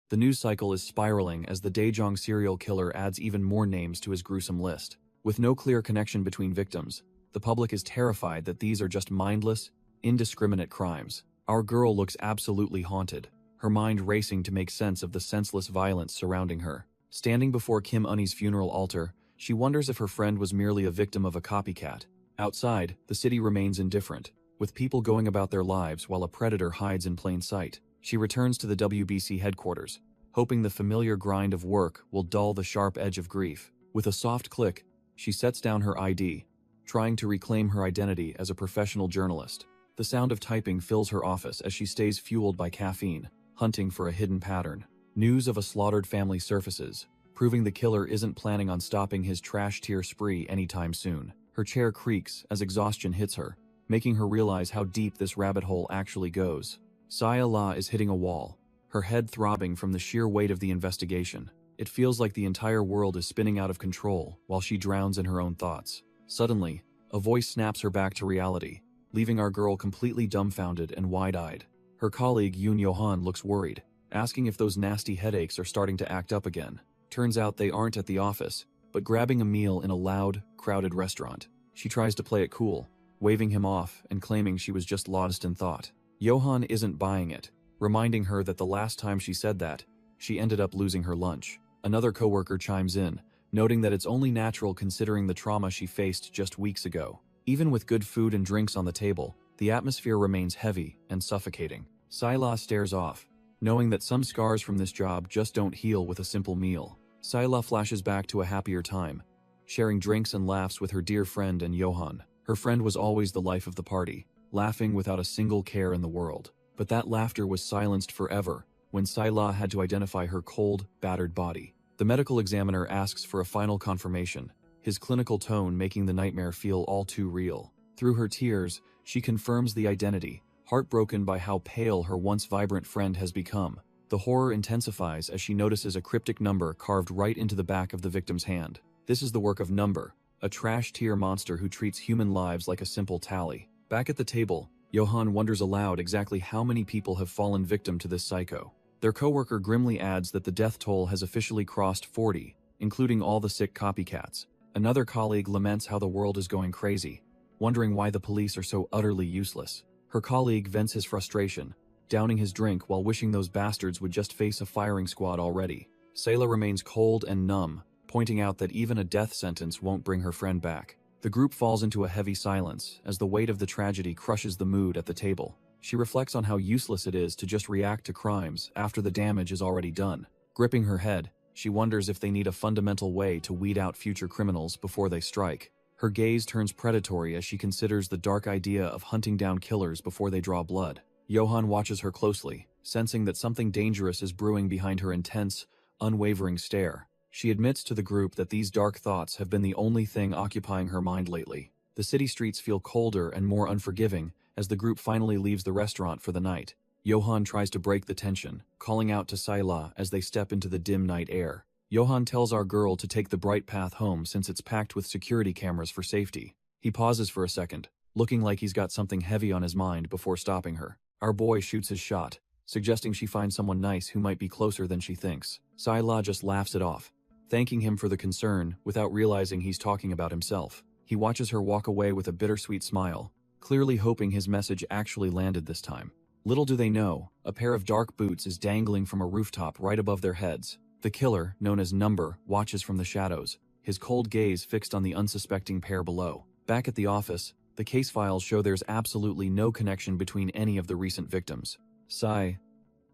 The news cycle is spiraling as the Daejeong serial killer adds even more names to his gruesome list. With no clear connection between victims, the public is terrified that these are just mindless, indiscriminate crimes. Our girl looks absolutely haunted, her mind racing to make sense of the senseless violence surrounding her. Standing before Kim Unni's funeral altar, she wonders if her friend was merely a victim of a copycat. Outside, the city remains indifferent, with people going about their lives while a predator hides in plain sight. She returns to the WBC headquarters, hoping the familiar grind of work will dull the sharp edge of grief. With a soft click, she sets down her ID, trying to reclaim her identity as a professional journalist. The sound of typing fills her office as she stays fueled by caffeine, hunting for a hidden pattern. News of a slaughtered family surfaces, proving the killer isn't planning on stopping his trash tier spree anytime soon. Her chair creaks as exhaustion hits her, making her realize how deep this rabbit hole actually goes. Saya La is hitting a wall, her head throbbing from the sheer weight of the investigation. It feels like the entire world is spinning out of control while she drowns in her own thoughts. Suddenly, a voice snaps her back to reality, leaving our girl completely dumbfounded and wide-eyed. Her colleague Yoon Yo-han looks worried, asking if those nasty headaches are starting to act up again. Turns out they aren't at the office, but grabbing a meal in a loud, crowded restaurant. She tries to play it cool, waving him off and claiming she was just lost in thought. Johan isn't buying it, reminding her that the last time she said that, she ended up losing her lunch. Another coworker chimes in, noting that it's only natural considering the trauma she faced just weeks ago. Even with good food and drinks on the table, the atmosphere remains heavy and suffocating. Sayla stares off, knowing that some scars from this job just don't heal with a simple meal. Sayla flashes back to a happier time, sharing drinks and laughs with her dear friend and Johan. Her friend was always the life of the party, laughing without a single care in the world. But that laughter was silenced forever when Sayla had to identify her cold, battered body. The medical examiner asks for a final confirmation, his clinical tone making the nightmare feel all too real. Through her tears, she confirms the identity, heartbroken by how pale her once vibrant friend has become. The horror intensifies as she notices a cryptic number carved right into the back of the victim's hand. This is the work of Number, a trash-tier monster who treats human lives like a simple tally. Back at the table, Johan wonders aloud exactly how many people have fallen victim to this psycho. Their coworker grimly adds that the death toll has officially crossed 40, including all the sick copycats. Another colleague laments how the world is going crazy, wondering why the police are so utterly useless. Her colleague vents his frustration, downing his drink while wishing those bastards would just face a firing squad already. Sayla remains cold and numb, pointing out that even a death sentence won't bring her friend back. The group falls into a heavy silence as the weight of the tragedy crushes the mood at the table. She reflects on how useless it is to just react to crimes after the damage is already done. Gripping her head, she wonders if they need a fundamental way to weed out future criminals before they strike. Her gaze turns predatory as she considers the dark idea of hunting down killers before they draw blood. Johan watches her closely, sensing that something dangerous is brewing behind her intense, unwavering stare. She admits to the group that these dark thoughts have been the only thing occupying her mind lately. The city streets feel colder and more unforgiving as the group finally leaves the restaurant for the night. Johan tries to break the tension, calling out to Sayla as they step into the dim night air. Johan tells our girl to take the bright path home since it's packed with security cameras for safety. He pauses for a second, looking like he's got something heavy on his mind before stopping her. Our boy shoots his shot, suggesting she find someone nice who might be closer than she thinks. Sayla just laughs it off, thanking him for the concern without realizing he's talking about himself. He watches her walk away with a bittersweet smile, clearly hoping his message actually landed this time. Little do they know, a pair of dark boots is dangling from a rooftop right above their heads. The killer, known as Number, watches from the shadows, his cold gaze fixed on the unsuspecting pair below. Back at the office, the case files show there's absolutely no connection between any of the recent victims.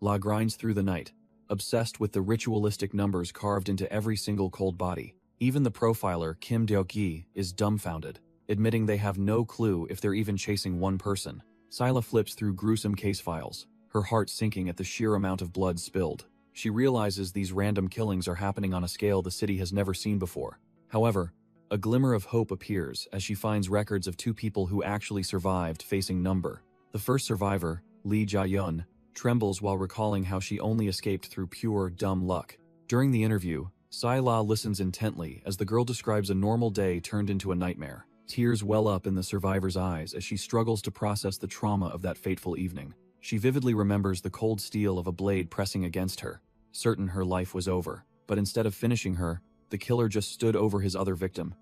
La grinds through the night, obsessed with the ritualistic numbers carved into every single cold body. Even the profiler, Kim Deok-gi, is dumbfounded, admitting they have no clue if they're even chasing one person. Sayla flips through gruesome case files, her heart sinking at the sheer amount of blood spilled. She realizes these random killings are happening on a scale the city has never seen before. However, a glimmer of hope appears as she finds records of two people who actually survived facing Number. The first survivor, Lee Ja-yeon, trembles while recalling how she only escaped through pure, dumb luck. During the interview, Sayla listens intently as the girl describes a normal day turned into a nightmare. Tears well up in the survivor's eyes as she struggles to process the trauma of that fateful evening. She vividly remembers the cold steel of a blade pressing against her, certain her life was over. But instead of finishing her, the killer just stood over his other victim,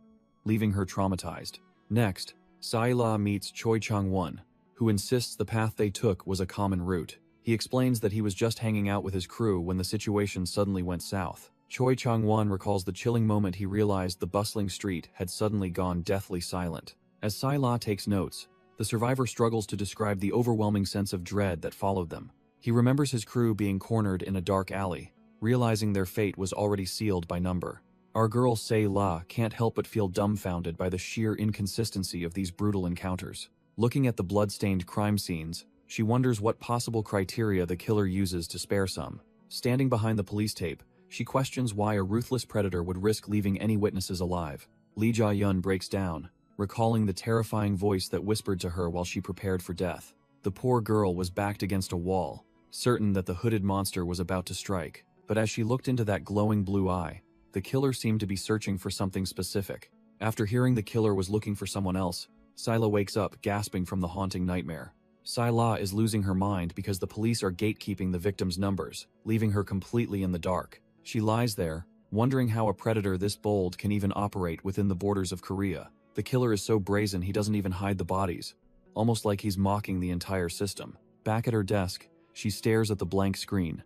leaving her traumatized. Next, Sai-la meets Choi Chang-won, who insists the path they took was a common route. He explains that he was just hanging out with his crew when the situation suddenly went south. Choi Chang-won recalls the chilling moment he realized the bustling street had suddenly gone deathly silent. As Sai-la takes notes, the survivor struggles to describe the overwhelming sense of dread that followed them. He remembers his crew being cornered in a dark alley, realizing their fate was already sealed by number. Our girl Sai-la can't help but feel dumbfounded by the sheer inconsistency of these brutal encounters. Looking at the blood-stained crime scenes, she wonders what possible criteria the killer uses to spare some. Standing behind the police tape, she questions why a ruthless predator would risk leaving any witnesses alive. Lee Ja-yun breaks down, recalling the terrifying voice that whispered to her while she prepared for death. The poor girl was backed against a wall, certain that the hooded monster was about to strike. But as she looked into that glowing blue eye, the killer seemed to be searching for something specific. After hearing the killer was looking for someone else, Sai-la wakes up, gasping from the haunting nightmare. Sai-la is losing her mind because the police are gatekeeping the victim's numbers, leaving her completely in the dark. She lies there, wondering how a predator this bold can even operate within the borders of Korea. The killer is so brazen he doesn't even hide the bodies, almost like he's mocking the entire system. Back at her desk, she stares at the blank screen,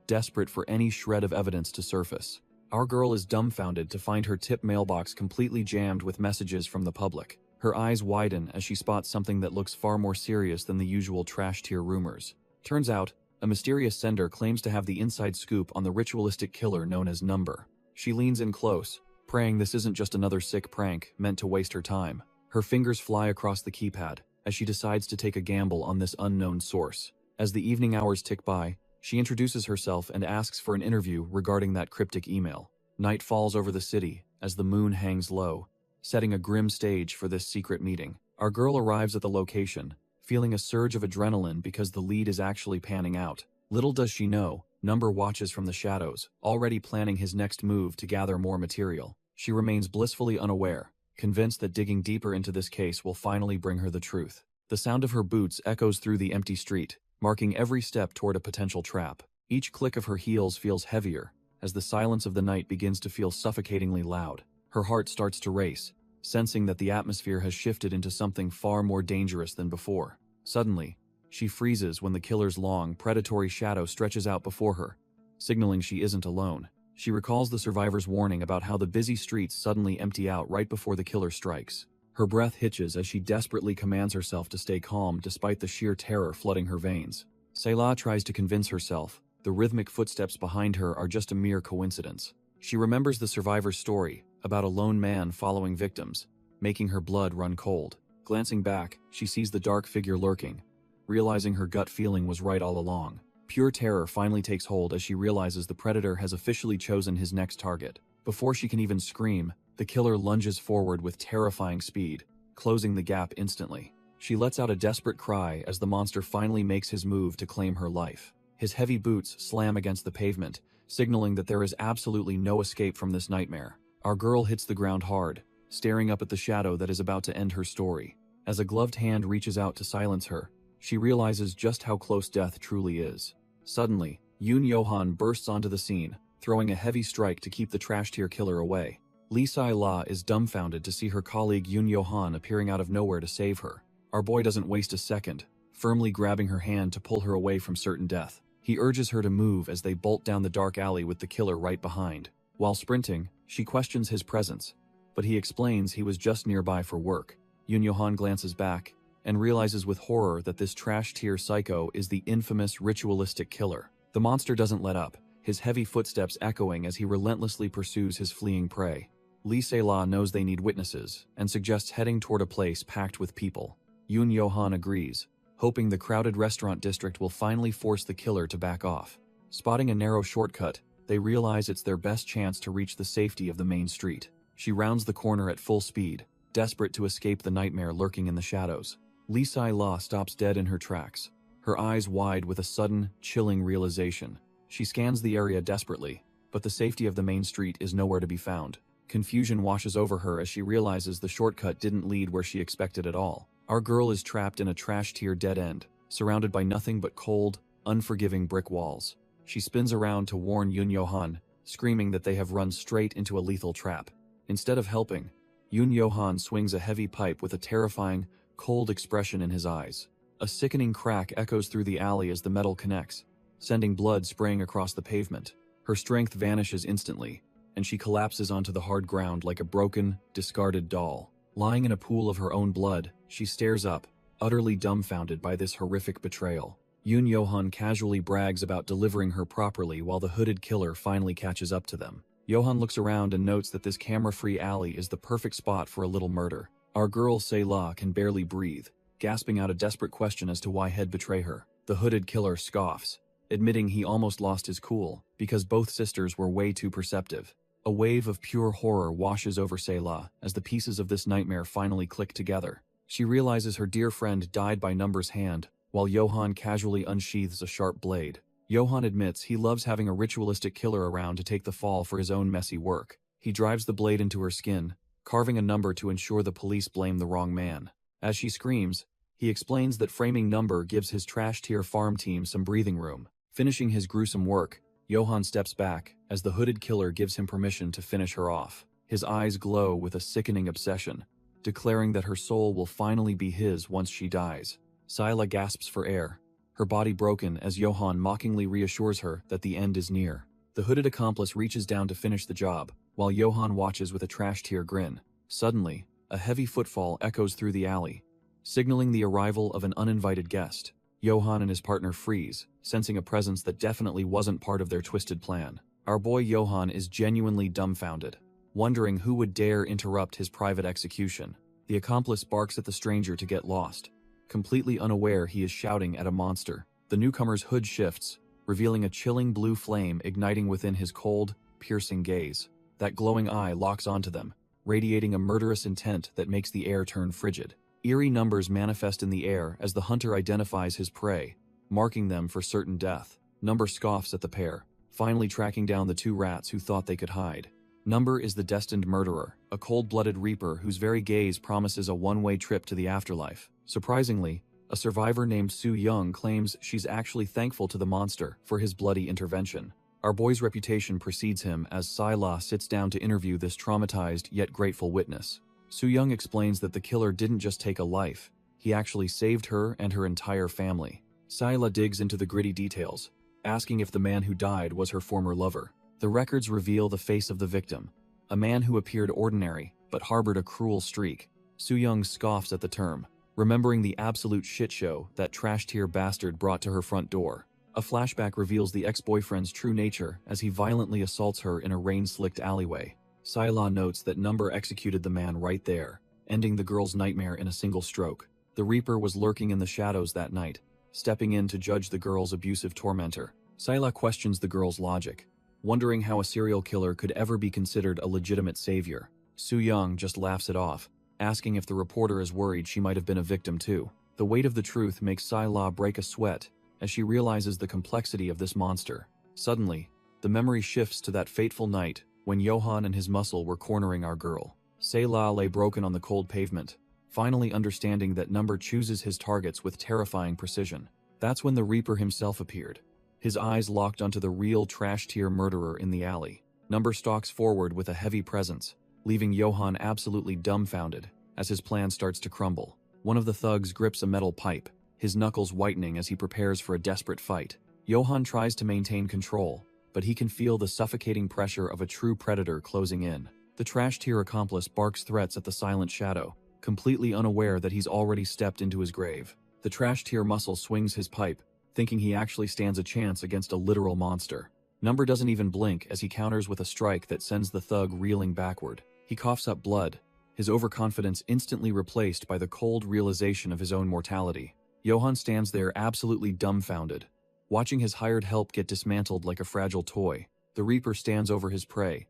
desperate for any shred of evidence to surface. Our girl is dumbfounded to find her tip mailbox completely jammed with messages from the public. Her eyes widen as she spots something that looks far more serious than the usual trash-tier rumors. Turns out, a mysterious sender claims to have the inside scoop on the ritualistic killer known as Number. She leans in close, praying this isn't just another sick prank meant to waste her time. Her fingers fly across the keypad as she decides to take a gamble on this unknown source. As the evening hours tick by, she introduces herself and asks for an interview regarding that cryptic email. Night falls over the city as the moon hangs low, setting a grim stage for this secret meeting. Our girl arrives at the location, feeling a surge of adrenaline because the lead is actually panning out. Little does she know, Number watches from the shadows, already planning his next move to gather more material. She remains blissfully unaware, convinced that digging deeper into this case will finally bring her the truth. The sound of her boots echoes through the empty street, marking every step toward a potential trap. Each click of her heels feels heavier, as the silence of the night begins to feel suffocatingly loud. Her heart starts to race, sensing that the atmosphere has shifted into something far more dangerous than before. Suddenly, she freezes when the killer's long, predatory shadow stretches out before her, signaling she isn't alone. She recalls the survivor's warning about how the busy streets suddenly empty out right before the killer strikes. Her breath hitches as she desperately commands herself to stay calm despite the sheer terror flooding her veins. Sai-la tries to convince herself the rhythmic footsteps behind her are just a mere coincidence. She remembers the survivor's story about a lone man following victims, making her blood run cold. Glancing back, she sees the dark figure lurking, realizing her gut feeling was right all along. Pure terror finally takes hold as she realizes the predator has officially chosen his next target. Before she can even scream, the killer lunges forward with terrifying speed, closing the gap instantly. She lets out a desperate cry as the monster finally makes his move to claim her life. His heavy boots slam against the pavement, signaling that there is absolutely no escape from this nightmare. Our girl hits the ground hard, staring up at the shadow that is about to end her story. As a gloved hand reaches out to silence her, she realizes just how close death truly is. Suddenly, Yoon Yo-han bursts onto the scene, throwing a heavy strike to keep the trash-tier killer away. Lee Sai-la is dumbfounded to see her colleague Yoon Yo-han appearing out of nowhere to save her. Our boy doesn't waste a second, firmly grabbing her hand to pull her away from certain death. He urges her to move as they bolt down the dark alley with the killer right behind. While sprinting, she questions his presence, but he explains he was just nearby for work. Yoon Yo-han glances back and realizes with horror that this trash-tier psycho is the infamous ritualistic killer. The monster doesn't let up, his heavy footsteps echoing as he relentlessly pursues his fleeing prey. Lee Sai-la knows they need witnesses and suggests heading toward a place packed with people. Yoon Yo-han agrees, hoping the crowded restaurant district will finally force the killer to back off. Spotting a narrow shortcut, they realize it's their best chance to reach the safety of the main street. She rounds the corner at full speed, desperate to escape the nightmare lurking in the shadows. Lee Sai-la stops dead in her tracks, her eyes wide with a sudden, chilling realization. She scans the area desperately, but the safety of the main street is nowhere to be found. Confusion washes over her as she realizes the shortcut didn't lead where she expected at all. Our girl is trapped in a trash-tier dead end, surrounded by nothing but cold, unforgiving brick walls. She spins around to warn Yoon Yo-han, screaming that they have run straight into a lethal trap. Instead of helping, Yoon Yo-han swings a heavy pipe with a terrifying, cold expression in his eyes. A sickening crack echoes through the alley as the metal connects, sending blood spraying across the pavement. Her strength vanishes instantly, and she collapses onto the hard ground like a broken, discarded doll. Lying in a pool of her own blood, she stares up, utterly dumbfounded by this horrific betrayal. Yoon Yo-han casually brags about delivering her properly while the hooded killer finally catches up to them. Yo-han looks around and notes that this camera-free alley is the perfect spot for a little murder. Our girl Se-la can barely breathe, gasping out a desperate question as to why he'd betray her. The hooded killer scoffs, admitting he almost lost his cool because both sisters were way too perceptive. A wave of pure horror washes over Se-la as the pieces of this nightmare finally click together. She realizes her dear friend died by Number's hand, while Yo-han casually unsheathes a sharp blade. Yo-han admits he loves having a ritualistic killer around to take the fall for his own messy work. He drives the blade into her skin, carving a number to ensure the police blame the wrong man. As she screams, he explains that framing Number gives his trash-tier farm team some breathing room. Finishing his gruesome work, Yo-han steps back as the hooded killer gives him permission to finish her off. His eyes glow with a sickening obsession, declaring that her soul will finally be his once she dies. Se-la gasps for air, her body broken as Yo-han mockingly reassures her that the end is near. The hooded accomplice reaches down to finish the job, while Yo-han watches with a trash-tier grin. Suddenly, a heavy footfall echoes through the alley, signaling the arrival of an uninvited guest. Yo-han and his partner freeze, sensing a presence that definitely wasn't part of their twisted plan. Our boy Yo-han is genuinely dumbfounded, wondering who would dare interrupt his private execution. The accomplice barks at the stranger to get lost, completely unaware he is shouting at a monster. The newcomer's hood shifts, revealing a chilling blue flame igniting within his cold, piercing gaze. That glowing eye locks onto them, radiating a murderous intent that makes the air turn frigid. Eerie numbers manifest in the air as the hunter identifies his prey, marking them for certain death. Number scoffs at the pair, finally tracking down the two rats who thought they could hide. Number is the destined murderer, a cold-blooded reaper whose very gaze promises a one-way trip to the afterlife. Surprisingly, a survivor named Soo Young claims she's actually thankful to the monster for his bloody intervention. Our boy's reputation precedes him as Se-la sits down to interview this traumatized yet grateful witness. Soo Young explains that the killer didn't just take a life, he actually saved her and her entire family. Se-la digs into the gritty details, asking if the man who died was her former lover. The records reveal the face of the victim, a man who appeared ordinary but harbored a cruel streak. Soo Young scoffs at the term, remembering the absolute shit show that trash-tier bastard brought to her front door. A flashback reveals the ex-boyfriend's true nature as he violently assaults her in a rain-slicked alleyway. Se-la notes that Number executed the man right there, ending the girl's nightmare in a single stroke. The Reaper was lurking in the shadows that night, stepping in to judge the girl's abusive tormentor. Se-la questions the girl's logic, wondering how a serial killer could ever be considered a legitimate savior. Soo Young just laughs it off, asking if the reporter is worried she might have been a victim too. The weight of the truth makes Se-la break a sweat as she realizes the complexity of this monster. Suddenly, the memory shifts to that fateful night when Yo-han and his muscle were cornering our girl. Se-la lay broken on the cold pavement, finally understanding that Number chooses his targets with terrifying precision. That's when the Reaper himself appeared, his eyes locked onto the real trash-tier murderer in the alley. Number stalks forward with a heavy presence, leaving Yo-han absolutely dumbfounded as his plan starts to crumble. One of the thugs grips a metal pipe, his knuckles whitening as he prepares for a desperate fight. Yo-han tries to maintain control, but he can feel the suffocating pressure of a true predator closing in. The trash-tier accomplice barks threats at the silent shadow, completely unaware that he's already stepped into his grave. The trash-tier muscle swings his pipe, thinking he actually stands a chance against a literal monster. Number doesn't even blink as he counters with a strike that sends the thug reeling backward. He coughs up blood, his overconfidence instantly replaced by the cold realization of his own mortality. Yo-han stands there absolutely dumbfounded, watching his hired help get dismantled like a fragile toy. The Reaper stands over his prey,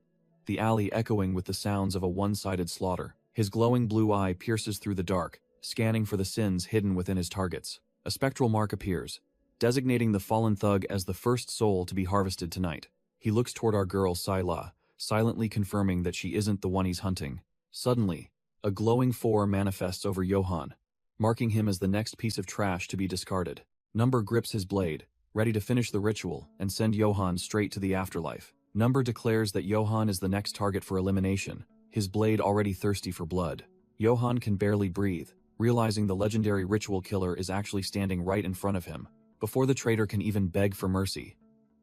the alley echoing with the sounds of a one-sided slaughter. His glowing blue eye pierces through the dark, scanning for the sins hidden within his targets. A spectral mark appears, designating the fallen thug as the first soul to be harvested tonight. He looks toward our girl Se-la, silently confirming that she isn't the one he's hunting. Suddenly, a glowing 4 manifests over Yo-han, marking him as the next piece of trash to be discarded. Number grips his blade, ready to finish the ritual and send Johann straight to the afterlife. Number declares that Johann is the next target for elimination, his blade already thirsty for blood. Johann can barely breathe, realizing the legendary ritual killer is actually standing right in front of him. Before the traitor can even beg for mercy,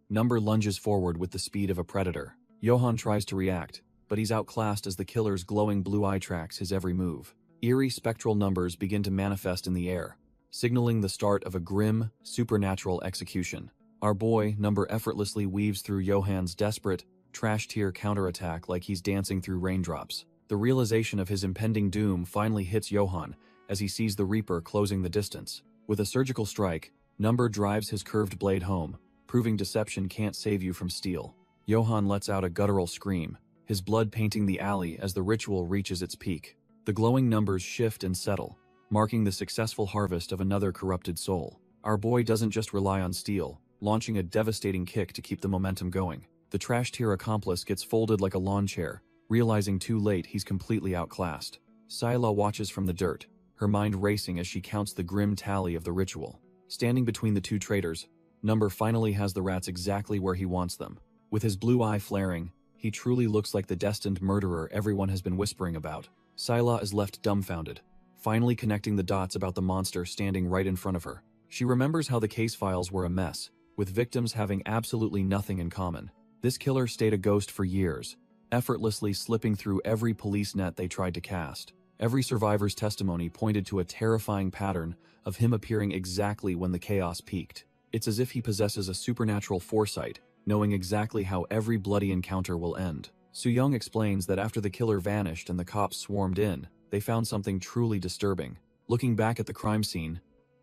Number lunges forward with the speed of a predator. Johann tries to react, but he's outclassed as the killer's glowing blue eye tracks his every move. Eerie spectral numbers begin to manifest in the air, signaling the start of a grim, supernatural execution. Our boy, Number effortlessly weaves through Johann's desperate, trash-tier counterattack like he's dancing through raindrops. The realization of his impending doom finally hits Johann as he sees the Reaper closing the distance. With a surgical strike, Number drives his curved blade home, proving deception can't save you from steel. Johann lets out a guttural scream, his blood painting the alley as the ritual reaches its peak. The glowing numbers shift and settle, marking the successful harvest of another corrupted soul. Our boy doesn't just rely on steel, launching a devastating kick to keep the momentum going. The trash-tier accomplice gets folded like a lawn chair, realizing too late he's completely outclassed. Sayla watches from the dirt, her mind racing as she counts the grim tally of the ritual. Standing between the two traitors, Number finally has the rats exactly where he wants them. With his blue eye flaring, he truly looks like the destined murderer everyone has been whispering about. Sayla is left dumbfounded, finally connecting the dots about the monster standing right in front of her. She remembers how the case files were a mess, with victims having absolutely nothing in common. This killer stayed a ghost for years, effortlessly slipping through every police net they tried to cast. Every survivor's testimony pointed to a terrifying pattern of him appearing exactly when the chaos peaked. It's as if he possesses a supernatural foresight, knowing exactly how every bloody encounter will end. Su-young explains that after the killer vanished and the cops swarmed in, they found something truly disturbing. Looking back at the crime scene,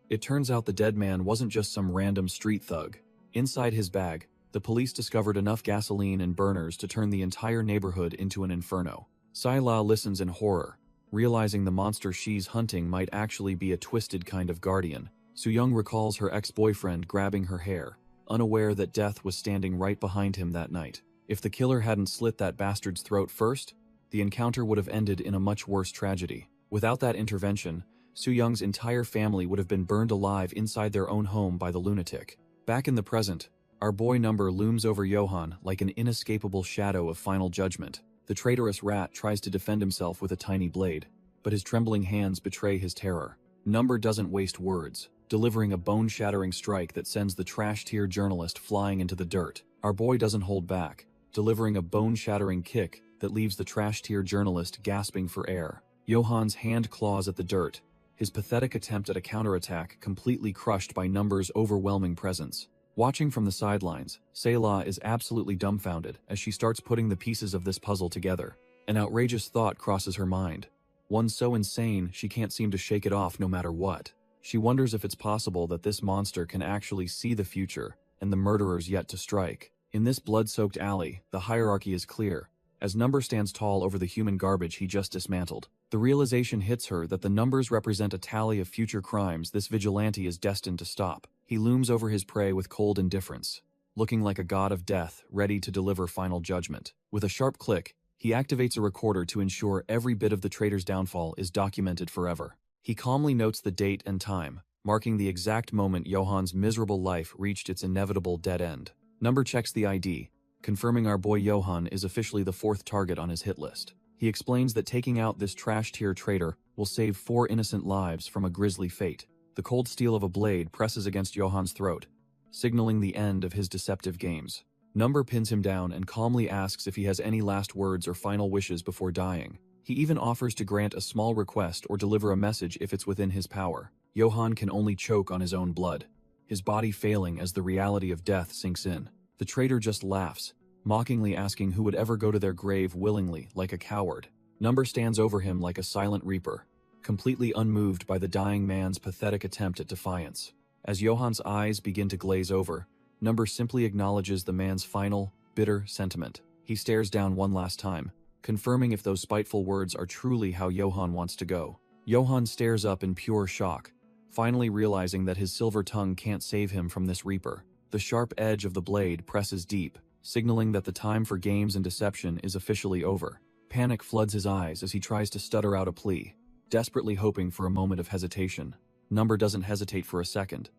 it turns out the dead man wasn't just some random street thug. Inside his bag, the police discovered enough gasoline and burners to turn the entire neighborhood into an inferno. Sayla listens in horror, realizing the monster she's hunting might actually be a twisted kind of guardian. Su-young recalls her ex-boyfriend grabbing her hair, unaware that death was standing right behind him that night. If the killer hadn't slit that bastard's throat first, the encounter would have ended in a much worse tragedy. Without that intervention, Su-young's entire family would have been burned alive inside their own home by the lunatic. Back in the present, our boy Number looms over Johann like an inescapable shadow of final judgment. The traitorous rat tries to defend himself with a tiny blade, but his trembling hands betray his terror. Number doesn't waste words, delivering a bone-shattering strike that sends the trash-tier journalist flying into the dirt. Our boy doesn't hold back, delivering a bone-shattering kick that leaves the trash-tier journalist gasping for air. Johann's hand claws at the dirt, his pathetic attempt at a counterattack completely crushed by Number's overwhelming presence. Watching from the sidelines, Sayla is absolutely dumbfounded as she starts putting the pieces of this puzzle together. An outrageous thought crosses her mind, one so insane she can't seem to shake it off no matter what. She wonders if it's possible that this monster can actually see the future and the murderers yet to strike. In this blood-soaked alley, the hierarchy is clear, as Number stands tall over the human garbage he just dismantled. The realization hits her that the numbers represent a tally of future crimes this vigilante is destined to stop. He looms over his prey with cold indifference, looking like a god of death ready to deliver final judgment. With a sharp click, he activates a recorder to ensure every bit of the traitor's downfall is documented forever. He calmly notes the date and time, marking the exact moment Johann's miserable life reached its inevitable dead end. Number checks the ID, confirming our boy Johann is officially the 4th target on his hit list. He explains that taking out this trash-tier traitor will save 4 innocent lives from a grisly fate. The cold steel of a blade presses against Johann's throat, signaling the end of his deceptive games. Number pins him down and calmly asks if he has any last words or final wishes before dying. He even offers to grant a small request or deliver a message if it's within his power. Johann can only choke on his own blood, his body failing as the reality of death sinks in. The traitor just laughs, mockingly asking who would ever go to their grave willingly, like a coward. Number stands over him like a silent reaper, completely unmoved by the dying man's pathetic attempt at defiance. As Johann's eyes begin to glaze over, Number simply acknowledges the man's final, bitter sentiment. He stares down one last time, confirming if those spiteful words are truly how Johann wants to go. Johann stares up in pure shock, finally realizing that his silver tongue can't save him from this reaper. The sharp edge of the blade presses deep, signaling that the time for games and deception is officially over. Panic floods his eyes as he tries to stutter out a plea, desperately hoping for a moment of hesitation. Number doesn't hesitate for a second,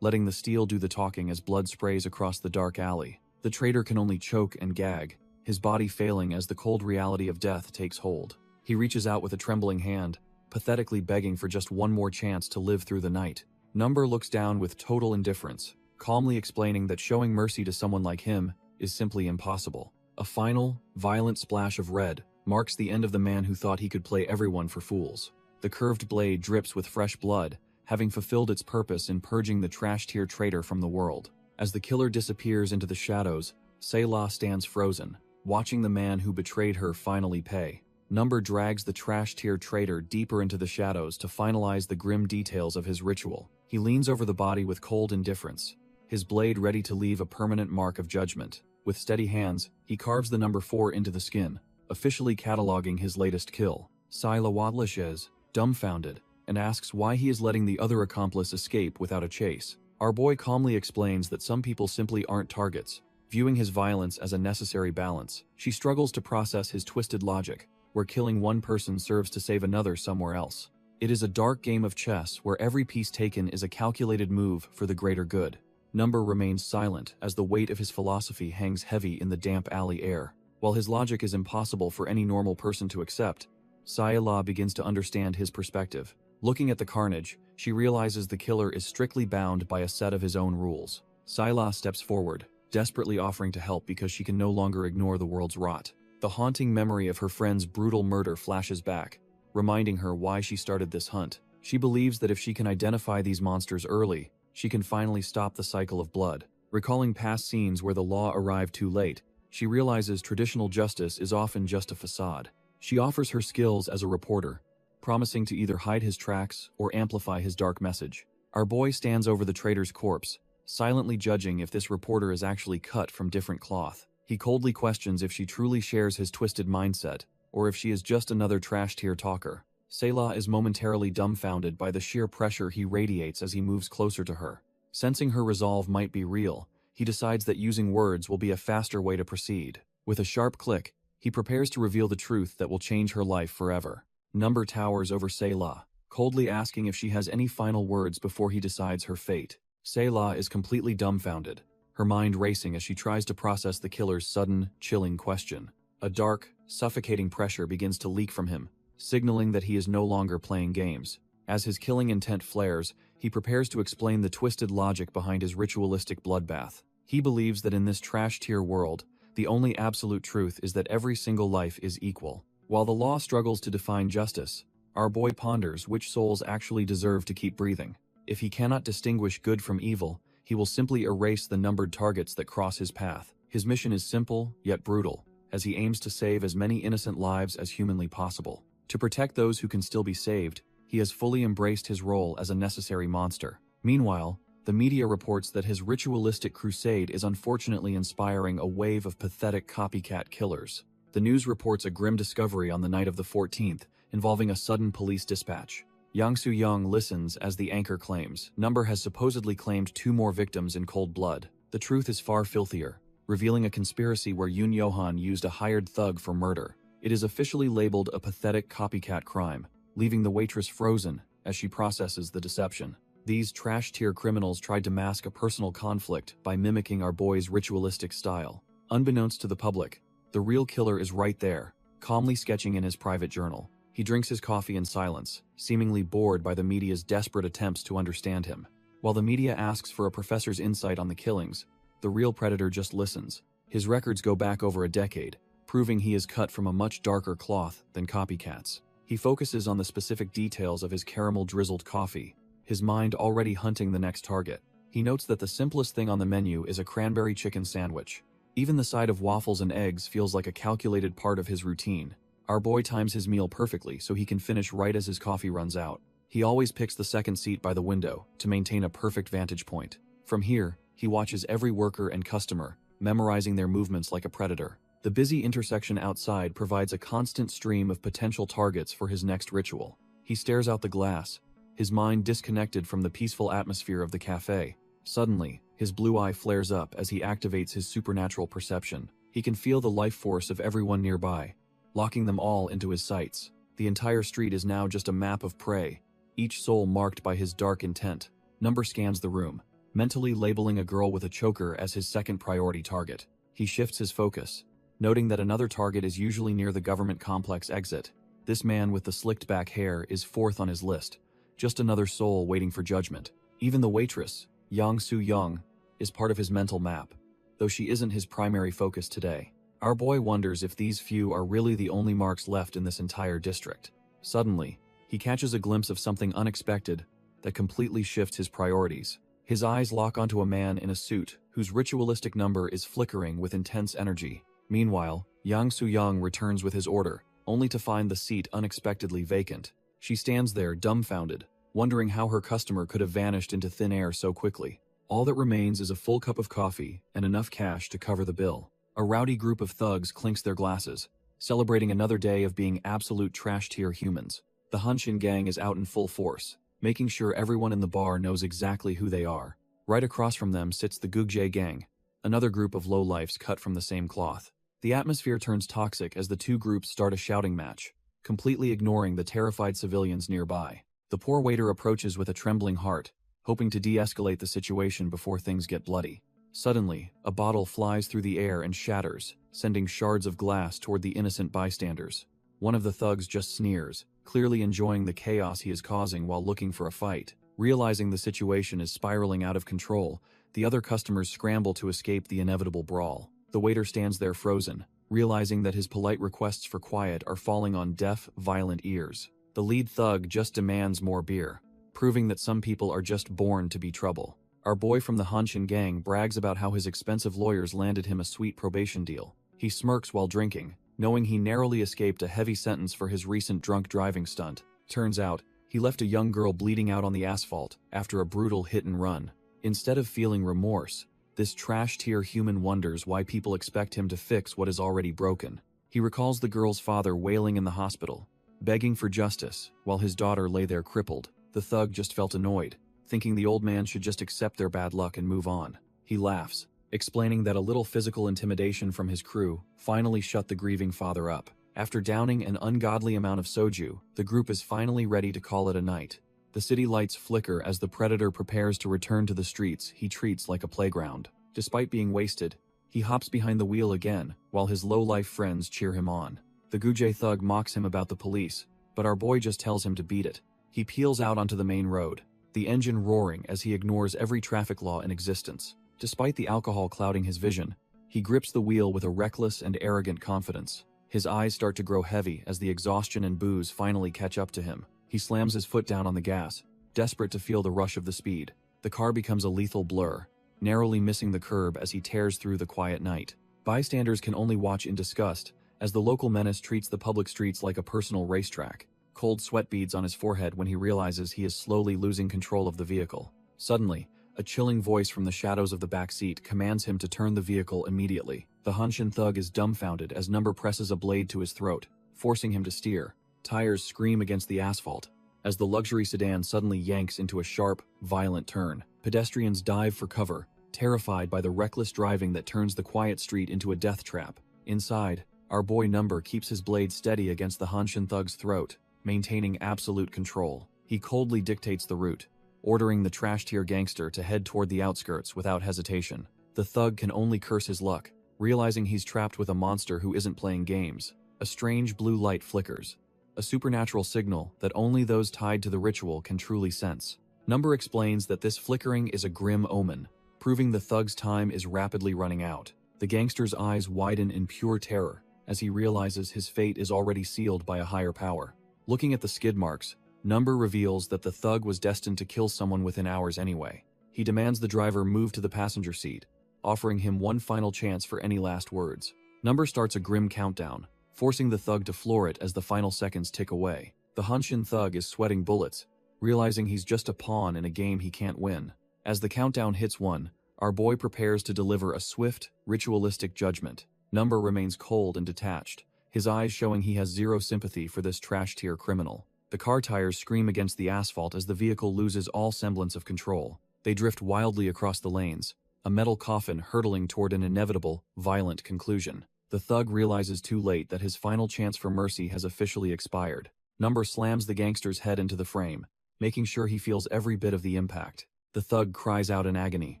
letting the steel do the talking as blood sprays across the dark alley. The traitor can only choke and gag, his body failing as the cold reality of death takes hold. He reaches out with a trembling hand, pathetically begging for just one more chance to live through the night. Number looks down with total indifference, calmly explaining that showing mercy to someone like him is simply impossible. A final, violent splash of red marks the end of the man who thought he could play everyone for fools. The curved blade drips with fresh blood, having fulfilled its purpose in purging the trash-tier traitor from the world. As the killer disappears into the shadows, Selah stands frozen, watching the man who betrayed her finally pay. Number drags the trash-tier traitor deeper into the shadows to finalize the grim details of his ritual. He leans over the body with cold indifference, his blade ready to leave a permanent mark of judgment. With steady hands, he carves the number 4 into the skin, officially cataloging his latest kill. Selah watches, dumbfounded, and asks why he is letting the other accomplice escape without a chase. Our boy calmly explains that some people simply aren't targets, viewing his violence as a necessary balance. She struggles to process his twisted logic, where killing one person serves to save another somewhere else. It is a dark game of chess where every piece taken is a calculated move for the greater good. Number remains silent as the weight of his philosophy hangs heavy in the damp alley air. While his logic is impossible for any normal person to accept, Selah begins to understand his perspective. Looking at the carnage, she realizes the killer is strictly bound by a set of his own rules. Selah steps forward, desperately offering to help because she can no longer ignore the world's rot. The haunting memory of her friend's brutal murder flashes back, reminding her why she started this hunt. She believes that if she can identify these monsters early, she can finally stop the cycle of blood. Recalling past scenes where the law arrived too late, she realizes traditional justice is often just a facade. She offers her skills as a reporter, promising to either hide his tracks or amplify his dark message. Our boy stands over the traitor's corpse, silently judging if this reporter is actually cut from different cloth. He coldly questions if she truly shares his twisted mindset, or if she is just another trash-tier talker. Selah is momentarily dumbfounded by the sheer pressure he radiates as he moves closer to her. Sensing her resolve might be real, he decides that using words will be a faster way to proceed. With a sharp click, he prepares to reveal the truth that will change her life forever. Number towers over Selah, coldly asking if she has any final words before he decides her fate. Selah is completely dumbfounded, her mind racing as she tries to process the killer's sudden, chilling question. A dark, suffocating pressure begins to leak from him, signaling that he is no longer playing games. As his killing intent flares, he prepares to explain the twisted logic behind his ritualistic bloodbath. He believes that in this trash-tier world, the only absolute truth is that every single life is equal. While the law struggles to define justice, our boy ponders which souls actually deserve to keep breathing. If he cannot distinguish good from evil, he will simply erase the numbered targets that cross his path. His mission is simple, yet brutal, as he aims to save as many innocent lives as humanly possible. To protect those who can still be saved, he has fully embraced his role as a necessary monster. Meanwhile, the media reports that his ritualistic crusade is unfortunately inspiring a wave of pathetic copycat killers. The news reports a grim discovery on the night of the 14th, involving a sudden police dispatch. Yang Soo-young listens as the anchor claims Number has supposedly claimed 2 more victims in cold blood. The truth is far filthier, revealing a conspiracy where Yoon Yo-han used a hired thug for murder. It is officially labeled a pathetic copycat crime, leaving the waitress frozen as she processes the deception. These trash-tier criminals tried to mask a personal conflict by mimicking our boy's ritualistic style. Unbeknownst to the public, the real killer is right there, calmly sketching in his private journal. He drinks his coffee in silence, seemingly bored by the media's desperate attempts to understand him. While the media asks for a professor's insight on the killings, the real predator just listens. His records go back over a decade, proving he is cut from a much darker cloth than copycats. He focuses on the specific details of his caramel-drizzled coffee, his mind already hunting the next target. He notes that the simplest thing on the menu is a cranberry chicken sandwich. Even the side of waffles and eggs feels like a calculated part of his routine. Our boy times his meal perfectly so he can finish right as his coffee runs out. He always picks the second seat by the window to maintain a perfect vantage point. From here, he watches every worker and customer, memorizing their movements like a predator. The busy intersection outside provides a constant stream of potential targets for his next ritual. He stares out the glass, his mind disconnected from the peaceful atmosphere of the cafe. Suddenly, his blue eye flares up as he activates his supernatural perception. He can feel the life force of everyone nearby, locking them all into his sights. The entire street is now just a map of prey, each soul marked by his dark intent. Number scans the room, mentally labeling a girl with a choker as his second priority target. He shifts his focus, noting that another target is usually near the government complex exit. This man with the slicked back hair is fourth on his list, just another soul waiting for judgment. Even the waitress, Yang Su-young, is part of his mental map, though she isn't his primary focus today. Our boy wonders if these few are really the only marks left in this entire district. Suddenly, he catches a glimpse of something unexpected that completely shifts his priorities. His eyes lock onto a man in a suit whose ritualistic number is flickering with intense energy. Meanwhile, Yang Su-young returns with his order, only to find the seat unexpectedly vacant. She stands there dumbfounded, wondering how her customer could have vanished into thin air so quickly. All that remains is a full cup of coffee and enough cash to cover the bill. A rowdy group of thugs clinks their glasses, celebrating another day of being absolute trash-tier humans. The Hanshin gang is out in full force, making sure everyone in the bar knows exactly who they are. Right across from them sits the Gugjae gang, another group of lowlifes cut from the same cloth. The atmosphere turns toxic as the two groups start a shouting match, completely ignoring the terrified civilians nearby. The poor waiter approaches with a trembling heart, hoping to de-escalate the situation before things get bloody. Suddenly, a bottle flies through the air and shatters, sending shards of glass toward the innocent bystanders. One of the thugs just sneers, clearly enjoying the chaos he is causing while looking for a fight. Realizing the situation is spiraling out of control, the other customers scramble to escape the inevitable brawl. The waiter stands there frozen, realizing that his polite requests for quiet are falling on deaf, violent ears. The lead thug just demands more beer, proving that some people are just born to be trouble. Our boy from the Hanshin gang brags about how his expensive lawyers landed him a sweet probation deal. He smirks while drinking, knowing he narrowly escaped a heavy sentence for his recent drunk driving stunt. Turns out, he left a young girl bleeding out on the asphalt after a brutal hit and run. Instead of feeling remorse, this trash-tier human wonders why people expect him to fix what is already broken. He recalls the girl's father wailing in the hospital, begging for justice, while his daughter lay there crippled. The thug just felt annoyed, thinking the old man should just accept their bad luck and move on. He laughs, explaining that a little physical intimidation from his crew finally shut the grieving father up. After downing an ungodly amount of soju, the group is finally ready to call it a night. The city lights flicker as the predator prepares to return to the streets he treats like a playground. Despite being wasted, he hops behind the wheel again, while his low-life friends cheer him on. The Gugjae thug mocks him about the police, but our boy just tells him to beat it. He peels out onto the main road, the engine roaring as he ignores every traffic law in existence. Despite the alcohol clouding his vision, he grips the wheel with a reckless and arrogant confidence. His eyes start to grow heavy as the exhaustion and booze finally catch up to him. He slams his foot down on the gas, desperate to feel the rush of the speed. The car becomes a lethal blur, narrowly missing the curb as he tears through the quiet night. Bystanders can only watch in disgust as the local menace treats the public streets like a personal racetrack. Cold sweat beads on his forehead when he realizes he is slowly losing control of the vehicle. Suddenly, a chilling voice from the shadows of the back seat commands him to turn the vehicle immediately. The Hanshin thug is dumbfounded as Number presses a blade to his throat, forcing him to steer. Tires scream against the asphalt as the luxury sedan suddenly yanks into a sharp, violent turn. Pedestrians dive for cover, terrified by the reckless driving that turns the quiet street into a death trap. Inside, our boy Number keeps his blade steady against the Hanshin thug's throat, maintaining absolute control. He coldly dictates the route, ordering the trash-tier gangster to head toward the outskirts without hesitation. The thug can only curse his luck, realizing he's trapped with a monster who isn't playing games. A strange blue light flickers, a supernatural signal that only those tied to the ritual can truly sense. Number explains that this flickering is a grim omen, proving the thug's time is rapidly running out. The gangster's eyes widen in pure terror as he realizes his fate is already sealed by a higher power. Looking at the skid marks, Number reveals that the thug was destined to kill someone within hours anyway. He demands the driver move to the passenger seat, offering him one final chance for any last words. Number starts a grim countdown, forcing the thug to floor it as the final seconds tick away. The Hanshin thug is sweating bullets, realizing he's just a pawn in a game he can't win. As the countdown hits 1, our boy prepares to deliver a swift, ritualistic judgment. Number remains cold and detached, his eyes showing he has zero sympathy for this trash-tier criminal. The car tires scream against the asphalt as the vehicle loses all semblance of control. They drift wildly across the lanes, a metal coffin hurtling toward an inevitable, violent conclusion. The thug realizes too late that his final chance for mercy has officially expired. Number slams the gangster's head into the frame, making sure he feels every bit of the impact. The thug cries out in agony,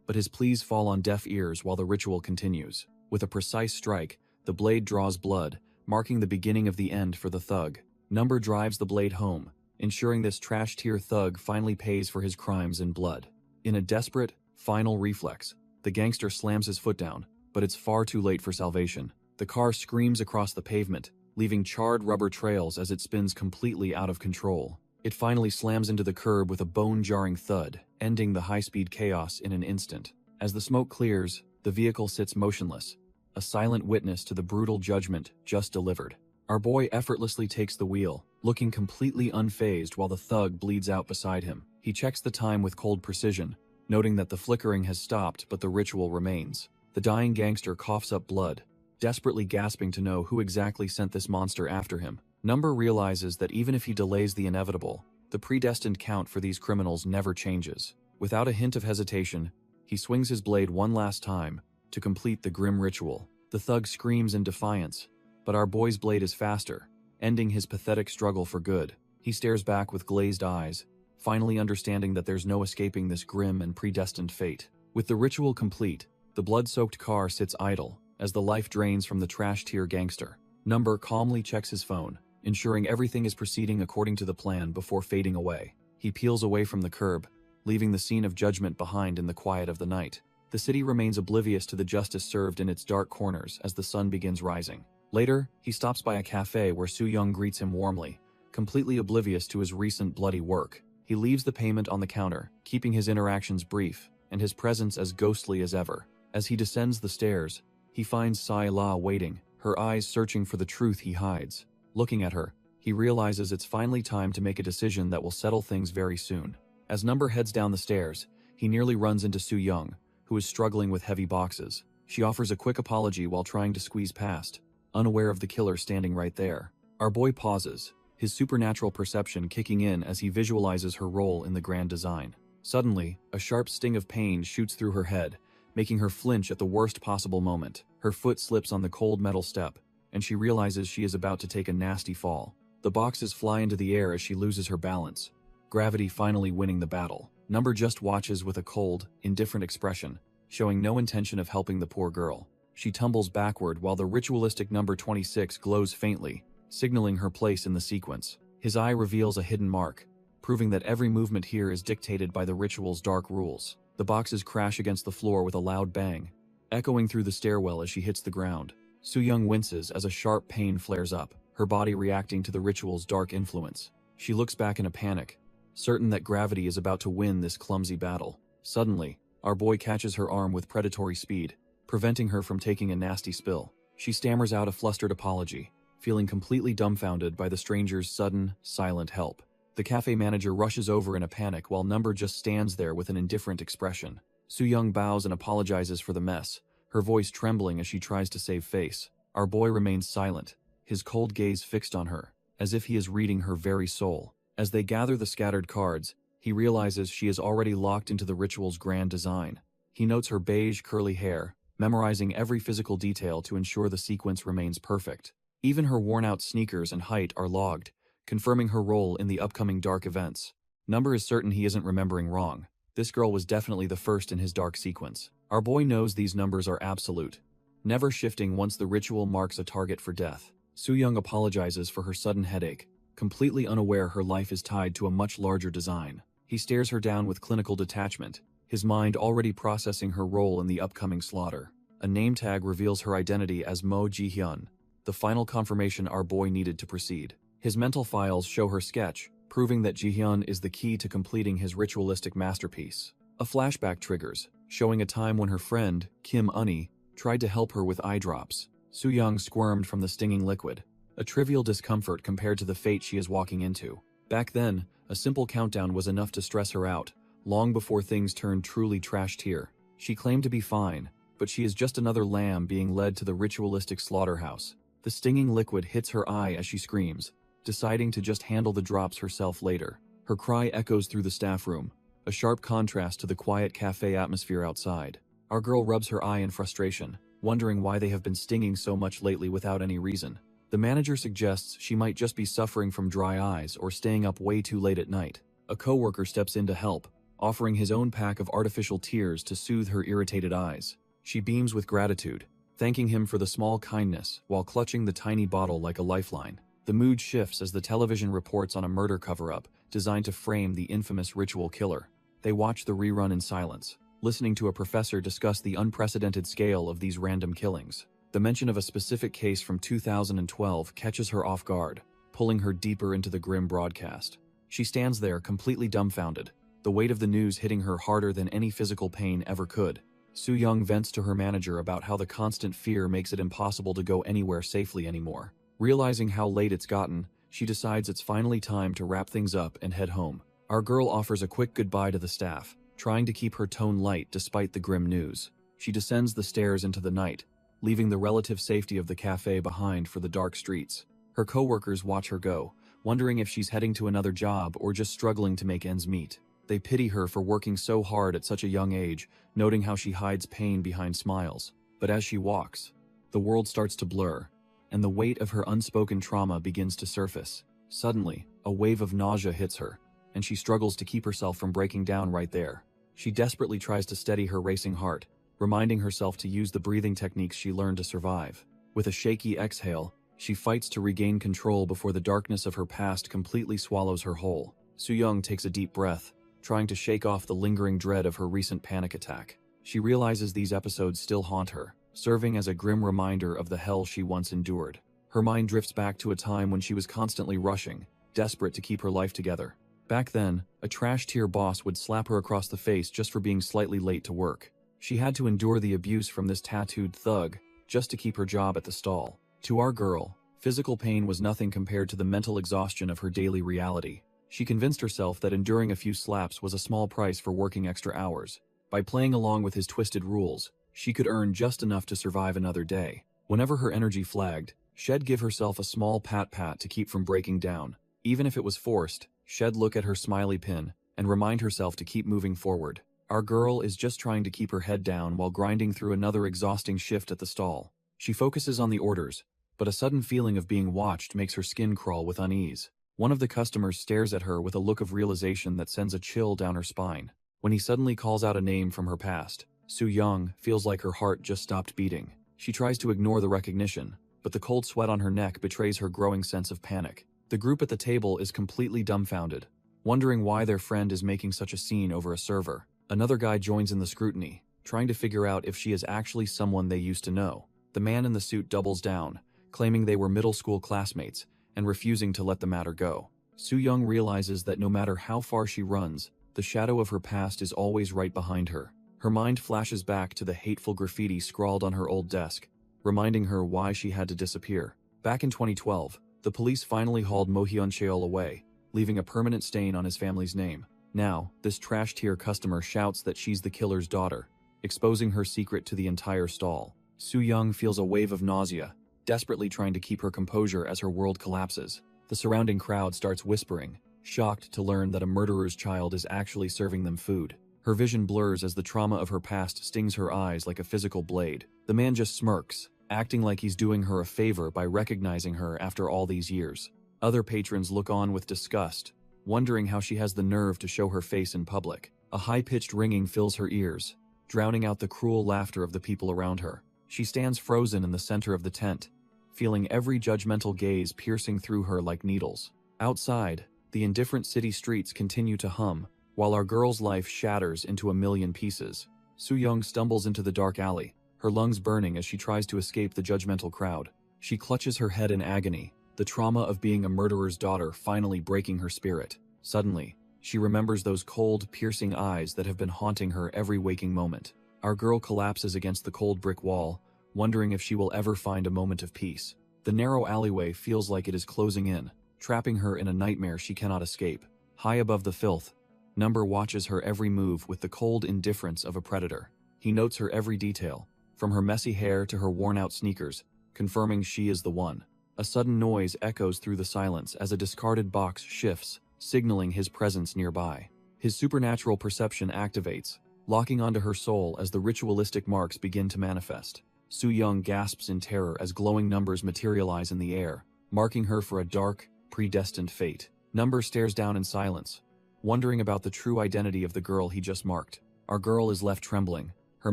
but his pleas fall on deaf ears while the ritual continues. With a precise strike, the blade draws blood, marking the beginning of the end for the thug. Number drives the blade home, ensuring this trash-tier thug finally pays for his crimes in blood. In a desperate, final reflex, the gangster slams his foot down, but it's far too late for salvation. The car screams across the pavement, leaving charred rubber trails as it spins completely out of control. It finally slams into the curb with a bone-jarring thud, ending the high-speed chaos in an instant. As the smoke clears, the vehicle sits motionless, a silent witness to the brutal judgment just delivered. Our boy effortlessly takes the wheel, looking completely unfazed while the thug bleeds out beside him. He checks the time with cold precision, noting that the flickering has stopped but the ritual remains. The dying gangster coughs up blood, desperately gasping to know who exactly sent this monster after him. Number realizes that even if he delays the inevitable, the predestined count for these criminals never changes. Without a hint of hesitation, he swings his blade one last time to complete the grim ritual. The thug screams in defiance, but our boy's blade is faster, ending his pathetic struggle for good. He stares back with glazed eyes, finally understanding that there's no escaping this grim and predestined fate. With the ritual complete, the blood-soaked car sits idle as the life drains from the trash-tier gangster. Number calmly checks his phone, ensuring everything is proceeding according to the plan before fading away. He peels away from the curb, leaving the scene of judgment behind in the quiet of the night. The city remains oblivious to the justice served in its dark corners as the sun begins rising. Later, he stops by a cafe where Soo-young greets him warmly, completely oblivious to his recent bloody work. He leaves the payment on the counter, keeping his interactions brief, and his presence as ghostly as ever. As he descends the stairs, he finds Sai-la waiting, her eyes searching for the truth he hides. Looking at her, he realizes it's finally time to make a decision that will settle things very soon. As Number heads down the stairs, he nearly runs into Soo-young, who is struggling with heavy boxes. She offers a quick apology while trying to squeeze past, unaware of the killer standing right there. Our boy pauses, his supernatural perception kicking in as he visualizes her role in the grand design. Suddenly, a sharp sting of pain shoots through her head, making her flinch at the worst possible moment. Her foot slips on the cold metal step, and she realizes she is about to take a nasty fall. The boxes fly into the air as she loses her balance, gravity finally winning the battle. Number just watches with a cold, indifferent expression, showing no intention of helping the poor girl. She tumbles backward while the ritualistic number 26 glows faintly, signaling her place in the sequence. His eye reveals a hidden mark, proving that every movement here is dictated by the ritual's dark rules. The boxes crash against the floor with a loud bang, echoing through the stairwell as she hits the ground. Soo-young winces as a sharp pain flares up, her body reacting to the ritual's dark influence. She looks back in a panic, certain that gravity is about to win this clumsy battle. Suddenly, our boy catches her arm with predatory speed, preventing her from taking a nasty spill. She stammers out a flustered apology, feeling completely dumbfounded by the stranger's sudden, silent help. The cafe manager rushes over in a panic while Number just stands there with an indifferent expression. Soo-young bows and apologizes for the mess, her voice trembling as she tries to save face. Our boy remains silent, his cold gaze fixed on her, as if he is reading her very soul. As they gather the scattered cards, he realizes she is already locked into the ritual's grand design. He notes her beige, curly hair, memorizing every physical detail to ensure the sequence remains perfect. Even her worn-out sneakers and height are logged, confirming her role in the upcoming dark events. Number is certain he isn't remembering wrong. This girl was definitely the first in his dark sequence. Our boy knows these numbers are absolute, never shifting once the ritual marks a target for death. Soo-young apologizes for her sudden headache, completely unaware her life is tied to a much larger design. He stares her down with clinical detachment, his mind already processing her role in the upcoming slaughter. A name tag reveals her identity as Mo Ji-hyun, the final confirmation our boy needed to proceed. His mental files show her sketch, proving that Ji-hyun is the key to completing his ritualistic masterpiece. A flashback triggers, showing a time when her friend, Kim Unni, tried to help her with eye drops. Soo-young squirmed from the stinging liquid, a trivial discomfort compared to the fate she is walking into. Back then, a simple countdown was enough to stress her out, long before things turned truly trash-tier. She claimed to be fine, but she is just another lamb being led to the ritualistic slaughterhouse. The stinging liquid hits her eye as she screams, deciding to just handle the drops herself later. Her cry echoes through the staff room, a sharp contrast to the quiet cafe atmosphere outside. Our girl rubs her eye in frustration, wondering why they have been stinging so much lately without any reason. The manager suggests she might just be suffering from dry eyes or staying up way too late at night. A coworker steps in to help, offering his own pack of artificial tears to soothe her irritated eyes. She beams with gratitude, thanking him for the small kindness while clutching the tiny bottle like a lifeline. The mood shifts as the television reports on a murder cover-up designed to frame the infamous ritual killer. They watch the rerun in silence, listening to a professor discuss the unprecedented scale of these random killings. The mention of a specific case from 2012 catches her off guard, pulling her deeper into the grim broadcast. She stands there completely dumbfounded, the weight of the news hitting her harder than any physical pain ever could. Soo-young vents to her manager about how the constant fear makes it impossible to go anywhere safely anymore. Realizing how late it's gotten, she decides it's finally time to wrap things up and head home. Our girl offers a quick goodbye to the staff, trying to keep her tone light despite the grim news. She descends the stairs into the night, leaving the relative safety of the cafe behind for the dark streets. Her co-workers watch her go, wondering if she's heading to another job or just struggling to make ends meet. They pity her for working so hard at such a young age, noting how she hides pain behind smiles. But as she walks, the world starts to blur, and the weight of her unspoken trauma begins to surface. Suddenly, a wave of nausea hits her, and she struggles to keep herself from breaking down right there. She desperately tries to steady her racing heart, reminding herself to use the breathing techniques she learned to survive. With a shaky exhale, she fights to regain control before the darkness of her past completely swallows her whole. Soo-young takes a deep breath, trying to shake off the lingering dread of her recent panic attack. She realizes these episodes still haunt her, serving as a grim reminder of the hell she once endured. Her mind drifts back to a time when she was constantly rushing, desperate to keep her life together. Back then, a trash-tier boss would slap her across the face just for being slightly late to work. She had to endure the abuse from this tattooed thug just to keep her job at the stall. To our girl, physical pain was nothing compared to the mental exhaustion of her daily reality. She convinced herself that enduring a few slaps was a small price for working extra hours. By playing along with his twisted rules, she could earn just enough to survive another day. Whenever her energy flagged, she'd give herself a small pat-pat to keep from breaking down. Even if it was forced, she'd look at her smiley pin and remind herself to keep moving forward. Our girl is just trying to keep her head down while grinding through another exhausting shift at the stall. She focuses on the orders, but a sudden feeling of being watched makes her skin crawl with unease. One of the customers stares at her with a look of realization that sends a chill down her spine. When he suddenly calls out a name from her past, Soo-young feels like her heart just stopped beating. She tries to ignore the recognition, but the cold sweat on her neck betrays her growing sense of panic. The group at the table is completely dumbfounded, wondering why their friend is making such a scene over a server. Another guy joins in the scrutiny, trying to figure out if she is actually someone they used to know. The man in the suit doubles down, claiming they were middle school classmates, and refusing to let the matter go. Soo-young realizes that no matter how far she runs, the shadow of her past is always right behind her. Her mind flashes back to the hateful graffiti scrawled on her old desk, reminding her why she had to disappear. Back in 2012, the police finally hauled Mo Hyun-cheol away, leaving a permanent stain on his family's name. Now, this trash-tier customer shouts that she's the killer's daughter, exposing her secret to the entire stall. Soo-young feels a wave of nausea, desperately trying to keep her composure as her world collapses. The surrounding crowd starts whispering, shocked to learn that a murderer's child is actually serving them food. Her vision blurs as the trauma of her past stings her eyes like a physical blade. The man just smirks, acting like he's doing her a favor by recognizing her after all these years. Other patrons look on with disgust, wondering how she has the nerve to show her face in public. A high-pitched ringing fills her ears, drowning out the cruel laughter of the people around her. She stands frozen in the center of the tent, feeling every judgmental gaze piercing through her like needles. Outside, the indifferent city streets continue to hum, while our girl's life shatters into a million pieces. Soo-young stumbles into the dark alley, her lungs burning as she tries to escape the judgmental crowd. She clutches her head in agony, the trauma of being a murderer's daughter finally breaking her spirit. Suddenly, she remembers those cold, piercing eyes that have been haunting her every waking moment. Our girl collapses against the cold brick wall, wondering if she will ever find a moment of peace. The narrow alleyway feels like it is closing in, trapping her in a nightmare she cannot escape. High above the filth, Number watches her every move with the cold indifference of a predator. He notes her every detail, from her messy hair to her worn-out sneakers, confirming she is the one. A sudden noise echoes through the silence as a discarded box shifts, signaling his presence nearby. His supernatural perception activates, locking onto her soul as the ritualistic marks begin to manifest. Soo-young gasps in terror as glowing numbers materialize in the air, marking her for a dark, predestined fate. Number stares down in silence, wondering about the true identity of the girl he just marked. Our girl is left trembling, her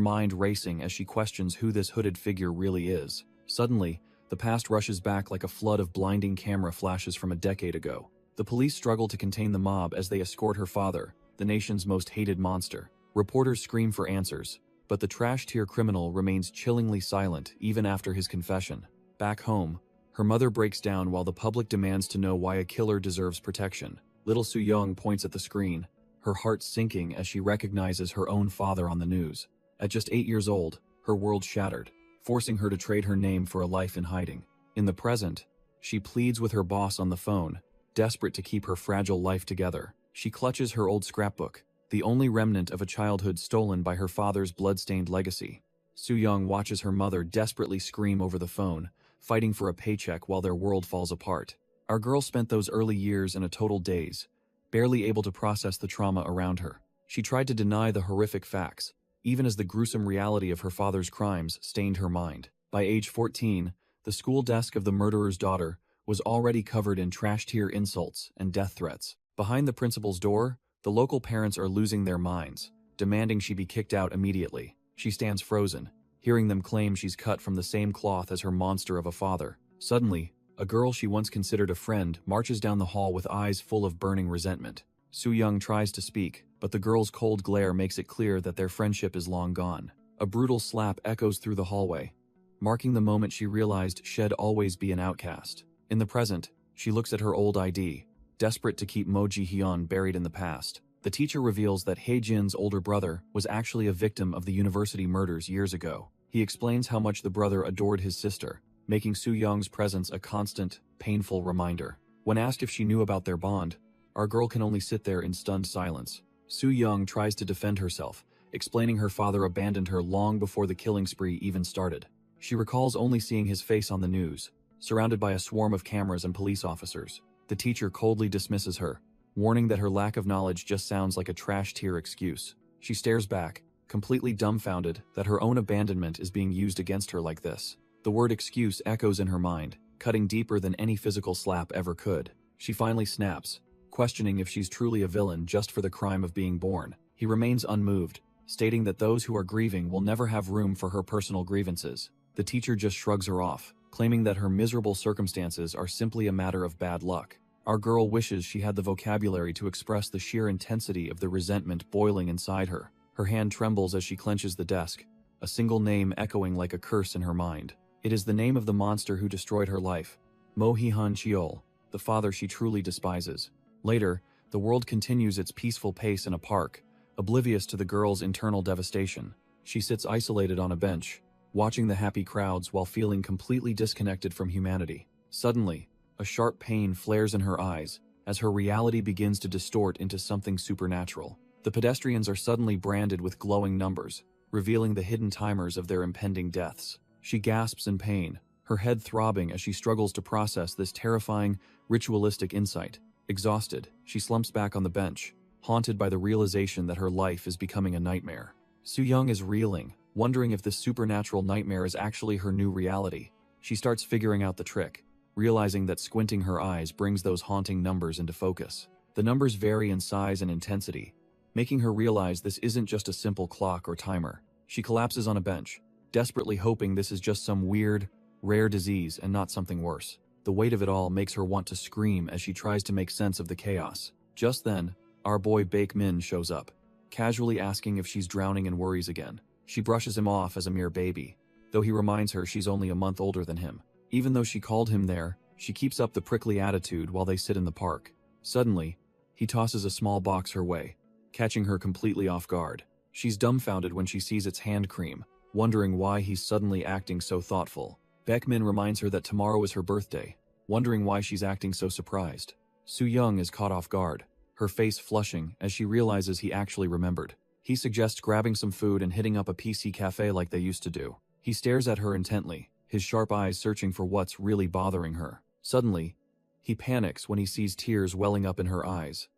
mind racing as she questions who this hooded figure really is. Suddenly, the past rushes back like a flood of blinding camera flashes from a decade ago. The police struggle to contain the mob as they escort her father, the nation's most hated monster. Reporters scream for answers, but the trash-tier criminal remains chillingly silent even after his confession. Back home, her mother breaks down while the public demands to know why a killer deserves protection. Little Soo-young points at the screen, her heart sinking as she recognizes her own father on the news. At just 8 years old, her world shattered, forcing her to trade her name for a life in hiding. In the present, she pleads with her boss on the phone, desperate to keep her fragile life together. She clutches her old scrapbook, the only remnant of a childhood stolen by her father's blood-stained legacy. Soo-young watches her mother desperately scream over the phone, fighting for a paycheck while their world falls apart. Our girl spent those early years in a total daze, barely able to process the trauma around her. She tried to deny the horrific facts, even as the gruesome reality of her father's crimes stained her mind. By age 14, the school desk of the murderer's daughter was already covered in trash-tier insults and death threats. Behind the principal's door, the local parents are losing their minds, demanding she be kicked out immediately. She stands frozen, hearing them claim she's cut from the same cloth as her monster of a father. Suddenly, a girl she once considered a friend marches down the hall with eyes full of burning resentment. Soo-young tries to speak, but the girl's cold glare makes it clear that their friendship is long gone. A brutal slap echoes through the hallway, marking the moment she realized she'd always be an outcast. In the present, she looks at her old ID, desperate to keep Mo Ji-hyun buried in the past. The teacher reveals that Hae-jin's older brother was actually a victim of the university murders years ago. He explains how much the brother adored his sister, making Soo-young's presence a constant, painful reminder. When asked if she knew about their bond, our girl can only sit there in stunned silence. Soo-young tries to defend herself, explaining her father abandoned her long before the killing spree even started. She recalls only seeing his face on the news, surrounded by a swarm of cameras and police officers. The teacher coldly dismisses her, warning that her lack of knowledge just sounds like a trash-tier excuse. She stares back, completely dumbfounded that her own abandonment is being used against her like this. The word excuse echoes in her mind, cutting deeper than any physical slap ever could. She finally snaps, questioning if she's truly a villain just for the crime of being born. He remains unmoved, stating that those who are grieving will never have room for her personal grievances. The teacher just shrugs her off, claiming that her miserable circumstances are simply a matter of bad luck. Our girl wishes she had the vocabulary to express the sheer intensity of the resentment boiling inside her. Her hand trembles as she clenches the desk, a single name echoing like a curse in her mind. It is the name of the monster who destroyed her life, Mo Hee-han Cheol, the father she truly despises. Later, the world continues its peaceful pace in a park, oblivious to the girl's internal devastation. She sits isolated on a bench, watching the happy crowds while feeling completely disconnected from humanity. Suddenly, a sharp pain flares in her eyes as her reality begins to distort into something supernatural. The pedestrians are suddenly branded with glowing numbers, revealing the hidden timers of their impending deaths. She gasps in pain, her head throbbing as she struggles to process this terrifying, ritualistic insight. Exhausted, she slumps back on the bench, haunted by the realization that her life is becoming a nightmare. Soo-young is reeling, wondering if this supernatural nightmare is actually her new reality. She starts figuring out the trick, realizing that squinting her eyes brings those haunting numbers into focus. The numbers vary in size and intensity, making her realize this isn't just a simple clock or timer. She collapses on a bench, desperately hoping this is just some weird, rare disease and not something worse. The weight of it all makes her want to scream as she tries to make sense of the chaos. Just then, our boy Baek-min shows up, casually asking if she's drowning in worries again. She brushes him off as a mere baby, though he reminds her she's only a month older than him. Even though she called him there, she keeps up the prickly attitude while they sit in the park. Suddenly, he tosses a small box her way, catching her completely off guard. She's dumbfounded when she sees it's hand cream, wondering why he's suddenly acting so thoughtful. Baek-min reminds her that tomorrow is her birthday, wondering why she's acting so surprised. Soo-young is caught off guard, her face flushing as she realizes he actually remembered. He suggests grabbing some food and hitting up a PC cafe like they used to do. He stares at her intently, his sharp eyes searching for what's really bothering her. Suddenly, he panics when he sees tears welling up in her eyes,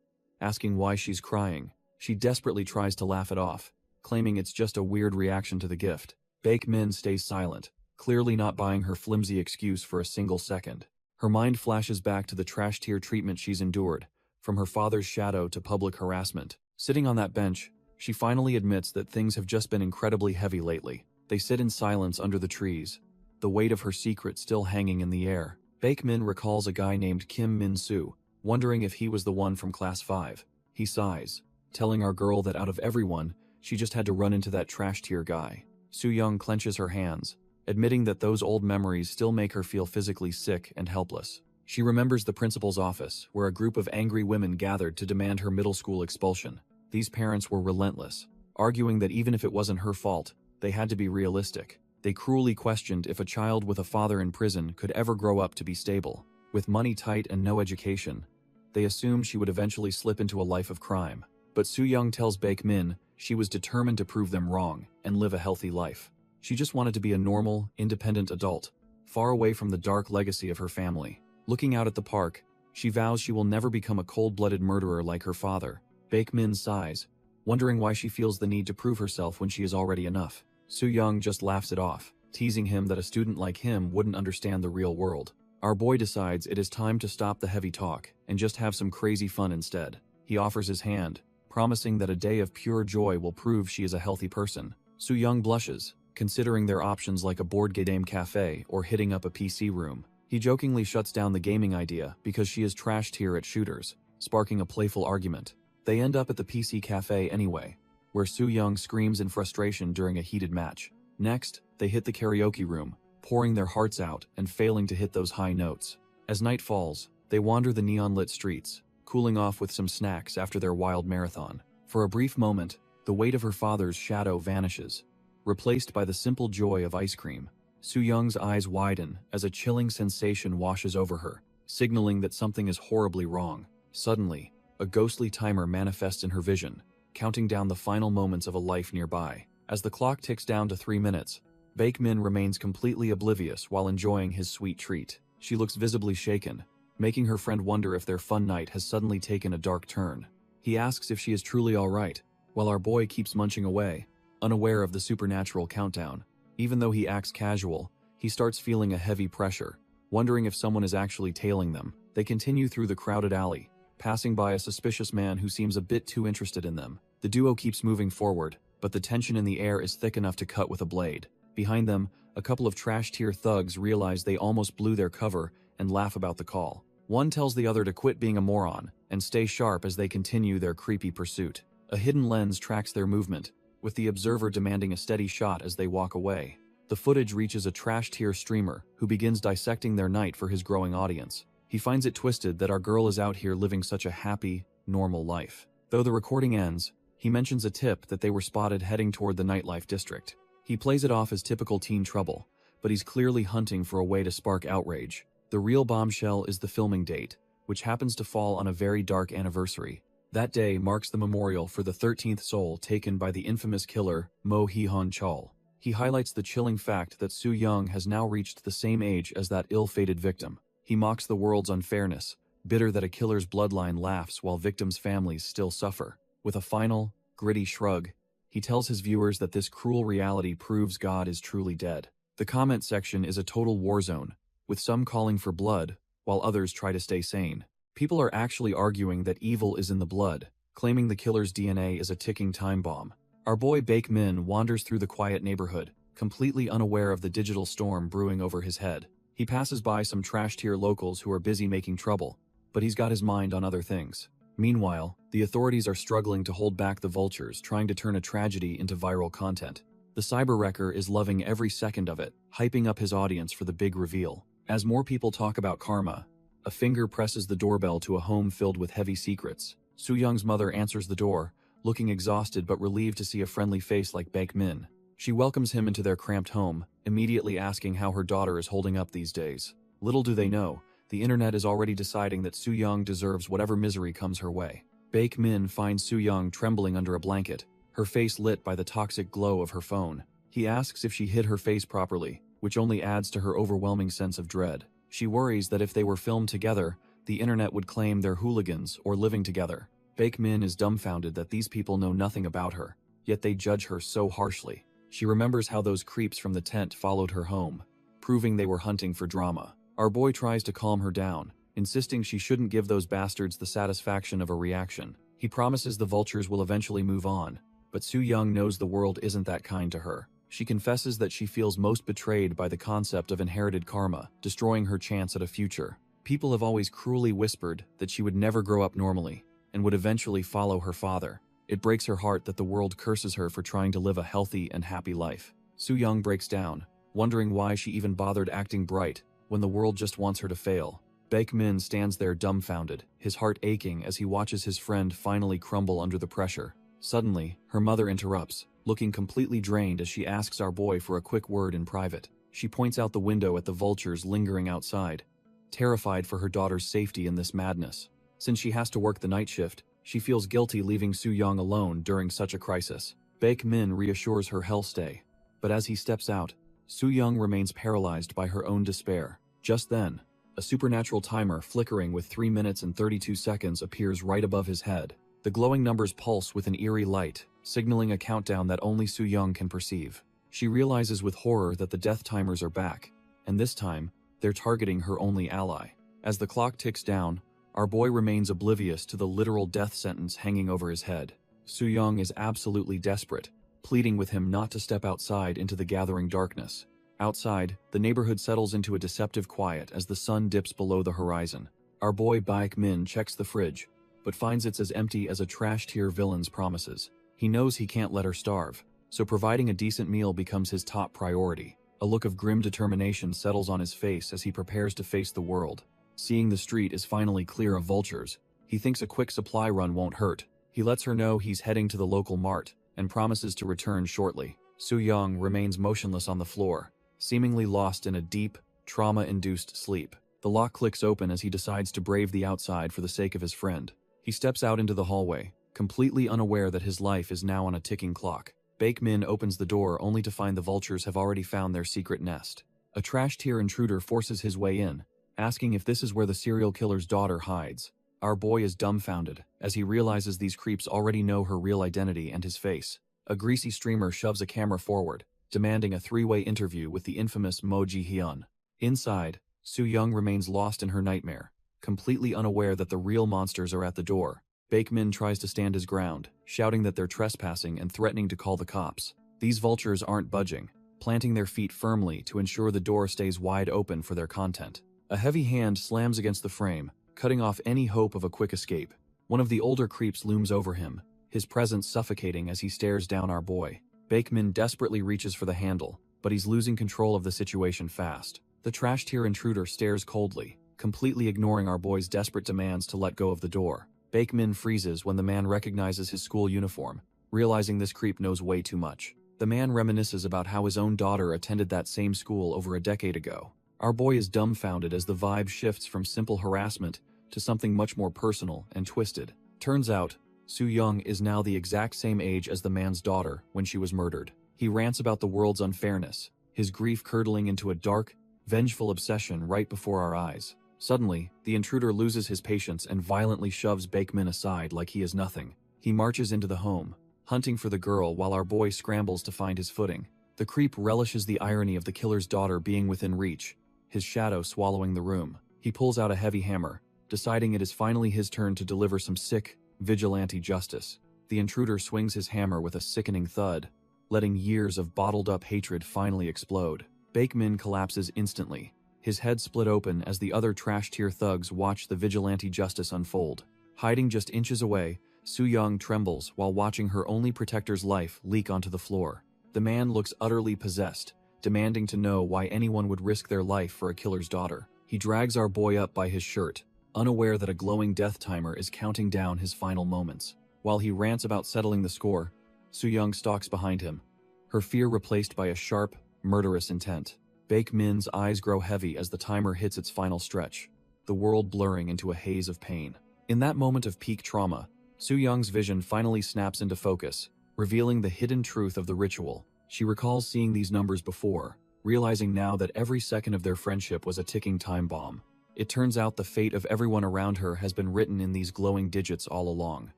asking why she's crying. She desperately tries to laugh it off, claiming it's just a weird reaction to the gift. Baek-min stays silent, clearly not buying her flimsy excuse for a single second. Her mind flashes back to the trash-tier treatment she's endured, from her father's shadow to public harassment. Sitting on that bench, she finally admits that things have just been incredibly heavy lately. They sit in silence under the trees, the weight of her secret still hanging in the air. Baekmin recalls a guy named Kim Min-soo, wondering if he was the one from Class 5. He sighs, telling our girl that out of everyone, she just had to run into that trash-tier guy. Soo-young clenches her hands, admitting that those old memories still make her feel physically sick and helpless. She remembers the principal's office, where a group of angry women gathered to demand her middle school expulsion. These parents were relentless, arguing that even if it wasn't her fault, they had to be realistic. They cruelly questioned if a child with a father in prison could ever grow up to be stable. With money tight and no education, they assumed she would eventually slip into a life of crime. But Soo-young tells Baekmin she was determined to prove them wrong and live a healthy life. She just wanted to be a normal, independent adult, far away from the dark legacy of her family. Looking out at the park, she vows she will never become a cold-blooded murderer like her father. Baekmin sighs, wondering why she feels the need to prove herself when she is already enough. Soo-young just laughs it off, teasing him that a student like him wouldn't understand the real world. Our boy decides it is time to stop the heavy talk and just have some crazy fun instead. He offers his hand, promising that a day of pure joy will prove she is a healthy person. Soo-young blushes, considering their options like a board game cafe or hitting up a PC room. He jokingly shuts down the gaming idea because she is trash tier at shooters, sparking a playful argument. They end up at the PC cafe anyway, where Soo-young screams in frustration during a heated match. Next, they hit the karaoke room, pouring their hearts out and failing to hit those high notes. As night falls, they wander the neon-lit streets, cooling off with some snacks after their wild marathon. For a brief moment, the weight of her father's shadow vanishes, replaced by the simple joy of ice cream. Soo-young's eyes widen as a chilling sensation washes over her, signaling that something is horribly wrong. Suddenly, a ghostly timer manifests in her vision, counting down the final moments of a life nearby. As the clock ticks down to 3 minutes, Baekmin remains completely oblivious while enjoying his sweet treat. She looks visibly shaken, making her friend wonder if their fun night has suddenly taken a dark turn. He asks if she is truly alright, while our boy keeps munching away, unaware of the supernatural countdown. Even though he acts casual, he starts feeling a heavy pressure, wondering if someone is actually tailing them. They continue through the crowded alley, passing by a suspicious man who seems a bit too interested in them. The duo keeps moving forward, but the tension in the air is thick enough to cut with a blade. Behind them, a couple of trash-tier thugs realize they almost blew their cover and laugh about the call. One tells the other to quit being a moron and stay sharp as they continue their creepy pursuit. A hidden lens tracks their movement, with the observer demanding a steady shot as they walk away. The footage reaches a trash-tier streamer who begins dissecting their night for his growing audience. He finds it twisted that our girl is out here living such a happy, normal life. Though the recording ends, he mentions a tip that they were spotted heading toward the nightlife district. He plays it off as typical teen trouble, but he's clearly hunting for a way to spark outrage. The real bombshell is the filming date, which happens to fall on a very dark anniversary. That day marks the memorial for the 13th soul taken by the infamous killer Mo Hee-hon Chol. He highlights the chilling fact that Soo-young has now reached the same age as that ill-fated victim. He mocks the world's unfairness, bitter that a killer's bloodline laughs while victims' families still suffer. With a final, gritty shrug, he tells his viewers that this cruel reality proves God is truly dead. The comment section is a total war zone, with some calling for blood, while others try to stay sane. People are actually arguing that evil is in the blood, claiming the killer's DNA is a ticking time bomb. Our boy Baekmin wanders through the quiet neighborhood, completely unaware of the digital storm brewing over his head. He passes by some trash-tier locals who are busy making trouble, but he's got his mind on other things. Meanwhile, the authorities are struggling to hold back the vultures, trying to turn a tragedy into viral content. The cyber-wrecker is loving every second of it, hyping up his audience for the big reveal. As more people talk about karma, a finger presses the doorbell to a home filled with heavy secrets. Soo-young's mother answers the door, looking exhausted but relieved to see a friendly face like Baekmin. She welcomes him into their cramped home, immediately asking how her daughter is holding up these days. Little do they know, the internet is already deciding that Soo-young deserves whatever misery comes her way. Baekmin finds Soo-young trembling under a blanket, her face lit by the toxic glow of her phone. He asks if she hid her face properly, which only adds to her overwhelming sense of dread. She worries that if they were filmed together, the internet would claim they're hooligans or living together. Baekmin is dumbfounded that these people know nothing about her, yet they judge her so harshly. She remembers how those creeps from the tent followed her home, proving they were hunting for drama. Our boy tries to calm her down, insisting she shouldn't give those bastards the satisfaction of a reaction. He promises the vultures will eventually move on, but Soo-young knows the world isn't that kind to her. She confesses that she feels most betrayed by the concept of inherited karma, destroying her chance at a future. People have always cruelly whispered that she would never grow up normally, and would eventually follow her father. It breaks her heart that the world curses her for trying to live a healthy and happy life. Soo-young breaks down, wondering why she even bothered acting bright when the world just wants her to fail. Baek-min stands there dumbfounded, his heart aching as he watches his friend finally crumble under the pressure. Suddenly, her mother interrupts, looking completely drained as she asks our boy for a quick word in private. She points out the window at the vultures lingering outside, terrified for her daughter's safety in this madness. Since she has to work the night shift, she feels guilty leaving Soo-young alone during such a crisis. Baek-min reassures her he'll stay, but as he steps out, Soo-young remains paralyzed by her own despair. Just then, a supernatural timer flickering with 3 minutes and 32 seconds appears right above his head. The glowing numbers pulse with an eerie light, signaling a countdown that only Soo-young can perceive. She realizes with horror that the death timers are back, and this time, they're targeting her only ally. As the clock ticks down, our boy remains oblivious to the literal death sentence hanging over his head. Soo-young is absolutely desperate, pleading with him not to step outside into the gathering darkness. Outside, the neighborhood settles into a deceptive quiet as the sun dips below the horizon. Our boy Baek-min checks the fridge, but finds it's as empty as a trash-tier villain's promises. He knows he can't let her starve, so providing a decent meal becomes his top priority. A look of grim determination settles on his face as he prepares to face the world. Seeing the street is finally clear of vultures, he thinks a quick supply run won't hurt. He lets her know he's heading to the local mart, and promises to return shortly. Soo-young remains motionless on the floor, seemingly lost in a deep, trauma-induced sleep. The lock clicks open as he decides to brave the outside for the sake of his friend. He steps out into the hallway, completely unaware that his life is now on a ticking clock. Baek-min opens the door only to find the vultures have already found their secret nest. A trash-tier intruder forces his way in, asking if this is where the serial killer's daughter hides. Our boy is dumbfounded, as he realizes these creeps already know her real identity and his face. A greasy streamer shoves a camera forward, demanding a three-way interview with the infamous Mo Ji-hyun. Inside, Soo-young remains lost in her nightmare, completely unaware that the real monsters are at the door. Baek-min tries to stand his ground, shouting that they're trespassing and threatening to call the cops. These vultures aren't budging, planting their feet firmly to ensure the door stays wide open for their content. A heavy hand slams against the frame, cutting off any hope of a quick escape. One of the older creeps looms over him, his presence suffocating as he stares down our boy. Baek-min desperately reaches for the handle, but he's losing control of the situation fast. The trash-tier intruder stares coldly, completely ignoring our boy's desperate demands to let go of the door. Baek-min freezes when the man recognizes his school uniform, realizing this creep knows way too much. The man reminisces about how his own daughter attended that same school over a decade ago. Our boy is dumbfounded as the vibe shifts from simple harassment to something much more personal and twisted. Turns out, Soo-young is now the exact same age as the man's daughter when she was murdered. He rants about the world's unfairness, his grief curdling into a dark, vengeful obsession right before our eyes. Suddenly, the intruder loses his patience and violently shoves Baek-min aside like he is nothing. He marches into the home, hunting for the girl while our boy scrambles to find his footing. The creep relishes the irony of the killer's daughter being within reach, his shadow swallowing the room. He pulls out a heavy hammer, deciding it is finally his turn to deliver some sick, vigilante justice. The intruder swings his hammer with a sickening thud, letting years of bottled-up hatred finally explode. Baek-min collapses instantly, his head split open as the other trash-tier thugs watch the vigilante justice unfold. Hiding just inches away, Soo-young trembles while watching her only protector's life leak onto the floor. The man looks utterly possessed, demanding to know why anyone would risk their life for a killer's daughter. He drags our boy up by his shirt, unaware that a glowing death timer is counting down his final moments. While he rants about settling the score, Soo-young stalks behind him, her fear replaced by a sharp, murderous intent. Baek-min's eyes grow heavy as the timer hits its final stretch, the world blurring into a haze of pain. In that moment of peak trauma, Soo-young's vision finally snaps into focus, revealing the hidden truth of the ritual. She recalls seeing these numbers before, realizing now that every second of their friendship was a ticking time bomb. It turns out the fate of everyone around her has been written in these glowing digits all along.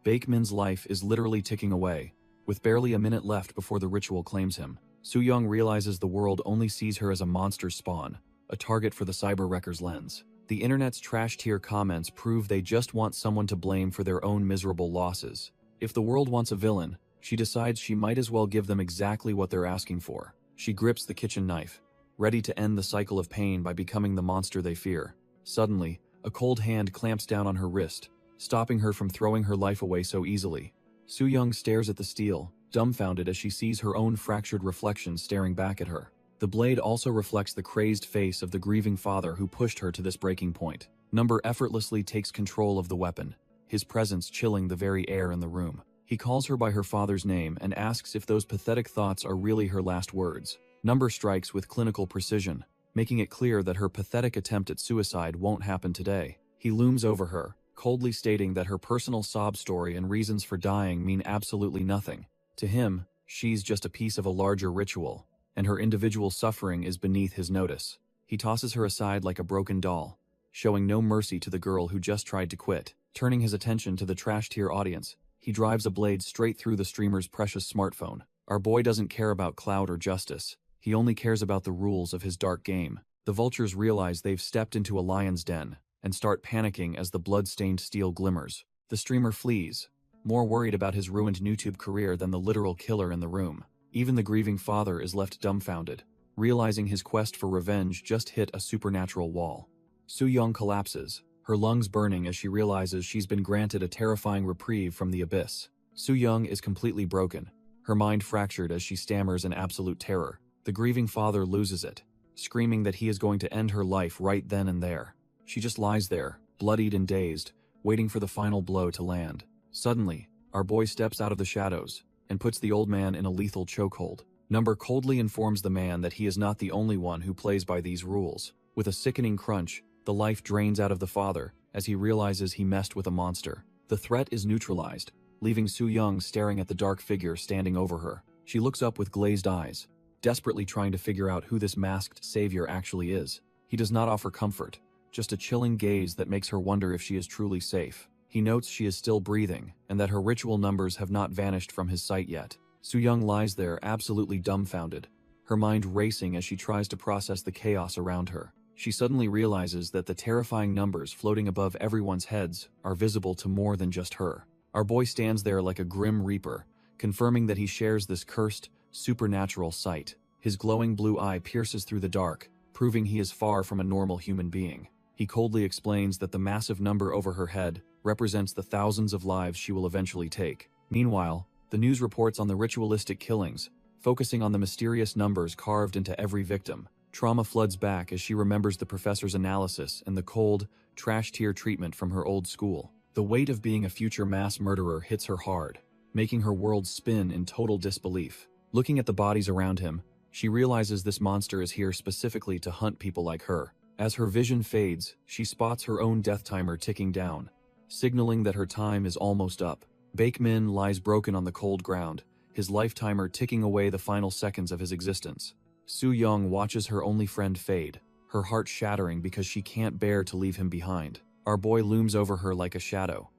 Baek-min's life is literally ticking away, with barely a minute left before the ritual claims him. Soo-young realizes the world only sees her as a monster's spawn, a target for the cyber wrecker's lens. The internet's trash tier comments prove they just want someone to blame for their own miserable losses. If the world wants a villain, she decides she might as well give them exactly what they're asking for. She grips the kitchen knife, ready to end the cycle of pain by becoming the monster they fear. Suddenly, a cold hand clamps down on her wrist, stopping her from throwing her life away so easily. Soo-young stares at the steel, dumbfounded as she sees her own fractured reflection staring back at her. The blade also reflects the crazed face of the grieving father who pushed her to this breaking point. Number effortlessly takes control of the weapon, his presence chilling the very air in the room. He calls her by her father's name and asks if those pathetic thoughts are really her last words. Number strikes with clinical precision, making it clear that her pathetic attempt at suicide won't happen today. He looms over her, coldly stating that her personal sob story and reasons for dying mean absolutely nothing. To him, she's just a piece of a larger ritual, and her individual suffering is beneath his notice. He tosses her aside like a broken doll, showing no mercy to the girl who just tried to quit. Turning his attention to the trash tier audience, he drives a blade straight through the streamer's precious smartphone. Our boy doesn't care about clout or justice. He only cares about the rules of his dark game. The vultures realize they've stepped into a lion's den and start panicking as the blood-stained steel glimmers. The streamer flees, more worried about his ruined YouTube career than the literal killer in the room. Even the grieving father is left dumbfounded, realizing his quest for revenge just hit a supernatural wall. Soo-young collapses, her lungs burning as she realizes she's been granted a terrifying reprieve from the abyss. Soo-young is completely broken, her mind fractured as she stammers in absolute terror. The grieving father loses it, screaming that he is going to end her life right then and there. She just lies there, bloodied and dazed, waiting for the final blow to land. Suddenly, our boy steps out of the shadows and puts the old man in a lethal chokehold. Number coldly informs the man that he is not the only one who plays by these rules. With a sickening crunch, the life drains out of the father as he realizes he messed with a monster. The threat is neutralized, leaving Soo-young staring at the dark figure standing over her. She looks up with glazed eyes, desperately trying to figure out who this masked savior actually is. He does not offer comfort, just a chilling gaze that makes her wonder if she is truly safe. He notes she is still breathing, and that her ritual numbers have not vanished from his sight yet. Soo-young lies there absolutely dumbfounded, her mind racing as she tries to process the chaos around her. She suddenly realizes that the terrifying numbers floating above everyone's heads are visible to more than just her. Our boy stands there like a grim reaper, confirming that he shares this cursed, supernatural sight. His glowing blue eye pierces through the dark, proving he is far from a normal human being. He coldly explains that the massive number over her head represents the thousands of lives she will eventually take. Meanwhile, the news reports on the ritualistic killings, focusing on the mysterious numbers carved into every victim. Trauma floods back as she remembers the professor's analysis and the cold, trash-tier treatment from her old school. The weight of being a future mass murderer hits her hard, making her world spin in total disbelief. Looking at the bodies around him, she realizes this monster is here specifically to hunt people like her. As her vision fades, she spots her own death timer ticking down, signaling that her time is almost up. Baekmin lies broken on the cold ground, his life timer ticking away the final seconds of his existence. Soo-young watches her only friend fade, her heart shattering because she can't bear to leave him behind. Our boy looms over her like a shadow,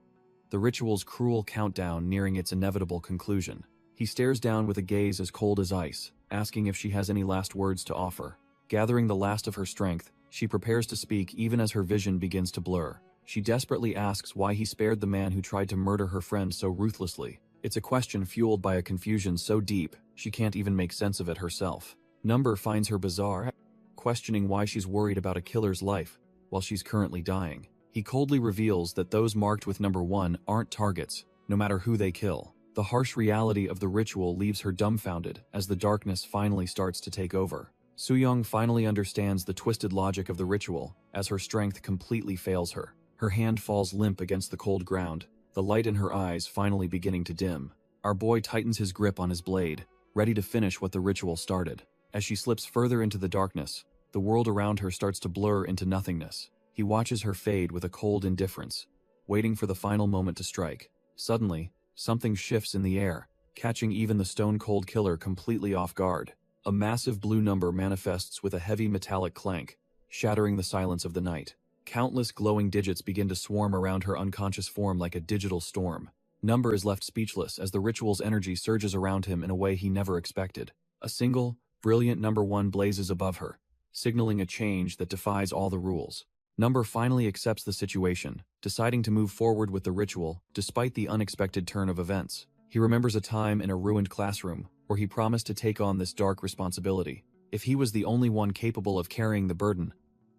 the ritual's cruel countdown nearing its inevitable conclusion. He stares down with a gaze as cold as ice, asking if she has any last words to offer. Gathering the last of her strength, she prepares to speak even as her vision begins to blur. She desperately asks why he spared the man who tried to murder her friend so ruthlessly. It's a question fueled by a confusion so deep, she can't even make sense of it herself. Number finds her bizarre, questioning why she's worried about a killer's life while she's currently dying. He coldly reveals that those marked with number 1 aren't targets, no matter who they kill. The harsh reality of the ritual leaves her dumbfounded as the darkness finally starts to take over. Soo-young finally understands the twisted logic of the ritual as her strength completely fails her. Her hand falls limp against the cold ground, the light in her eyes finally beginning to dim. Our boy tightens his grip on his blade, ready to finish what the ritual started. As she slips further into the darkness, the world around her starts to blur into nothingness. He watches her fade with a cold indifference, waiting for the final moment to strike. Suddenly, something shifts in the air, catching even the stone-cold killer completely off guard. A massive blue number manifests with a heavy metallic clank, shattering the silence of the night. Countless glowing digits begin to swarm around her unconscious form like a digital storm. Number is left speechless as the ritual's energy surges around him in a way he never expected. A single, brilliant number 1 blazes above her, signaling a change that defies all the rules. Number finally accepts the situation, deciding to move forward with the ritual despite the unexpected turn of events. He remembers a time in a ruined classroom where he promised to take on this dark responsibility. If he was the only one capable of carrying the burden,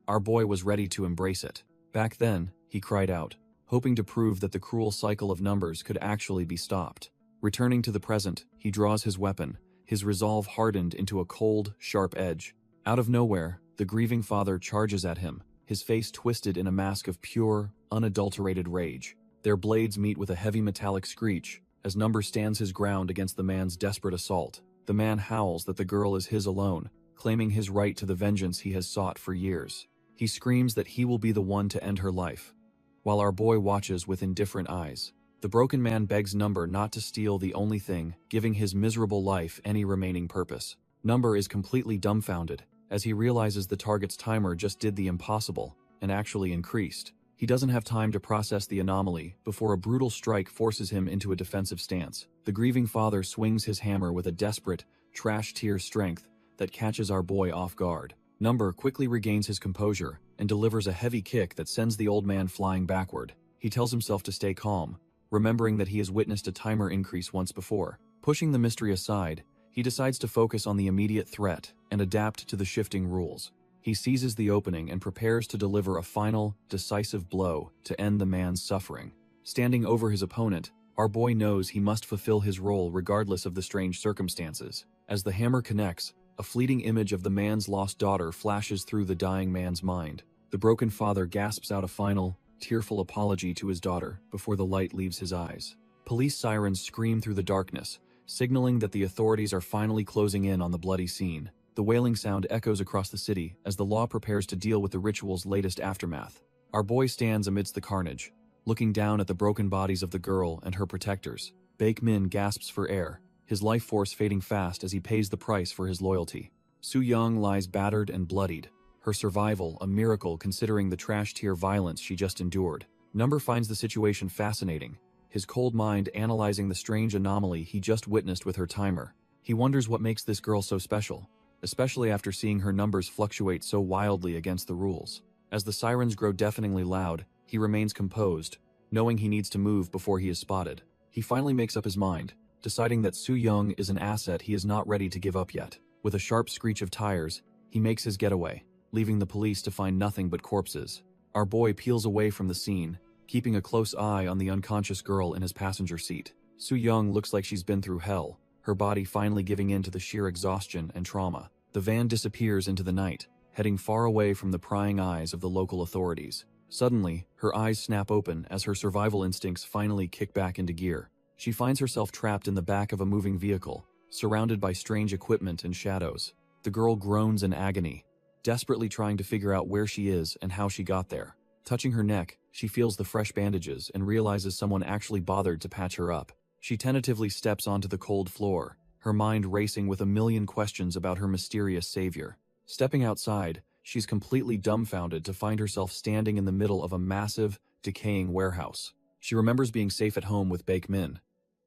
our boy was ready to embrace it. Back then, he cried out, hoping to prove that the cruel cycle of numbers could actually be stopped. Returning to the present, he draws his weapon, his resolve hardened into a cold, sharp edge. Out of nowhere, the grieving father charges at him, his face twisted in a mask of pure, unadulterated rage. Their blades meet with a heavy metallic screech, as Number stands his ground against the man's desperate assault. The man howls that the girl is his alone, claiming his right to the vengeance he has sought for years. He screams that he will be the one to end her life, while our boy watches with indifferent eyes. The broken man begs Number not to steal the only thing giving his miserable life any remaining purpose. Number is completely dumbfounded, as he realizes the target's timer just did the impossible, and actually increased. He doesn't have time to process the anomaly before a brutal strike forces him into a defensive stance. The grieving father swings his hammer with a desperate, trash-tier strength that catches our boy off guard. Number quickly regains his composure and delivers a heavy kick that sends the old man flying backward. He tells himself to stay calm, remembering that he has witnessed a timer increase once before. Pushing the mystery aside, he decides to focus on the immediate threat and adapt to the shifting rules. He seizes the opening and prepares to deliver a final, decisive blow to end the man's suffering. Standing over his opponent, our boy knows he must fulfill his role regardless of the strange circumstances. As the hammer connects, a fleeting image of the man's lost daughter flashes through the dying man's mind. The broken father gasps out a final, tearful apology to his daughter before the light leaves his eyes. Police sirens scream through the darkness, signaling that the authorities are finally closing in on the bloody scene. The wailing sound echoes across the city as the law prepares to deal with the ritual's latest aftermath. Our boy stands amidst the carnage, looking down at the broken bodies of the girl and her protectors. Baek Min gasps for air, his life force fading fast as he pays the price for his loyalty. Soo Young lies battered and bloodied, her survival a miracle considering the trash-tier violence she just endured. Number finds the situation fascinating, his cold mind analyzing the strange anomaly he just witnessed with her timer. He wonders what makes this girl so special, especially after seeing her numbers fluctuate so wildly against the rules. As the sirens grow deafeningly loud, he remains composed, knowing he needs to move before he is spotted. He finally makes up his mind, deciding that Soo Young is an asset he is not ready to give up yet. With a sharp screech of tires, he makes his getaway, leaving the police to find nothing but corpses. Our boy peels away from the scene, keeping a close eye on the unconscious girl in his passenger seat. Soo Young looks like she's been through hell, her body finally giving in to the sheer exhaustion and trauma. The van disappears into the night, heading far away from the prying eyes of the local authorities. Suddenly, her eyes snap open as her survival instincts finally kick back into gear. She finds herself trapped in the back of a moving vehicle, surrounded by strange equipment and shadows. The girl groans in agony, desperately trying to figure out where she is and how she got there. Touching her neck, she feels the fresh bandages and realizes someone actually bothered to patch her up. She tentatively steps onto the cold floor, her mind racing with a million questions about her mysterious savior. Stepping outside, she's completely dumbfounded to find herself standing in the middle of a massive, decaying warehouse. She remembers being safe at home with Baek Min,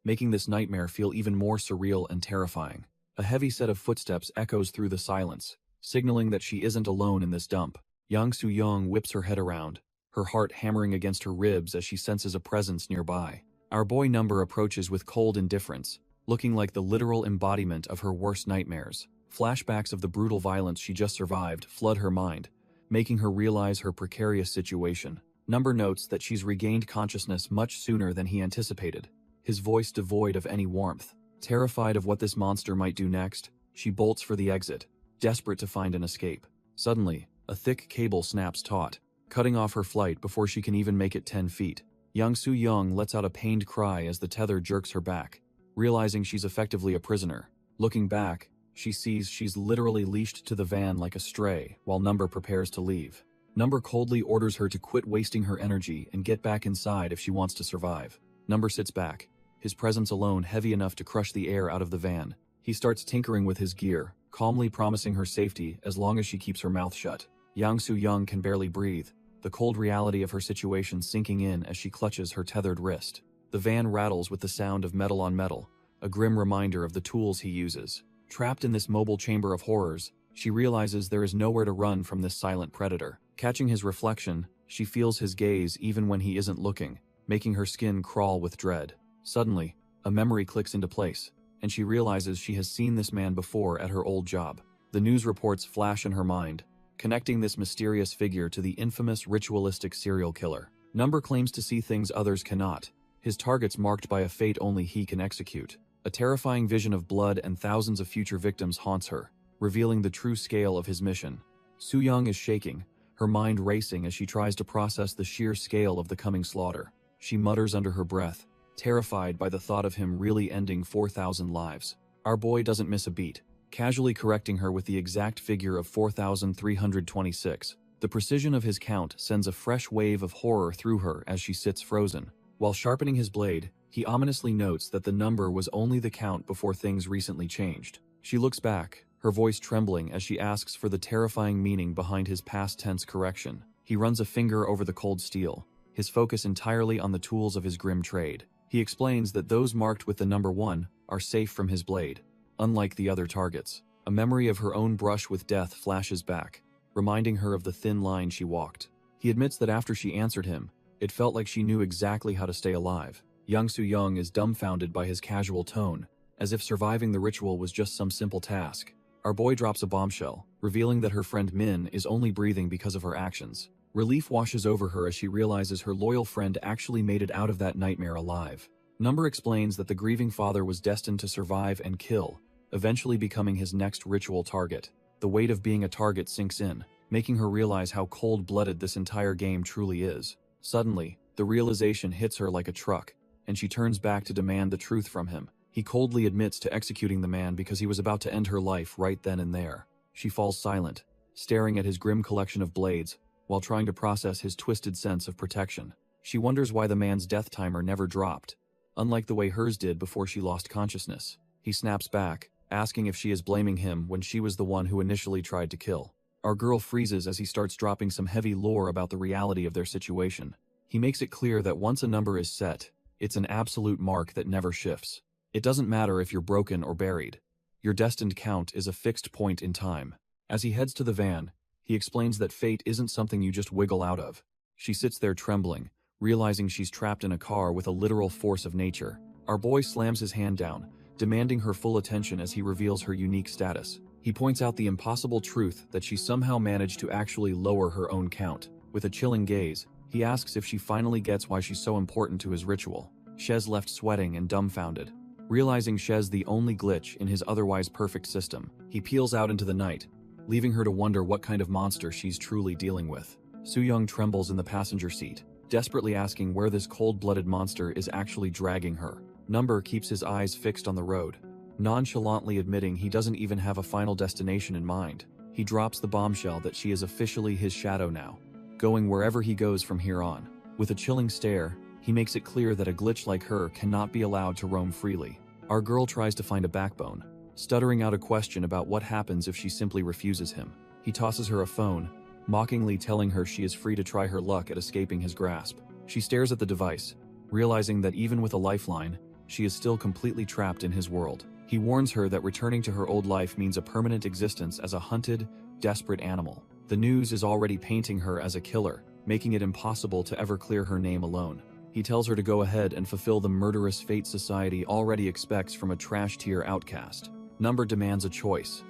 making this nightmare feel even more surreal and terrifying. A heavy set of footsteps echoes through the silence, signaling that she isn't alone in this dump. Yang Soo Young whips her head around, her heart hammering against her ribs as she senses a presence nearby. Our boy Number approaches with cold indifference, looking like the literal embodiment of her worst nightmares. Flashbacks of the brutal violence she just survived flood her mind, making her realize her precarious situation. Number notes that she's regained consciousness much sooner than he anticipated, his voice devoid of any warmth. Terrified of what this monster might do next, she bolts for the exit, desperate to find an escape. Suddenly, a thick cable snaps taut, cutting off her flight before she can even make it 10 feet. Yang Soo Young lets out a pained cry as the tether jerks her back, realizing she's effectively a prisoner. Looking back, she sees she's literally leashed to the van like a stray while Number prepares to leave. Number coldly orders her to quit wasting her energy and get back inside if she wants to survive. Number sits back, his presence alone heavy enough to crush the air out of the van. He starts tinkering with his gear, calmly promising her safety as long as she keeps her mouth shut. Yang Soo Young can barely breathe, the cold reality of her situation sinking in as she clutches her tethered wrist. The van rattles with the sound of metal on metal, a grim reminder of the tools he uses. Trapped in this mobile chamber of horrors, she realizes there is nowhere to run from this silent predator. Catching his reflection, she feels his gaze even when he isn't looking, making her skin crawl with dread. Suddenly, a memory clicks into place, and she realizes she has seen this man before at her old job. The news reports flash in her mind, connecting this mysterious figure to the infamous ritualistic serial killer. Number claims to see things others cannot, his targets marked by a fate only he can execute. A terrifying vision of blood and thousands of future victims haunts her, revealing the true scale of his mission. Soo-young is shaking, her mind racing as she tries to process the sheer scale of the coming slaughter. She mutters under her breath, terrified by the thought of him really ending 4,000 lives. Our boy doesn't miss a beat, casually correcting her with the exact figure of 4,326. The precision of his count sends a fresh wave of horror through her as she sits frozen. While sharpening his blade, he ominously notes that the number was only the count before things recently changed. She looks back, her voice trembling as she asks for the terrifying meaning behind his past tense correction. He runs a finger over the cold steel, his focus entirely on the tools of his grim trade. He explains that those marked with the number 1 are safe from his blade, unlike the other targets. A memory of her own brush with death flashes back, reminding her of the thin line she walked. He admits that after she answered him, it felt like she knew exactly how to stay alive. Young Soo-young is dumbfounded by his casual tone, as if surviving the ritual was just some simple task. Our boy drops a bombshell, revealing that her friend Min is only breathing because of her actions. Relief washes over her as she realizes her loyal friend actually made it out of that nightmare alive. Number explains that the grieving father was destined to survive and kill, eventually becoming his next ritual target. The weight of being a target sinks in, making her realize how cold-blooded this entire game truly is. Suddenly, the realization hits her like a truck, and she turns back to demand the truth from him. He coldly admits to executing the man because he was about to end her life right then and there. She falls silent, staring at his grim collection of blades, while trying to process his twisted sense of protection. She wonders why the man's death timer never dropped, unlike the way hers did before she lost consciousness. He snaps back, asking if she is blaming him when she was the one who initially tried to kill. Our girl freezes as he starts dropping some heavy lore about the reality of their situation. He makes it clear that once a number is set, it's an absolute mark that never shifts. It doesn't matter if you're broken or buried. Your destined count is a fixed point in time. As he heads to the van, he explains that fate isn't something you just wiggle out of. She sits there trembling, realizing she's trapped in a car with a literal force of nature. Our boy slams his hand down, demanding her full attention as he reveals her unique status. He points out the impossible truth that she somehow managed to actually lower her own count. With a chilling gaze, he asks if she finally gets why she's so important to his ritual. Shez left sweating and dumbfounded. Realizing Shez the only glitch in his otherwise perfect system, he peels out into the night, leaving her to wonder what kind of monster she's truly dealing with. Soo-young trembles in the passenger seat, desperately asking where this cold-blooded monster is actually dragging her. Number keeps his eyes fixed on the road, nonchalantly admitting he doesn't even have a final destination in mind. He drops the bombshell that she is officially his shadow now, going wherever he goes from here on. With a chilling stare, he makes it clear that a glitch like her cannot be allowed to roam freely. Our girl tries to find a backbone, stuttering out a question about what happens if she simply refuses him. He tosses her a phone, mockingly telling her she is free to try her luck at escaping his grasp. She stares at the device, realizing that even with a lifeline, she is still completely trapped in his world. He warns her that returning to her old life means a permanent existence as a hunted, desperate animal. The news is already painting her as a killer, making it impossible to ever clear her name alone. He tells her to go ahead and fulfill the murderous fate society already expects from a trash-tier outcast. Number demands a choice,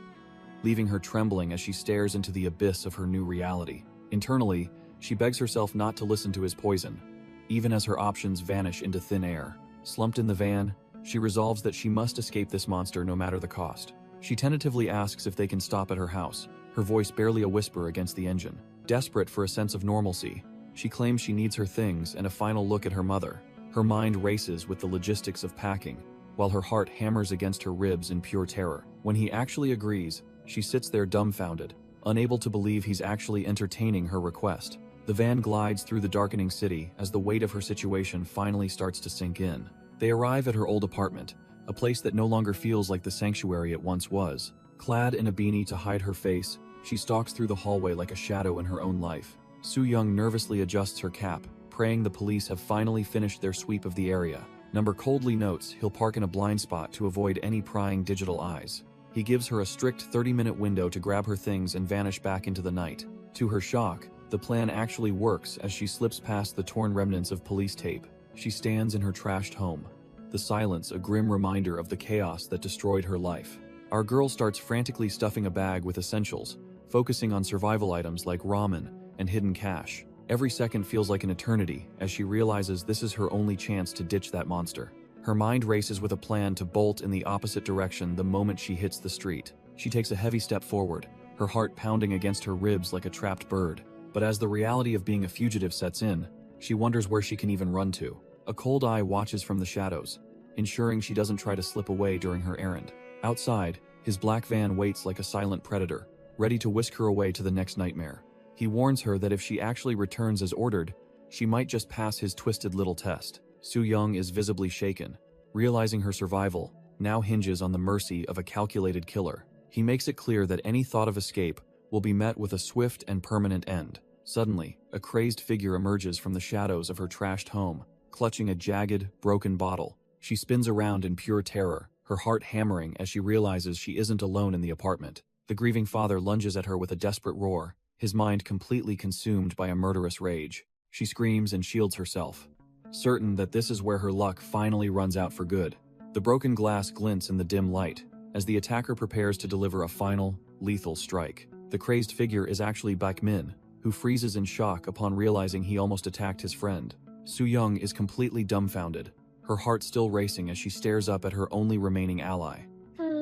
leaving her trembling as she stares into the abyss of her new reality. Internally, she begs herself not to listen to his poison, even as her options vanish into thin air. Slumped in the van, she resolves that she must escape this monster no matter the cost. She tentatively asks if they can stop at her house, her voice barely a whisper against the engine. Desperate for a sense of normalcy, she claims she needs her things and a final look at her mother. Her mind races with the logistics of packing, while her heart hammers against her ribs in pure terror. When he actually agrees, she sits there dumbfounded, unable to believe he's actually entertaining her request. The van glides through the darkening city as the weight of her situation finally starts to sink in. They arrive at her old apartment, a place that no longer feels like the sanctuary it once was. Clad in a beanie to hide her face, she stalks through the hallway like a shadow in her own life. Soo-young nervously adjusts her cap, praying the police have finally finished their sweep of the area. Number coldly notes he'll park in a blind spot to avoid any prying digital eyes. He gives her a strict 30-minute window to grab her things and vanish back into the night. To her shock, The plan actually works as she slips past the torn remnants of police tape. She stands in her trashed home. The silence, a grim reminder of the chaos that destroyed her life. Our girl starts frantically stuffing a bag with essentials, focusing on survival items like ramen and hidden cash. Every second feels like an eternity as she realizes this is her only chance to ditch that monster. Her mind races with a plan to bolt in the opposite direction the moment she hits the street. She takes a heavy step forward, her heart pounding against her ribs like a trapped bird. But as the reality of being a fugitive sets in, she wonders where she can even run to. A cold eye watches from the shadows, ensuring she doesn't try to slip away during her errand. Outside, his black van waits like a silent predator, ready to whisk her away to the next nightmare. He warns her that if she actually returns as ordered, she might just pass his twisted little test. Soo-young is visibly shaken, realizing her survival now hinges on the mercy of a calculated killer. He makes it clear that any thought of escape will be met with a swift and permanent end. Suddenly, a crazed figure emerges from the shadows of her trashed home, clutching a jagged, broken bottle. She spins around in pure terror, her heart hammering as she realizes she isn't alone in the apartment. The grieving father lunges at her with a desperate roar, his mind completely consumed by a murderous rage. She screams and shields herself, certain that this is where her luck finally runs out for good. The broken glass glints in the dim light, as the attacker prepares to deliver a final, lethal strike. The crazed figure is actually Baekmin, who freezes in shock upon realizing he almost attacked his friend. Soo-young is completely dumbfounded, her heart still racing as she stares up at her only remaining ally.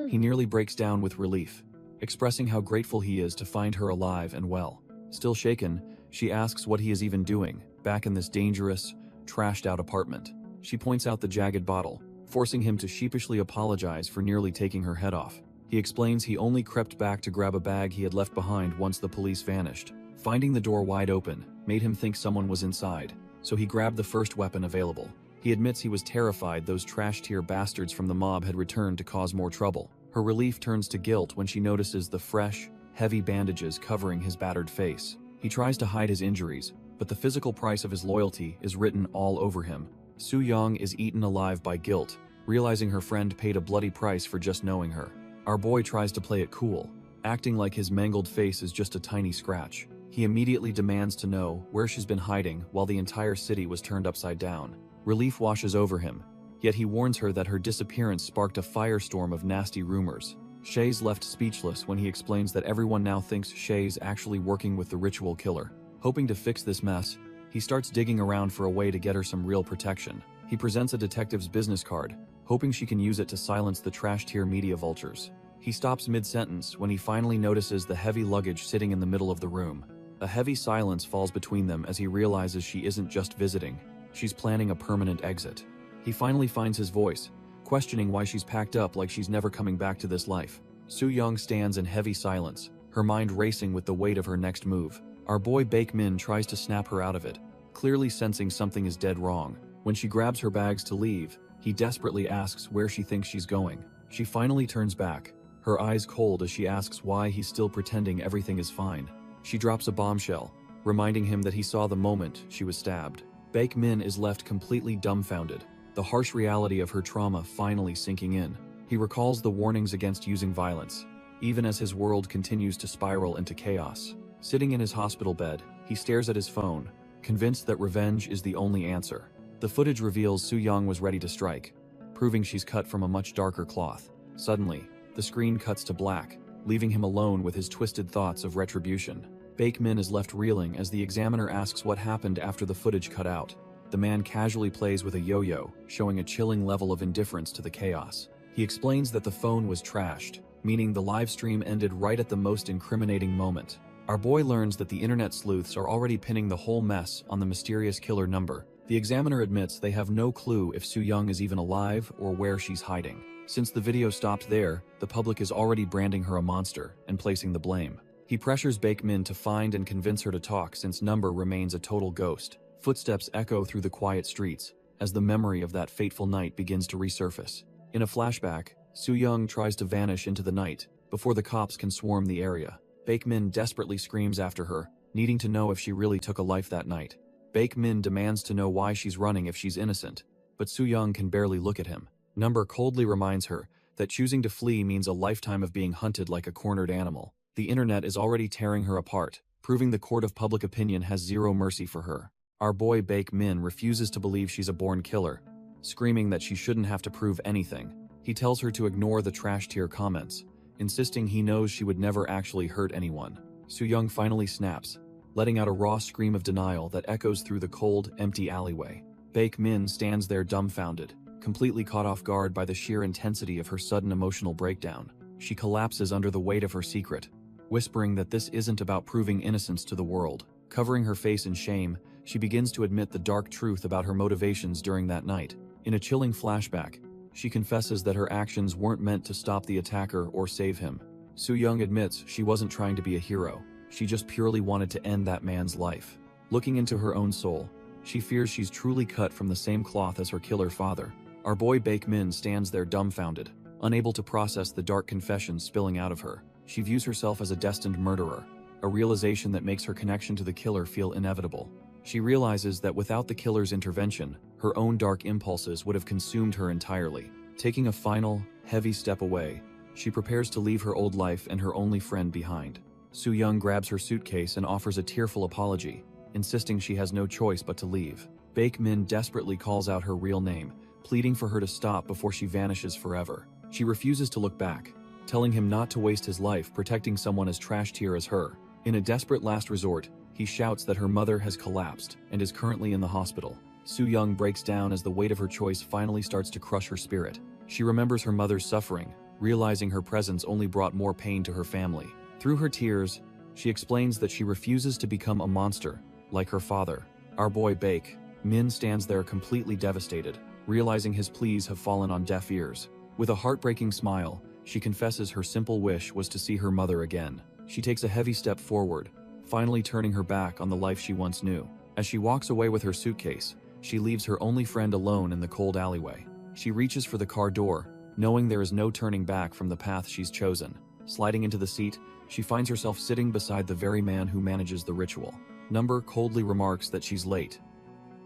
He nearly breaks down with relief, expressing how grateful he is to find her alive and well. Still shaken, she asks what he is even doing back in this dangerous, trashed-out apartment. She points out the jagged bottle, forcing him to sheepishly apologize for nearly taking her head off. He explains he only crept back to grab a bag he had left behind once the police vanished. Finding the door wide open made him think someone was inside, so he grabbed the first weapon available. He admits he was terrified those trash-tier bastards from the mob had returned to cause more trouble. Her relief turns to guilt when she notices the fresh, heavy bandages covering his battered face. He tries to hide his injuries, but the physical price of his loyalty is written all over him. Soo-young is eaten alive by guilt, realizing her friend paid a bloody price for just knowing her. Our boy tries to play it cool, acting like his mangled face is just a tiny scratch. He immediately demands to know where she's been hiding while the entire city was turned upside down. Relief washes over him, yet he warns her that her disappearance sparked a firestorm of nasty rumors. Shay's left speechless when he explains that everyone now thinks Shay's actually working with the ritual killer. Hoping to fix this mess, he starts digging around for a way to get her some real protection. He presents a detective's business card, hoping she can use it to silence the trash-tier media vultures. He stops mid-sentence when he finally notices the heavy luggage sitting in the middle of the room. A heavy silence falls between them as he realizes she isn't just visiting, she's planning a permanent exit. He finally finds his voice, questioning why she's packed up like she's never coming back to this life. Soo-young stands in heavy silence, her mind racing with the weight of her next move. Our boy Baekmin tries to snap her out of it, clearly sensing something is dead wrong. When she grabs her bags to leave, he desperately asks where she thinks she's going. She finally turns back, her eyes cold as she asks why he's still pretending everything is fine. She drops a bombshell, reminding him that he saw the moment she was stabbed. Baekmin is left completely dumbfounded, the harsh reality of her trauma finally sinking in. He recalls the warnings against using violence, even as his world continues to spiral into chaos. Sitting in his hospital bed, he stares at his phone, convinced that revenge is the only answer. The footage reveals Soo-young was ready to strike, proving she's cut from a much darker cloth. Suddenly, the screen cuts to black, leaving him alone with his twisted thoughts of retribution. Baekmin is left reeling as the examiner asks what happened after the footage cut out. The man casually plays with a yo-yo, showing a chilling level of indifference to the chaos. He explains that the phone was trashed, meaning the live stream ended right at the most incriminating moment. Our boy learns that the internet sleuths are already pinning the whole mess on the mysterious killer number. The examiner admits they have no clue if Soo-young is even alive or where she's hiding. Since the video stopped there, the public is already branding her a monster and placing the blame. He pressures Baekmin to find and convince her to talk since Number remains a total ghost. Footsteps echo through the quiet streets as the memory of that fateful night begins to resurface. In a flashback, Soo-young tries to vanish into the night before the cops can swarm the area. Baekmin desperately screams after her, needing to know if she really took a life that night. Baekmin demands to know why she's running if she's innocent, but Soo-young can barely look at him. Number coldly reminds her that choosing to flee means a lifetime of being hunted like a cornered animal. The internet is already tearing her apart, proving the court of public opinion has zero mercy for her. Our boy Baek Min refuses to believe she's a born killer, screaming that she shouldn't have to prove anything. He tells her to ignore the trash tier comments, insisting he knows she would never actually hurt anyone. Soo-young finally snaps, letting out a raw scream of denial that echoes through the cold, empty alleyway. Baek Min stands there dumbfounded, completely caught off guard by the sheer intensity of her sudden emotional breakdown. She collapses under the weight of her secret, whispering that this isn't about proving innocence to the world. Covering her face in shame, she begins to admit the dark truth about her motivations during that night. In a chilling flashback, she confesses that her actions weren't meant to stop the attacker or save him. Soo-young admits she wasn't trying to be a hero, she just purely wanted to end that man's life. Looking into her own soul, she fears she's truly cut from the same cloth as her killer father. Our boy Baek Min stands there dumbfounded, unable to process the dark confession spilling out of her. She views herself as a destined murderer, a realization that makes her connection to the killer feel inevitable. She realizes that without the killer's intervention, her own dark impulses would have consumed her entirely. Taking a final, heavy step away, she prepares to leave her old life and her only friend behind. Soo-young grabs her suitcase and offers a tearful apology, insisting she has no choice but to leave. Baek Min desperately calls out her real name, pleading for her to stop before she vanishes forever. She refuses to look back, telling him not to waste his life protecting someone as trash tier as her. In a desperate last resort, he shouts that her mother has collapsed and is currently in the hospital. Soo-young breaks down as the weight of her choice finally starts to crush her spirit. She remembers her mother's suffering, realizing her presence only brought more pain to her family. Through her tears, she explains that she refuses to become a monster, like her father. Our boy Baek Min stands there completely devastated, realizing his pleas have fallen on deaf ears. With a heartbreaking smile, she confesses her simple wish was to see her mother again. She takes a heavy step forward, finally turning her back on the life she once knew. As she walks away with her suitcase, she leaves her only friend alone in the cold alleyway. She reaches for the car door, knowing there is no turning back from the path she's chosen. Sliding into the seat, she finds herself sitting beside the very man who manages the ritual. Number coldly remarks that she's late,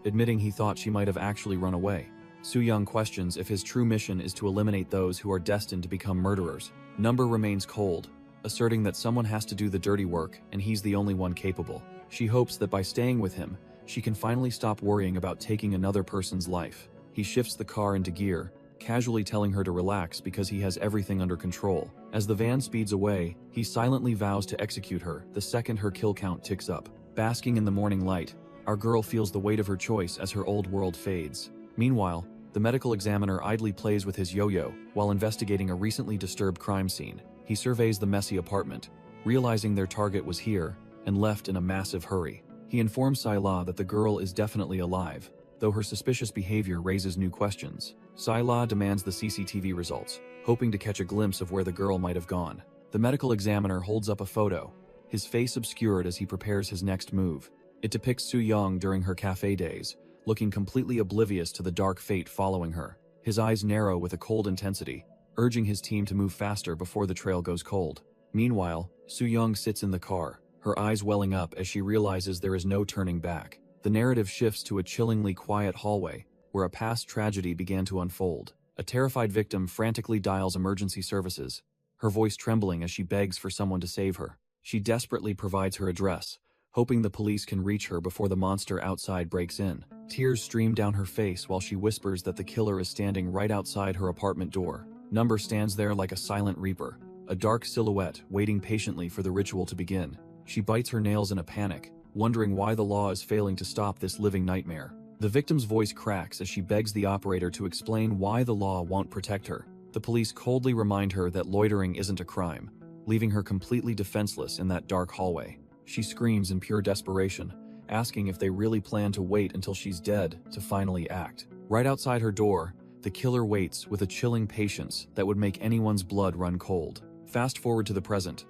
admitting he thought she might have actually run away. Soo-young questions if his true mission is to eliminate those who are destined to become murderers. Number remains cold, asserting that someone has to do the dirty work and he's the only one capable. She hopes that by staying with him, she can finally stop worrying about taking another person's life. He shifts the car into gear, casually telling her to relax because he has everything under control. As the van speeds away, he silently vows to execute her the second her kill count ticks up. Basking in the morning light, our girl feels the weight of her choice as her old world fades. Meanwhile, the medical examiner idly plays with his yo-yo while investigating a recently disturbed crime scene. He surveys the messy apartment, realizing their target was here and left in a massive hurry. He informs Sayla that the girl is definitely alive, though her suspicious behavior raises new questions. Sayla demands the CCTV results, hoping to catch a glimpse of where the girl might have gone. The medical examiner holds up a photo, his face obscured as he prepares his next move. It depicts Soo-young during her cafe days, looking completely oblivious to the dark fate following her. His eyes narrow with a cold intensity, urging his team to move faster before the trail goes cold. Meanwhile, Soo-young sits in the car, her eyes welling up as she realizes there is no turning back. The narrative shifts to a chillingly quiet hallway, where a past tragedy began to unfold. A terrified victim frantically dials emergency services, her voice trembling as she begs for someone to save her. She desperately provides her address, hoping the police can reach her before the monster outside breaks in. Tears stream down her face while she whispers that the killer is standing right outside her apartment door. Number stands there like a silent reaper, a dark silhouette waiting patiently for the ritual to begin. She bites her nails in a panic, wondering why the law is failing to stop this living nightmare. The victim's voice cracks as she begs the operator to explain why the law won't protect her. The police coldly remind her that loitering isn't a crime, leaving her completely defenseless in that dark hallway. She screams in pure desperation, asking if they really plan to wait until she's dead to finally act. Right outside her door, the killer waits with a chilling patience that would make anyone's blood run cold. Fast forward to the present,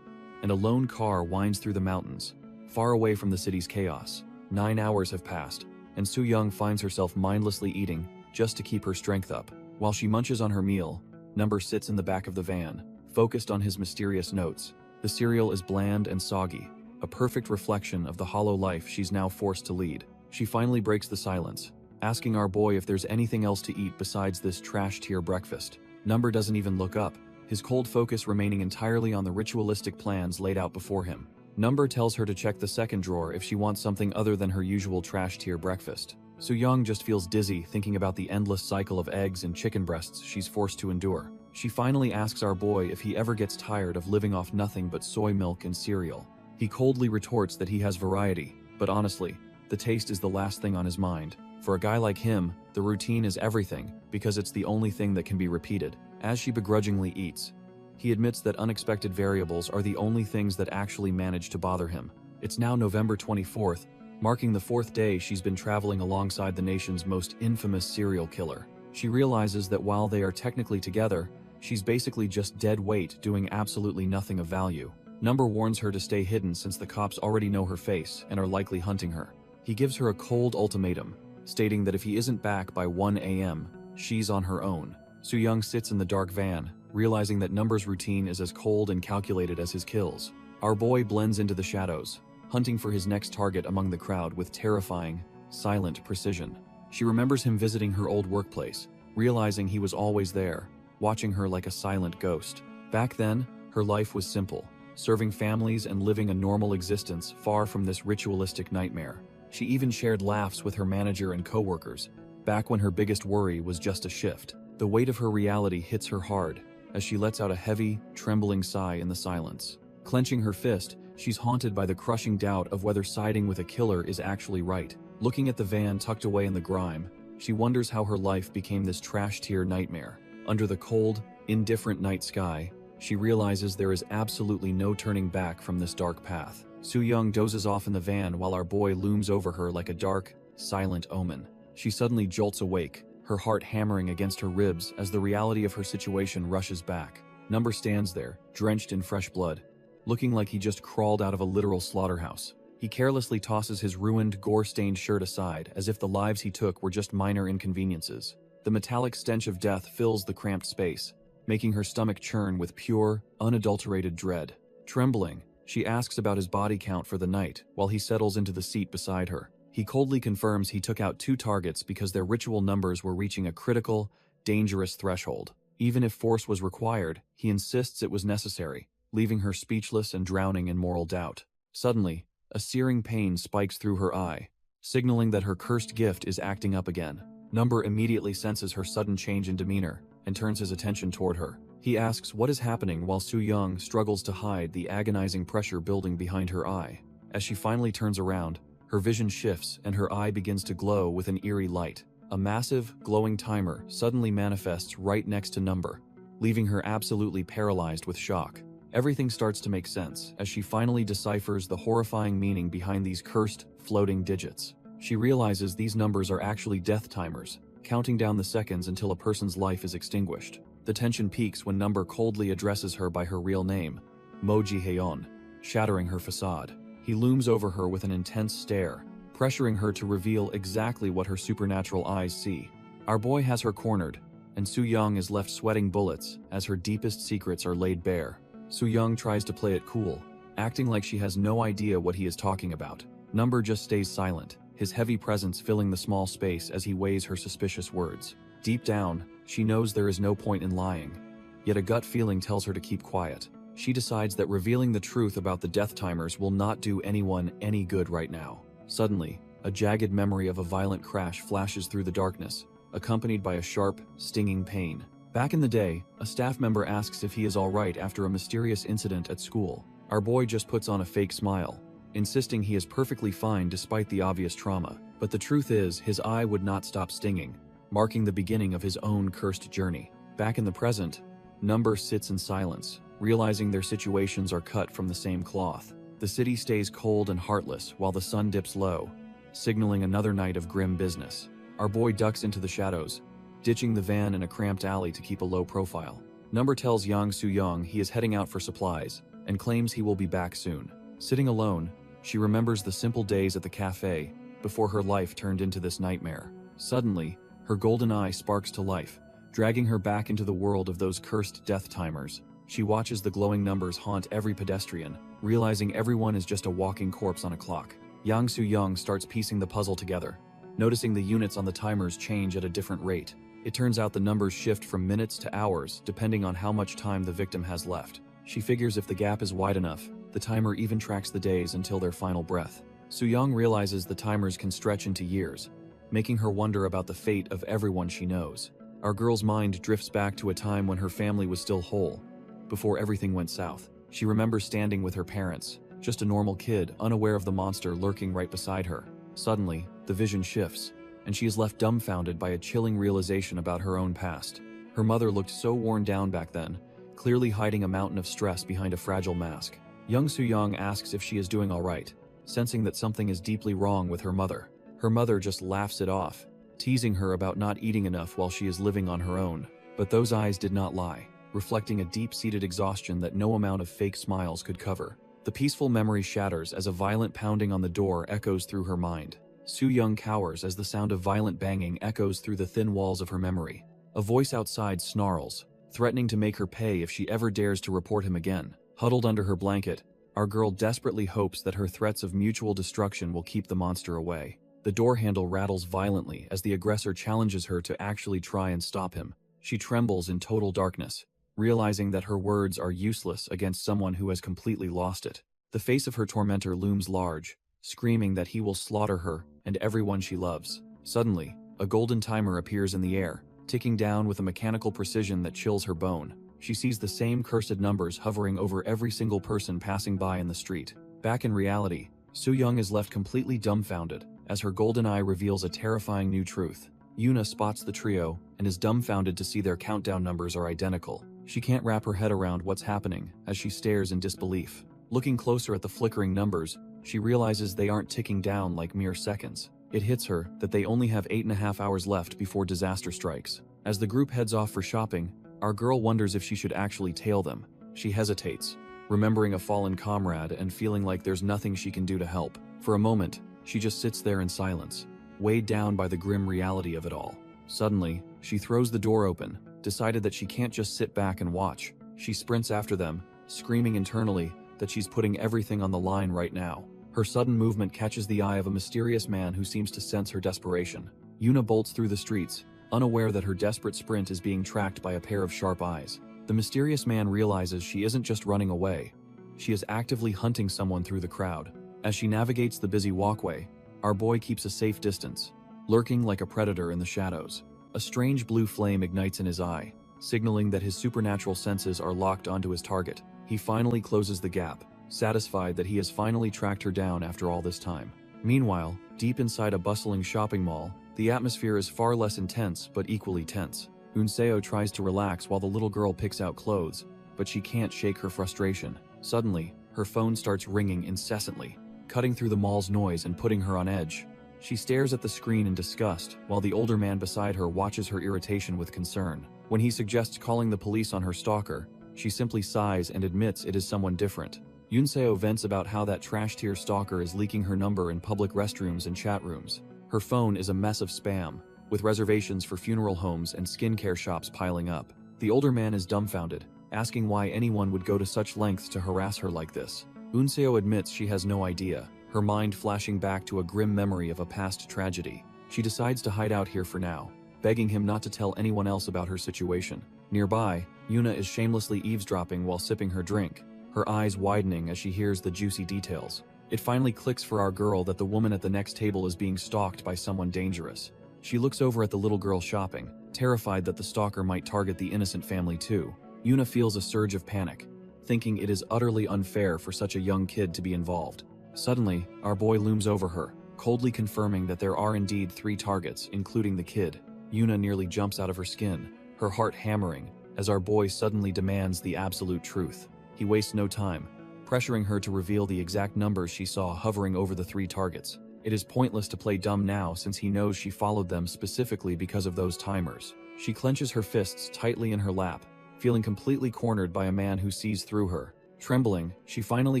and a lone car winds through the mountains, far away from the city's chaos. 9 hours have passed, and Soo-young finds herself mindlessly eating just to keep her strength up. While she munches on her meal, Number sits in the back of the van, focused on his mysterious notes. The cereal is bland and soggy, a perfect reflection of the hollow life she's now forced to lead. She finally breaks the silence, asking our boy if there's anything else to eat besides this trash-tier breakfast. Number doesn't even look up, his cold focus remaining entirely on the ritualistic plans laid out before him. Number tells her to check the second drawer if she wants something other than her usual trash tier breakfast. Soo-young just feels dizzy thinking about the endless cycle of eggs and chicken breasts she's forced to endure. She finally asks our boy if he ever gets tired of living off nothing but soy milk and cereal. He coldly retorts that he has variety, but honestly, the taste is the last thing on his mind. For a guy like him, the routine is everything because it's the only thing that can be repeated. As she begrudgingly eats, he admits that unexpected variables are the only things that actually manage to bother him. It's now November 24th, marking the 4th day she's been traveling alongside the nation's most infamous serial killer. She realizes that while they are technically together, she's basically just dead weight doing absolutely nothing of value. Number warns her to stay hidden since the cops already know her face and are likely hunting her. He gives her a cold ultimatum, stating that if he isn't back by 1 a.m., she's on her own. Soo-young sits in the dark van, realizing that Number's routine is as cold and calculated as his kills. Our boy blends into the shadows, hunting for his next target among the crowd with terrifying, silent precision. She remembers him visiting her old workplace, realizing he was always there, watching her like a silent ghost. Back then, her life was simple, serving families and living a normal existence far from this ritualistic nightmare. She even shared laughs with her manager and coworkers, back when her biggest worry was just a shift. The weight of her reality hits her hard, as she lets out a heavy, trembling sigh in the silence. Clenching her fist, she's haunted by the crushing doubt of whether siding with a killer is actually right. Looking at the van tucked away in the grime, she wonders how her life became this trash-tier nightmare. Under the cold, indifferent night sky, she realizes there is absolutely no turning back from this dark path. Soo-young dozes off in the van while our boy looms over her like a dark, silent omen. She suddenly jolts awake, her heart hammering against her ribs as the reality of her situation rushes back. Number stands there, drenched in fresh blood, looking like he just crawled out of a literal slaughterhouse. He carelessly tosses his ruined, gore-stained shirt aside as if the lives he took were just minor inconveniences. The metallic stench of death fills the cramped space, making her stomach churn with pure, unadulterated dread. Trembling, she asks about his body count for the night while he settles into the seat beside her. He coldly confirms he took out 2 targets because their ritual numbers were reaching a critical, dangerous threshold. Even if force was required, he insists it was necessary, leaving her speechless and drowning in moral doubt. Suddenly, a searing pain spikes through her eye, signaling that her cursed gift is acting up again. Number immediately senses her sudden change in demeanor and turns his attention toward her. He asks what is happening while Soo-young struggles to hide the agonizing pressure building behind her eye. As she finally turns around, her vision shifts and her eye begins to glow with an eerie light. A massive, glowing timer suddenly manifests right next to Number, leaving her absolutely paralyzed with shock. Everything starts to make sense as she finally deciphers the horrifying meaning behind these cursed, floating digits. She realizes these numbers are actually death timers, counting down the seconds until a person's life is extinguished. The tension peaks when Number coldly addresses her by her real name, Mo Ji-haeon, shattering her facade. He looms over her with an intense stare, pressuring her to reveal exactly what her supernatural eyes see. Our boy has her cornered, and Soo-young is left sweating bullets as her deepest secrets are laid bare. Soo-young tries to play it cool, acting like she has no idea what he is talking about. Number just stays silent, his heavy presence filling the small space as he weighs her suspicious words. Deep down, she knows there is no point in lying, yet a gut feeling tells her to keep quiet. She decides that revealing the truth about the death timers will not do anyone any good right now. Suddenly, a jagged memory of a violent crash flashes through the darkness, accompanied by a sharp, stinging pain. Back in the day, a staff member asks if he is all right after a mysterious incident at school. Our boy just puts on a fake smile, insisting he is perfectly fine despite the obvious trauma. But the truth is, his eye would not stop stinging, marking the beginning of his own cursed journey. Back in the present, Number sits in silence, realizing their situations are cut from the same cloth. The city stays cold and heartless while the sun dips low, signaling another night of grim business. Our boy ducks into the shadows, ditching the van in a cramped alley to keep a low profile. Number tells Yang Soo-young he is heading out for supplies and claims he will be back soon. Sitting alone, she remembers the simple days at the cafe before her life turned into this nightmare. Suddenly, her golden eye sparks to life, dragging her back into the world of those cursed death timers. She watches the glowing numbers haunt every pedestrian, realizing everyone is just a walking corpse on a clock. Yang Soo-young starts piecing the puzzle together, noticing the units on the timers change at a different rate. It turns out the numbers shift from minutes to hours depending on how much time the victim has left. She figures if the gap is wide enough, The timer even tracks the days until their final breath. Soo-young realizes the timers can stretch into years, making her wonder about the fate of everyone she knows. Our girl's mind drifts back to a time when her family was still whole, before everything went south. She remembers standing with her parents, just a normal kid, unaware of the monster lurking right beside her. Suddenly, the vision shifts, and she is left dumbfounded by a chilling realization about her own past. Her mother looked so worn down back then, clearly hiding a mountain of stress behind a fragile mask. Young Soo-young asks if she is doing all right, sensing that something is deeply wrong with her mother. Her mother just laughs it off, teasing her about not eating enough while she is living on her own. But those eyes did not lie, reflecting a deep-seated exhaustion that no amount of fake smiles could cover. The peaceful memory shatters as a violent pounding on the door echoes through her mind. Soo-young cowers as the sound of violent banging echoes through the thin walls of her memory. A voice outside snarls, threatening to make her pay if she ever dares to report him again. Huddled under her blanket, our girl desperately hopes that her threats of mutual destruction will keep the monster away. The door handle rattles violently as the aggressor challenges her to actually try and stop him. She trembles in total darkness, realizing that her words are useless against someone who has completely lost it. The face of her tormentor looms large, screaming that he will slaughter her and everyone she loves. Suddenly, a golden timer appears in the air, ticking down with a mechanical precision that chills her bone. She sees the same cursed numbers hovering over every single person passing by in the street. Back in reality, Soo-young is left completely dumbfounded as her golden eye reveals a terrifying new truth. Yuna spots the trio and is dumbfounded to see their countdown numbers are identical. She can't wrap her head around what's happening as she stares in disbelief. Looking closer at the flickering numbers, she realizes they aren't ticking down like mere seconds. It hits her that they only have 8.5 hours left before disaster strikes. As the group heads off for shopping, our girl wonders if she should actually tail them. She hesitates, remembering a fallen comrade and feeling like there's nothing she can do to help. For a moment, she just sits there in silence, weighed down by the grim reality of it all. Suddenly, she throws the door open, decided that she can't just sit back and watch. She sprints after them, screaming internally that she's putting everything on the line right now. Her sudden movement catches the eye of a mysterious man who seems to sense her desperation. Yuna bolts through the streets, unaware that her desperate sprint is being tracked by a pair of sharp eyes. The mysterious man realizes she isn't just running away. She is actively hunting someone through the crowd. As she navigates the busy walkway, our boy keeps a safe distance, lurking like a predator in the shadows. A strange blue flame ignites in his eye, signaling that his supernatural senses are locked onto his target. He finally closes the gap, satisfied that he has finally tracked her down after all this time. Meanwhile, deep inside a bustling shopping mall, the atmosphere is far less intense but equally tense. Unseo tries to relax while the little girl picks out clothes, but she can't shake her frustration. Suddenly, her phone starts ringing incessantly, cutting through the mall's noise and putting her on edge. She stares at the screen in disgust, while the older man beside her watches her irritation with concern. When he suggests calling the police on her stalker, she simply sighs and admits it is someone different. Unseo vents about how that trash-tier stalker is leaking her number in public restrooms and chat rooms. Her phone is a mess of spam, with reservations for funeral homes and skincare shops piling up. The older man is dumbfounded, asking why anyone would go to such lengths to harass her like this. Unseo admits she has no idea, her mind flashing back to a grim memory of a past tragedy. She decides to hide out here for now, begging him not to tell anyone else about her situation. Nearby, Yuna is shamelessly eavesdropping while sipping her drink, her eyes widening as she hears the juicy details. It finally clicks for our girl that the woman at the next table is being stalked by someone dangerous. She looks over at the little girl shopping, terrified that the stalker might target the innocent family too. Yuna feels a surge of panic, thinking it is utterly unfair for such a young kid to be involved. Suddenly, our boy looms over her, coldly confirming that there are indeed 3 targets, including the kid. Yuna nearly jumps out of her skin, her heart hammering, as our boy suddenly demands the absolute truth. He wastes no time, pressuring her to reveal the exact numbers she saw hovering over the 3 targets. It is pointless to play dumb now since he knows she followed them specifically because of those timers. She clenches her fists tightly in her lap, feeling completely cornered by a man who sees through her. Trembling, she finally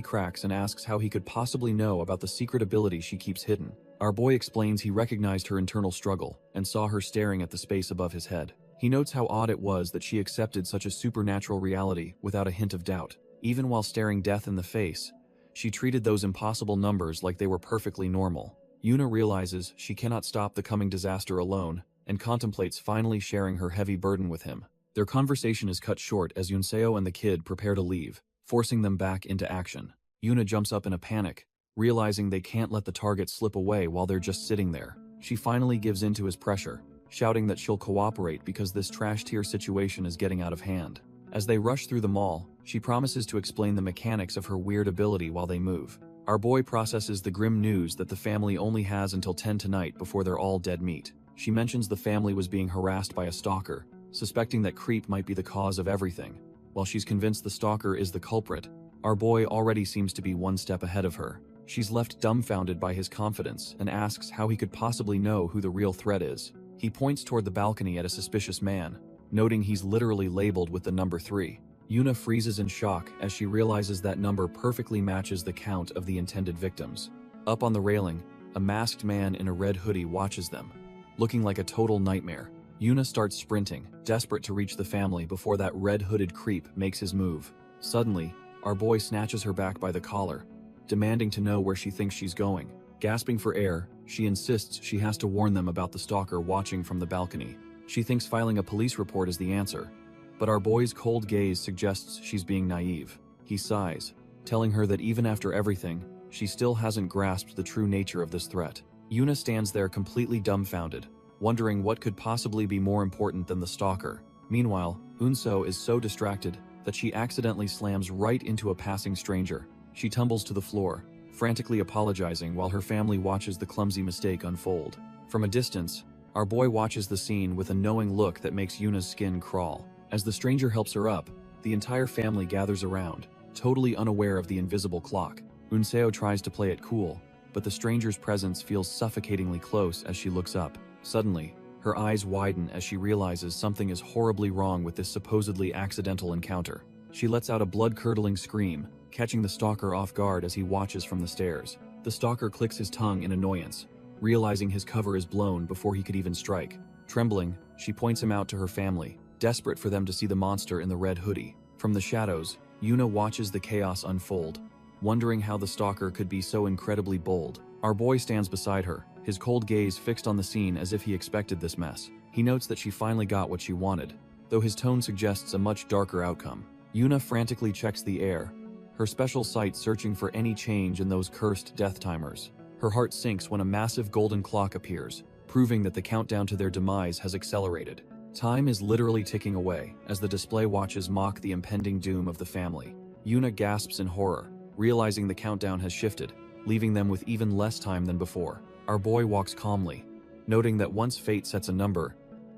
cracks and asks how he could possibly know about the secret ability she keeps hidden. Our boy explains he recognized her internal struggle and saw her staring at the space above his head. He notes how odd it was that she accepted such a supernatural reality without a hint of doubt. Even while staring death in the face, she treated those impossible numbers like they were perfectly normal. Yuna realizes she cannot stop the coming disaster alone and contemplates finally sharing her heavy burden with him. Their conversation is cut short as Unseo and the kid prepare to leave, forcing them back into action. Yuna jumps up in a panic, realizing they can't let the target slip away while they're just sitting there. She finally gives in to his pressure, shouting that she'll cooperate because this trash tier situation is getting out of hand. As they rush through the mall, she promises to explain the mechanics of her weird ability while they move. Our boy processes the grim news that the family only has until 10 tonight before they're all dead meat. She mentions the family was being harassed by a stalker, suspecting that Creep might be the cause of everything. While she's convinced the stalker is the culprit, our boy already seems to be one step ahead of her. She's left dumbfounded by his confidence and asks how he could possibly know who the real threat is. He points toward the balcony at a suspicious man, noting he's literally labeled with the number 3. Yuna freezes in shock as she realizes that number perfectly matches the count of the intended victims. Up on the railing, a masked man in a red hoodie watches them, looking like a total nightmare. Yuna starts sprinting, desperate to reach the family before that red-hooded creep makes his move. Suddenly, our boy snatches her back by the collar, demanding to know where she thinks she's going. Gasping for air, she insists she has to warn them about the stalker watching from the balcony. She thinks filing a police report is the answer, but our boy's cold gaze suggests she's being naive. He sighs, telling her that even after everything, she still hasn't grasped the true nature of this threat. Yuna stands there completely dumbfounded, wondering what could possibly be more important than the stalker. Meanwhile, Unso is so distracted that she accidentally slams right into a passing stranger. She tumbles to the floor, frantically apologizing while her family watches the clumsy mistake unfold. From a distance, our boy watches the scene with a knowing look that makes Yuna's skin crawl. As the stranger helps her up, the entire family gathers around, totally unaware of the invisible clock. Unseo tries to play it cool, but the stranger's presence feels suffocatingly close as she looks up. Suddenly, her eyes widen as she realizes something is horribly wrong with this supposedly accidental encounter. She lets out a blood-curdling scream, catching the stalker off guard as he watches from the stairs. The stalker clicks his tongue in annoyance, realizing his cover is blown before he could even strike. Trembling, she points him out to her family, desperate for them to see the monster in the red hoodie. From the shadows, Yuna watches the chaos unfold, wondering how the stalker could be so incredibly bold. Our boy stands beside her, his cold gaze fixed on the scene as if he expected this mess. He notes that she finally got what she wanted, though his tone suggests a much darker outcome. Yuna frantically checks the air, her special sight searching for any change in those cursed death timers. Her heart sinks when a massive golden clock appears, proving that the countdown to their demise has accelerated. Time is literally ticking away as the display watches mock the impending doom of the family. Yuna gasps in horror, realizing the countdown has shifted, leaving them with even less time than before. Our boy walks calmly, noting that once fate sets a number,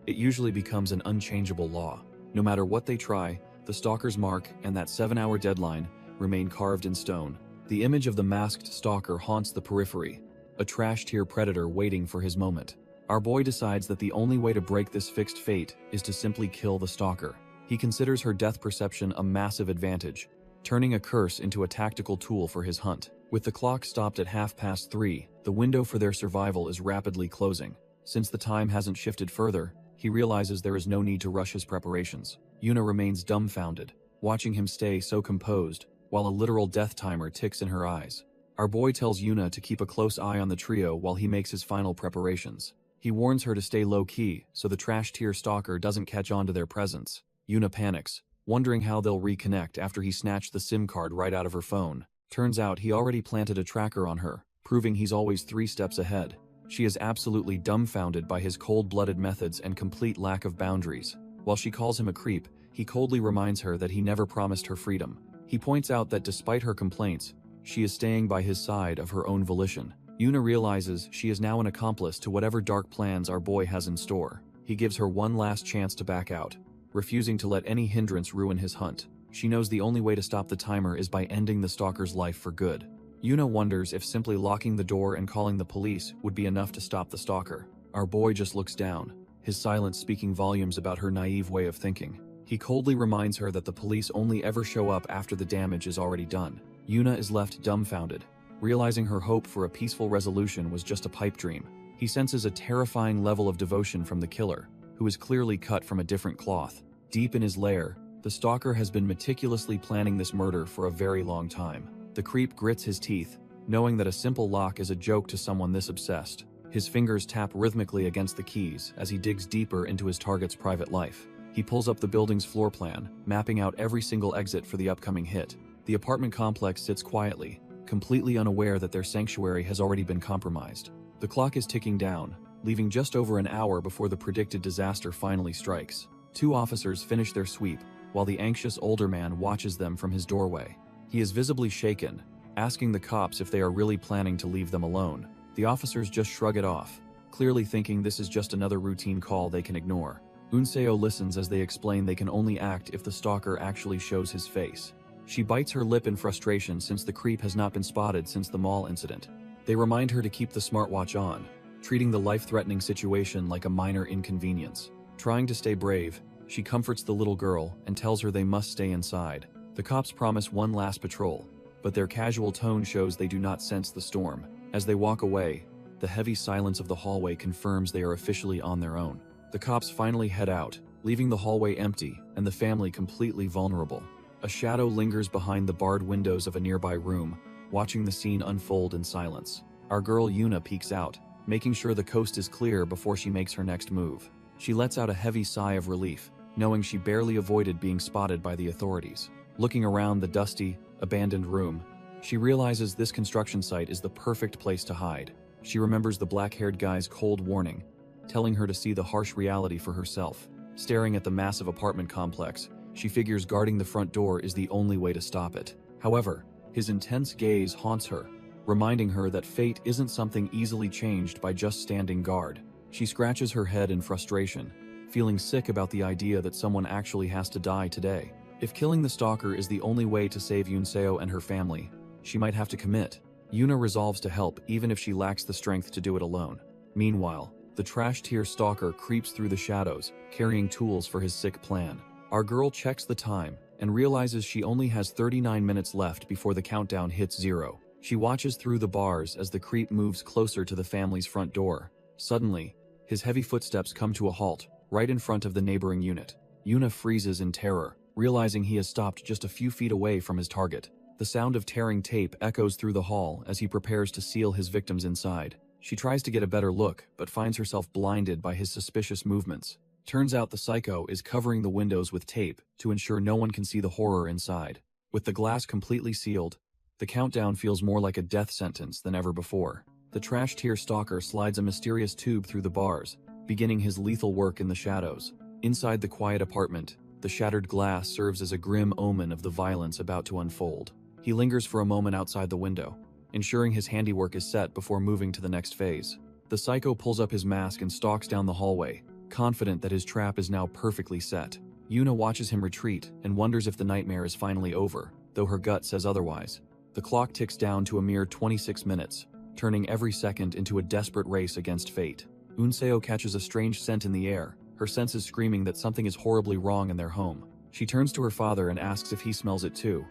it usually becomes an unchangeable law. No matter what they try, the stalker's mark and that 7-hour deadline remain carved in stone. The image of the masked stalker haunts the periphery, a trash-tier predator waiting for his moment. Our boy decides that the only way to break this fixed fate is to simply kill the stalker. He considers her death perception a massive advantage, turning a curse into a tactical tool for his hunt. With the clock stopped at 3:30, the window for their survival is rapidly closing. Since the time hasn't shifted further, he realizes there is no need to rush his preparations. Yuna remains dumbfounded, watching him stay so composed, while a literal death timer ticks in her eyes. Our boy tells Yuna to keep a close eye on the trio while he makes his final preparations. He warns her to stay low-key so the trash-tier stalker doesn't catch on to their presence. Yuna panics, wondering how they'll reconnect after he snatched the SIM card right out of her phone. Turns out he already planted a tracker on her, proving he's always 3 steps ahead. She is absolutely dumbfounded by his cold-blooded methods and complete lack of boundaries. While she calls him a creep, he coldly reminds her that he never promised her freedom. He points out that despite her complaints, she is staying by his side of her own volition. Yuna realizes she is now an accomplice to whatever dark plans our boy has in store. He gives her one last chance to back out, refusing to let any hindrance ruin his hunt. She knows the only way to stop the timer is by ending the stalker's life for good. Yuna wonders if simply locking the door and calling the police would be enough to stop the stalker. Our boy just looks down, his silence speaking volumes about her naive way of thinking. He coldly reminds her that the police only ever show up after the damage is already done. Yuna is left dumbfounded, realizing her hope for a peaceful resolution was just a pipe dream. He senses a terrifying level of devotion from the killer, who is clearly cut from a different cloth. Deep in his lair, the stalker has been meticulously planning this murder for a very long time. The creep grits his teeth, knowing that a simple lock is a joke to someone this obsessed. His fingers tap rhythmically against the keys as he digs deeper into his target's private life. He pulls up the building's floor plan, mapping out every single exit for the upcoming hit. The apartment complex sits quietly, completely unaware that their sanctuary has already been compromised. The clock is ticking down, leaving just over an hour before the predicted disaster finally strikes. Two officers finish their sweep, while the anxious older man watches them from his doorway. He is visibly shaken, asking the cops if they are really planning to leave them alone. The officers just shrug it off, clearly thinking this is just another routine call they can ignore. Unseo listens as they explain they can only act if the stalker actually shows his face. She bites her lip in frustration since the creep has not been spotted since the mall incident. They remind her to keep the smartwatch on, treating the life-threatening situation like a minor inconvenience. Trying to stay brave, she comforts the little girl and tells her they must stay inside. The cops promise one last patrol, but their casual tone shows they do not sense the storm. As they walk away, the heavy silence of the hallway confirms they are officially on their own. The cops finally head out, leaving the hallway empty and the family completely vulnerable. A shadow lingers behind the barred windows of a nearby room, watching the scene unfold in silence. Our girl Yuna peeks out, making sure the coast is clear before she makes her next move. She lets out a heavy sigh of relief, knowing she barely avoided being spotted by the authorities. Looking around the dusty, abandoned room, she realizes this construction site is the perfect place to hide. She remembers the black-haired guy's cold warning, telling her to see the harsh reality for herself. Staring at the massive apartment complex, she figures guarding the front door is the only way to stop it. However, his intense gaze haunts her, reminding her that fate isn't something easily changed by just standing guard. She scratches her head in frustration, feeling sick about the idea that someone actually has to die today. If killing the stalker is the only way to save Yunseo and her family, she might have to commit. Yuna resolves to help even if she lacks the strength to do it alone. Meanwhile, the trash-tier stalker creeps through the shadows, carrying tools for his sick plan. Our girl checks the time and realizes she only has 39 minutes left before the countdown hits 0. She watches through the bars as the creep moves closer to the family's front door. Suddenly, his heavy footsteps come to a halt, right in front of the neighboring unit. Yuna freezes in terror, realizing he has stopped just a few feet away from his target. The sound of tearing tape echoes through the hall as he prepares to seal his victims inside. She tries to get a better look, but finds herself blinded by his suspicious movements. Turns out the psycho is covering the windows with tape to ensure no one can see the horror inside. With the glass completely sealed, the countdown feels more like a death sentence than ever before. The trash-tier stalker slides a mysterious tube through the bars, beginning his lethal work in the shadows. Inside the quiet apartment, the shattered glass serves as a grim omen of the violence about to unfold. He lingers for a moment outside the window, ensuring his handiwork is set before moving to the next phase. The psycho pulls up his mask and stalks down the hallway, confident that his trap is now perfectly set. Yuna watches him retreat and wonders if the nightmare is finally over, though her gut says otherwise. The clock ticks down to a mere 26 minutes, turning every second into a desperate race against fate. Unseo catches a strange scent in the air, her senses screaming that something is horribly wrong in their home. She turns to her father and asks if he smells it too,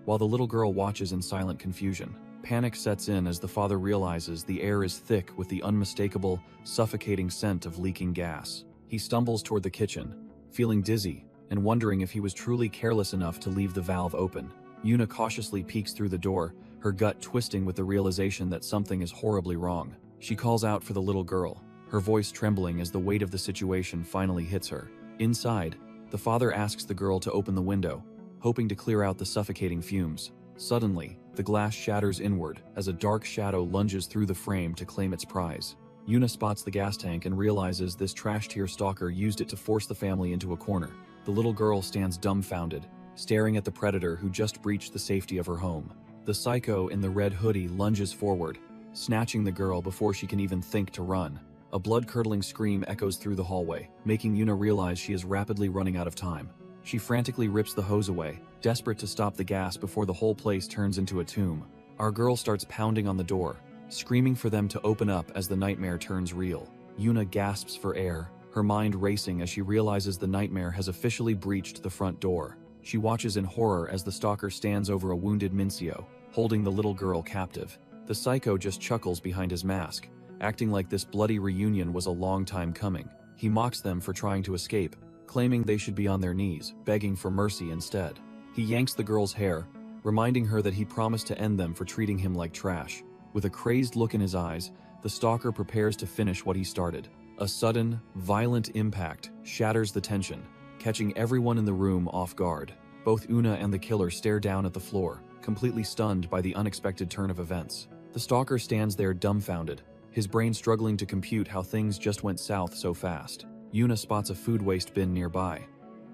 while the little girl watches in silent confusion. Panic sets in as the father realizes the air is thick with the unmistakable, suffocating scent of leaking gas. He stumbles toward the kitchen, feeling dizzy and wondering if he was truly careless enough to leave the valve open. Yuna cautiously peeks through the door, her gut twisting with the realization that something is horribly wrong. She calls out for the little girl, her voice trembling as the weight of the situation finally hits her. Inside, the father asks the girl to open the window, hoping to clear out the suffocating fumes. Suddenly, the glass shatters inward as a dark shadow lunges through the frame to claim its prize. Yuna spots the gas tank and realizes this trash-tier stalker used it to force the family into a corner. The little girl stands dumbfounded, staring at the predator who just breached the safety of her home. The psycho in the red hoodie lunges forward, snatching the girl before she can even think to run. A blood-curdling scream echoes through the hallway, making Yuna realize she is rapidly running out of time. She frantically rips the hose away, desperate to stop the gas before the whole place turns into a tomb. Our girl starts pounding on the door, screaming for them to open up as the nightmare turns real. Yuna gasps for air, her mind racing as she realizes the nightmare has officially breached the front door. She watches in horror as the stalker stands over a wounded Mincio, holding the little girl captive. The psycho just chuckles behind his mask, acting like this bloody reunion was a long time coming. He mocks them for trying to escape, claiming they should be on their knees, begging for mercy instead. He yanks the girl's hair, reminding her that he promised to end them for treating him like trash. With a crazed look in his eyes, the stalker prepares to finish what he started. A sudden, violent impact shatters the tension, catching everyone in the room off guard. Both Una and the killer stare down at the floor, completely stunned by the unexpected turn of events. The stalker stands there dumbfounded, his brain struggling to compute how things just went south so fast. Una spots a food waste bin nearby,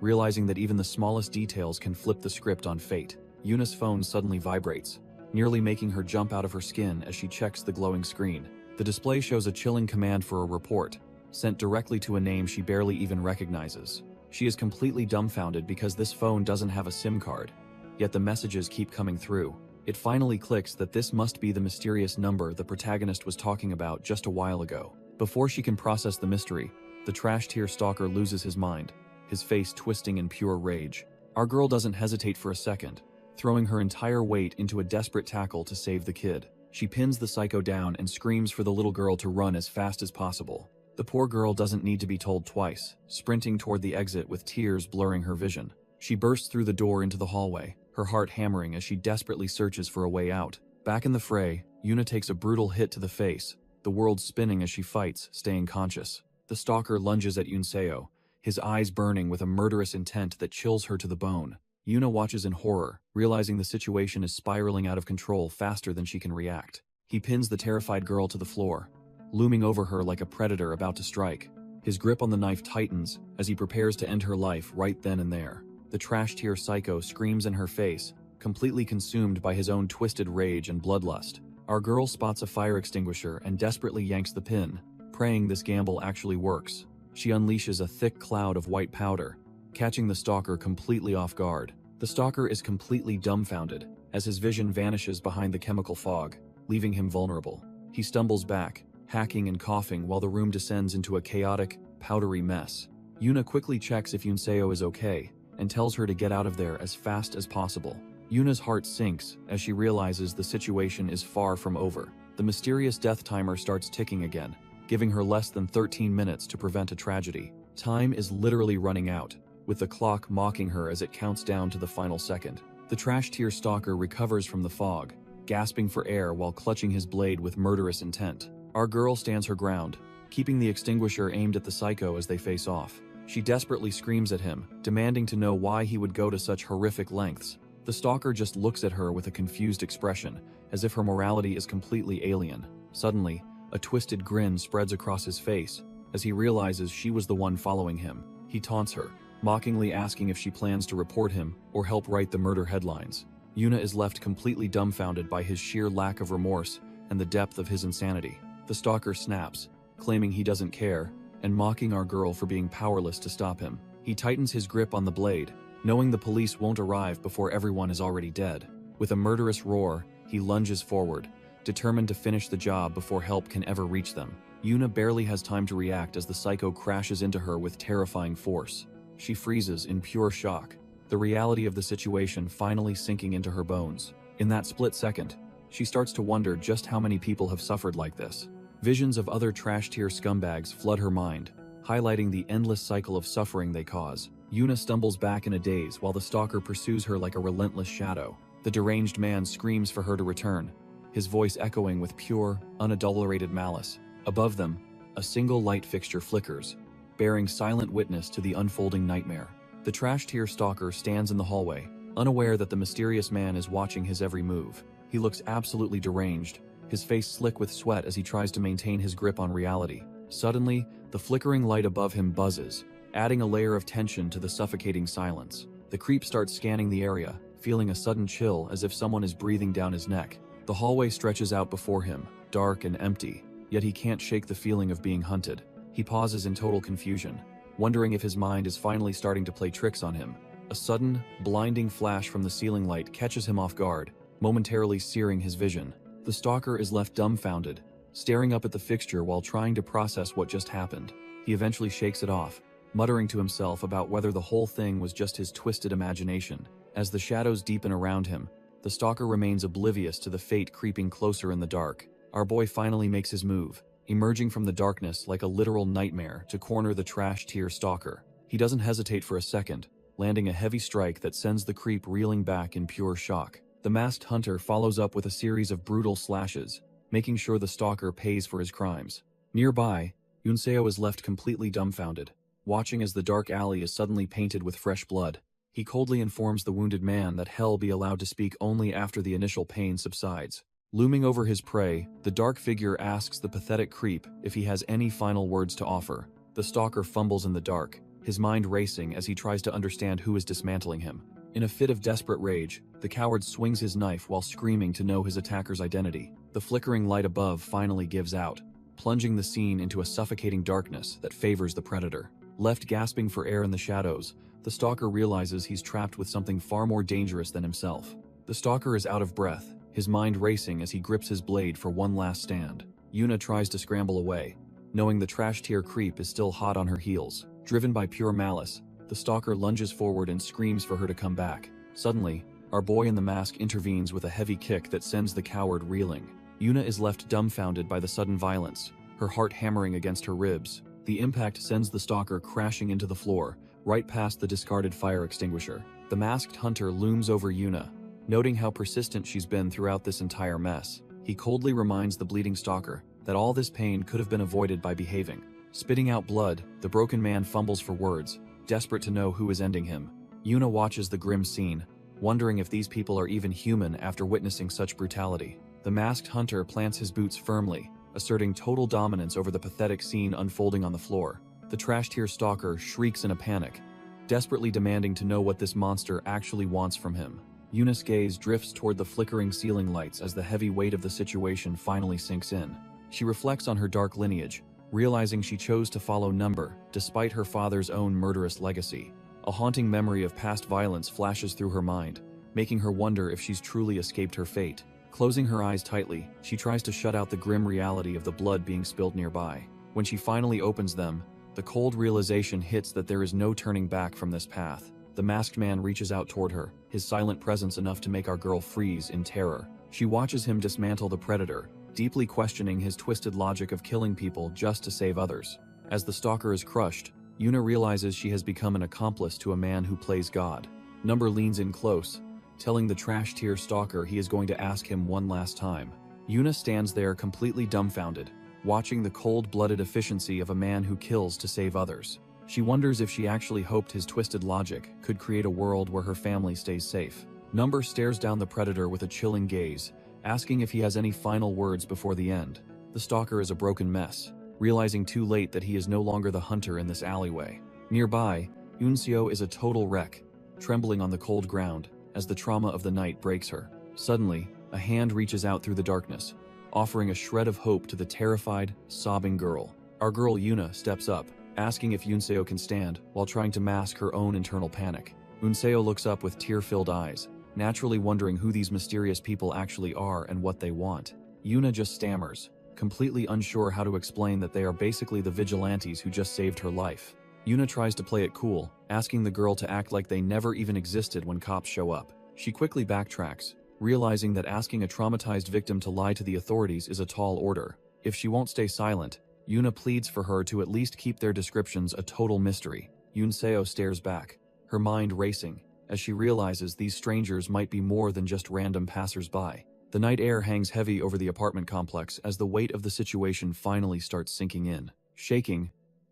realizing that even the smallest details can flip the script on fate. Una's phone suddenly vibrates, nearly making her jump out of her skin as she checks the glowing screen. The display shows a chilling command for a report, sent directly to a name she barely even recognizes. She is completely dumbfounded because this phone doesn't have a SIM card, yet the messages keep coming through. It finally clicks that this must be the mysterious number the protagonist was talking about just a while ago. Before she can process the mystery, the trash-tier stalker loses his mind, his face twisting in pure rage. Our girl doesn't hesitate for a second, throwing her entire weight into a desperate tackle to save the kid. She pins the psycho down and screams for the little girl to run as fast as possible. The poor girl doesn't need to be told twice, sprinting toward the exit with tears blurring her vision. She bursts through the door into the hallway, her heart hammering as she desperately searches for a way out. Back in the fray, Una takes a brutal hit to the face, the world spinning as she fights, staying conscious. The stalker lunges at Yunseo, his eyes burning with a murderous intent that chills her to the bone. Una watches in horror, realizing the situation is spiraling out of control faster than she can react. He pins the terrified girl to the floor, looming over her like a predator about to strike. His grip on the knife tightens as he prepares to end her life right then and there. The trash-tier psycho screams in her face, completely consumed by his own twisted rage and bloodlust. Our girl spots a fire extinguisher and desperately yanks the pin, praying this gamble actually works. She unleashes a thick cloud of white powder, catching the stalker completely off guard. The stalker is completely dumbfounded as his vision vanishes behind the chemical fog, leaving him vulnerable. He stumbles back, hacking and coughing while the room descends into a chaotic, powdery mess. Una quickly checks if Yunseo is okay and tells her to get out of there as fast as possible. Una's heart sinks as she realizes the situation is far from over. The mysterious death timer starts ticking again, giving her less than 13 minutes to prevent a tragedy. Time is literally running out, with the clock mocking her as it counts down to the final second. The trash-tier stalker recovers from the fog, gasping for air while clutching his blade with murderous intent. Our girl stands her ground, keeping the extinguisher aimed at the psycho as they face off. She desperately screams at him, demanding to know why he would go to such horrific lengths. The stalker just looks at her with a confused expression, as if her morality is completely alien. Suddenly, a twisted grin spreads across his face as he realizes she was the one following him. He taunts her, mockingly asking if she plans to report him or help write the murder headlines. Una is left completely dumbfounded by his sheer lack of remorse and the depth of his insanity. The stalker snaps, claiming he doesn't care, and mocking our girl for being powerless to stop him. He tightens his grip on the blade, knowing the police won't arrive before everyone is already dead. With a murderous roar, he lunges forward, determined to finish the job before help can ever reach them. Una barely has time to react as the psycho crashes into her with terrifying force. She freezes in pure shock, the reality of the situation finally sinking into her bones. In that split second, she starts to wonder just how many people have suffered like this. Visions of other trash-tier scumbags flood her mind, highlighting the endless cycle of suffering they cause. Una stumbles back in a daze while the stalker pursues her like a relentless shadow. The deranged man screams for her to return, his voice echoing with pure, unadulterated malice. Above them, a single light fixture flickers, bearing silent witness to the unfolding nightmare. The trash-tier stalker stands in the hallway, unaware that the mysterious man is watching his every move. He looks absolutely deranged, his face slick with sweat as he tries to maintain his grip on reality. Suddenly, the flickering light above him buzzes, adding a layer of tension to the suffocating silence. The creep starts scanning the area, feeling a sudden chill as if someone is breathing down his neck. The hallway stretches out before him, dark and empty, yet he can't shake the feeling of being hunted. He pauses in total confusion, wondering if his mind is finally starting to play tricks on him. A sudden, blinding flash from the ceiling light catches him off guard, momentarily searing his vision. The stalker is left dumbfounded, staring up at the fixture while trying to process what just happened. He eventually shakes it off, muttering to himself about whether the whole thing was just his twisted imagination. As the shadows deepen around him, the stalker remains oblivious to the fate creeping closer in the dark. Our boy finally makes his move, emerging from the darkness like a literal nightmare to corner the trash-tier stalker. He doesn't hesitate for a second, landing a heavy strike that sends the creep reeling back in pure shock. The masked hunter follows up with a series of brutal slashes, making sure the stalker pays for his crimes. Nearby, Yunseo is left completely dumbfounded, watching as the dark alley is suddenly painted with fresh blood. He coldly informs the wounded man that hell be allowed to speak only after the initial pain subsides. Looming over his prey, the dark figure asks the pathetic creep if he has any final words to offer. The stalker fumbles in the dark, his mind racing as he tries to understand who is dismantling him. In a fit of desperate rage, the coward swings his knife while screaming to know his attacker's identity. The flickering light above finally gives out, plunging the scene into a suffocating darkness that favors the predator. Left gasping for air in the shadows, the stalker realizes he's trapped with something far more dangerous than himself. The stalker is out of breath, his mind racing as he grips his blade for one last stand. Yuna tries to scramble away, knowing the trash tier creep is still hot on her heels. Driven by pure malice, the stalker lunges forward and screams for her to come back. Suddenly, our boy in the mask intervenes with a heavy kick that sends the coward reeling. Yuna is left dumbfounded by the sudden violence, her heart hammering against her ribs. The impact sends the stalker crashing into the floor, right past the discarded fire extinguisher. The masked hunter looms over Yuna, noting how persistent she's been throughout this entire mess. He coldly reminds the bleeding stalker that all this pain could have been avoided by behaving. Spitting out blood, the broken man fumbles for words, desperate to know who is ending him. Yuna watches the grim scene, wondering if these people are even human after witnessing such brutality. The masked hunter plants his boots firmly, asserting total dominance over the pathetic scene unfolding on the floor. The trash tier stalker shrieks in a panic, desperately demanding to know what this monster actually wants from him. Yuna's gaze drifts toward the flickering ceiling lights as the heavy weight of the situation finally sinks in. She reflects on her dark lineage, realizing she chose to follow Number despite her father's own murderous legacy. A haunting memory of past violence flashes through her mind, making her wonder if she's truly escaped her fate. Closing her eyes tightly, she tries to shut out the grim reality of the blood being spilled nearby. When she finally opens them, the cold realization hits that there is no turning back from this path. The masked man reaches out toward her, his silent presence enough to make our girl freeze in terror. She watches him dismantle the predator, deeply questioning his twisted logic of killing people just to save others. As the stalker is crushed, Yuna realizes she has become an accomplice to a man who plays God. Number leans in close, telling the trash tier stalker he is going to ask him one last time. Yuna stands there completely dumbfounded, watching the cold-blooded efficiency of a man who kills to save others. She wonders if she actually hoped his twisted logic could create a world where her family stays safe. Number stares down the predator with a chilling gaze, asking if he has any final words before the end. The stalker is a broken mess, realizing too late that he is no longer the hunter in this alleyway. Nearby, Unseo is a total wreck, trembling on the cold ground as the trauma of the night breaks her. Suddenly, a hand reaches out through the darkness, offering a shred of hope to the terrified, sobbing girl. Our girl Yuna steps up, asking if Unseo can stand while trying to mask her own internal panic. Unseo looks up with tear-filled eyes, naturally wondering who these mysterious people actually are and what they want. Yuna just stammers, completely unsure how to explain that they are basically the vigilantes who just saved her life. Yuna tries to play it cool, asking the girl to act like they never even existed when cops show up. She quickly backtracks, realizing that asking a traumatized victim to lie to the authorities is a tall order. If she won't stay silent, Yuna pleads for her to at least keep their descriptions a total mystery. Unseo stares back, her mind racing, as she realizes these strangers might be more than just random passers-by. The night air hangs heavy over the apartment complex as the weight of the situation finally starts sinking in. Shaking,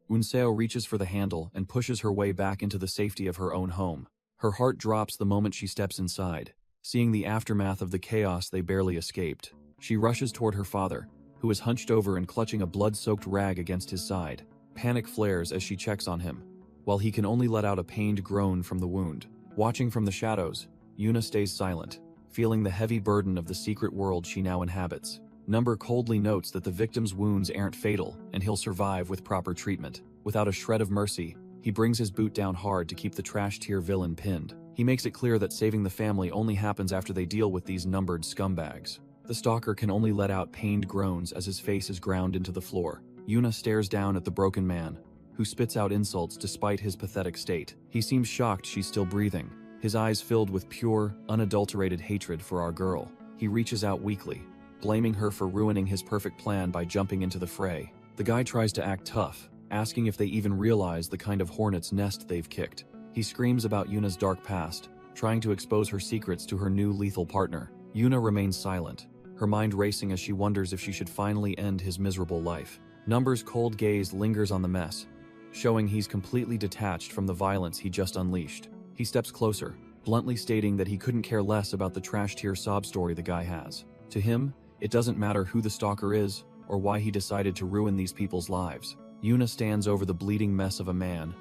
Unseo reaches for the handle and pushes her way back into the safety of her own home. Her heart drops the moment she steps inside, seeing the aftermath of the chaos they barely escaped. She rushes toward her father, who is hunched over and clutching a blood-soaked rag against his side. Panic flares as she checks on him, while he can only let out a pained groan from the wound. Watching from the shadows, Yuna stays silent, feeling the heavy burden of the secret world she now inhabits. Number coldly notes that the victim's wounds aren't fatal and he'll survive with proper treatment. Without a shred of mercy, he brings his boot down hard to keep the trash tier villain pinned. He makes it clear that saving the family only happens after they deal with these numbered scumbags. The stalker can only let out pained groans as his face is ground into the floor. Yuna stares down at the broken man, who spits out insults despite his pathetic state. He seems shocked she's still breathing, his eyes filled with pure, unadulterated hatred for our girl. He reaches out weakly, blaming her for ruining his perfect plan by jumping into the fray. The guy tries to act tough, asking if they even realize the kind of hornet's nest they've kicked. He screams about Yuna's dark past, trying to expose her secrets to her new lethal partner. Yuna remains silent, her mind racing as she wonders if she should finally end his miserable life. Number's cold gaze lingers on the mess, showing he's completely detached from the violence he just unleashed. He steps closer, bluntly stating that he couldn't care less about the trash-tier sob story the guy has. To him, it doesn't matter who the stalker is or why he decided to ruin these people's lives. Yuna stands over the bleeding mess of a man,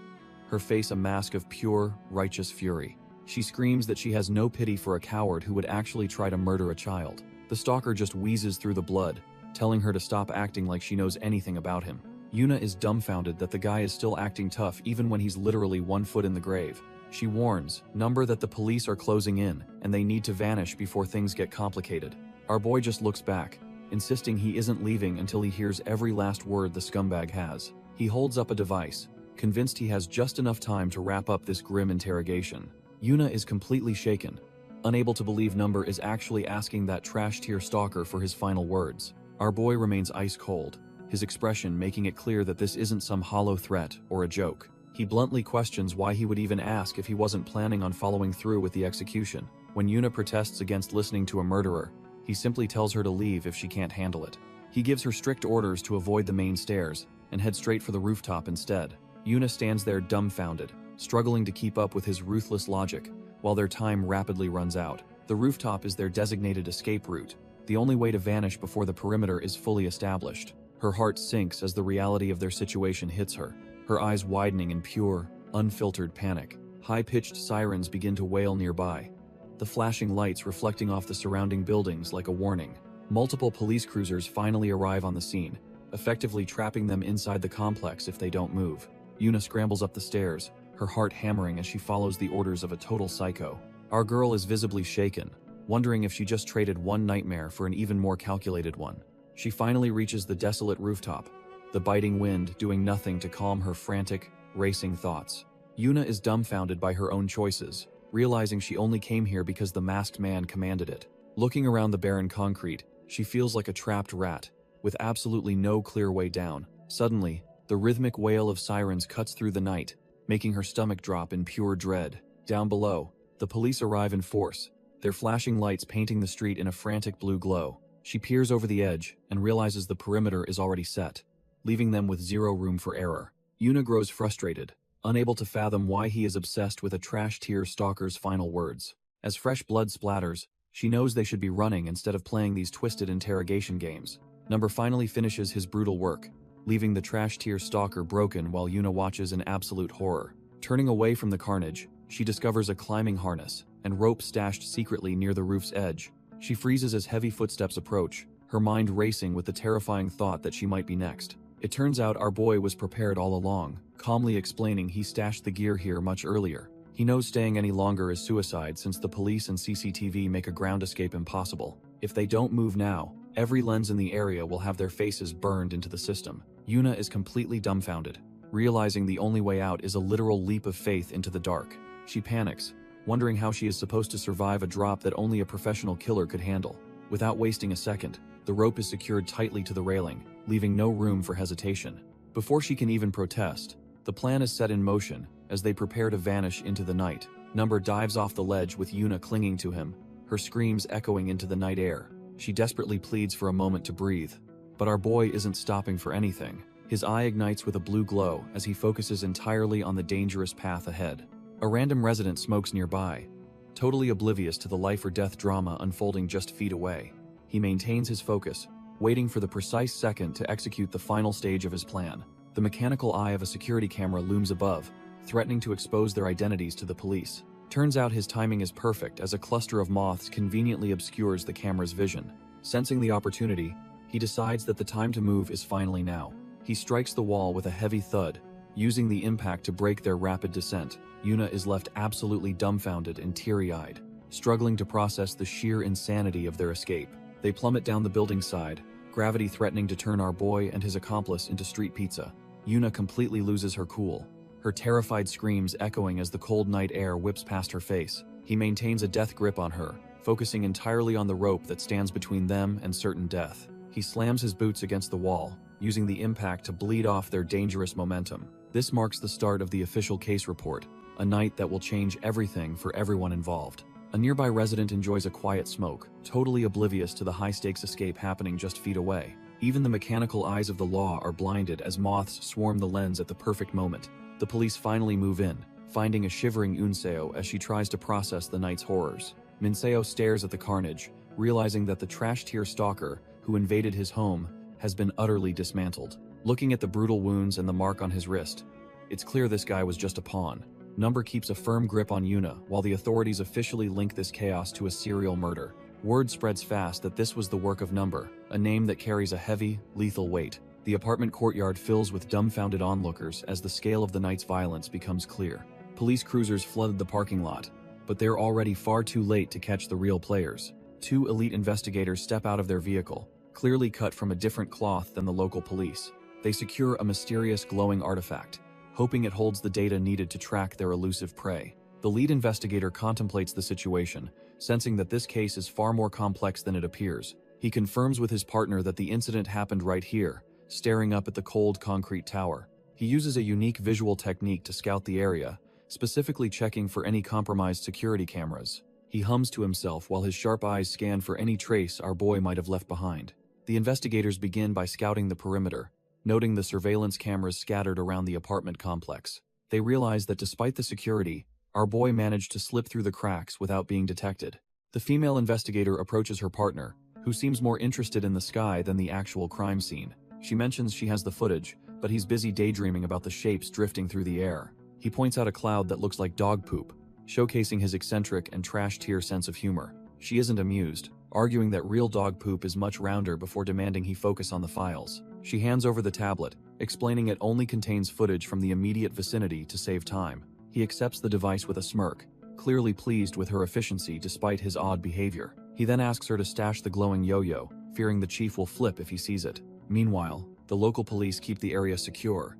her face a mask of pure, righteous fury. She screams that she has no pity for a coward who would actually try to murder a child. The stalker just wheezes through the blood, telling her to stop acting like she knows anything about him. Yuna is dumbfounded that the guy is still acting tough even when he's literally 1 foot in the grave. She warns Number that the police are closing in and they need to vanish before things get complicated. Our boy just looks back, insisting he isn't leaving until he hears every last word the scumbag has. He holds up a device, convinced he has just enough time to wrap up this grim interrogation. Yuna is completely shaken, unable to believe Number is actually asking that trash-tier stalker for his final words. Our boy remains ice cold, his expression making it clear that this isn't some hollow threat or a joke. He bluntly questions why he would even ask if he wasn't planning on following through with the execution. When Yuna protests against listening to a murderer, he simply tells her to leave if she can't handle it. He gives her strict orders to avoid the main stairs and head straight for the rooftop instead. Yuna stands there dumbfounded, struggling to keep up with his ruthless logic while their time rapidly runs out. The rooftop is their designated escape route, the only way to vanish before the perimeter is fully established. Her heart sinks as the reality of their situation hits her, her eyes widening in pure, unfiltered panic. High-pitched sirens begin to wail nearby, the flashing lights reflecting off the surrounding buildings like a warning. Multiple police cruisers finally arrive on the scene, effectively trapping them inside the complex if they don't move. Yuna scrambles up the stairs, her heart hammering as she follows the orders of a total psycho. Our girl is visibly shaken, wondering if she just traded one nightmare for an even more calculated one. She finally reaches the desolate rooftop, the biting wind doing nothing to calm her frantic, racing thoughts. Yuna is dumbfounded by her own choices, realizing she only came here because the masked man commanded it. Looking around the barren concrete, she feels like a trapped rat, with absolutely no clear way down. Suddenly, the rhythmic wail of sirens cuts through the night, making her stomach drop in pure dread. Down below, the police arrive in force, their flashing lights painting the street in a frantic blue glow. She peers over the edge and realizes the perimeter is already set, leaving them with zero room for error. Yuna grows frustrated, unable to fathom why he is obsessed with a trash-tier stalker's final words. As fresh blood splatters, she knows they should be running instead of playing these twisted interrogation games. Number finally finishes his brutal work, leaving the trash-tier stalker broken while Yuna watches in absolute horror. Turning away from the carnage, she discovers a climbing harness and rope stashed secretly near the roof's edge. She freezes as heavy footsteps approach, her mind racing with the terrifying thought that she might be next. It turns out our boy was prepared all along, calmly explaining he stashed the gear here much earlier. He knows staying any longer is suicide since the police and CCTV make a ground escape impossible. If they don't move now, every lens in the area will have their faces burned into the system. Yuna is completely dumbfounded, realizing the only way out is a literal leap of faith into the dark. She panics, wondering how she is supposed to survive a drop that only a professional killer could handle. Without wasting a second, the rope is secured tightly to the railing, leaving no room for hesitation. Before she can even protest, the plan is set in motion as they prepare to vanish into the night. Number dives off the ledge with Yuna clinging to him, her screams echoing into the night air. She desperately pleads for a moment to breathe, but our boy isn't stopping for anything. His eye ignites with a blue glow as he focuses entirely on the dangerous path ahead. A random resident smokes nearby, totally oblivious to the life or death drama unfolding just feet away. He maintains his focus, waiting for the precise second to execute the final stage of his plan. The mechanical eye of a security camera looms above, threatening to expose their identities to the police. Turns out his timing is perfect as a cluster of moths conveniently obscures the camera's vision. Sensing the opportunity, he decides that the time to move is finally now. He strikes the wall with a heavy thud, using the impact to break their rapid descent. Yuna is left absolutely dumbfounded and teary-eyed, struggling to process the sheer insanity of their escape. They plummet down the building side, gravity threatening to turn our boy and his accomplice into street pizza. Yuna completely loses her cool, her terrified screams echoing as the cold night air whips past her face. He maintains a death grip on her, focusing entirely on the rope that stands between them and certain death. He slams his boots against the wall, using the impact to bleed off their dangerous momentum. This marks the start of the official case report, a night that will change everything for everyone involved. A nearby resident enjoys a quiet smoke, totally oblivious to the high-stakes escape happening just feet away. Even the mechanical eyes of the law are blinded as moths swarm the lens at the perfect moment. The police finally move in, finding a shivering Unseo as she tries to process the night's horrors. Minseo stares at the carnage, realizing that the trash-tier stalker who invaded his home has been utterly dismantled. Looking at the brutal wounds and the mark on his wrist, it's clear this guy was just a pawn. Number keeps a firm grip on Yuna while the authorities officially link this chaos to a serial murder. Word spreads fast that this was the work of Number, a name that carries a heavy, lethal weight. The apartment courtyard fills with dumbfounded onlookers as the scale of the night's violence becomes clear. Police cruisers flooded the parking lot, but they're already far too late to catch the real players. Two elite investigators step out of their vehicle, clearly cut from a different cloth than the local police. They secure a mysterious glowing artifact, hoping it holds the data needed to track their elusive prey. The lead investigator contemplates the situation, sensing that this case is far more complex than it appears. He confirms with his partner that the incident happened right here, staring up at the cold concrete tower. He uses a unique visual technique to scout the area, specifically checking for any compromised security cameras. He hums to himself while his sharp eyes scan for any trace our boy might have left behind. The investigators begin by scouting the perimeter, noting the surveillance cameras scattered around the apartment complex. They realize that despite the security, our boy managed to slip through the cracks without being detected. The female investigator approaches her partner, who seems more interested in the sky than the actual crime scene. She mentions she has the footage, but he's busy daydreaming about the shapes drifting through the air. He points out a cloud that looks like dog poop, showcasing his eccentric and trash-tier sense of humor. She isn't amused, arguing that real dog poop is much rounder before demanding he focus on the files. She hands over the tablet, explaining it only contains footage from the immediate vicinity to save time. He accepts the device with a smirk, clearly pleased with her efficiency despite his odd behavior. He then asks her to stash the glowing yo-yo, fearing the chief will flip if he sees it. Meanwhile, the local police keep the area secure,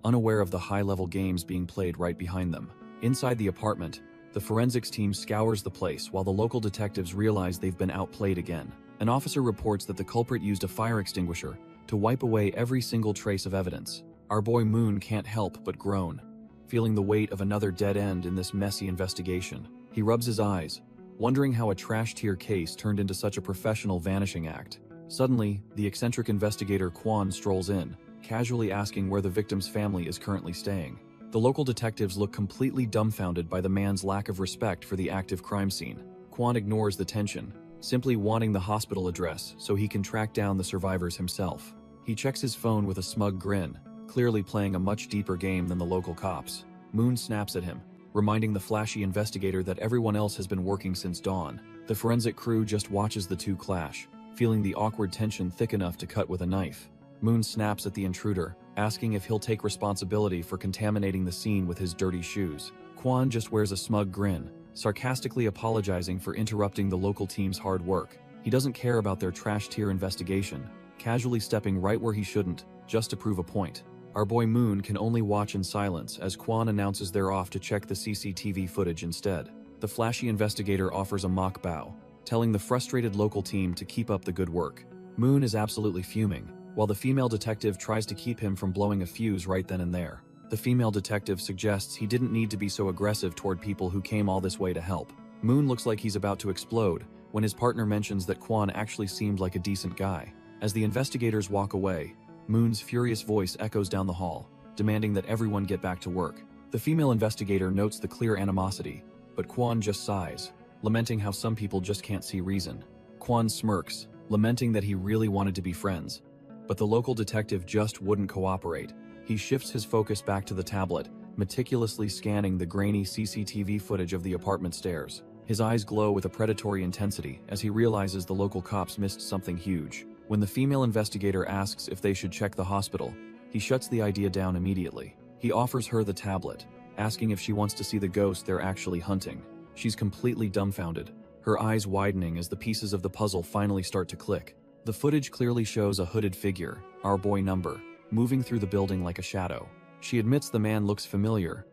unaware of the high-level games being played right behind them. Inside the apartment, the forensics team scours the place while the local detectives realize they've been outplayed again. An officer reports that the culprit used a fire extinguisher to wipe away every single trace of evidence. Our boy Moon can't help but groan, feeling the weight of another dead end in this messy investigation. He rubs his eyes, wondering how a trash-tier case turned into such a professional vanishing act. Suddenly, the eccentric investigator Quan strolls in, casually asking where the victim's family is currently staying. The local detectives look completely dumbfounded by the man's lack of respect for the active crime scene. Quan ignores the tension, simply wanting the hospital address so he can track down the survivors himself. He checks his phone with a smug grin, clearly playing a much deeper game than the local cops. Moon snaps at him, reminding the flashy investigator that everyone else has been working since dawn. The forensic crew just watches the two clash, feeling the awkward tension thick enough to cut with a knife. Moon snaps at the intruder, asking if he'll take responsibility for contaminating the scene with his dirty shoes. Quan just wears a smug grin, sarcastically apologizing for interrupting the local team's hard work. He doesn't care about their trash-tier investigation, casually stepping right where he shouldn't, just to prove a point. Our boy Moon can only watch in silence as Quan announces they're off to check the CCTV footage instead. The flashy investigator offers a mock bow, telling the frustrated local team to keep up the good work. Moon is absolutely fuming, while the female detective tries to keep him from blowing a fuse right then and there. The female detective suggests he didn't need to be so aggressive toward people who came all this way to help. Moon looks like he's about to explode when his partner mentions that Quan actually seemed like a decent guy. As the investigators walk away, Moon's furious voice echoes down the hall, demanding that everyone get back to work. The female investigator notes the clear animosity, but Quan just sighs, lamenting how some people just can't see reason. Quan smirks, lamenting that he really wanted to be friends, but the local detective just wouldn't cooperate. He shifts his focus back to the tablet, meticulously scanning the grainy CCTV footage of the apartment stairs. His eyes glow with a predatory intensity as he realizes the local cops missed something huge. When the female investigator asks if they should check the hospital, he shuts the idea down immediately. He offers her the tablet, asking if she wants to see the ghost they're actually hunting. She's completely dumbfounded, her eyes widening as the pieces of the puzzle finally start to click. The footage clearly shows a hooded figure, our boy Number, moving through the building like a shadow. She admits the man looks familiar,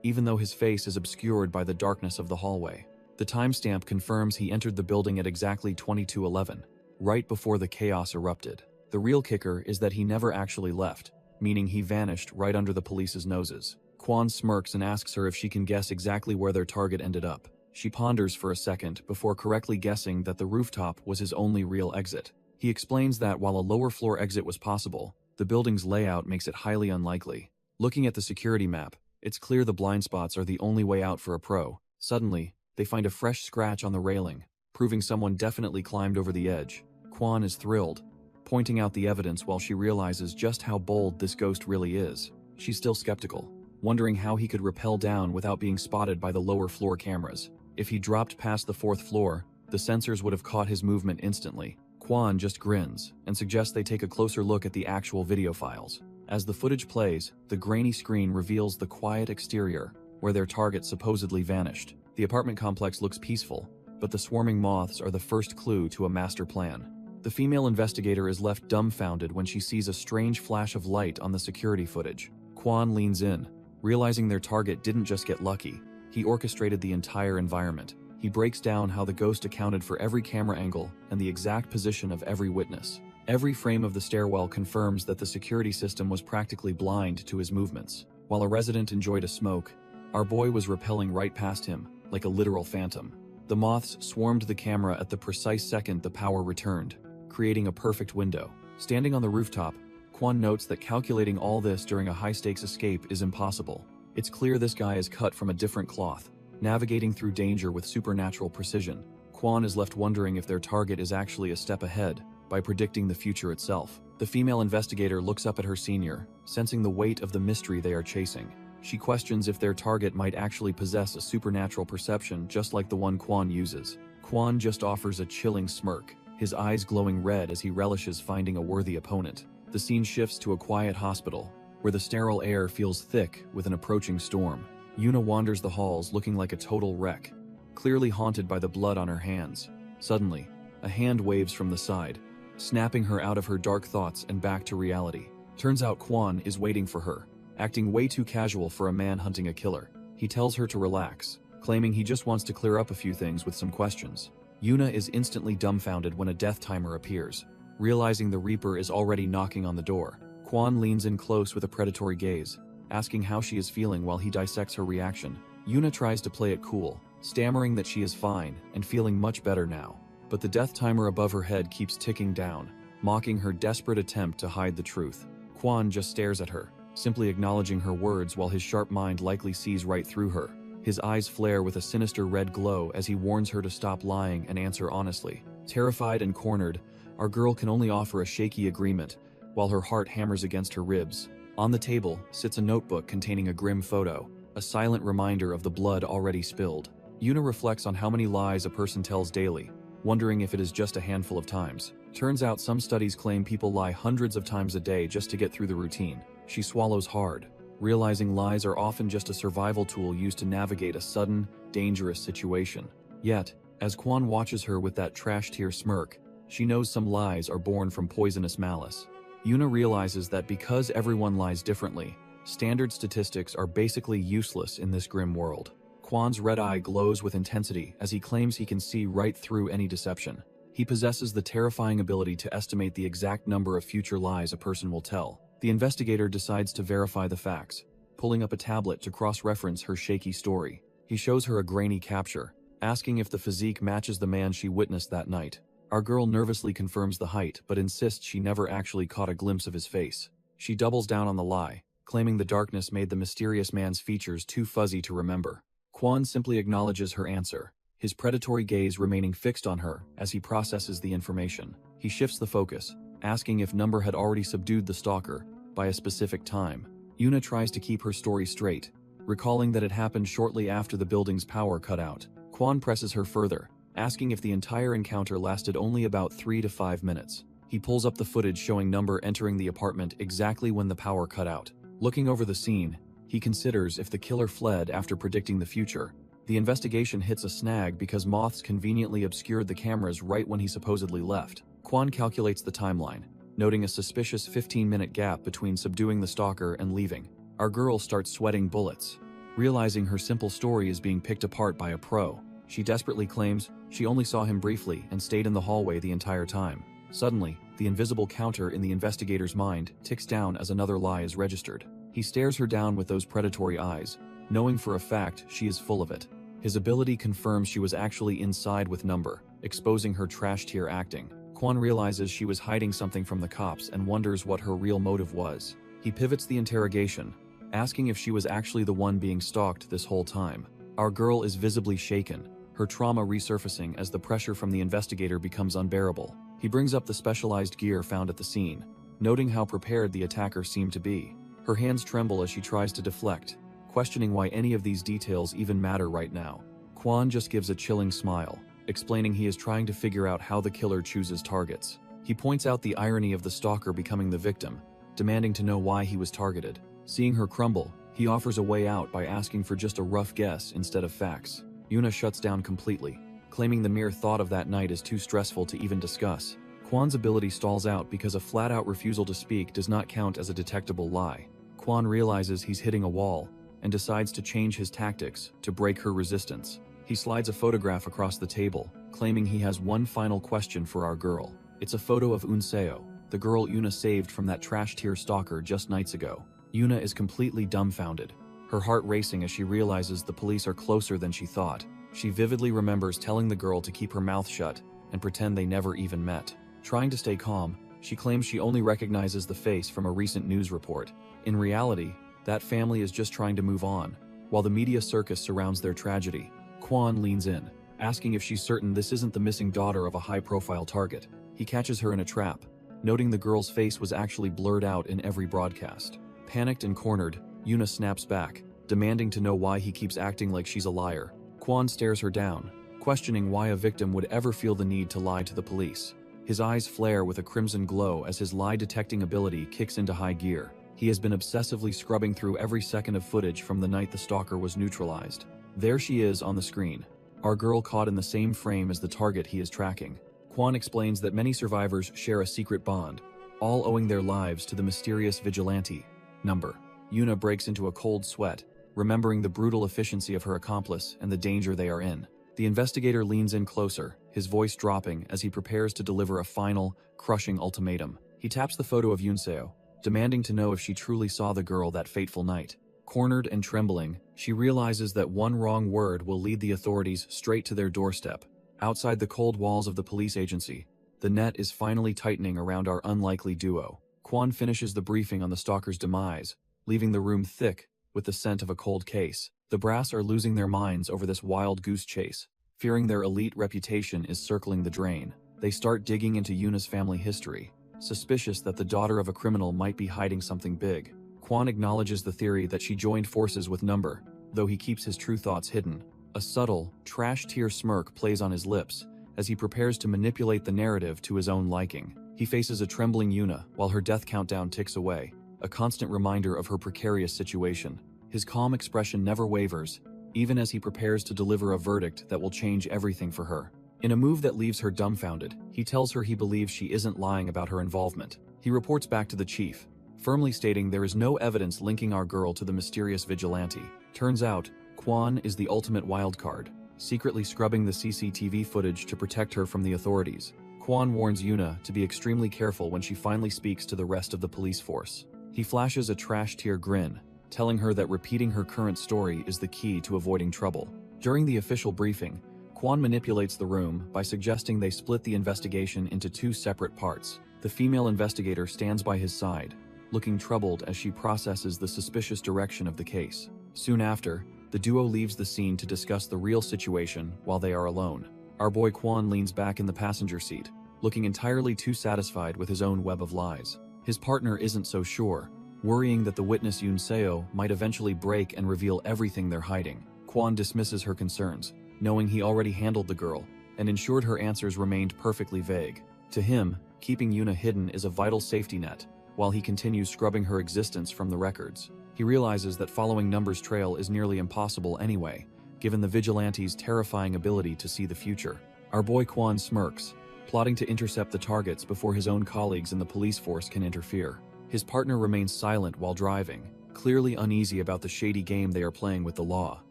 even though his face is obscured by the darkness of the hallway. The timestamp confirms he entered the building at exactly 22:11, right before the chaos erupted. The real kicker is that he never actually left, meaning he vanished right under the police's noses. Quan smirks and asks her if she can guess exactly where their target ended up. She ponders for a second before correctly guessing that the rooftop was his only real exit. He explains that while a lower floor exit was possible, the building's layout makes it highly unlikely. Looking at the security map, It's clear the blind spots are the only way out for a pro. Suddenly, they find a fresh scratch on the railing, proving someone definitely climbed over the edge. Kwon is thrilled, pointing out the evidence while she realizes just how bold this ghost really is. She's still skeptical, wondering how he could rappel down without being spotted by the lower floor cameras. If he dropped past the 4th floor, the sensors would have caught his movement instantly. Kwon just grins and suggests they take a closer look at the actual video files. As the footage plays, the grainy screen reveals the quiet exterior, where their target supposedly vanished. The apartment complex looks peaceful, but the swarming moths are the first clue to a master plan. The female investigator is left dumbfounded when she sees a strange flash of light on the security footage. Kwon leans in, realizing their target didn't just get lucky, he orchestrated the entire environment. He breaks down how the ghost accounted for every camera angle and the exact position of every witness. Every frame of the stairwell confirms that the security system was practically blind to his movements. While a resident enjoyed a smoke, our boy was rappelling right past him, like a literal phantom. The moths swarmed the camera at the precise second the power returned, creating a perfect window. Standing on the rooftop, Kwon notes that calculating all this during a high-stakes escape is impossible. It's clear this guy is cut from a different cloth, navigating through danger with supernatural precision. Kwon is left wondering if their target is actually a step ahead, by predicting the future itself. The female investigator looks up at her senior, sensing the weight of the mystery they are chasing. She questions if their target might actually possess a supernatural perception just like the one Kwon uses. Kwon just offers a chilling smirk, his eyes glowing red as he relishes finding a worthy opponent. The scene shifts to a quiet hospital, where the sterile air feels thick with an approaching storm. Yuna wanders the halls looking like a total wreck, clearly haunted by the blood on her hands. Suddenly, a hand waves from the side, snapping her out of her dark thoughts and back to reality. Turns out Kwon is waiting for her, acting way too casual for a man hunting a killer. He tells her to relax, claiming he just wants to clear up a few things with some questions. Yuna is instantly dumbfounded when a death timer appears. Realizing the Reaper is already knocking on the door, Kwon leans in close with a predatory gaze, asking how she is feeling while he dissects her reaction. Yuna tries to play it cool, stammering that she is fine and feeling much better now. But the death timer above her head keeps ticking down, mocking her desperate attempt to hide the truth. Kwon just stares at her, simply acknowledging her words while his sharp mind likely sees right through her. His eyes flare with a sinister red glow as he warns her to stop lying and answer honestly. Terrified and cornered, our girl can only offer a shaky agreement, while her heart hammers against her ribs. On the table sits a notebook containing a grim photo, a silent reminder of the blood already spilled. Yuna reflects on how many lies a person tells daily, wondering if it is just a handful of times. Turns out some studies claim people lie hundreds of times a day just to get through the routine. She swallows hard, realizing lies are often just a survival tool used to navigate a sudden, dangerous situation. Yet, as Kwon watches her with that trash-tier smirk, she knows some lies are born from poisonous malice. Yuna realizes that because everyone lies differently, standard statistics are basically useless in this grim world. Kwon's red eye glows with intensity as he claims he can see right through any deception. He possesses the terrifying ability to estimate the exact number of future lies a person will tell. The investigator decides to verify the facts, pulling up a tablet to cross-reference her shaky story. He shows her a grainy capture, asking if the physique matches the man she witnessed that night. Our girl nervously confirms the height but insists she never actually caught a glimpse of his face. She doubles down on the lie, claiming the darkness made the mysterious man's features too fuzzy to remember. Kwon simply acknowledges her answer, his predatory gaze remaining fixed on her as he processes the information. He shifts the focus, asking if Number had already subdued the stalker by a specific time. Yuna tries to keep her story straight, recalling that it happened shortly after the building's power cut out. Kwon presses her further, asking if the entire encounter lasted only about 3 to 5 minutes. He pulls up the footage showing Number entering the apartment exactly when the power cut out. Looking over the scene, he considers if the killer fled after predicting the future. The investigation hits a snag because moths conveniently obscured the cameras right when he supposedly left. Kwon calculates the timeline, noting a suspicious 15-minute gap between subduing the stalker and leaving. Our girl starts sweating bullets. Realizing her simple story is being picked apart by a pro, she desperately claims she only saw him briefly and stayed in the hallway the entire time. Suddenly, the invisible counter in the investigator's mind ticks down as another lie is registered. He stares her down with those predatory eyes, knowing for a fact she is full of it. His ability confirms she was actually inside with Number, exposing her trash-tier acting. Kwon realizes she was hiding something from the cops and wonders what her real motive was. He pivots the interrogation, asking if she was actually the one being stalked this whole time. Our girl is visibly shaken, her trauma resurfacing as the pressure from the investigator becomes unbearable. He brings up the specialized gear found at the scene, noting how prepared the attacker seemed to be. Her hands tremble as she tries to deflect, questioning why any of these details even matter right now. Kwon just gives a chilling smile, explaining he is trying to figure out how the killer chooses targets. He points out the irony of the stalker becoming the victim, demanding to know why he was targeted. Seeing her crumble, he offers a way out by asking for just a rough guess instead of facts. Yuna shuts down completely, claiming the mere thought of that night is too stressful to even discuss. Kwon's ability stalls out because a flat-out refusal to speak does not count as a detectable lie. Kwon realizes he's hitting a wall and decides to change his tactics to break her resistance. He slides a photograph across the table, claiming he has one final question for our girl. It's a photo of Unseo, the girl Yuna saved from that trash-tier stalker just nights ago. Yuna is completely dumbfounded, her heart racing as she realizes the police are closer than she thought. She vividly remembers telling the girl to keep her mouth shut and pretend they never even met. Trying to stay calm, she claims she only recognizes the face from a recent news report. In reality, that family is just trying to move on, while the media circus surrounds their tragedy. Kwon leans in, asking if she's certain this isn't the missing daughter of a high-profile target. He catches her in a trap, noting the girl's face was actually blurred out in every broadcast. Panicked and cornered, Yuna snaps back, demanding to know why he keeps acting like she's a liar. Kwon stares her down, questioning why a victim would ever feel the need to lie to the police. His eyes flare with a crimson glow as his lie-detecting ability kicks into high gear. He has been obsessively scrubbing through every second of footage from the night the stalker was neutralized. There she is on the screen, our girl caught in the same frame as the target he is tracking. Kwon explains that many survivors share a secret bond, all owing their lives to the mysterious vigilante number. Yuna breaks into a cold sweat, remembering the brutal efficiency of her accomplice and the danger they are in. The investigator leans in closer, his voice dropping as he prepares to deliver a final, crushing ultimatum. He taps the photo of Yunseo, demanding to know if she truly saw the girl that fateful night. Cornered and trembling, she realizes that one wrong word will lead the authorities straight to their doorstep. Outside the cold walls of the police agency, the net is finally tightening around our unlikely duo. Kwon finishes the briefing on the stalker's demise, leaving the room thick with the scent of a cold case. The brass are losing their minds over this wild goose chase, fearing their elite reputation is circling the drain. They start digging into Yuna's family history, suspicious that the daughter of a criminal might be hiding something big. Kwon acknowledges the theory that she joined forces with Number, though he keeps his true thoughts hidden. A subtle, trash-tier smirk plays on his lips as he prepares to manipulate the narrative to his own liking. He faces a trembling Yuna while her death countdown ticks away, a constant reminder of her precarious situation. His calm expression never wavers, even as he prepares to deliver a verdict that will change everything for her. In a move that leaves her dumbfounded, he tells her he believes she isn't lying about her involvement. He reports back to the chief, firmly stating there is no evidence linking our girl to the mysterious vigilante. Turns out, Kwon is the ultimate wildcard, secretly scrubbing the CCTV footage to protect her from the authorities. Kwon warns Yuna to be extremely careful when she finally speaks to the rest of the police force. He flashes a trash-tier grin, telling her that repeating her current story is the key to avoiding trouble. During the official briefing, Kwon manipulates the room by suggesting they split the investigation into two separate parts. The female investigator stands by his side, looking troubled as she processes the suspicious direction of the case. Soon after, the duo leaves the scene to discuss the real situation while they are alone. Our boy Kwon leans back in the passenger seat, looking entirely too satisfied with his own web of lies. His partner isn't so sure, worrying that the witness Yunseo might eventually break and reveal everything they're hiding. Kwon dismisses her concerns, knowing he already handled the girl and ensured her answers remained perfectly vague. To him, keeping Yuna hidden is a vital safety net, while he continues scrubbing her existence from the records. He realizes that following Number's trail is nearly impossible anyway, given the vigilante's terrifying ability to see the future. Our boy Kwon smirks, plotting to intercept the targets before his own colleagues in the police force can interfere. His partner remains silent while driving, clearly uneasy about the shady game they are playing with the law.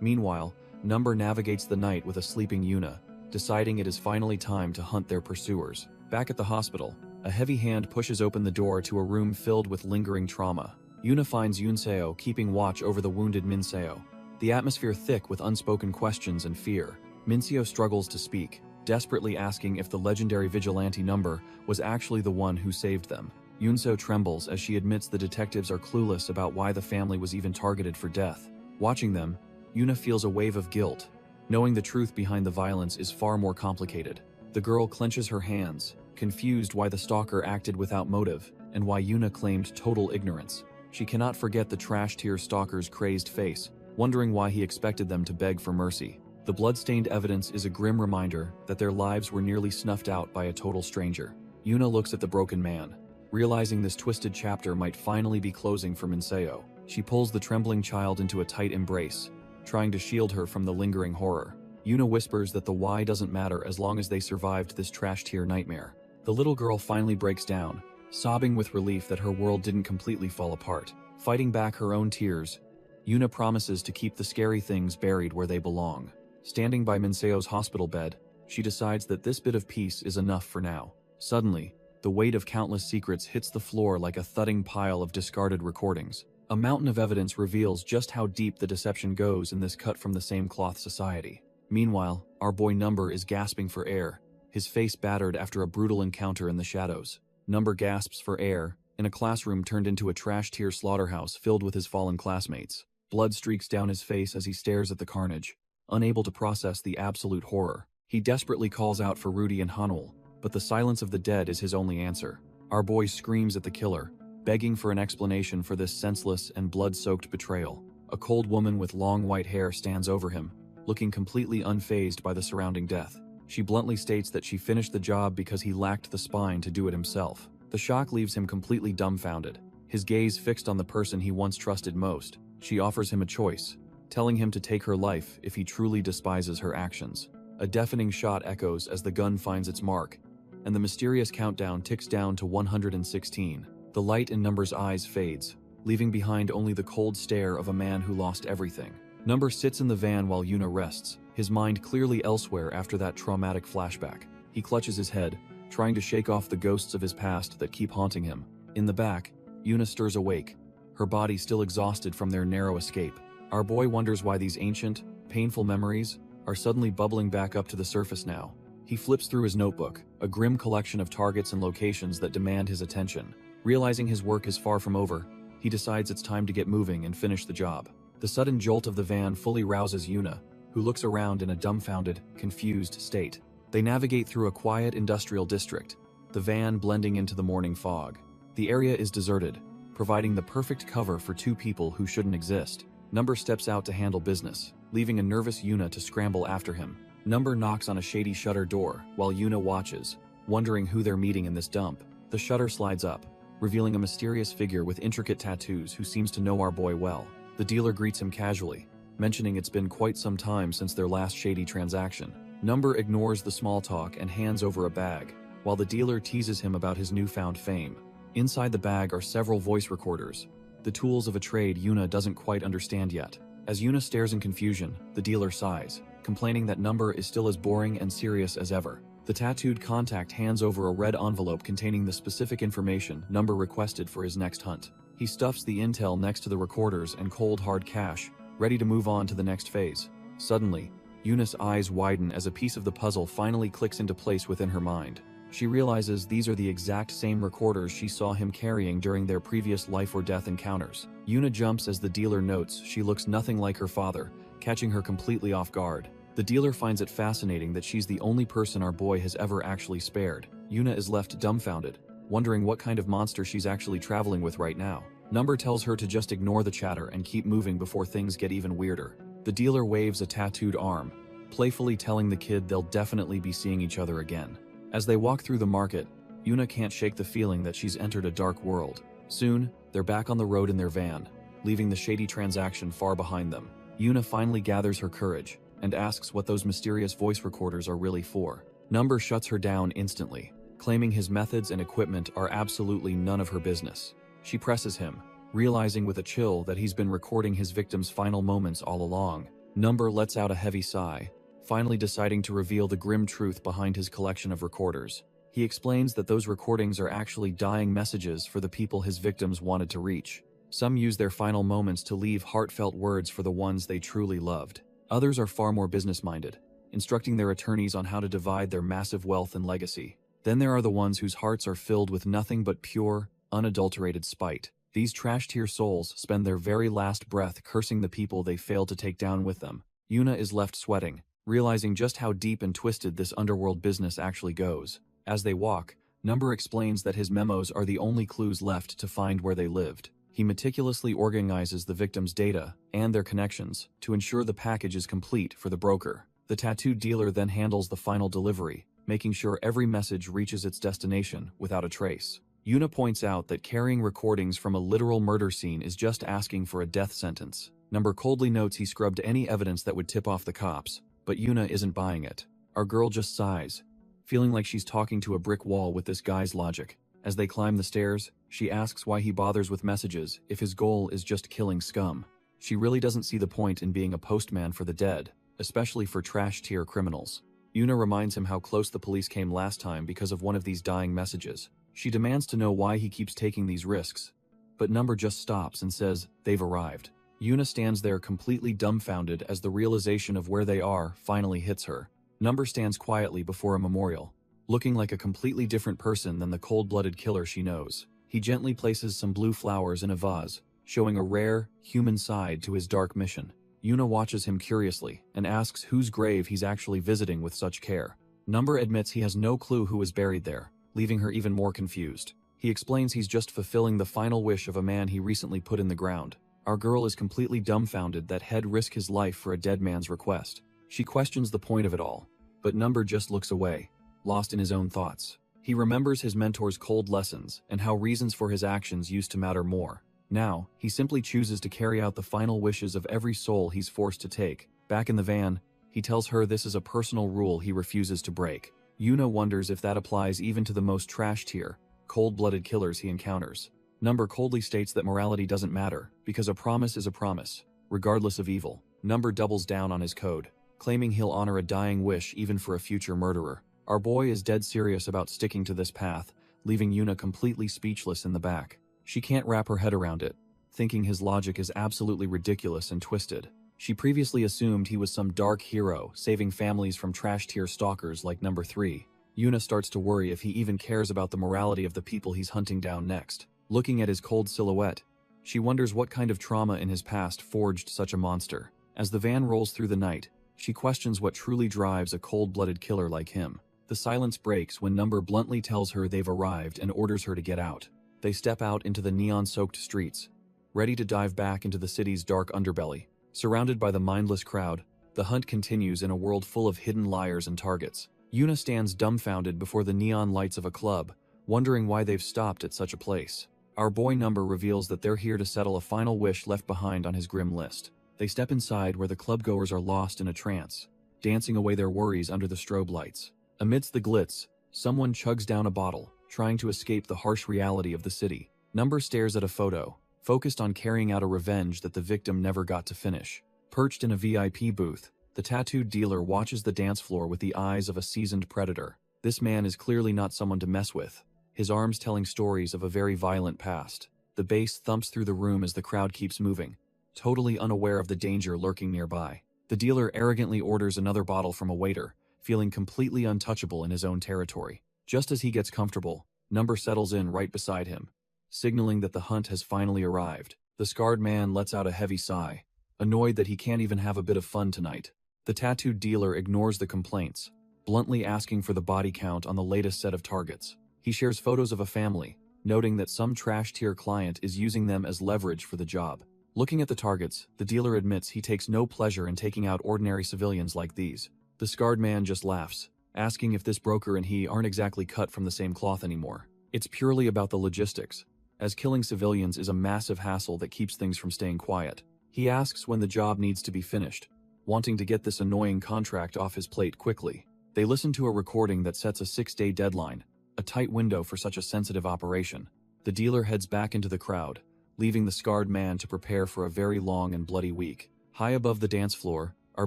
Meanwhile, Number navigates the night with a sleeping Yuna, deciding it is finally time to hunt their pursuers. Back at the hospital, a heavy hand pushes open the door to a room filled with lingering trauma. Yuna finds Yunseo keeping watch over the wounded Minseo, the atmosphere thick with unspoken questions and fear. Minseo struggles to speak, desperately asking if the legendary vigilante Number was actually the one who saved them. Yunso trembles as she admits the detectives are clueless about why the family was even targeted for death. Watching them, Yuna feels a wave of guilt, knowing the truth behind the violence is far more complicated. The girl clenches her hands, confused why the stalker acted without motive and why Yuna claimed total ignorance. She cannot forget the trash-tier stalker's crazed face, wondering why he expected them to beg for mercy. The blood-stained evidence is a grim reminder that their lives were nearly snuffed out by a total stranger. Yuna looks at the broken man, realizing this twisted chapter might finally be closing for Minseo. She pulls the trembling child into a tight embrace, trying to shield her from the lingering horror. Yuna whispers that the why doesn't matter as long as they survived this trash-tier nightmare. The little girl finally breaks down, sobbing with relief that her world didn't completely fall apart. Fighting back her own tears, Yuna promises to keep the scary things buried where they belong. Standing by Minseo's hospital bed, she decides that this bit of peace is enough for now. Suddenly, the weight of countless secrets hits the floor like a thudding pile of discarded recordings. A mountain of evidence reveals just how deep the deception goes in this cut-from-the-same-cloth society. Meanwhile, our boy Number is gasping for air, his face battered after a brutal encounter in the shadows. Number gasps for air, in a classroom turned into a trash-tier slaughterhouse filled with his fallen classmates. Blood streaks down his face as he stares at the carnage, unable to process the absolute horror. He desperately calls out for Rudy and Hanul, but the silence of the dead is his only answer. Our boy screams at the killer, begging for an explanation for this senseless and blood-soaked betrayal. A cold woman with long white hair stands over him, looking completely unfazed by the surrounding death. She bluntly states that she finished the job because he lacked the spine to do it himself. The shock leaves him completely dumbfounded, his gaze fixed on the person he once trusted most. She offers him a choice, telling him to take her life if he truly despises her actions. A deafening shot echoes as the gun finds its mark, and the mysterious countdown ticks down to 116. The light in Number's eyes fades, leaving behind only the cold stare of a man who lost everything. Number sits in the van while Yuna rests, his mind clearly elsewhere after that traumatic flashback. He clutches his head, trying to shake off the ghosts of his past that keep haunting him. In the back, Yuna stirs awake, her body still exhausted from their narrow escape. Our boy wonders why these ancient, painful memories are suddenly bubbling back up to the surface now. He flips through his notebook, a grim collection of targets and locations that demand his attention. Realizing his work is far from over, he decides it's time to get moving and finish the job. The sudden jolt of the van fully rouses Yuna, who looks around in a dumbfounded, confused state. They navigate through a quiet industrial district, the van blending into the morning fog. The area is deserted, providing the perfect cover for two people who shouldn't exist. Number steps out to handle business, leaving a nervous Yuna to scramble after him. Number knocks on a shady shutter door, while Yuna watches, wondering who they're meeting in this dump. The shutter slides up, revealing a mysterious figure with intricate tattoos who seems to know our boy well. The dealer greets him casually, mentioning it's been quite some time since their last shady transaction. Number ignores the small talk and hands over a bag, while the dealer teases him about his newfound fame. Inside the bag are several voice recorders, the tools of a trade Yuna doesn't quite understand yet. As Yuna stares in confusion, the dealer sighs, complaining that Number is still as boring and serious as ever. The tattooed contact hands over a red envelope containing the specific information Number requested for his next hunt. He stuffs the intel next to the recorders and cold hard cash, ready to move on to the next phase. Suddenly, Yuna's eyes widen as a piece of the puzzle finally clicks into place within her mind. She realizes these are the exact same recorders she saw him carrying during their previous life or death encounters. Yuna jumps as the dealer notes she looks nothing like her father, catching her completely off guard. The dealer finds it fascinating that she's the only person our boy has ever actually spared. Yuna is left dumbfounded, wondering what kind of monster she's actually traveling with right now. Number tells her to just ignore the chatter and keep moving before things get even weirder. The dealer waves a tattooed arm, playfully telling the kid they'll definitely be seeing each other again. As they walk through the market, Yuna can't shake the feeling that she's entered a dark world. Soon, they're back on the road in their van, leaving the shady transaction far behind them. Yuna finally gathers her courage and asks what those mysterious voice recorders are really for. Number shuts her down instantly, claiming his methods and equipment are absolutely none of her business. She presses him, realizing with a chill that he's been recording his victim's final moments all along. Number lets out a heavy sigh, finally deciding to reveal the grim truth behind his collection of recorders. He explains that those recordings are actually dying messages for the people his victims wanted to reach. Some use their final moments to leave heartfelt words for the ones they truly loved. Others are far more business-minded, instructing their attorneys on how to divide their massive wealth and legacy. Then there are the ones whose hearts are filled with nothing but pure, unadulterated spite. These trash-tier souls spend their very last breath cursing the people they failed to take down with them. Yuna is left sweating, realizing just how deep and twisted this underworld business actually goes. As they walk, Number explains that his memos are the only clues left to find where they lived. He meticulously organizes the victims' data and their connections to ensure the package is complete for the broker. The tattoo dealer then handles the final delivery, making sure every message reaches its destination without a trace. Yuna points out that carrying recordings from a literal murder scene is just asking for a death sentence. Number coldly notes he scrubbed any evidence that would tip off the cops, but Yuna isn't buying it. Our girl just sighs, feeling like she's talking to a brick wall with this guy's logic. As they climb the stairs, she asks why he bothers with messages if his goal is just killing scum. She really doesn't see the point in being a postman for the dead, especially for trash-tier criminals. Yuna reminds him how close the police came last time because of one of these dying messages. She demands to know why he keeps taking these risks, but Number just stops and says, "They've arrived." Yuna stands there completely dumbfounded as the realization of where they are finally hits her. Number stands quietly before a memorial, looking like a completely different person than the cold-blooded killer she knows. He gently places some blue flowers in a vase, showing a rare, human side to his dark mission. Yuna watches him curiously and asks whose grave he's actually visiting with such care. Number admits he has no clue who was buried there, leaving her even more confused. He explains he's just fulfilling the final wish of a man he recently put in the ground. Our girl is completely dumbfounded that he'd risk his life for a dead man's request. She questions the point of it all, but Number just looks away, lost in his own thoughts. He remembers his mentor's cold lessons and how reasons for his actions used to matter more. Now, he simply chooses to carry out the final wishes of every soul he's forced to take. Back in the van, he tells her this is a personal rule he refuses to break. Yuna wonders if that applies even to the most trash-tier, cold-blooded killers he encounters. Number coldly states that morality doesn't matter, because a promise is a promise, regardless of evil. Number doubles down on his code, claiming he'll honor a dying wish even for a future murderer. Our boy is dead serious about sticking to this path, leaving Yuna completely speechless in the back. She can't wrap her head around it, thinking his logic is absolutely ridiculous and twisted. She previously assumed he was some dark hero, saving families from trash-tier stalkers like Number 3. Yuna starts to worry if he even cares about the morality of the people he's hunting down next. Looking at his cold silhouette, she wonders what kind of trauma in his past forged such a monster. As the van rolls through the night, she questions what truly drives a cold-blooded killer like him. The silence breaks when Number bluntly tells her they've arrived and orders her to get out. They step out into the neon-soaked streets, ready to dive back into the city's dark underbelly. Surrounded by the mindless crowd, the hunt continues in a world full of hidden liars and targets. Yuna stands dumbfounded before the neon lights of a club, wondering why they've stopped at such a place. Our boy Number reveals that they're here to settle a final wish left behind on his grim list. They step inside where the clubgoers are lost in a trance, dancing away their worries under the strobe lights. Amidst the glitz, someone chugs down a bottle, trying to escape the harsh reality of the city. Number stares at a photo, focused on carrying out a revenge that the victim never got to finish. Perched in a VIP booth, the tattooed dealer watches the dance floor with the eyes of a seasoned predator. This man is clearly not someone to mess with, his arms telling stories of a very violent past. The bass thumps through the room as the crowd keeps moving, totally unaware of the danger lurking nearby. The dealer arrogantly orders another bottle from a waiter, feeling completely untouchable in his own territory. Just as he gets comfortable, Number settles in right beside him, signaling that the hunt has finally arrived. The scarred man lets out a heavy sigh, annoyed that he can't even have a bit of fun tonight. The tattooed dealer ignores the complaints, bluntly asking for the body count on the latest set of targets. He shares photos of a family, noting that some trash-tier client is using them as leverage for the job. Looking at the targets, the dealer admits he takes no pleasure in taking out ordinary civilians like these. The scarred man just laughs, asking if this broker and he aren't exactly cut from the same cloth anymore. It's purely about the logistics, as killing civilians is a massive hassle that keeps things from staying quiet. He asks when the job needs to be finished, wanting to get this annoying contract off his plate quickly. They listen to a recording that sets a 6-day deadline, a tight window for such a sensitive operation. The dealer heads back into the crowd, leaving the scarred man to prepare for a very long and bloody week. High above the dance floor, our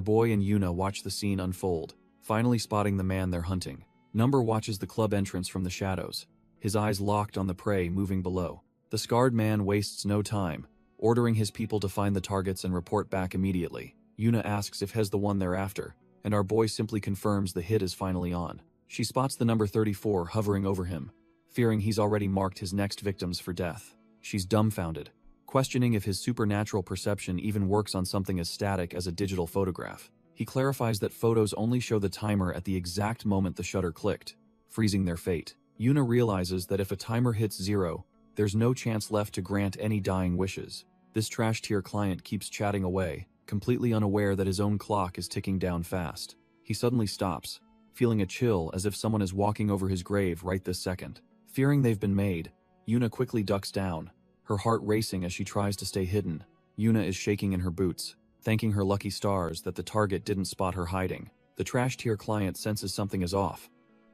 boy and Yuna watch the scene unfold, finally spotting the man they're hunting. Number watches the club entrance from the shadows, his eyes locked on the prey moving below. The scarred man wastes no time, ordering his people to find the targets and report back immediately. Yuna asks if he's the one they're after, and our boy simply confirms the hit is finally on. She spots the number 34 hovering over him, fearing he's already marked his next victims for death. She's dumbfounded, questioning if his supernatural perception even works on something as static as a digital photograph. He clarifies that photos only show the timer at the exact moment the shutter clicked, freezing their fate. Yuna realizes that if a timer hits 0, there's no chance left to grant any dying wishes. This trash-tier client keeps chatting away, completely unaware that his own clock is ticking down fast. He suddenly stops, feeling a chill as if someone is walking over his grave right this second. Fearing they've been made, Yuna quickly ducks down, her heart racing as she tries to stay hidden. Yuna is shaking in her boots, thanking her lucky stars that the target didn't spot her hiding. The trash-tier client senses something is off,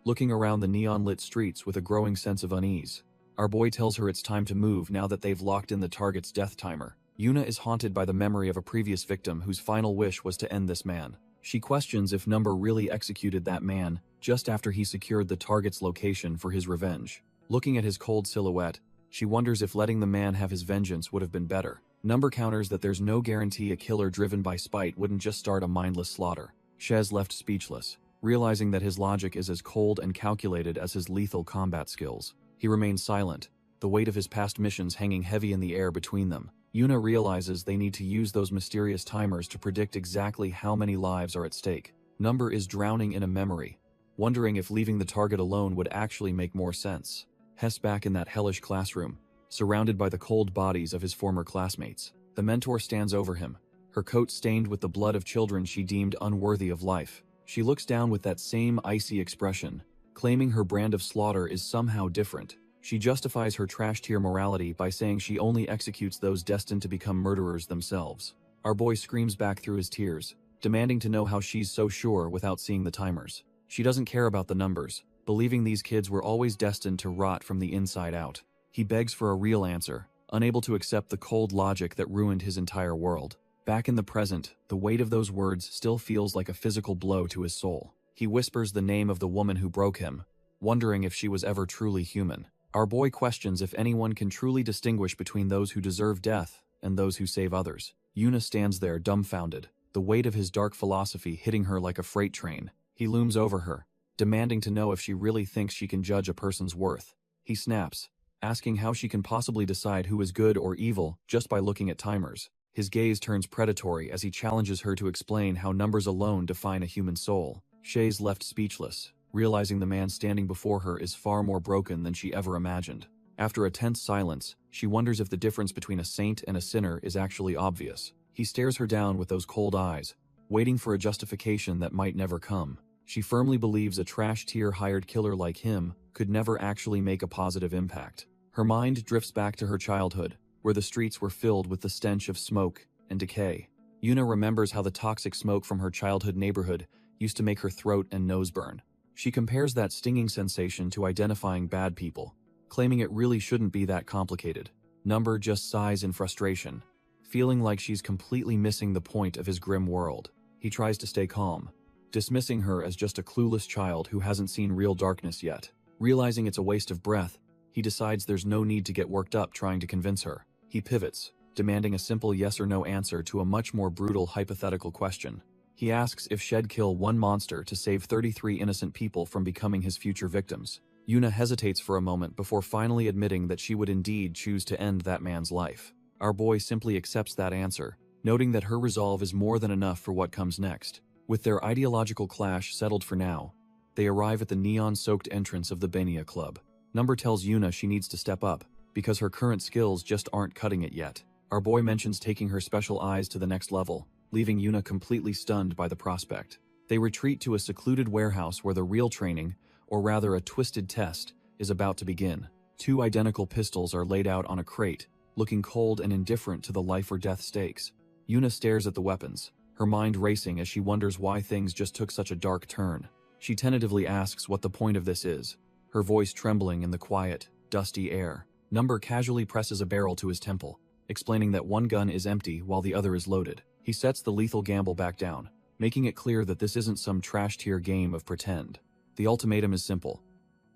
looking around the neon-lit streets with a growing sense of unease. Our boy tells her it's time to move now that they've locked in the target's death timer. Yuna is haunted by the memory of a previous victim whose final wish was to end this man. She questions if Number really executed that man just after he secured the target's location for his revenge. Looking at his cold silhouette, she wonders if letting the man have his vengeance would have been better. Number counters that there's no guarantee a killer driven by spite wouldn't just start a mindless slaughter. Shez left speechless, realizing that his logic is as cold and calculated as his lethal combat skills. He remains silent, the weight of his past missions hanging heavy in the air between them. Yuna realizes they need to use those mysterious timers to predict exactly how many lives are at stake. Number is drowning in a memory, wondering if leaving the target alone would actually make more sense. Hess back in that hellish classroom, surrounded by the cold bodies of his former classmates. The mentor stands over him, her coat stained with the blood of children she deemed unworthy of life. She looks down with that same icy expression, claiming her brand of slaughter is somehow different. She justifies her trash-tier morality by saying she only executes those destined to become murderers themselves. Our boy screams back through his tears, demanding to know how she's so sure without seeing the timers. She doesn't care about the numbers, believing these kids were always destined to rot from the inside out. He begs for a real answer, unable to accept the cold logic that ruined his entire world. Back in the present, the weight of those words still feels like a physical blow to his soul. He whispers the name of the woman who broke him, wondering if she was ever truly human. Our boy questions if anyone can truly distinguish between those who deserve death and those who save others. Yuna stands there dumbfounded, the weight of his dark philosophy hitting her like a freight train. He looms over her, demanding to know if she really thinks she can judge a person's worth. He snaps, asking how she can possibly decide who is good or evil just by looking at timers. His gaze turns predatory as he challenges her to explain how numbers alone define a human soul. Shay's left speechless, realizing the man standing before her is far more broken than she ever imagined. After a tense silence, she wonders if the difference between a saint and a sinner is actually obvious. He stares her down with those cold eyes, waiting for a justification that might never come. She firmly believes a trash-tier hired killer like him could never actually make a positive impact. Her mind drifts back to her childhood, where the streets were filled with the stench of smoke and decay. Yuna remembers how the toxic smoke from her childhood neighborhood used to make her throat and nose burn. She compares that stinging sensation to identifying bad people, claiming it really shouldn't be that complicated. Number just sighs in frustration, feeling like she's completely missing the point of his grim world. He tries to stay calm, dismissing her as just a clueless child who hasn't seen real darkness yet. Realizing it's a waste of breath, he decides there's no need to get worked up trying to convince her. He pivots, demanding a simple yes or no answer to a much more brutal hypothetical question. He asks if she'd kill one monster to save 33 innocent people from becoming his future victims. Yuna hesitates for a moment before finally admitting that she would indeed choose to end that man's life. Our boy simply accepts that answer, noting that her resolve is more than enough for what comes next. With their ideological clash settled for now, they arrive at the neon-soaked entrance of the Benia Club. Number tells Yuna she needs to step up, because her current skills just aren't cutting it yet. Our boy mentions taking her special eyes to the next level, leaving Yuna completely stunned by the prospect. They retreat to a secluded warehouse where the real training, or rather a twisted test, is about to begin. 2 identical pistols are laid out on a crate, looking cold and indifferent to the life or death stakes. Yuna stares at the weapons, her mind racing as she wonders why things just took such a dark turn. She tentatively asks what the point of this is, her voice trembling in the quiet, dusty air. Number casually presses a barrel to his temple, explaining that one gun is empty while the other is loaded. He sets the lethal gamble back down, making it clear that this isn't some trash-tier game of pretend. The ultimatum is simple.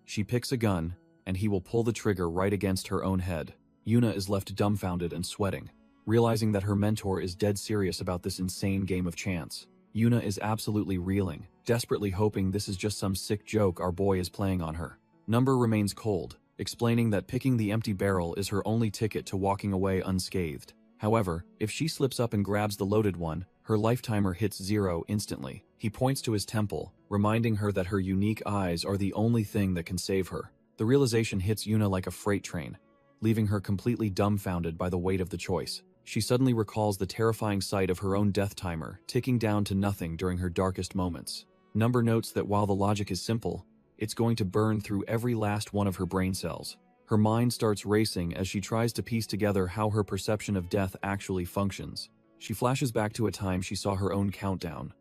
She picks a gun, and he will pull the trigger right against her own head. Yuna is left dumbfounded and sweating, realizing that her mentor is dead serious about this insane game of chance. Yuna is absolutely reeling, desperately hoping this is just some sick joke our boy is playing on her. Number remains cold, explaining that picking the empty barrel is her only ticket to walking away unscathed. However, if she slips up and grabs the loaded one, her lifetimer hits 0 instantly. He points to his temple, reminding her that her unique eyes are the only thing that can save her. The realization hits Yuna like a freight train, leaving her completely dumbfounded by the weight of the choice. She suddenly recalls the terrifying sight of her own death timer ticking down to nothing during her darkest moments. Number notes that while the logic is simple, it's going to burn through every last one of her brain cells. Her mind starts racing as she tries to piece together how her perception of death actually functions. She flashes back to a time she saw her own countdown,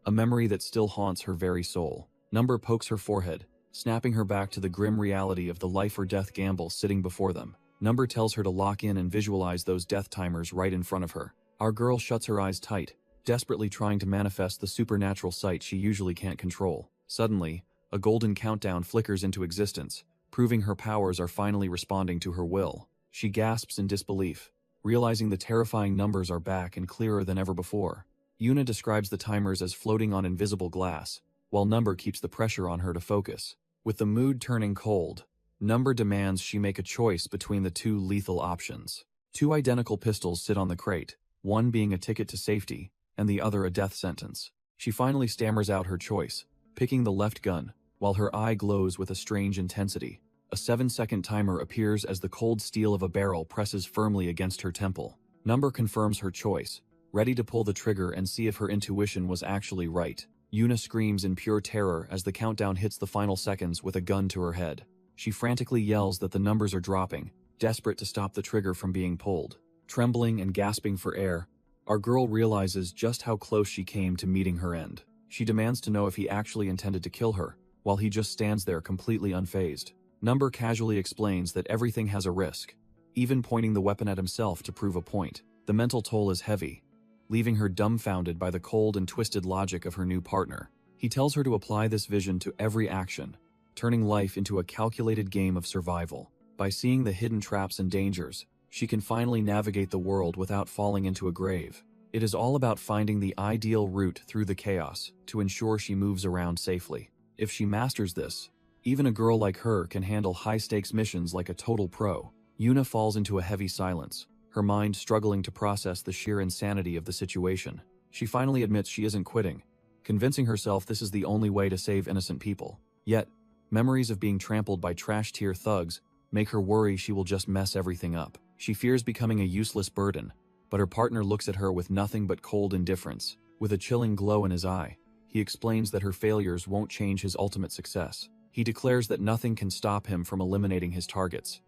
a memory that still haunts her very soul. Number pokes her forehead, snapping her back to the grim reality of the life or death gamble sitting before them. Number tells her to lock in and visualize those death timers right in front of her. Our girl shuts her eyes tight, desperately trying to manifest the supernatural sight she usually can't control. Suddenly, a golden countdown flickers into existence, proving her powers are finally responding to her will. She gasps in disbelief, realizing the terrifying numbers are back and clearer than ever before. Yuna describes the timers as floating on invisible glass, while Number keeps the pressure on her to focus. With the mood turning cold, Number demands she make a choice between the two lethal options. 2 identical pistols sit on the crate, one being a ticket to safety, and the other a death sentence. She finally stammers out her choice, picking the left gun, while her eye glows with a strange intensity. A 7-second timer appears as the cold steel of a barrel presses firmly against her temple. Number confirms her choice, ready to pull the trigger and see if her intuition was actually right. Yuna screams in pure terror as the countdown hits the final seconds with a gun to her head. She frantically yells that the numbers are dropping, desperate to stop the trigger from being pulled. Trembling and gasping for air, our girl realizes just how close she came to meeting her end. She demands to know if he actually intended to kill her, while he just stands there completely unfazed. Number casually explains that everything has a risk, even pointing the weapon at himself to prove a point. The mental toll is heavy, leaving her dumbfounded by the cold and twisted logic of her new partner. He tells her to apply this vision to every action, turning life into a calculated game of survival. By seeing the hidden traps and dangers, she can finally navigate the world without falling into a grave. It is all about finding the ideal route through the chaos to ensure she moves around safely. If she masters this, even a girl like her can handle high-stakes missions like a total pro. Yuna falls into a heavy silence, her mind struggling to process the sheer insanity of the situation. She finally admits she isn't quitting, convincing herself this is the only way to save innocent people. Yet, memories of being trampled by trash-tier thugs make her worry she will just mess everything up. She fears becoming a useless burden, but her partner looks at her with nothing but cold indifference. With a chilling glow in his eye, he explains that her failures won't change his ultimate success. He declares that nothing can stop him from eliminating his targets,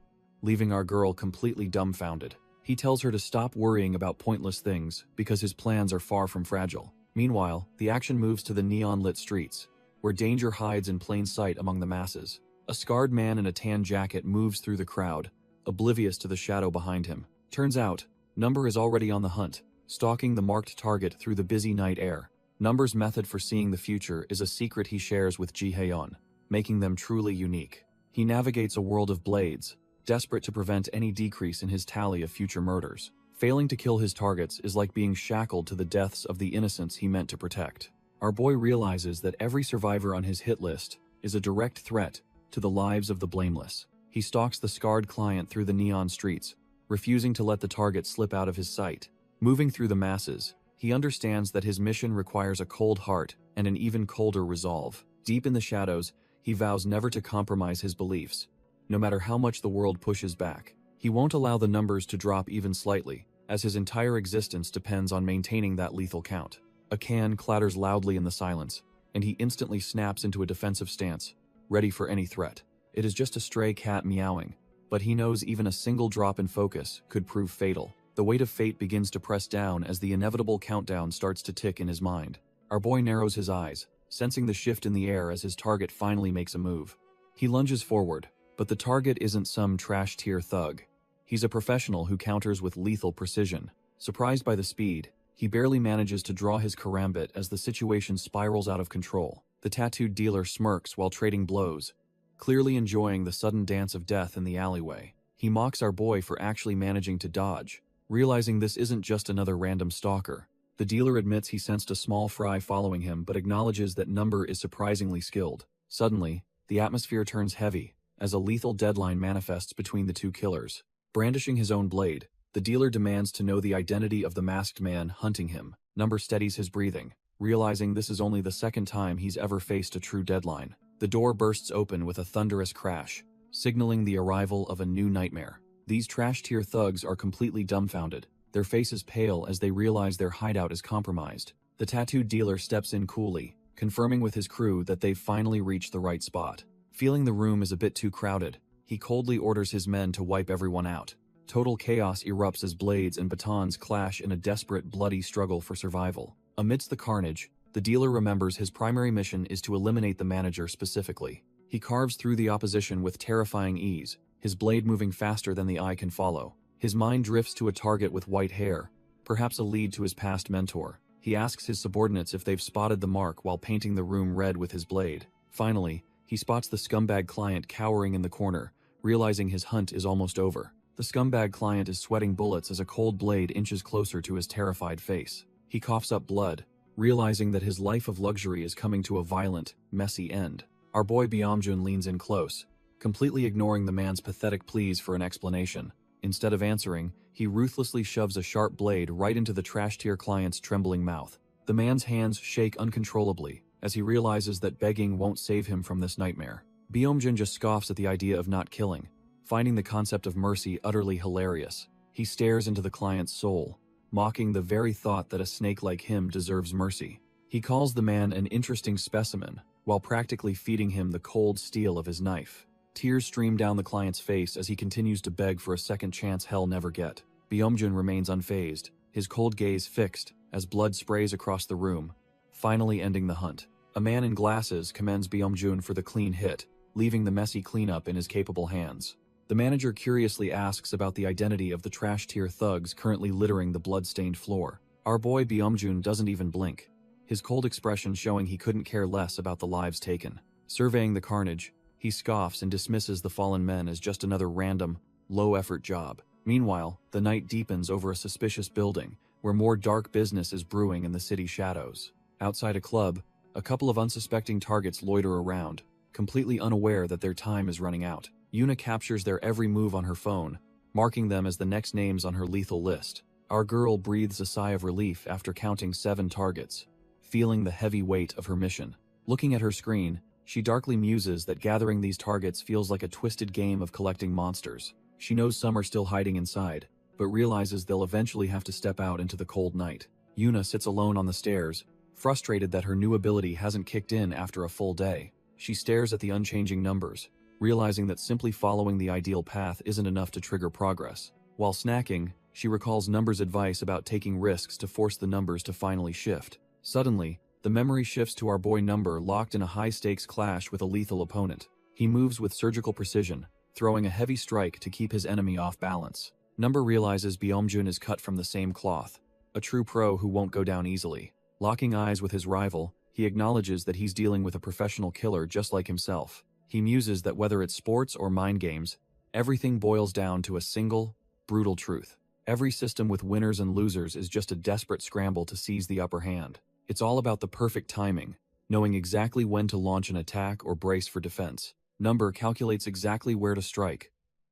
leaving our girl completely dumbfounded. He tells her to stop worrying about pointless things because his plans are far from fragile. Meanwhile, the action moves to the neon-lit streets, where danger hides in plain sight among the masses. A scarred man in a tan jacket moves through the crowd, oblivious to the shadow behind him. Turns out, Number is already on the hunt, stalking the marked target through the busy night air. Number's method for seeing the future is a secret he shares with Jihaeon, making them truly unique. He navigates a world of blades, desperate to prevent any decrease in his tally of future murders. Failing to kill his targets is like being shackled to the deaths of the innocents he meant to protect. Our boy realizes that every survivor on his hit list is a direct threat to the lives of the blameless. He stalks the scarred client through the neon streets, refusing to let the target slip out of his sight. Moving through the masses, he understands that his mission requires a cold heart and an even colder resolve. Deep in the shadows, he vows never to compromise his beliefs, no matter how much the world pushes back. He won't allow the numbers to drop even slightly, as his entire existence depends on maintaining that lethal count. A can clatters loudly in the silence, and he instantly snaps into a defensive stance, ready for any threat. It is just a stray cat meowing, but he knows even a single drop in focus could prove fatal. The weight of fate begins to press down as the inevitable countdown starts to tick in his mind. Our boy narrows his eyes, sensing the shift in the air as his target finally makes a move. He lunges forward, but the target isn't some trash-tier thug. He's a professional who counters with lethal precision. Surprised by the speed, he barely manages to draw his karambit as the situation spirals out of control. The tattooed dealer smirks while trading blows, clearly enjoying the sudden dance of death in the alleyway. He mocks our boy for actually managing to dodge, realizing this isn't just another random stalker. The dealer admits he sensed a small fry following him but acknowledges that Number is surprisingly skilled. Suddenly, the atmosphere turns heavy, as a lethal deadline manifests between the two killers. Brandishing his own blade, the dealer demands to know the identity of the masked man hunting him. Number steadies his breathing, realizing this is only the second time he's ever faced a true deadline. The door bursts open with a thunderous crash, signaling the arrival of a new nightmare. These trash-tier thugs are completely dumbfounded, their faces pale as they realize their hideout is compromised. The tattooed dealer steps in coolly, confirming with his crew that they've finally reached the right spot. Feeling the room is a bit too crowded, he coldly orders his men to wipe everyone out. Total chaos erupts as blades and batons clash in a desperate, bloody struggle for survival. Amidst the carnage, the dealer remembers his primary mission is to eliminate the manager specifically. He carves through the opposition with terrifying ease, his blade moving faster than the eye can follow. His mind drifts to a target with white hair, perhaps a lead to his past mentor. He asks his subordinates if they've spotted the mark while painting the room red with his blade. Finally, he spots the scumbag client cowering in the corner, realizing his hunt is almost over. The scumbag client is sweating bullets as a cold blade inches closer to his terrified face. He coughs up blood, realizing that his life of luxury is coming to a violent, messy end. Our boy Byomjun leans in close, completely ignoring the man's pathetic pleas for an explanation. Instead of answering, he ruthlessly shoves a sharp blade right into the trash-tier client's trembling mouth. The man's hands shake uncontrollably as he realizes that begging won't save him from this nightmare. Byomjun just scoffs at the idea of not killing, finding the concept of mercy utterly hilarious. He stares into the client's soul, mocking the very thought that a snake like him deserves mercy. He calls the man an interesting specimen, while practically feeding him the cold steel of his knife. Tears stream down the client's face as he continues to beg for a second chance hell never get. Byomjun remains unfazed, his cold gaze fixed as blood sprays across the room, finally ending the hunt. A man in glasses commends Byomjun for the clean hit, leaving the messy cleanup in his capable hands. The manager curiously asks about the identity of the trash-tier thugs currently littering the blood-stained floor. Our boy Byomjun doesn't even blink, his cold expression showing he couldn't care less about the lives taken. Surveying the carnage, he scoffs and dismisses the fallen men as just another random, low-effort job. Meanwhile, the night deepens over a suspicious building, where more dark business is brewing in the city shadows. Outside a club, a couple of unsuspecting targets loiter around, completely unaware that their time is running out. Yuna captures their every move on her phone, marking them as the next names on her lethal list. Our girl breathes a sigh of relief after counting 7 targets, feeling the heavy weight of her mission. Looking at her screen, she darkly muses that gathering these targets feels like a twisted game of collecting monsters. She knows some are still hiding inside, but realizes they'll eventually have to step out into the cold night. Yuna sits alone on the stairs, frustrated that her new ability hasn't kicked in after a full day. She stares at the unchanging numbers, realizing that simply following the ideal path isn't enough to trigger progress. While snacking, she recalls Number's advice about taking risks to force the numbers to finally shift. Suddenly, the memory shifts to our boy Number locked in a high-stakes clash with a lethal opponent. He moves with surgical precision, throwing a heavy strike to keep his enemy off balance. Number realizes Byomjun is cut from the same cloth, a true pro who won't go down easily. Locking eyes with his rival, he acknowledges that he's dealing with a professional killer just like himself. He muses that whether it's sports or mind games, everything boils down to a single, brutal truth. Every system with winners and losers is just a desperate scramble to seize the upper hand. It's all about the perfect timing, knowing exactly when to launch an attack or brace for defense. Number calculates exactly where to strike,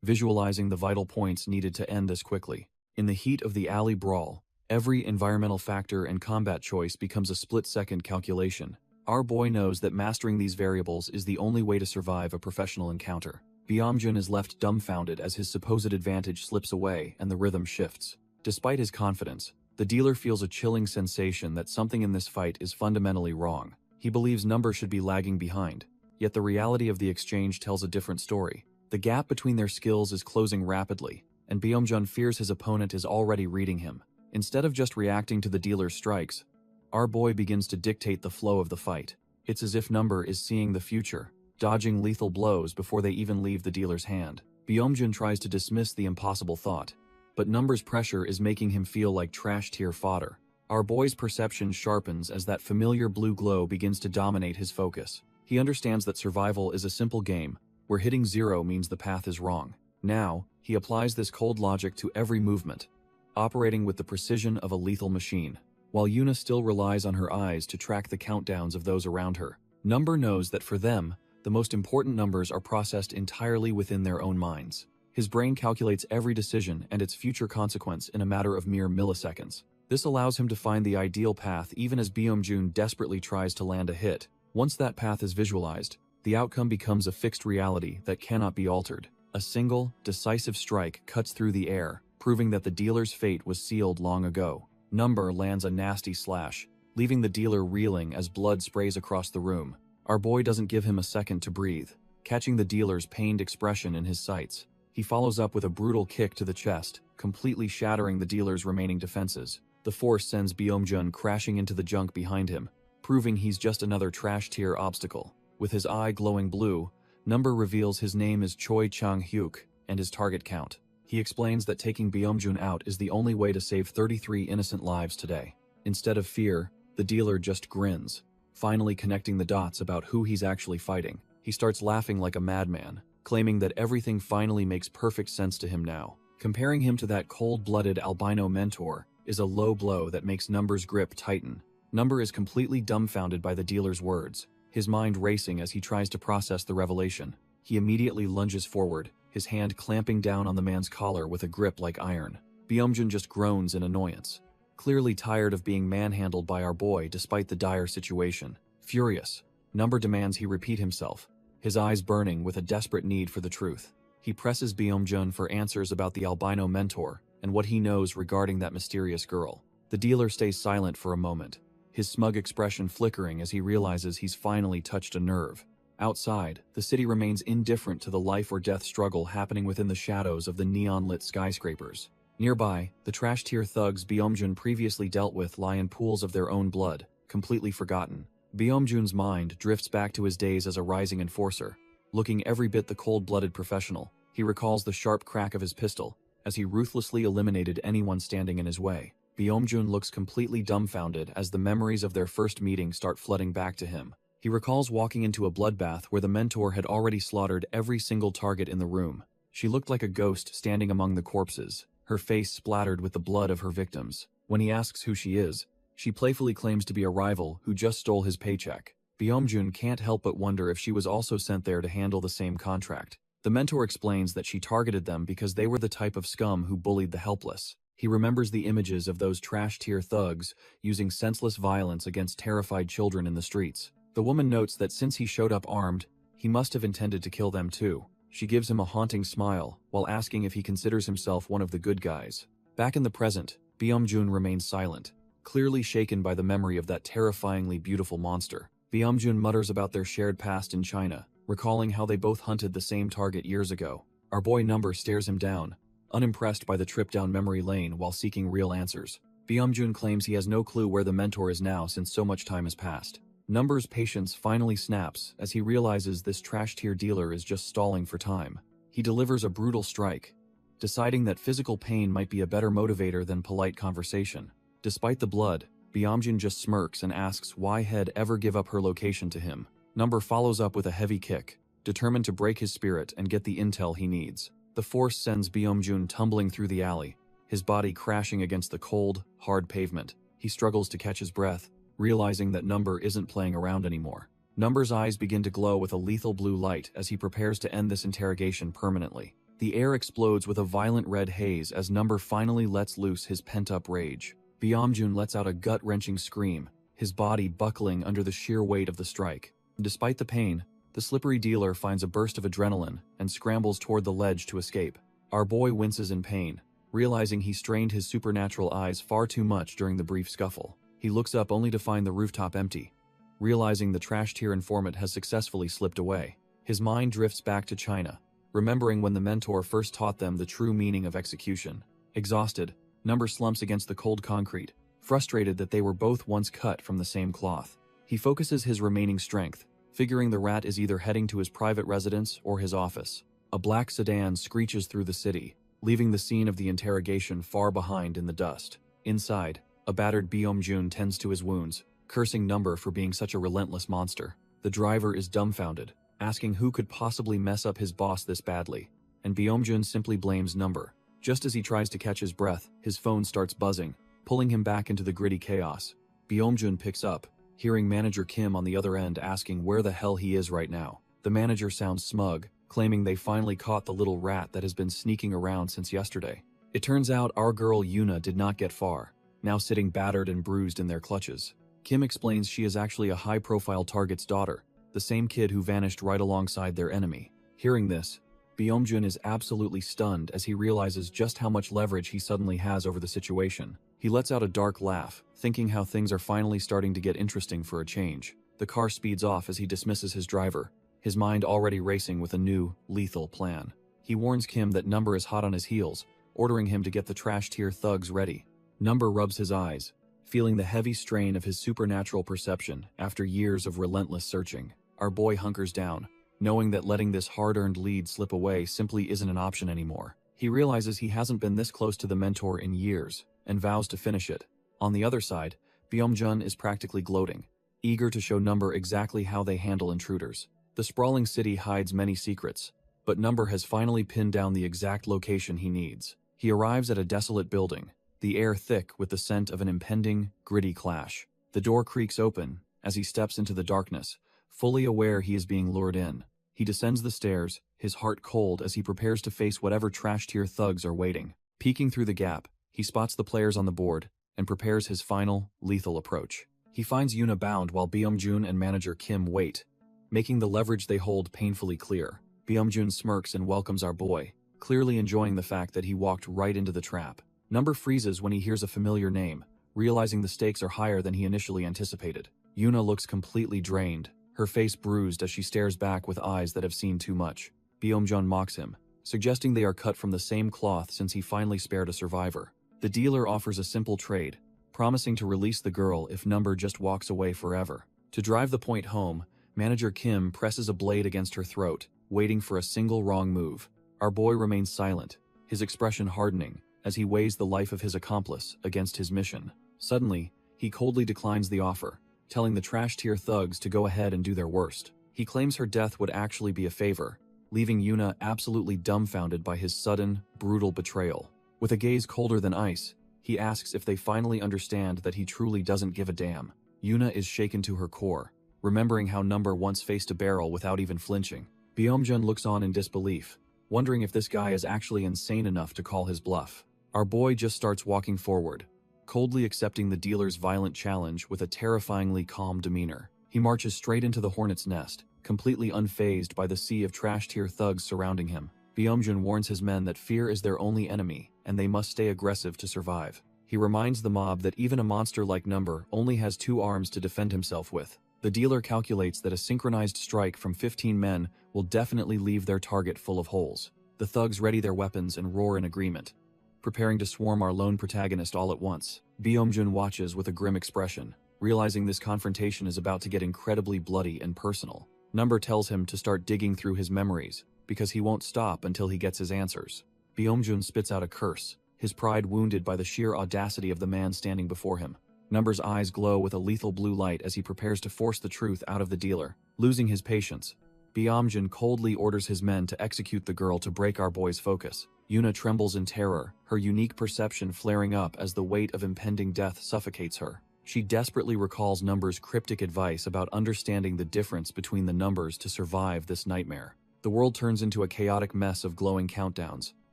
visualizing the vital points needed to end this quickly. In the heat of the alley brawl, every environmental factor and combat choice becomes a split-second calculation. Our boy knows that mastering these variables is the only way to survive a professional encounter. Byomjun is left dumbfounded as his supposed advantage slips away and the rhythm shifts. Despite his confidence, the dealer feels a chilling sensation that something in this fight is fundamentally wrong. He believes Number should be lagging behind, yet the reality of the exchange tells a different story. The gap between their skills is closing rapidly, and Byomjun fears his opponent is already reading him. Instead of just reacting to the dealer's strikes, our boy begins to dictate the flow of the fight. It's as if Number is seeing the future, dodging lethal blows before they even leave the dealer's hand. Byomjun tries to dismiss the impossible thought, but Number's pressure is making him feel like trash-tier fodder. Our boy's perception sharpens as that familiar blue glow begins to dominate his focus. He understands that survival is a simple game, where hitting 0 means the path is wrong. Now, he applies this cold logic to every movement, operating with the precision of a lethal machine. While Yuna still relies on her eyes to track the countdowns of those around her, Number knows that for them, the most important numbers are processed entirely within their own minds. His brain calculates every decision and its future consequence in a matter of mere milliseconds. This allows him to find the ideal path even as Byung-jun desperately tries to land a hit. Once that path is visualized, the outcome becomes a fixed reality that cannot be altered. A single, decisive strike cuts through the air, proving that the dealer's fate was sealed long ago. Number lands a nasty slash, leaving the dealer reeling as blood sprays across the room. Our boy doesn't give him a second to breathe, catching the dealer's pained expression in his sights. He follows up with a brutal kick to the chest, completely shattering the dealer's remaining defenses. The force sends Byung-jun crashing into the junk behind him, proving he's just another trash-tier obstacle. With his eye glowing blue, Number reveals his name is Choi Chang-hyuk and his target count. He explains that taking Byung-jun out is the only way to save 33 innocent lives today. Instead of fear, the dealer just grins, finally connecting the dots about who he's actually fighting. He starts laughing like a madman, claiming that everything finally makes perfect sense to him now. Comparing him to that cold-blooded albino mentor is a low blow that makes Number's grip tighten. Number is completely dumbfounded by the dealer's words, his mind racing as he tries to process the revelation. He immediately lunges forward, his hand clamping down on the man's collar with a grip like iron. Byung-jun just groans in annoyance, clearly tired of being manhandled by our boy despite the dire situation. Furious, Number demands he repeat himself, his eyes burning with a desperate need for the truth. He presses Byung-jun for answers about the albino mentor and what he knows regarding that mysterious girl. The dealer stays silent for a moment, his smug expression flickering as he realizes he's finally touched a nerve. Outside, the city remains indifferent to the life-or-death struggle happening within the shadows of the neon-lit skyscrapers. Nearby, the trash-tier thugs Byung-jun previously dealt with lie in pools of their own blood, completely forgotten. Byung-jun's mind drifts back to his days as a rising enforcer. Looking every bit the cold-blooded professional, he recalls the sharp crack of his pistol as he ruthlessly eliminated anyone standing in his way. Byung-jun looks completely dumbfounded as the memories of their first meeting start flooding back to him. He recalls walking into a bloodbath where the mentor had already slaughtered every single target in the room. She looked like a ghost standing among the corpses, her face splattered with the blood of her victims. When he asks who she is, she playfully claims to be a rival who just stole his paycheck. Byung-jun can't help but wonder if she was also sent there to handle the same contract. The mentor explains that she targeted them because they were the type of scum who bullied the helpless. He remembers the images of those trash-tier thugs using senseless violence against terrified children in the streets. The woman notes that since he showed up armed, he must have intended to kill them too. She gives him a haunting smile, while asking if he considers himself one of the good guys. Back in the present, Byung-jun remains silent, clearly shaken by the memory of that terrifyingly beautiful monster. Byung-jun mutters about their shared past in China, recalling how they both hunted the same target years ago. Our boy Number stares him down, unimpressed by the trip down memory lane while seeking real answers. Byung-jun claims he has no clue where the mentor is now since so much time has passed. Number's patience finally snaps as he realizes this trash-tier dealer is just stalling for time. He delivers a brutal strike, deciding that physical pain might be a better motivator than polite conversation. Despite the blood, Byung-jun just smirks and asks why Head ever give up her location to him. Number follows up with a heavy kick, determined to break his spirit and get the intel he needs. The force sends Byung-jun tumbling through the alley, his body crashing against the cold, hard pavement. He struggles to catch his breath, realizing that Number isn't playing around anymore. Number's eyes begin to glow with a lethal blue light as he prepares to end this interrogation permanently. The air explodes with a violent red haze as Number finally lets loose his pent-up rage. Byung-jun lets out a gut-wrenching scream, his body buckling under the sheer weight of the strike. Despite the pain, the slippery dealer finds a burst of adrenaline and scrambles toward the ledge to escape. Our boy winces in pain, realizing he strained his supernatural eyes far too much during the brief scuffle. He looks up only to find the rooftop empty, realizing the trash-tier informant has successfully slipped away. His mind drifts back to China, remembering when the mentor first taught them the true meaning of execution. Exhausted, Number slumps against the cold concrete, frustrated that they were both once cut from the same cloth. He focuses his remaining strength, figuring the rat is either heading to his private residence or his office. A black sedan screeches through the city, leaving the scene of the interrogation far behind in the dust. Inside, a battered Byung-jun tends to his wounds, cursing Number for being such a relentless monster. The driver is dumbfounded, asking who could possibly mess up his boss this badly, and Byung-jun simply blames Number. Just as he tries to catch his breath, his phone starts buzzing, pulling him back into the gritty chaos. Byung-jun picks up, hearing Manager Kim on the other end asking where the hell he is right now. The The manager sounds smug, claiming they finally caught the little rat that has been sneaking around since yesterday. It turns out our girl Yuna did not get far, now sitting battered and bruised in their clutches. Kim explains she is actually a high-profile target's daughter, the same kid who vanished right alongside their enemy. Hearing this, Byung-jun is absolutely stunned as he realizes just how much leverage he suddenly has over the situation. He lets out a dark laugh, thinking how things are finally starting to get interesting for a change. The car speeds off as he dismisses his driver, his mind already racing with a new, lethal plan. He warns Kim that Number is hot on his heels, ordering him to get the trash-tier thugs ready. Number rubs his eyes, feeling the heavy strain of his supernatural perception after years of relentless searching. Our boy hunkers down, knowing that letting this hard-earned lead slip away simply isn't an option anymore. He realizes he hasn't been this close to the mentor in years, and vows to finish it. On the other side, Byung-jun is practically gloating, eager to show Number exactly how they handle intruders. The sprawling city hides many secrets, but Number has finally pinned down the exact location he needs. He arrives at a desolate building, the air thick with the scent of an impending, gritty clash. The door creaks open as he steps into the darkness, fully aware he is being lured in. He descends the stairs, his heart cold as he prepares to face whatever trash-tier thugs are waiting. Peeking through the gap, he spots the players on the board and prepares his final, lethal approach. He finds Yuna bound while Byung-jun and manager Kim wait, making the leverage they hold painfully clear. Byung-jun smirks and welcomes our boy, clearly enjoying the fact that he walked right into the trap. Number freezes when he hears a familiar name, realizing the stakes are higher than he initially anticipated. Yuna looks completely drained, her face bruised as she stares back with eyes that have seen too much. Byung-jun mocks him, suggesting they are cut from the same cloth since he finally spared a survivor. The dealer offers a simple trade, promising to release the girl if Number just walks away forever. To drive the point home, manager Kim presses a blade against her throat, waiting for a single wrong move. Our boy remains silent, his expression hardening as he weighs the life of his accomplice against his mission. Suddenly, he coldly declines the offer, telling the trash-tier thugs to go ahead and do their worst. He claims her death would actually be a favor, leaving Yuna absolutely dumbfounded by his sudden, brutal betrayal. With a gaze colder than ice, he asks if they finally understand that he truly doesn't give a damn. Yuna is shaken to her core, remembering how Number once faced a barrel without even flinching. Byung-jun looks on in disbelief, wondering if this guy is actually insane enough to call his bluff. Our boy just starts walking forward, coldly accepting the dealer's violent challenge with a terrifyingly calm demeanor. He marches straight into the hornet's nest, completely unfazed by the sea of trash-tier thugs surrounding him. Byung-jun warns his men that fear is their only enemy, and they must stay aggressive to survive. He reminds the mob that even a monster like Number only has 2 arms to defend himself with. The dealer calculates that a synchronized strike from 15 men will definitely leave their target full of holes. The thugs ready their weapons and roar in agreement, preparing to swarm our lone protagonist all at once. Byung-jun watches with a grim expression, realizing this confrontation is about to get incredibly bloody and personal. Number tells him to start digging through his memories, because he won't stop until he gets his answers. Byung-jun spits out a curse, his pride wounded by the sheer audacity of the man standing before him. Number's eyes glow with a lethal blue light as he prepares to force the truth out of the dealer. Losing his patience, Byung-jun coldly orders his men to execute the girl to break our boy's focus. Yuna trembles in terror, her unique perception flaring up as the weight of impending death suffocates her. She desperately recalls Number's cryptic advice about understanding the difference between the numbers to survive this nightmare. The world turns into a chaotic mess of glowing countdowns,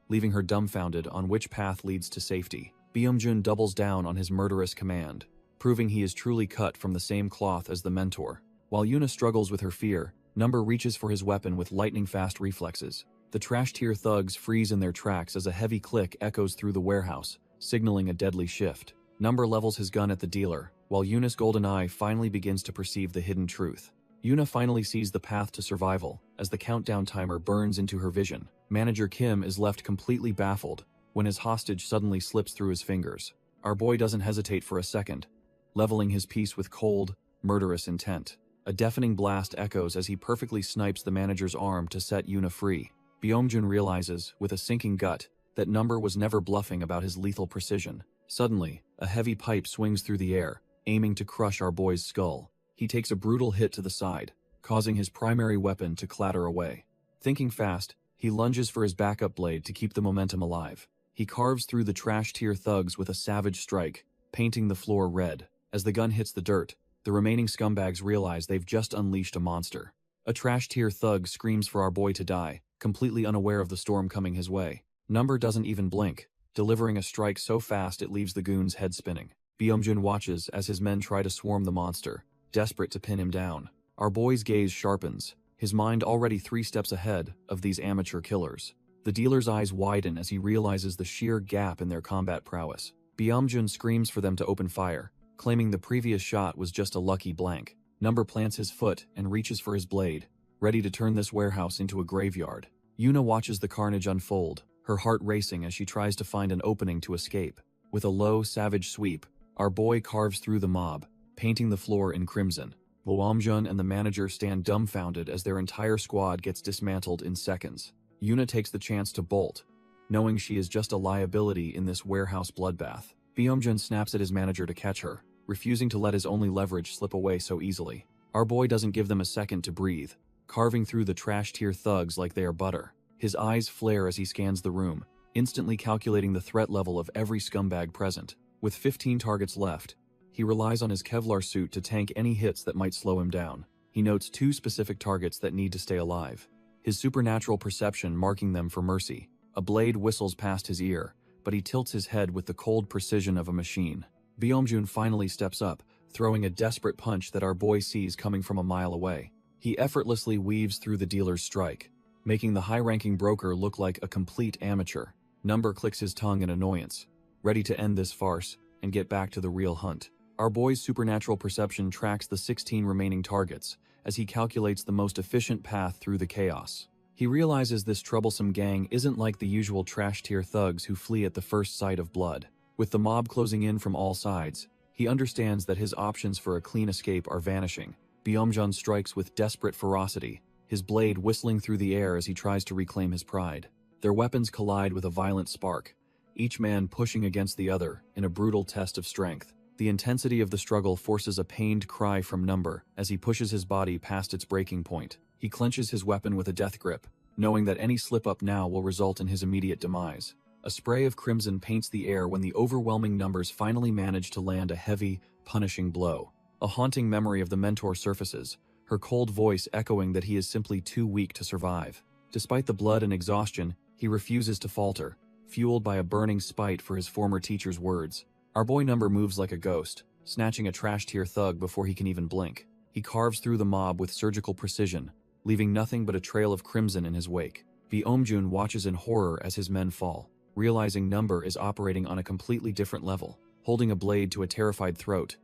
leaving her dumbfounded on which path leads to safety. Byung-jun doubles down on his murderous command, proving he is truly cut from the same cloth as the mentor. While Yuna struggles with her fear, Number reaches for his weapon with lightning-fast reflexes. The trash-tier thugs freeze in their tracks as a heavy click echoes through the warehouse, signaling a deadly shift. Number levels his gun at the dealer, while Yuna's golden eye finally begins to perceive the hidden truth. Yuna finally sees the path to survival as the countdown timer burns into her vision. Manager Kim is left completely baffled when his hostage suddenly slips through his fingers. Our boy doesn't hesitate for a second, leveling his piece with cold, murderous intent. A deafening blast echoes as he perfectly snipes the manager's arm to set Yuna free. Byung-jun realizes, with a sinking gut, that Number was never bluffing about his lethal precision. Suddenly, a heavy pipe swings through the air, aiming to crush our boy's skull. He takes a brutal hit to the side, causing his primary weapon to clatter away. Thinking fast, he lunges for his backup blade to keep the momentum alive. He carves through the trash-tier thugs with a savage strike, painting the floor red. As the gun hits the dirt, the remaining scumbags realize they've just unleashed a monster. A trash-tier thug screams for our boy to die, completely unaware of the storm coming his way. Number doesn't even blink, delivering a strike so fast it leaves the goon's head spinning. Byung-jun watches as his men try to swarm the monster, desperate to pin him down. Our boy's gaze sharpens, his mind already 3 steps ahead of these amateur killers. The dealer's eyes widen as he realizes the sheer gap in their combat prowess. Byung-jun screams for them to open fire, claiming the previous shot was just a lucky blank. Number plants his foot and reaches for his blade, ready to turn this warehouse into a graveyard. Yuna watches the carnage unfold, her heart racing as she tries to find an opening to escape. With a low, savage sweep, our boy carves through the mob, painting the floor in crimson. Byung-jun and the manager stand dumbfounded as their entire squad gets dismantled in seconds. Yuna takes the chance to bolt, knowing she is just a liability in this warehouse bloodbath. Byung-jun snaps at his manager to catch her, refusing to let his only leverage slip away so easily. Our boy doesn't give them a second to breathe, carving through the trash-tier thugs like they are butter. His eyes flare as he scans the room, instantly calculating the threat level of every scumbag present. With 15 targets left, he relies on his Kevlar suit to tank any hits that might slow him down. He notes 2 specific targets that need to stay alive, his supernatural perception marking them for mercy. A blade whistles past his ear, but he tilts his head with the cold precision of a machine. Byung-jun finally steps up, throwing a desperate punch that our boy sees coming from a mile away. He effortlessly weaves through the dealer's strike, making the high-ranking broker look like a complete amateur. Number clicks his tongue in annoyance, ready to end this farce and get back to the real hunt. Our boy's supernatural perception tracks the 16 remaining targets as he calculates the most efficient path through the chaos. He realizes this troublesome gang isn't like the usual trash-tier thugs who flee at the first sight of blood. With the mob closing in from all sides, he understands that his options for a clean escape are vanishing. Byung-jun strikes with desperate ferocity, his blade whistling through the air as he tries to reclaim his pride. Their weapons collide with a violent spark, each man pushing against the other in a brutal test of strength. The intensity of the struggle forces a pained cry from Number as he pushes his body past its breaking point. He clenches his weapon with a death grip, knowing that any slip-up now will result in his immediate demise. A spray of crimson paints the air when the overwhelming numbers finally manage to land a heavy, punishing blow. A haunting memory of the mentor surfaces, her cold voice echoing that he is simply too weak to survive. Despite the blood and exhaustion, he refuses to falter, fueled by a burning spite for his former teacher's words. Our boy Number moves like a ghost, snatching a trash-tier thug before he can even blink. He carves through the mob with surgical precision, leaving nothing but a trail of crimson in his wake. Byung-jun watches in horror as his men fall, realizing Number is operating on a completely different level. Holding a blade to a terrified throat,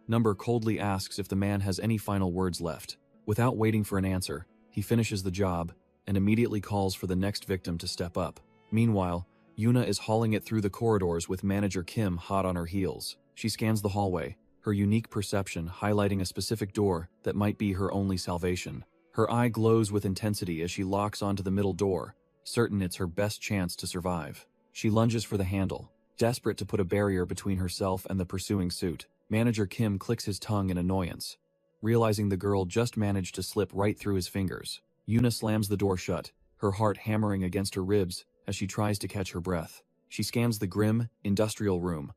Number coldly asks if the man has any final words left. Without waiting for an answer, he finishes the job and immediately calls for the next victim to step up. Meanwhile, Yuna is hauling it through the corridors with Manager Kim hot on her heels. She scans the hallway, her unique perception highlighting a specific door that might be her only salvation. Her eye glows with intensity as she locks onto the middle door, certain it's her best chance to survive. She lunges for the handle, desperate to put a barrier between herself and the pursuing suit. Manager Kim clicks his tongue in annoyance, realizing the girl just managed to slip right through his fingers. Yuna slams the door shut, her heart hammering against her ribs as she tries to catch her breath. She scans the grim, industrial room,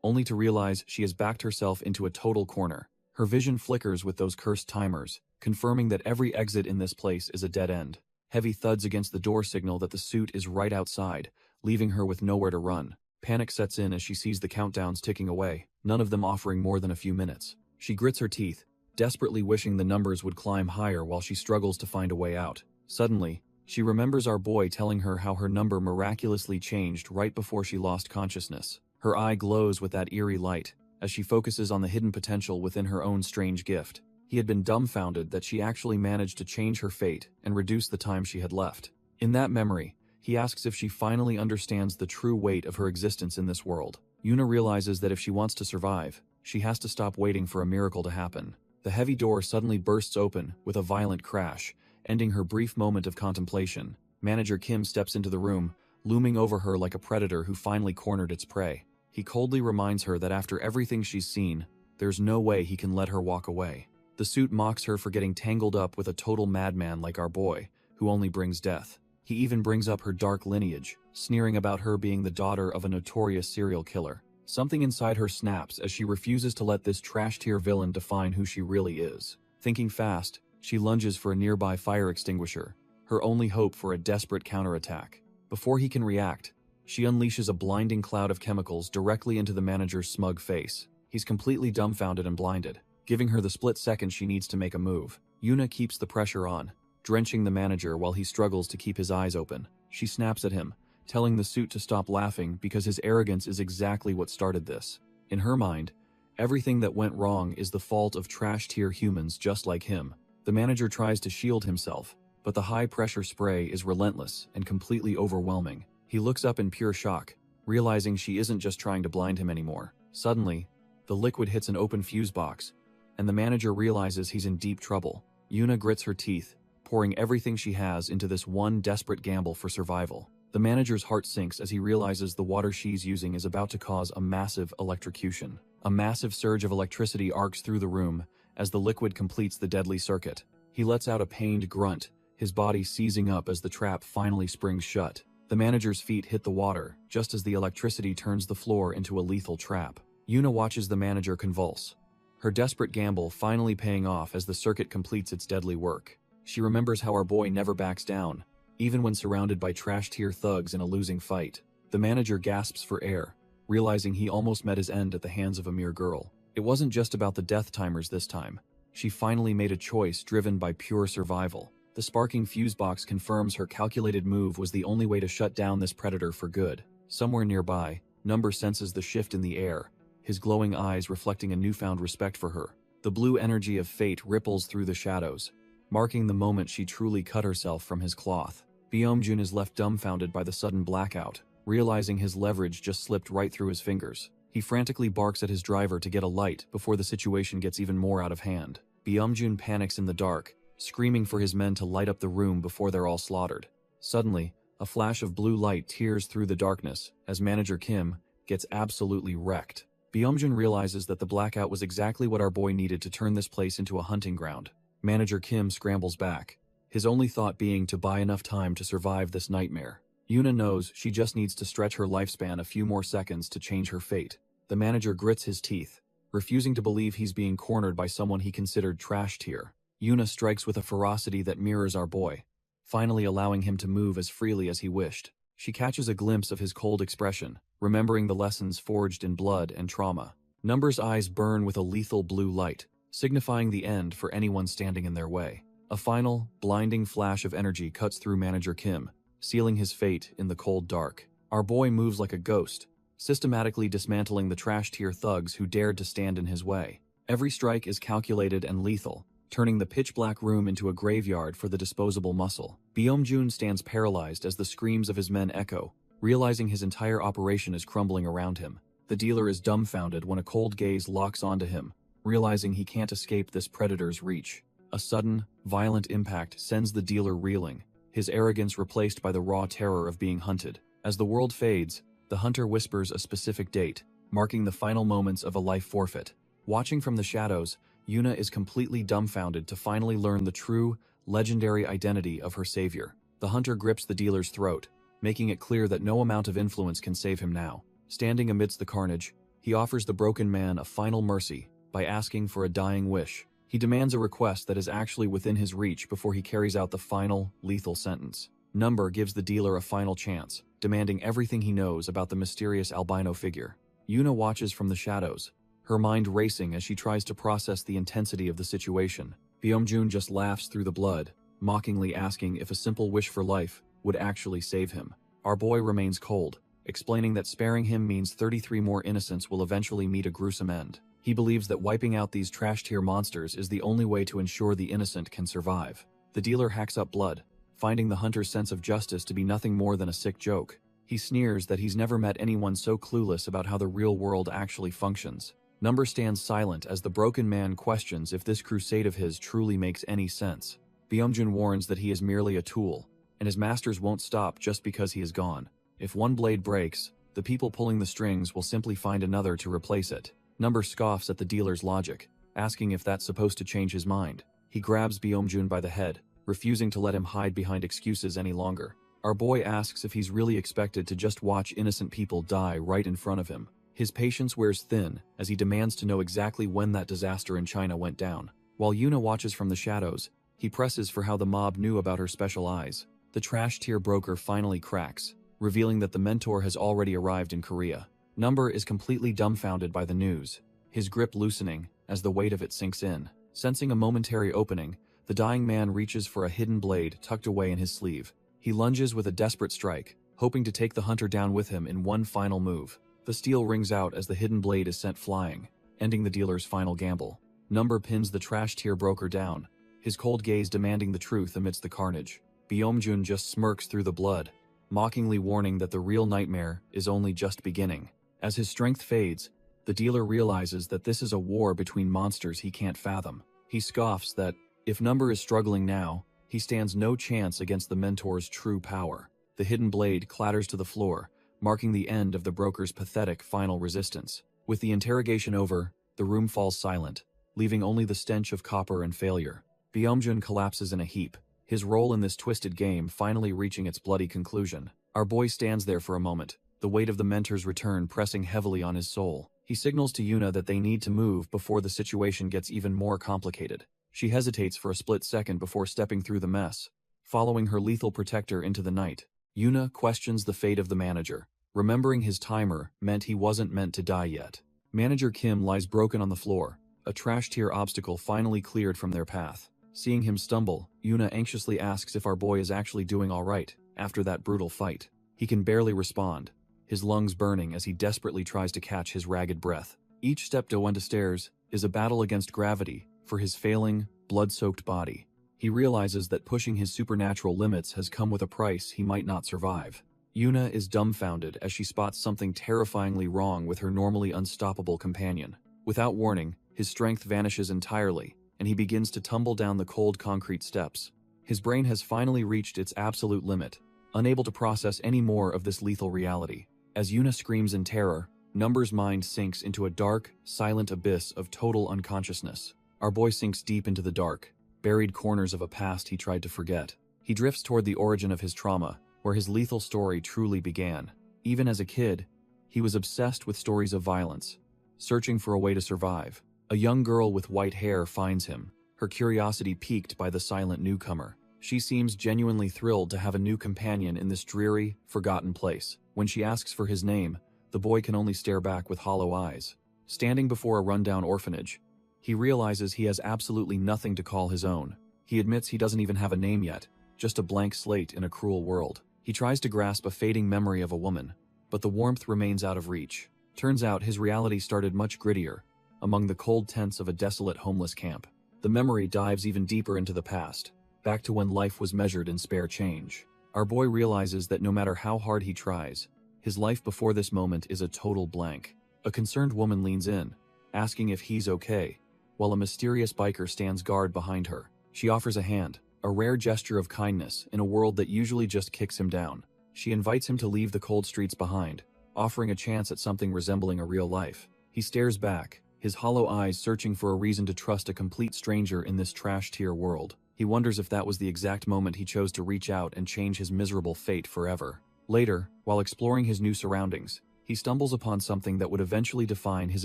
only to realize she has backed herself into a total corner. Her vision flickers with those cursed timers, confirming that every exit in this place is a dead end. Heavy thuds against the door signal that the suit is right outside, leaving her with nowhere to run. Panic sets in as she sees the countdowns ticking away, none of them offering more than a few minutes. She grits her teeth, desperately wishing the numbers would climb higher while she struggles to find a way out. Suddenly, she remembers our boy telling her how her number miraculously changed right before she lost consciousness. Her eye glows with that eerie light as she focuses on the hidden potential within her own strange gift. He had been dumbfounded that she actually managed to change her fate and reduce the time she had left. In that memory, he asks if she finally understands the true weight of her existence in this world. Yuna realizes that if she wants to survive, she has to stop waiting for a miracle to happen. The heavy door suddenly bursts open with a violent crash, ending her brief moment of contemplation. Manager Kim steps into the room, looming over her like a predator who finally cornered its prey. He coldly reminds her that after everything she's seen, there's no way he can let her walk away. The suit mocks her for getting tangled up with a total madman like our boy, who only brings death. He even brings up her dark lineage, sneering about her being the daughter of a notorious serial killer. Something inside her snaps as she refuses to let this trash-tier villain define who she really is. Thinking fast, She lunges for a nearby fire extinguisher, her only hope for a desperate counterattack. Before he can react, she unleashes a blinding cloud of chemicals directly into the manager's smug face. He's completely dumbfounded and blinded, giving her the split second she needs to make a move. Yuna keeps the pressure on, drenching the manager while he struggles to keep his eyes open. She snaps at him, telling the suit to stop laughing because his arrogance is exactly what started this. In her mind, everything that went wrong is the fault of trash-tier humans just like him. The manager tries to shield himself, but the high-pressure spray is relentless and completely overwhelming. He looks up in pure shock, realizing she isn't just trying to blind him anymore. Suddenly, the liquid hits an open fuse box, and the manager realizes he's in deep trouble. Yuna grits her teeth, pouring everything she has into this one desperate gamble for survival. The manager's heart sinks as he realizes the water she's using is about to cause a massive electrocution. A massive surge of electricity arcs through the room as the liquid completes the deadly circuit. He lets out a pained grunt, his body seizing up as the trap finally springs shut. The manager's feet hit the water just as the electricity turns the floor into a lethal trap. Yuna watches the manager convulse, her desperate gamble finally paying off as the circuit completes its deadly work. She remembers how our boy never backs down, even when surrounded by trash-tier thugs in a losing fight. The manager gasps for air, realizing he almost met his end at the hands of a mere girl. It wasn't just about the death timers this time. She finally made a choice driven by pure survival. The sparking fuse box confirms her calculated move was the only way to shut down this predator for good. Somewhere nearby, Number senses the shift in the air, his glowing eyes reflecting a newfound respect for her. The blue energy of fate ripples through the shadows, marking the moment she truly cut herself from his cloth. Byung-jun is left dumbfounded by the sudden blackout, realizing his leverage just slipped right through his fingers. He frantically barks at his driver to get a light before the situation gets even more out of hand. Byung-jun panics in the dark, screaming for his men to light up the room before they're all slaughtered. Suddenly, a flash of blue light tears through the darkness as Manager Kim gets absolutely wrecked. Byung-jun realizes that the blackout was exactly what our boy needed to turn this place into a hunting ground. Manager Kim scrambles back, his only thought being to buy enough time to survive this nightmare. Yuna knows she just needs to stretch her lifespan a few more seconds to change her fate. The manager grits his teeth, refusing to believe he's being cornered by someone he considered trash tier. Yuna strikes with a ferocity that mirrors our boy, finally allowing him to move as freely as he wished. She catches a glimpse of his cold expression, remembering the lessons forged in blood and trauma. Number's eyes burn with a lethal blue light, signifying the end for anyone standing in their way. A final, blinding flash of energy cuts through Manager Kim, sealing his fate in the cold dark. Our boy moves like a ghost, systematically dismantling the trash-tier thugs who dared to stand in his way. Every strike is calculated and lethal, turning the pitch-black room into a graveyard for the disposable muscle. Byung-jun stands paralyzed as the screams of his men echo, realizing his entire operation is crumbling around him. The dealer is dumbfounded when a cold gaze locks onto him, realizing he can't escape this predator's reach. A sudden, violent impact sends the dealer reeling, his arrogance replaced by the raw terror of being hunted. As the world fades, the hunter whispers a specific date, marking the final moments of a life forfeit. Watching from the shadows, Yuna is completely dumbfounded to finally learn the true, legendary identity of her savior. The hunter grips the dealer's throat, making it clear that no amount of influence can save him now. Standing amidst the carnage, he offers the broken man a final mercy by asking for a dying wish. He demands a request that is actually within his reach before he carries out the final, lethal sentence. Number gives the dealer a final chance, demanding everything he knows about the mysterious albino figure. Yuna watches from the shadows, her mind racing as she tries to process the intensity of the situation. Byung-jun just laughs through the blood, mockingly asking if a simple wish for life would actually save him. Our boy remains cold, explaining that sparing him means 33 more innocents will eventually meet a gruesome end. He believes that wiping out these trash-tier monsters is the only way to ensure the innocent can survive. The dealer hacks up blood, finding the hunter's sense of justice to be nothing more than a sick joke. He sneers that he's never met anyone so clueless about how the real world actually functions. Number stands silent as the broken man questions if this crusade of his truly makes any sense. Byung-jun warns that he is merely a tool, and his masters won't stop just because he is gone. If one blade breaks, the people pulling the strings will simply find another to replace it. Number scoffs at the dealer's logic, asking if that's supposed to change his mind. He grabs Byung-jun by the head, refusing to let him hide behind excuses any longer. Our boy asks if he's really expected to just watch innocent people die right in front of him. His patience wears thin as he demands to know exactly when that disaster in China went down. While Yuna watches from the shadows, He presses for how the mob knew about her special eyes. The trash tier broker finally cracks, revealing that the mentor has already arrived in Korea. Number is completely dumbfounded by the news, his grip loosening as the weight of it sinks in. Sensing a momentary opening, the dying man reaches for a hidden blade tucked away in his sleeve. He lunges with a desperate strike, hoping to take the hunter down with him in one final move. The steel rings out as the hidden blade is sent flying, ending the dealer's final gamble. Number pins the trash tier broker down, his cold gaze demanding the truth amidst the carnage. Byomjun just smirks through the blood, mockingly warning that the real nightmare is only just beginning. As his strength fades, the dealer realizes that this is a war between monsters he can't fathom. He scoffs that, if Number is struggling now, he stands no chance against the mentor's true power. The hidden blade clatters to the floor, marking the end of the broker's pathetic final resistance. With the interrogation over, the room falls silent, leaving only the stench of copper and failure. Byomjun collapses in a heap, his role in this twisted game finally reaching its bloody conclusion. Our boy stands there for a moment, the weight of the mentor's return pressing heavily on his soul. He signals to Yuna that they need to move before the situation gets even more complicated. She hesitates for a split second before stepping through the mess, following her lethal protector into the night. Yuna questions the fate of the manager. Remembering his timer meant he wasn't meant to die yet. Manager Kim lies broken on the floor, a trash tier obstacle finally cleared from their path. Seeing him stumble, Yuna anxiously asks if our boy is actually doing all right after that brutal fight. He can barely respond, his lungs burning as he desperately tries to catch his ragged breath. Each step Dowenda stairs is a battle against gravity for his failing, blood-soaked body. He realizes that pushing his supernatural limits has come with a price he might not survive. Yuna is dumbfounded as she spots something terrifyingly wrong with her normally unstoppable companion. Without warning, his strength vanishes entirely, and he begins to tumble down the cold concrete steps. His brain has finally reached its absolute limit, unable to process any more of this lethal reality. As Yuna screams in terror, Number's mind sinks into a dark, silent abyss of total unconsciousness. Our boy sinks deep into the dark, buried corners of a past he tried to forget. He drifts toward the origin of his trauma, where his lethal story truly began. Even as a kid, he was obsessed with stories of violence, searching for a way to survive. A young girl with white hair finds him, her curiosity piqued by the silent newcomer. She seems genuinely thrilled to have a new companion in this dreary, forgotten place. When she asks for his name, the boy can only stare back with hollow eyes. Standing before a rundown orphanage, he realizes he has absolutely nothing to call his own. He admits he doesn't even have a name yet, just a blank slate in a cruel world. He tries to grasp a fading memory of a woman, but the warmth remains out of reach. Turns out his reality started much grittier, among the cold tents of a desolate homeless camp. The memory dives even deeper into the past, back to when life was measured in spare change. Our boy realizes that no matter how hard he tries, his life before this moment is a total blank. A concerned woman leans in, asking if he's okay, while a mysterious biker stands guard behind her. She offers a hand, a rare gesture of kindness in a world that usually just kicks him down. She invites him to leave the cold streets behind, offering a chance at something resembling a real life. He stares back, his hollow eyes searching for a reason to trust a complete stranger in this trash-tier world. He wonders if that was the exact moment he chose to reach out and change his miserable fate forever. Later, while exploring his new surroundings, he stumbles upon something that would eventually define his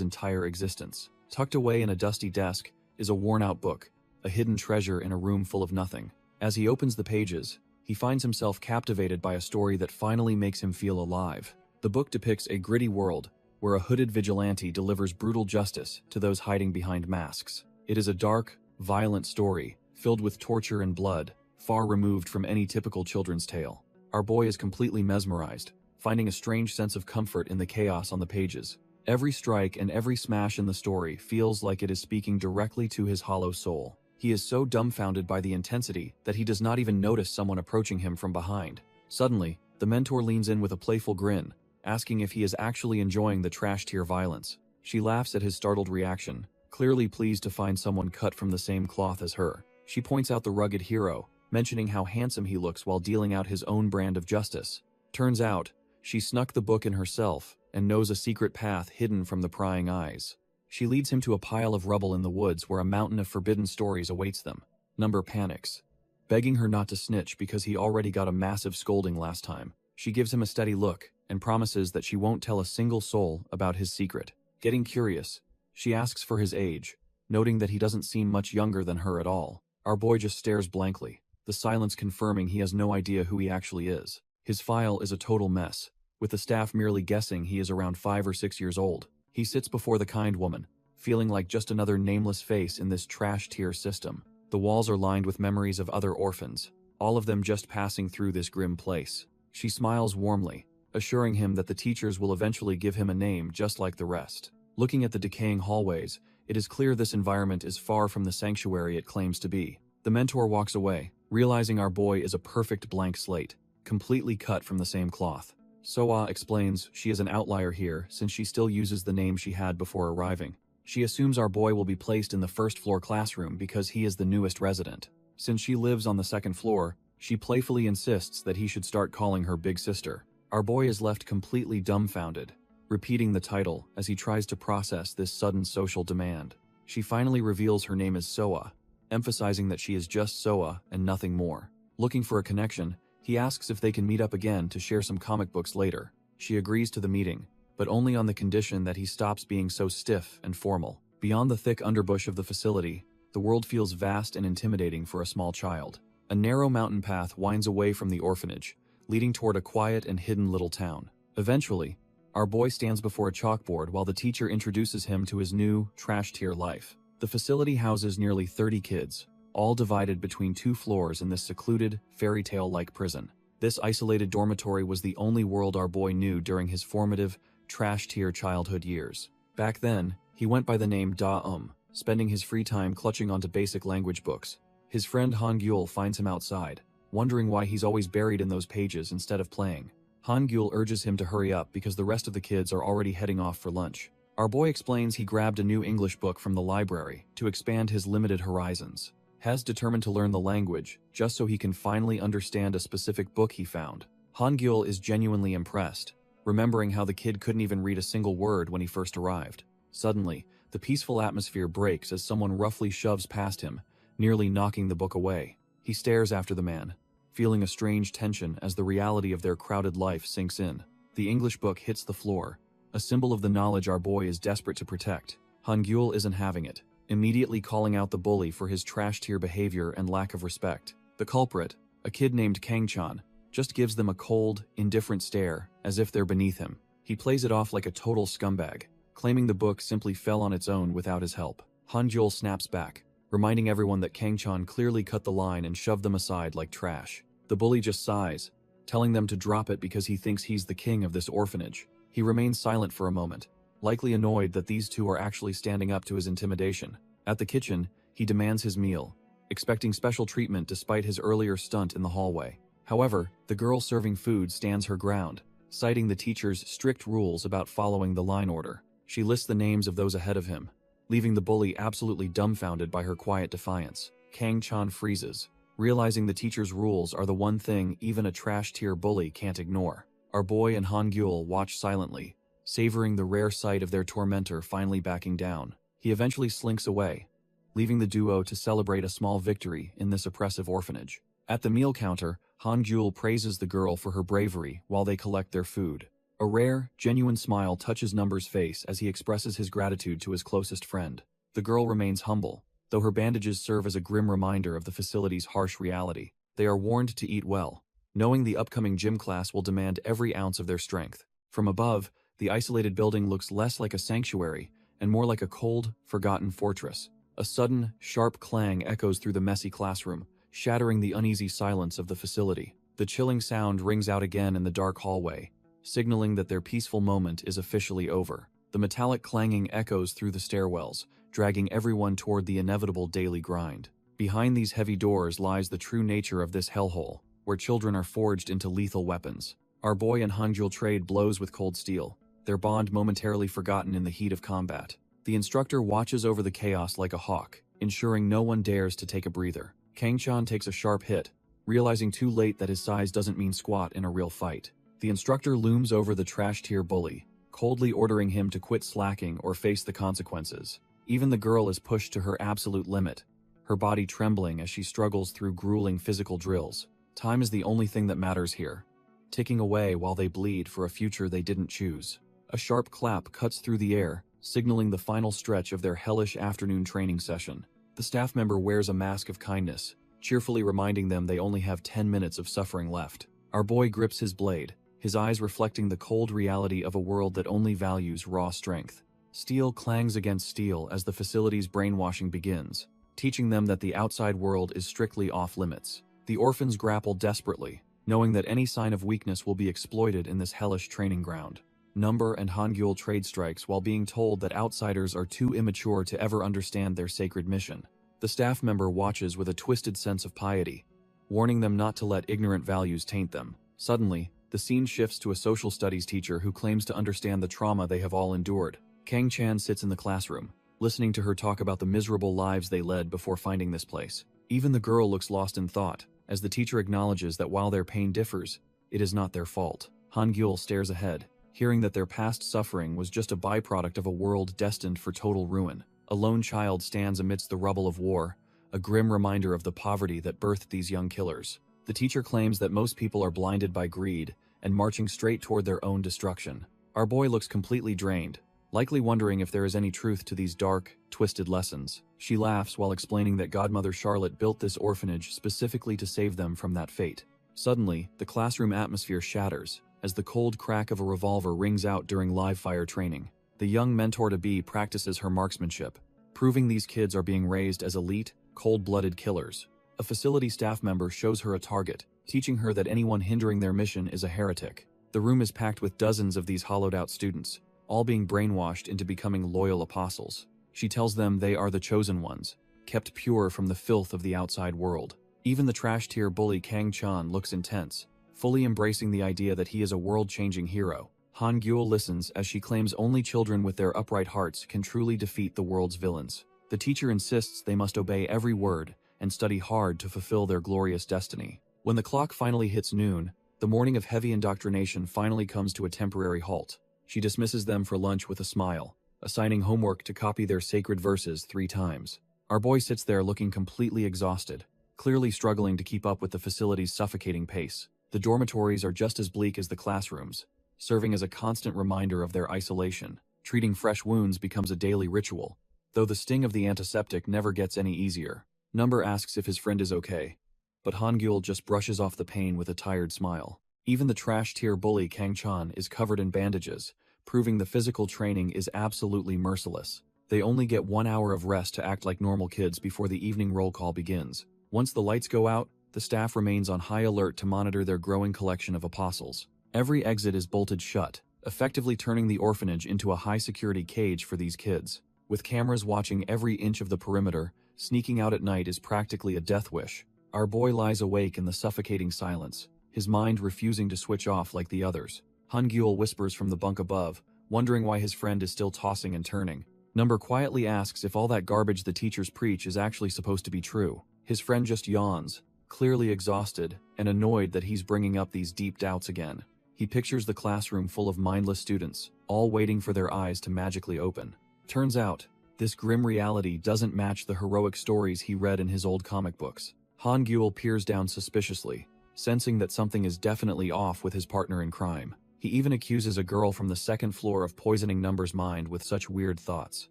entire existence. Tucked away in a dusty desk is a worn-out book, a hidden treasure in a room full of nothing. As he opens the pages, he finds himself captivated by a story that finally makes him feel alive. The book depicts a gritty world where a hooded vigilante delivers brutal justice to those hiding behind masks. It is a dark, violent story, filled with torture and blood, far removed from any typical children's tale. Our boy is completely mesmerized, finding a strange sense of comfort in the chaos on the pages. Every strike and every smash in the story feels like it is speaking directly to his hollow soul. He is so dumbfounded by the intensity that he does not even notice someone approaching him from behind. Suddenly, the mentor leans in with a playful grin, asking if he is actually enjoying the trash-tier violence. She laughs at his startled reaction, clearly pleased to find someone cut from the same cloth as her. She points out the rugged hero, mentioning how handsome he looks while dealing out his own brand of justice. Turns out, she snuck the book in herself and knows a secret path hidden from the prying eyes. She leads him to a pile of rubble in the woods where a mountain of forbidden stories awaits them. Number panics, begging her not to snitch because he already got a massive scolding last time. She gives him a steady look and promises that she won't tell a single soul about his secret. Getting curious, she asks for his age, noting that he doesn't seem much younger than her at all. Our boy just stares blankly, the silence confirming he has no idea who he actually is. His file is a total mess, with the staff merely guessing he is around 5 or 6 years old. He sits before the kind woman, feeling like just another nameless face in this trash tier system. The walls are lined with memories of other orphans, all of them just passing through this grim place. She smiles warmly, assuring him that the teachers will eventually give him a name just like the rest. Looking at the decaying hallways, it is clear this environment is far from the sanctuary it claims to be. The mentor walks away, realizing our boy is a perfect blank slate, completely cut from the same cloth. Soa explains she is an outlier here since she still uses the name she had before arriving. She assumes our boy will be placed in the first floor classroom because he is the newest resident. Since she lives on the second floor, she playfully insists that he should start calling her big sister. Our boy is left completely dumbfounded, repeating the title as he tries to process this sudden social demand. She finally reveals her name is Soa, emphasizing that she is just Soa and nothing more. Looking for a connection, he asks if they can meet up again to share some comic books later. She agrees to the meeting, but only on the condition that he stops being so stiff and formal. Beyond the thick underbush of the facility, the world feels vast and intimidating for a small child. A narrow mountain path winds away from the orphanage, leading toward a quiet and hidden little town. Eventually, our boy stands before a chalkboard while the teacher introduces him to his new, trash-tier life. The facility houses nearly 30 kids, all divided between 2 floors in this secluded, fairy tale-like prison. This isolated dormitory was the only world our boy knew during his formative, trash-tier childhood years. Back then, he went by the name Da-Um, spending his free time clutching onto basic language books. His friend Han-Gyul finds him outside, wondering why he's always buried in those pages instead of playing. Han-Gyul urges him to hurry up because the rest of the kids are already heading off for lunch. Our boy explains he grabbed a new English book from the library to expand his limited horizons. Has determined to learn the language just so he can finally understand a specific book he found. Han-Gyul is genuinely impressed, remembering how the kid couldn't even read a single word when he first arrived. Suddenly, the peaceful atmosphere breaks as someone roughly shoves past him, nearly knocking the book away. He stares after the man, feeling a strange tension as the reality of their crowded life sinks in. The English book hits the floor, a symbol of the knowledge our boy is desperate to protect. Han-Gyul isn't having it, immediately calling out the bully for his trash-tier behavior and lack of respect. The culprit, a kid named Kang-chan, just gives them a cold, indifferent stare as if they're beneath him. He plays it off like a total scumbag, claiming the book simply fell on its own without his help. Han-Gyul snaps back, reminding everyone that Kang-chan clearly cut the line and shoved them aside like trash. The bully just sighs, telling them to drop it because he thinks he's the king of this orphanage. He remains silent for a moment, likely annoyed that these two are actually standing up to his intimidation. At the kitchen, he demands his meal, expecting special treatment despite his earlier stunt in the hallway. However, the girl serving food stands her ground, citing the teacher's strict rules about following the line order. She lists the names of those ahead of him, leaving the bully absolutely dumbfounded by her quiet defiance. Kang-chan freezes, realizing the teacher's rules are the one thing even a trash-tier bully can't ignore. Our boy and Han-Gyul watch silently, savoring the rare sight of their tormentor finally backing down. He eventually slinks away, leaving the duo to celebrate a small victory in this oppressive orphanage. At the meal counter, Han-Gyul praises the girl for her bravery while they collect their food. A rare, genuine smile touches Number's face as he expresses his gratitude to his closest friend. The girl remains humble, though her bandages serve as a grim reminder of the facility's harsh reality. They are warned to eat well, knowing the upcoming gym class will demand every ounce of their strength. From above, the isolated building looks less like a sanctuary and more like a cold, forgotten fortress. A sudden, sharp clang echoes through the messy classroom, shattering the uneasy silence of the facility. The chilling sound rings out again in the dark hallway, signaling that their peaceful moment is officially over. The metallic clanging echoes through the stairwells, dragging everyone toward the inevitable daily grind. Behind these heavy doors lies the true nature of this hellhole, where children are forged into lethal weapons. Our boy and Han-Gyul trade blows with cold steel, their bond momentarily forgotten in the heat of combat. The instructor watches over the chaos like a hawk, ensuring no one dares to take a breather. Kang-chan takes a sharp hit, realizing too late that his size doesn't mean squat in a real fight. The instructor looms over the trash-tier bully, coldly ordering him to quit slacking or face the consequences. Even the girl is pushed to her absolute limit, her body trembling as she struggles through grueling physical drills. Time is the only thing that matters here, ticking away while they bleed for a future they didn't choose. A sharp clap cuts through the air, signaling the final stretch of their hellish afternoon training session. The staff member wears a mask of kindness, cheerfully reminding them they only have 10 minutes of suffering left. Our boy grips his blade, his eyes reflecting the cold reality of a world that only values raw strength. Steel clangs against steel as the facility's brainwashing begins, teaching them that the outside world is strictly off-limits. The orphans grapple desperately, knowing that any sign of weakness will be exploited in this hellish training ground. Number and Hangul trade strikes while being told that outsiders are too immature to ever understand their sacred mission. The staff member watches with a twisted sense of piety, warning them not to let ignorant values taint them. Suddenly, the scene shifts to a social studies teacher who claims to understand the trauma they have all endured. Kang Chan sits in the classroom, listening to her talk about the miserable lives they led before finding this place. Even the girl looks lost in thought, as the teacher acknowledges that while their pain differs, it is not their fault. Hangul stares ahead, hearing that their past suffering was just a byproduct of a world destined for total ruin. A lone child stands amidst the rubble of war, a grim reminder of the poverty that birthed these young killers. The teacher claims that most people are blinded by greed and marching straight toward their own destruction. Our boy looks completely drained, likely wondering if there is any truth to these dark, twisted lessons. She laughs while explaining that Godmother Charlotte built this orphanage specifically to save them from that fate. Suddenly, the classroom atmosphere shatters, as the cold crack of a revolver rings out during live-fire training. The young mentor-to-be practices her marksmanship, proving these kids are being raised as elite, cold-blooded killers. A facility staff member shows her a target, teaching her that anyone hindering their mission is a heretic. The room is packed with dozens of these hollowed-out students, all being brainwashed into becoming loyal apostles. She tells them they are the chosen ones, kept pure from the filth of the outside world. Even the trash-tier bully Kang Chan looks intense, fully embracing the idea that he is a world-changing hero. Han Gyul listens as she claims only children with their upright hearts can truly defeat the world's villains. The teacher insists they must obey every word and study hard to fulfill their glorious destiny. When the clock finally hits noon, the morning of heavy indoctrination finally comes to a temporary halt. She dismisses them for lunch with a smile, assigning homework to copy their sacred verses 3 times. Our boy sits there looking completely exhausted, clearly struggling to keep up with the facility's suffocating pace. The dormitories are just as bleak as the classrooms, serving as a constant reminder of their isolation. Treating fresh wounds becomes a daily ritual, though the sting of the antiseptic never gets any easier. Number asks if his friend is okay, but Hangul just brushes off the pain with a tired smile. Even the trash-tier bully Kang Chan is covered in bandages, proving the physical training is absolutely merciless. They only get 1 hour of rest to act like normal kids before the evening roll call begins. Once the lights go out, the staff remains on high alert to monitor their growing collection of apostles. Every exit is bolted shut, effectively turning the orphanage into a high-security cage for these kids. With cameras watching every inch of the perimeter, sneaking out at night is practically a death wish. Our boy lies awake in the suffocating silence, his mind refusing to switch off like the others. Hangul whispers from the bunk above, wondering why his friend is still tossing and turning. Number quietly asks if all that garbage the teachers preach is actually supposed to be true. His friend just yawns, clearly exhausted and annoyed that he's bringing up these deep doubts again. He pictures the classroom full of mindless students, all waiting for their eyes to magically open. Turns out, this grim reality doesn't match the heroic stories he read in his old comic books. Hangul peers down suspiciously, sensing that something is definitely off with his partner in crime. He even accuses a girl from the 2nd floor of poisoning Number's mind with such weird thoughts.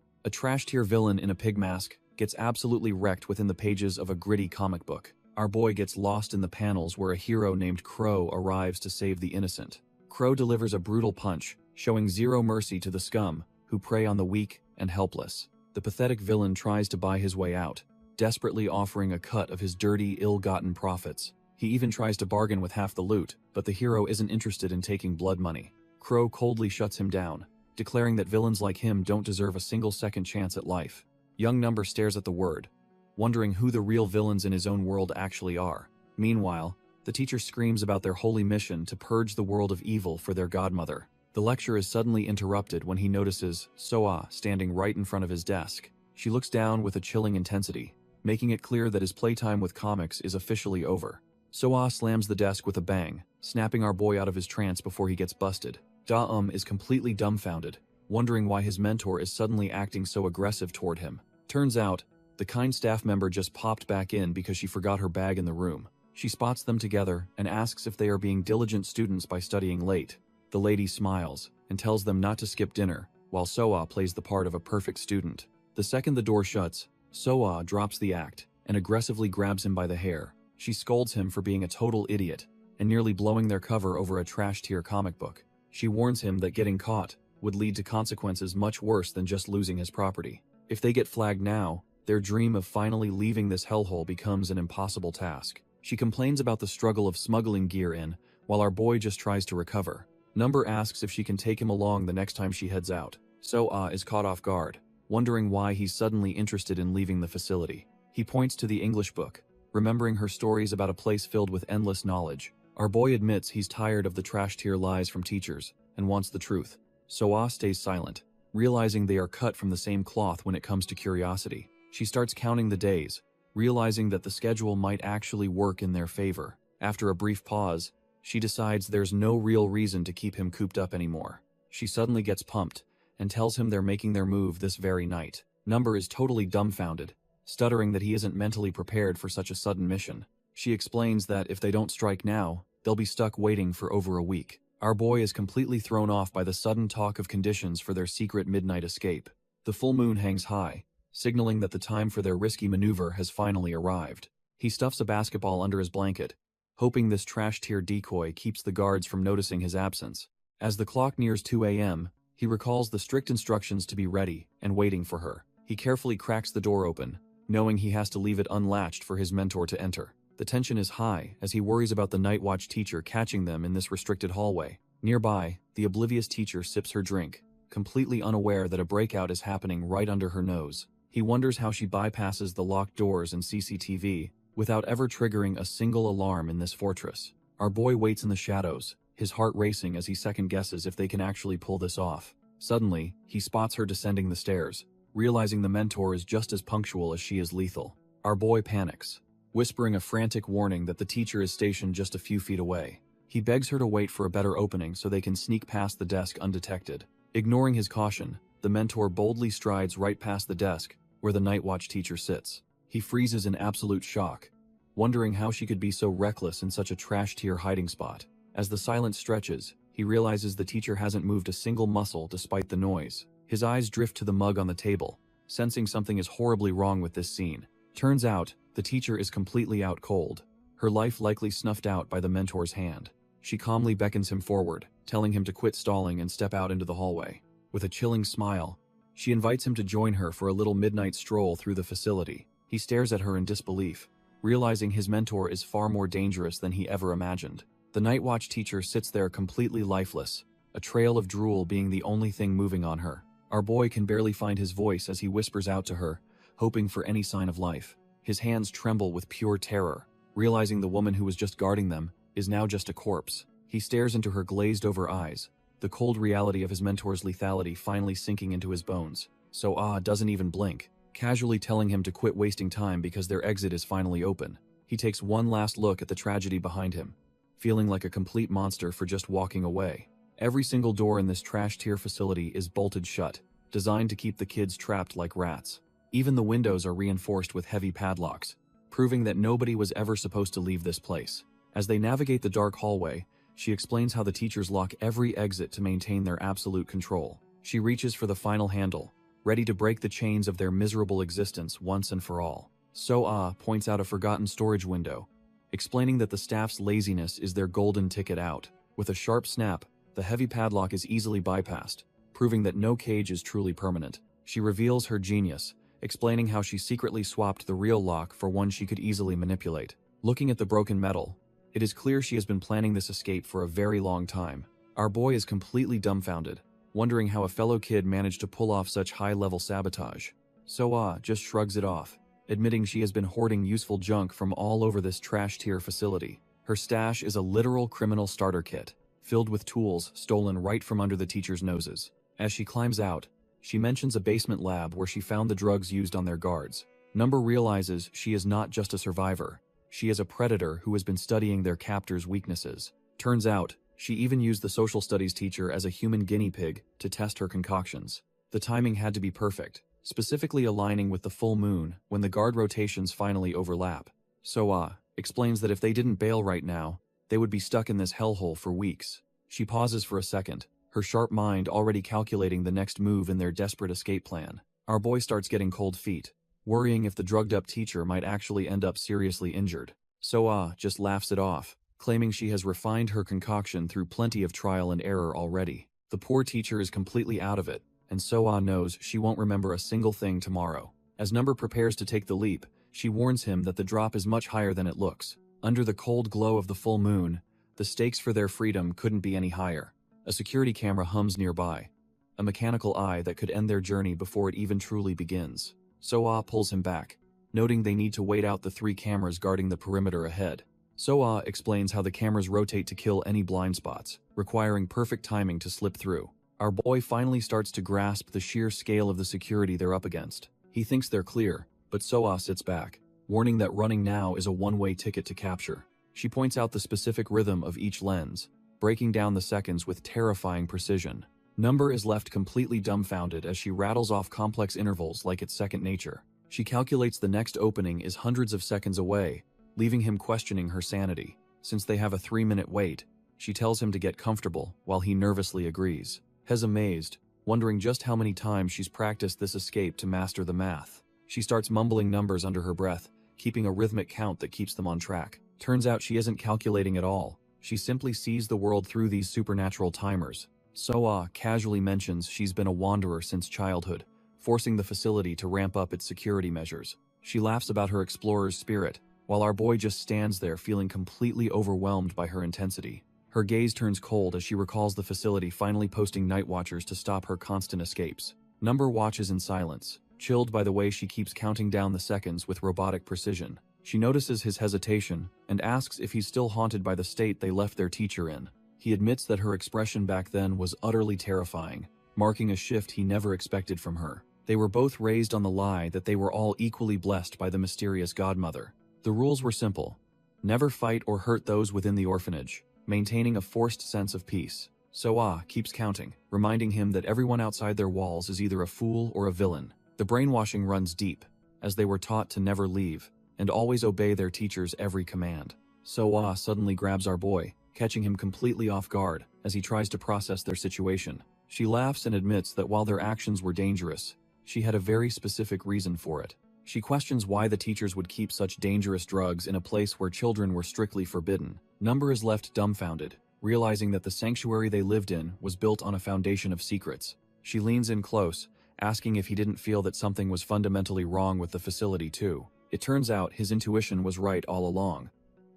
A trash-tier villain in a pig mask gets absolutely wrecked within the pages of a gritty comic book. Our boy gets lost in the panels where a hero named Crow arrives to save the innocent. Crow delivers a brutal punch, showing zero mercy to the scum, who prey on the weak and helpless. The pathetic villain tries to buy his way out, desperately offering a cut of his dirty, ill-gotten profits. He even tries to bargain with half the loot, but the hero isn't interested in taking blood money. Crow coldly shuts him down, declaring that villains like him don't deserve a single second chance at life. Young Number stares at the word, wondering who the real villains in his own world actually are. Meanwhile, the teacher screams about their holy mission to purge the world of evil for their godmother. The lecture is suddenly interrupted when he notices Soa standing right in front of his desk. She looks down with a chilling intensity, making it clear that his playtime with comics is officially over. Soa slams the desk with a bang, snapping our boy out of his trance before he gets busted. Da is completely dumbfounded, wondering why his mentor is suddenly acting so aggressive toward him. Turns out, the kind staff member just popped back in because she forgot her bag in the room. She spots them together and asks if they are being diligent students by studying late. The lady smiles and tells them not to skip dinner, while Soa plays the part of a perfect student. The second the door shuts, So-ah drops the act and aggressively grabs him by the hair. She scolds him for being a total idiot and nearly blowing their cover over a trash-tier comic book. She warns him that getting caught would lead to consequences much worse than just losing his property. If they get flagged now, their dream of finally leaving this hellhole becomes an impossible task. She complains about the struggle of smuggling gear in, while our boy just tries to recover. Number asks if she can take him along the next time she heads out. So-ah is caught off guard, wondering why he's suddenly interested in leaving the facility. He points to the English book, remembering her stories about a place filled with endless knowledge. Our boy admits he's tired of the trash-tier lies from teachers and wants the truth. So-ah stays silent, realizing they are cut from the same cloth when it comes to curiosity. She starts counting the days, realizing that the schedule might actually work in their favor. After a brief pause, she decides there's no real reason to keep him cooped up anymore. She suddenly gets pumped and tells him they're making their move this very night. Number is totally dumbfounded, stuttering that he isn't mentally prepared for such a sudden mission. She explains that if they don't strike now, they'll be stuck waiting for over a week. Our boy is completely thrown off by the sudden talk of conditions for their secret midnight escape. The full moon hangs high, signaling that the time for their risky maneuver has finally arrived. He stuffs a basketball under his blanket, hoping this trash-tier decoy keeps the guards from noticing his absence. As the clock nears 2 a.m., he recalls the strict instructions to be ready and waiting for her. He carefully cracks the door open, knowing he has to leave it unlatched for his mentor to enter. The tension is high as he worries about the night watch teacher catching them in this restricted hallway. Nearby, the oblivious teacher sips her drink, completely unaware that a breakout is happening right under her nose. He wonders how she bypasses the locked doors and CCTV without ever triggering a single alarm in this fortress. Our boy waits in the shadows, his heart racing as he second-guesses if they can actually pull this off. Suddenly, he spots her descending the stairs, realizing the mentor is just as punctual as she is lethal. Our boy panics, whispering a frantic warning that the teacher is stationed just a few feet away. He begs her to wait for a better opening so they can sneak past the desk undetected. Ignoring his caution, the mentor boldly strides right past the desk where the night watch teacher sits. He freezes in absolute shock, wondering how she could be so reckless in such a trash-tier hiding spot. As the silence stretches, he realizes the teacher hasn't moved a single muscle despite the noise. His eyes drift to the mug on the table, sensing something is horribly wrong with this scene. Turns out, the teacher is completely out cold, her life likely snuffed out by the mentor's hand. She calmly beckons him forward, telling him to quit stalling and step out into the hallway. With a chilling smile, she invites him to join her for a little midnight stroll through the facility. He stares at her in disbelief, realizing his mentor is far more dangerous than he ever imagined. The night watch teacher sits there completely lifeless, a trail of drool being the only thing moving on her. Our boy can barely find his voice as he whispers out to her, hoping for any sign of life. His hands tremble with pure terror, realizing the woman who was just guarding them is now just a corpse. He stares into her glazed-over eyes, the cold reality of his mentor's lethality finally sinking into his bones. So-ah doesn't even blink, casually telling him to quit wasting time because their exit is finally open. He takes one last look at the tragedy behind him, feeling like a complete monster for just walking away. Every single door in this trash-tier facility is bolted shut, designed to keep the kids trapped like rats. Even the windows are reinforced with heavy padlocks, proving that nobody was ever supposed to leave this place. As they navigate the dark hallway, she explains how the teachers lock every exit to maintain their absolute control. She reaches for the final handle, ready to break the chains of their miserable existence once and for all. So-ah points out a forgotten storage window, explaining that the staff's laziness is their golden ticket out. With a sharp snap, the heavy padlock is easily bypassed, proving that no cage is truly permanent. She reveals her genius, explaining how she secretly swapped the real lock for one she could easily manipulate. Looking at the broken metal, it is clear she has been planning this escape for a very long time. Our boy is completely dumbfounded, wondering how a fellow kid managed to pull off such high-level sabotage. So-ah just shrugs it off, admitting she has been hoarding useful junk from all over this trash-tier facility. Her stash is a literal criminal starter kit, filled with tools stolen right from under the teacher's noses. As she climbs out, she mentions a basement lab where she found the drugs used on their guards. Number realizes she is not just a survivor. She is a predator who has been studying their captor's weaknesses. Turns out, she even used the social studies teacher as a human guinea pig to test her concoctions. The timing had to be perfect, specifically aligning with the full moon when the guard rotations finally overlap. So-ah explains that if they didn't bail right now, they would be stuck in this hellhole for weeks. She pauses for a second, her sharp mind already calculating the next move in their desperate escape plan. Our boy starts getting cold feet, worrying if the drugged-up teacher might actually end up seriously injured. So just laughs it off, claiming she has refined her concoction through plenty of trial and error already. The poor teacher is completely out of it, and So knows she won't remember a single thing tomorrow. As Number prepares to take the leap, she warns him that the drop is much higher than it looks. Under the cold glow of the full moon, the stakes for their freedom couldn't be any higher. A security camera hums nearby, a mechanical eye that could end their journey before it even truly begins. So pulls him back, noting they need to wait out the 3 cameras guarding the perimeter ahead. So explains how the cameras rotate to kill any blind spots, requiring perfect timing to slip through. Our boy finally starts to grasp the sheer scale of the security they're up against. He thinks they're clear, but So sits back, warning that running now is a one-way ticket to capture. She points out the specific rhythm of each lens, breaking down the seconds with terrifying precision. Number is left completely dumbfounded as she rattles off complex intervals like it's second nature. She calculates the next opening is hundreds of seconds away, leaving him questioning her sanity. Since they have a 3-minute wait, she tells him to get comfortable while he nervously agrees. Hes amazed, wondering just how many times she's practiced this escape to master the math. She starts mumbling numbers under her breath, keeping a rhythmic count that keeps them on track. Turns out she isn't calculating at all. She simply sees the world through these supernatural timers. So casually mentions she's been a wanderer since childhood, forcing the facility to ramp up its security measures. She laughs about her explorer's spirit, while our boy just stands there feeling completely overwhelmed by her intensity. Her gaze turns cold as she recalls the facility finally posting night watchers to stop her constant escapes. Number watches in silence, chilled by the way she keeps counting down the seconds with robotic precision. She notices his hesitation and asks if he's still haunted by the state they left their teacher in. He admits that her expression back then was utterly terrifying, marking a shift he never expected from her. They were both raised on the lie that they were all equally blessed by the mysterious godmother. The rules were simple: never fight or hurt those within the orphanage, maintaining a forced sense of peace. So keeps counting, reminding him that everyone outside their walls is either a fool or a villain. The brainwashing runs deep, as they were taught to never leave and always obey their teacher's every command. So suddenly grabs our boy, catching him completely off guard as he tries to process their situation. She laughs and admits that while their actions were dangerous, she had a very specific reason for it. She questions why the teachers would keep such dangerous drugs in a place where children were strictly forbidden. Number is left dumbfounded, realizing that the sanctuary they lived in was built on a foundation of secrets. She leans in close, asking if he didn't feel that something was fundamentally wrong with the facility too. It turns out his intuition was right all along,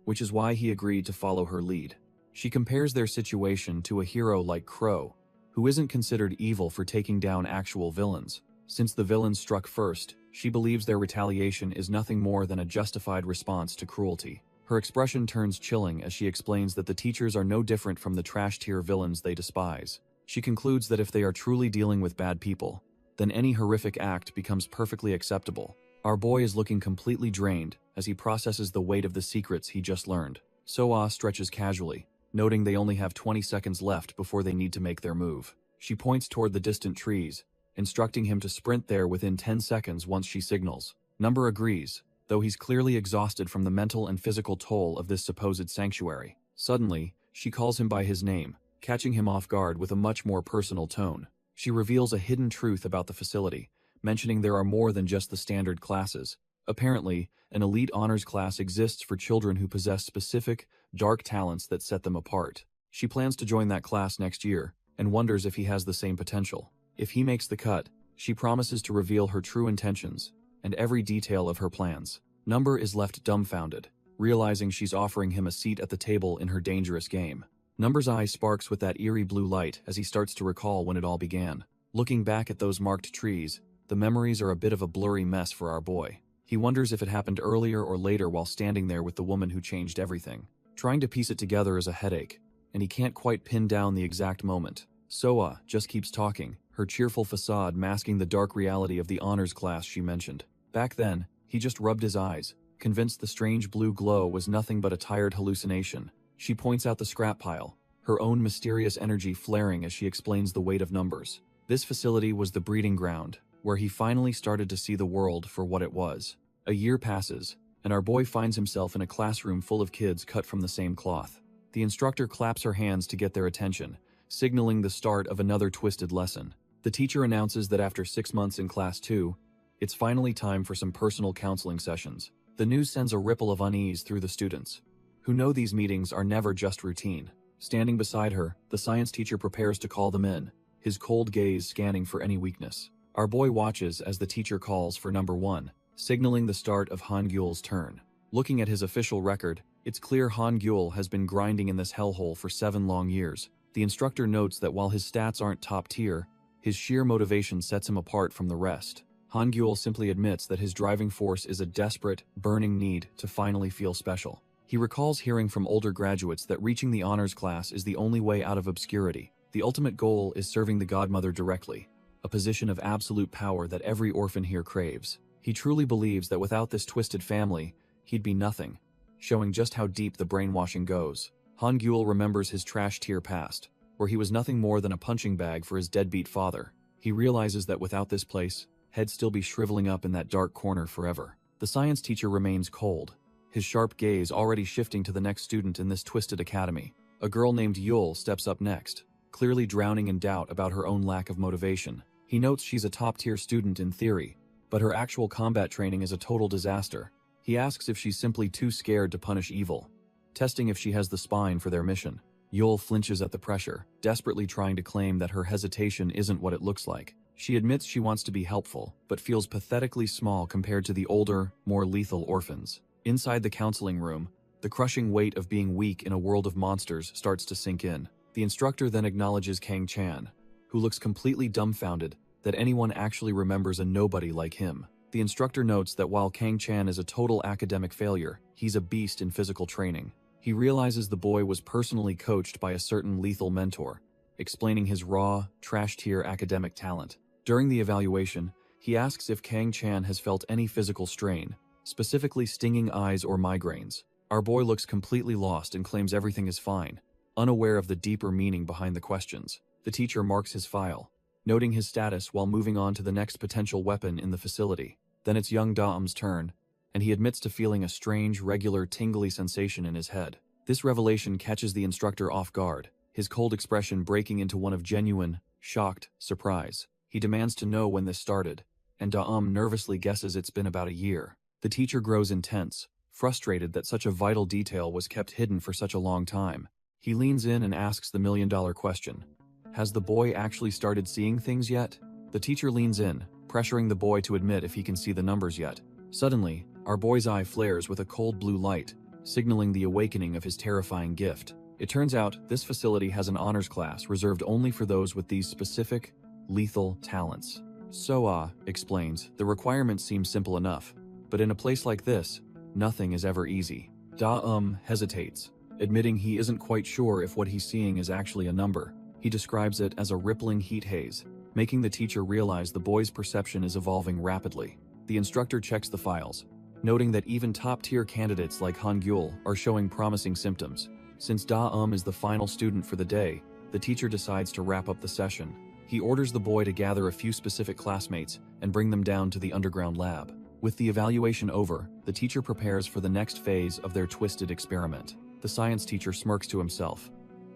which is why he agreed to follow her lead. She compares their situation to a hero like Crow, who isn't considered evil for taking down actual villains. Since the villains struck first, she believes their retaliation is nothing more than a justified response to cruelty. Her expression turns chilling as she explains that the teachers are no different from the trash-tier villains they despise. She concludes that if they are truly dealing with bad people, then any horrific act becomes perfectly acceptable. Our boy is looking completely drained as he processes the weight of the secrets he just learned. So stretches casually, noting they only have 20 seconds left before they need to make their move. She points toward the distant trees, instructing him to sprint there within 10 seconds once she signals. Number agrees, though he's clearly exhausted from the mental and physical toll of this supposed sanctuary. Suddenly, she calls him by his name, catching him off guard with a much more personal tone. She reveals a hidden truth about the facility, mentioning there are more than just the standard classes. Apparently, an elite honors class exists for children who possess specific, dark talents that set them apart. She plans to join that class next year, and wonders if he has the same potential. If he makes the cut, she promises to reveal her true intentions and every detail of her plans. Number is left dumbfounded, realizing she's offering him a seat at the table in her dangerous game. Number's eye sparks with that eerie blue light as he starts to recall when it all began. Looking back at those marked trees, the memories are a bit of a blurry mess for our boy. He wonders if it happened earlier or later while standing there with the woman who changed everything. Trying to piece it together is a headache, and he can't quite pin down the exact moment. So just keeps talking, her cheerful facade masking the dark reality of the honors class she mentioned. Back then, he just rubbed his eyes, convinced the strange blue glow was nothing but a tired hallucination. She points out the scrap pile, her own mysterious energy flaring as she explains the weight of numbers. This facility was the breeding ground, where he finally started to see the world for what it was. A year passes, and our boy finds himself in a classroom full of kids cut from the same cloth. The instructor claps her hands to get their attention, signaling the start of another twisted lesson. The teacher announces that after 6 months in Class 2, It's finally time for some personal counseling sessions. The news sends a ripple of unease through the students, who know these meetings are never just routine. Standing beside her, the science teacher prepares to call them in, his cold gaze scanning for any weakness. Our boy watches as the teacher calls for number 1, signaling the start of Han-gyul's turn. Looking at his official record, it's clear Han-gyul has been grinding in this hellhole for 7 long years. The instructor notes that while his stats aren't top tier, his sheer motivation sets him apart from the rest. Han-gyul simply admits that his driving force is a desperate, burning need to finally feel special. He recalls hearing from older graduates that reaching the honors class is the only way out of obscurity. The ultimate goal is serving the godmother directly, a position of absolute power that every orphan here craves. He truly believes that without this twisted family, he'd be nothing, showing just how deep the brainwashing goes. Han-gyul remembers his trash-tier past, where he was nothing more than a punching bag for his deadbeat father. He realizes that without this place, he'd still be shriveling up in that dark corner forever. The science teacher remains cold, his sharp gaze already shifting to the next student in this twisted academy. A girl named Yul steps up next, clearly drowning in doubt about her own lack of motivation. He notes she's a top-tier student in theory, but her actual combat training is a total disaster. He asks if she's simply too scared to punish evil, testing if she has the spine for their mission. Yul flinches at the pressure, desperately trying to claim that her hesitation isn't what it looks like. She admits she wants to be helpful, but feels pathetically small compared to the older, more lethal orphans. Inside the counseling room, the crushing weight of being weak in a world of monsters starts to sink in. The instructor then acknowledges Kang Chan, who looks completely dumbfounded that anyone actually remembers a nobody like him. The instructor notes that while Kang Chan is a total academic failure, he's a beast in physical training. He realizes the boy was personally coached by a certain lethal mentor, explaining his raw, trash-tier academic talent. During the evaluation, he asks if Kang Chan has felt any physical strain, specifically stinging eyes or migraines. Our boy looks completely lost and claims everything is fine, unaware of the deeper meaning behind the questions. The teacher marks his file, noting his status while moving on to the next potential weapon in the facility. Then it's young Daum's turn, and he admits to feeling a strange, regular, tingly sensation in his head. This revelation catches the instructor off guard, his cold expression breaking into one of genuine, shocked surprise. He demands to know when this started, and Daum nervously guesses it's been about a year. The teacher grows intense, frustrated that such a vital detail was kept hidden for such a long time. He leans in and asks the million-dollar question. Has the boy actually started seeing things yet? The teacher leans in, pressuring the boy to admit if he can see the numbers yet. Suddenly, our boy's eye flares with a cold blue light, signaling the awakening of his terrifying gift. It turns out this facility has an honors class reserved only for those with these specific, lethal talents. Soa explains, the requirements seem simple enough, but in a place like this, nothing is ever easy. Daum hesitates, admitting he isn't quite sure if what he's seeing is actually a number. He describes it as a rippling heat haze, making the teacher realize the boy's perception is evolving rapidly. The instructor checks the files, noting that even top-tier candidates like Han-gyul are showing promising symptoms. Since Daum is the final student for the day, the teacher decides to wrap up the session. He orders the boy to gather a few specific classmates and bring them down to the underground lab. With the evaluation over, the teacher prepares for the next phase of their twisted experiment. The science teacher smirks to himself,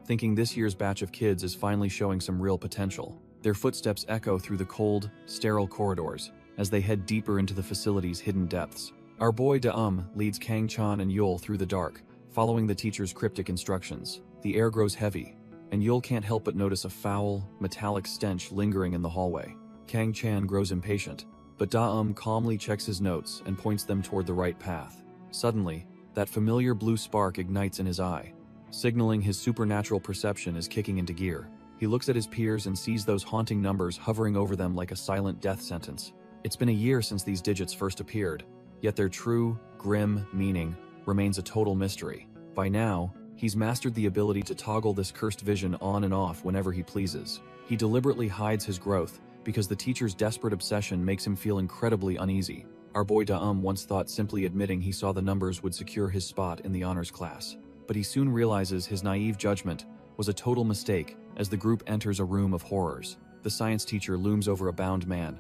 thinking this year's batch of kids is finally showing some real potential. Their footsteps echo through the cold, sterile corridors as they head deeper into the facility's hidden depths. Our boy Daum leads Kang Chan and Yul through the dark, following the teacher's cryptic instructions. The air grows heavy, and Yul can't help but notice a foul, metallic stench lingering in the hallway. Kang Chan grows impatient, but Daum calmly checks his notes and points them toward the right path. Suddenly, that familiar blue spark ignites in his eye, signaling his supernatural perception is kicking into gear. He looks at his peers and sees those haunting numbers hovering over them like a silent death sentence. It's been a year since these digits first appeared, yet their true, grim meaning remains a total mystery. By now, he's mastered the ability to toggle this cursed vision on and off whenever he pleases. He deliberately hides his growth because the teacher's desperate obsession makes him feel incredibly uneasy. Our boy Daum once thought simply admitting he saw the numbers would secure his spot in the honors class, but he soon realizes his naive judgment was a total mistake as the group enters a room of horrors. The science teacher looms over a bound man,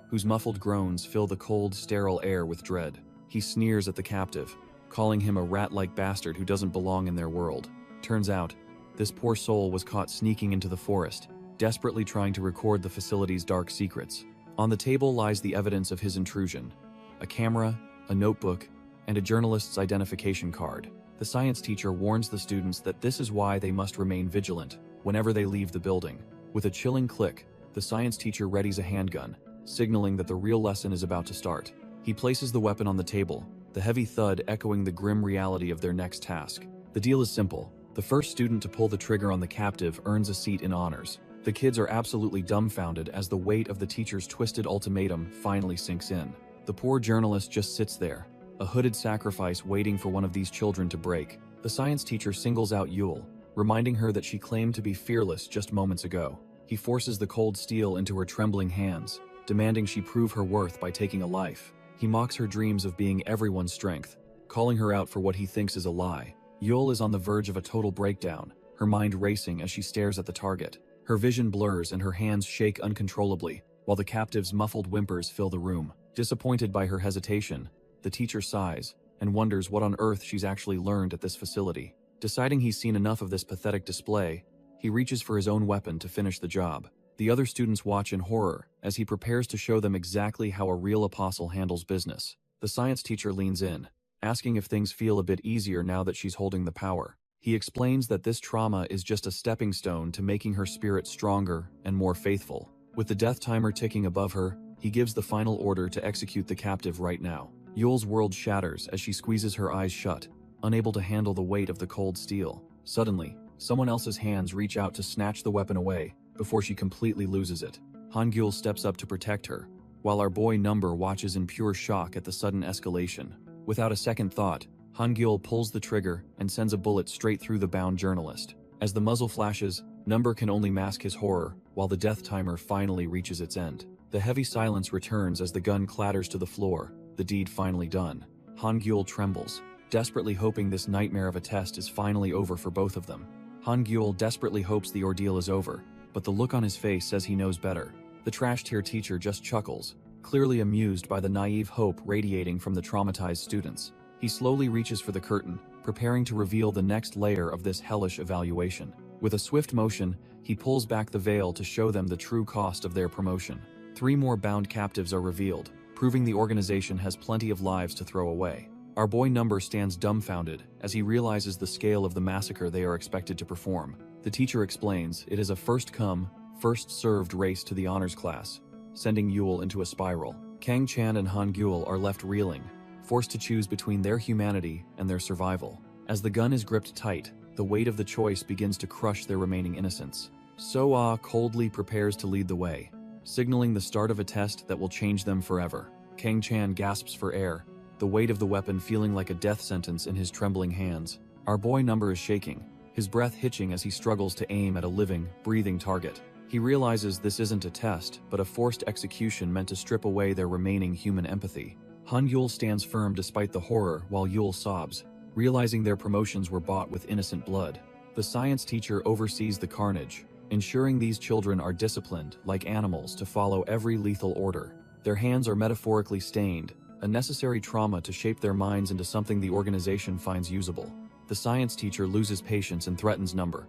whose muffled groans fill the cold, sterile air with dread. He sneers at the captive, calling him a rat-like bastard who doesn't belong in their world. Turns out, this poor soul was caught sneaking into the forest, desperately trying to record the facility's dark secrets. On the table lies the evidence of his intrusion: a camera, a notebook, and a journalist's identification card. The science teacher warns the students that this is why they must remain vigilant whenever they leave the building. With a chilling click, the science teacher readies a handgun, signaling that the real lesson is about to start. He places the weapon on the table, the heavy thud echoing the grim reality of their next task. The deal is simple. The first student to pull the trigger on the captive earns a seat in honors. The kids are absolutely dumbfounded as the weight of the teacher's twisted ultimatum finally sinks in. The poor journalist just sits there, a hooded sacrifice waiting for one of these children to break. The science teacher singles out Yule, reminding her that she claimed to be fearless just moments ago. He forces the cold steel into her trembling hands, demanding she prove her worth by taking a life. He mocks her dreams of being everyone's strength, calling her out for what he thinks is a lie. Yule is on the verge of a total breakdown, her mind racing as she stares at the target. Her vision blurs and her hands shake uncontrollably, while the captive's muffled whimpers fill the room. Disappointed by her hesitation, the teacher sighs and wonders what on earth she's actually learned at this facility. Deciding he's seen enough of this pathetic display, he reaches for his own weapon to finish the job. The other students watch in horror as he prepares to show them exactly how a real apostle handles business. The science teacher leans in, asking if things feel a bit easier now that she's holding the power. He explains that this trauma is just a stepping stone to making her spirit stronger and more faithful. With the death timer ticking above her, he gives the final order to execute the captive right now. Yule's world shatters as she squeezes her eyes shut, unable to handle the weight of the cold steel. Suddenly, someone else's hands reach out to snatch the weapon away before she completely loses it. Hangul steps up to protect her, while our boy Number watches in pure shock at the sudden escalation. Without a second thought, Hangul pulls the trigger and sends a bullet straight through the bound journalist. As the muzzle flashes, Number can only mask his horror while the death timer finally reaches its end. The heavy silence returns as the gun clatters to the floor, the deed finally done. Hangul trembles, desperately hoping this nightmare of a test is finally over for both of them. Hangul desperately hopes the ordeal is over, but the look on his face says he knows better. The trash-tier teacher just chuckles, clearly amused by the naive hope radiating from the traumatized students. He slowly reaches for the curtain, preparing to reveal the next layer of this hellish evaluation. With a swift motion, he pulls back the veil to show them the true cost of their promotion. 3 more bound captives are revealed, proving the organization has plenty of lives to throw away. Our boy Number stands dumbfounded as he realizes the scale of the massacre they are expected to perform. The teacher explains it is a first-come, first-served race to the honors class, sending Yule into a spiral. Kang Chan and Hangul are left reeling, forced to choose between their humanity and their survival. As the gun is gripped tight, the weight of the choice begins to crush their remaining innocence. So-ah coldly prepares to lead the way, signaling the start of a test that will change them forever. Kang Chan gasps for air, the weight of the weapon feeling like a death sentence in his trembling hands. Our boy Number is shaking, his breath hitching as he struggles to aim at a living, breathing target. He realizes this isn't a test, but a forced execution meant to strip away their remaining human empathy. Hangul stands firm despite the horror while Yule sobs, realizing their promotions were bought with innocent blood. The science teacher oversees the carnage, ensuring these children are disciplined like animals to follow every lethal order. Their hands are metaphorically stained, a necessary trauma to shape their minds into something the organization finds usable. The science teacher loses patience and threatens Number,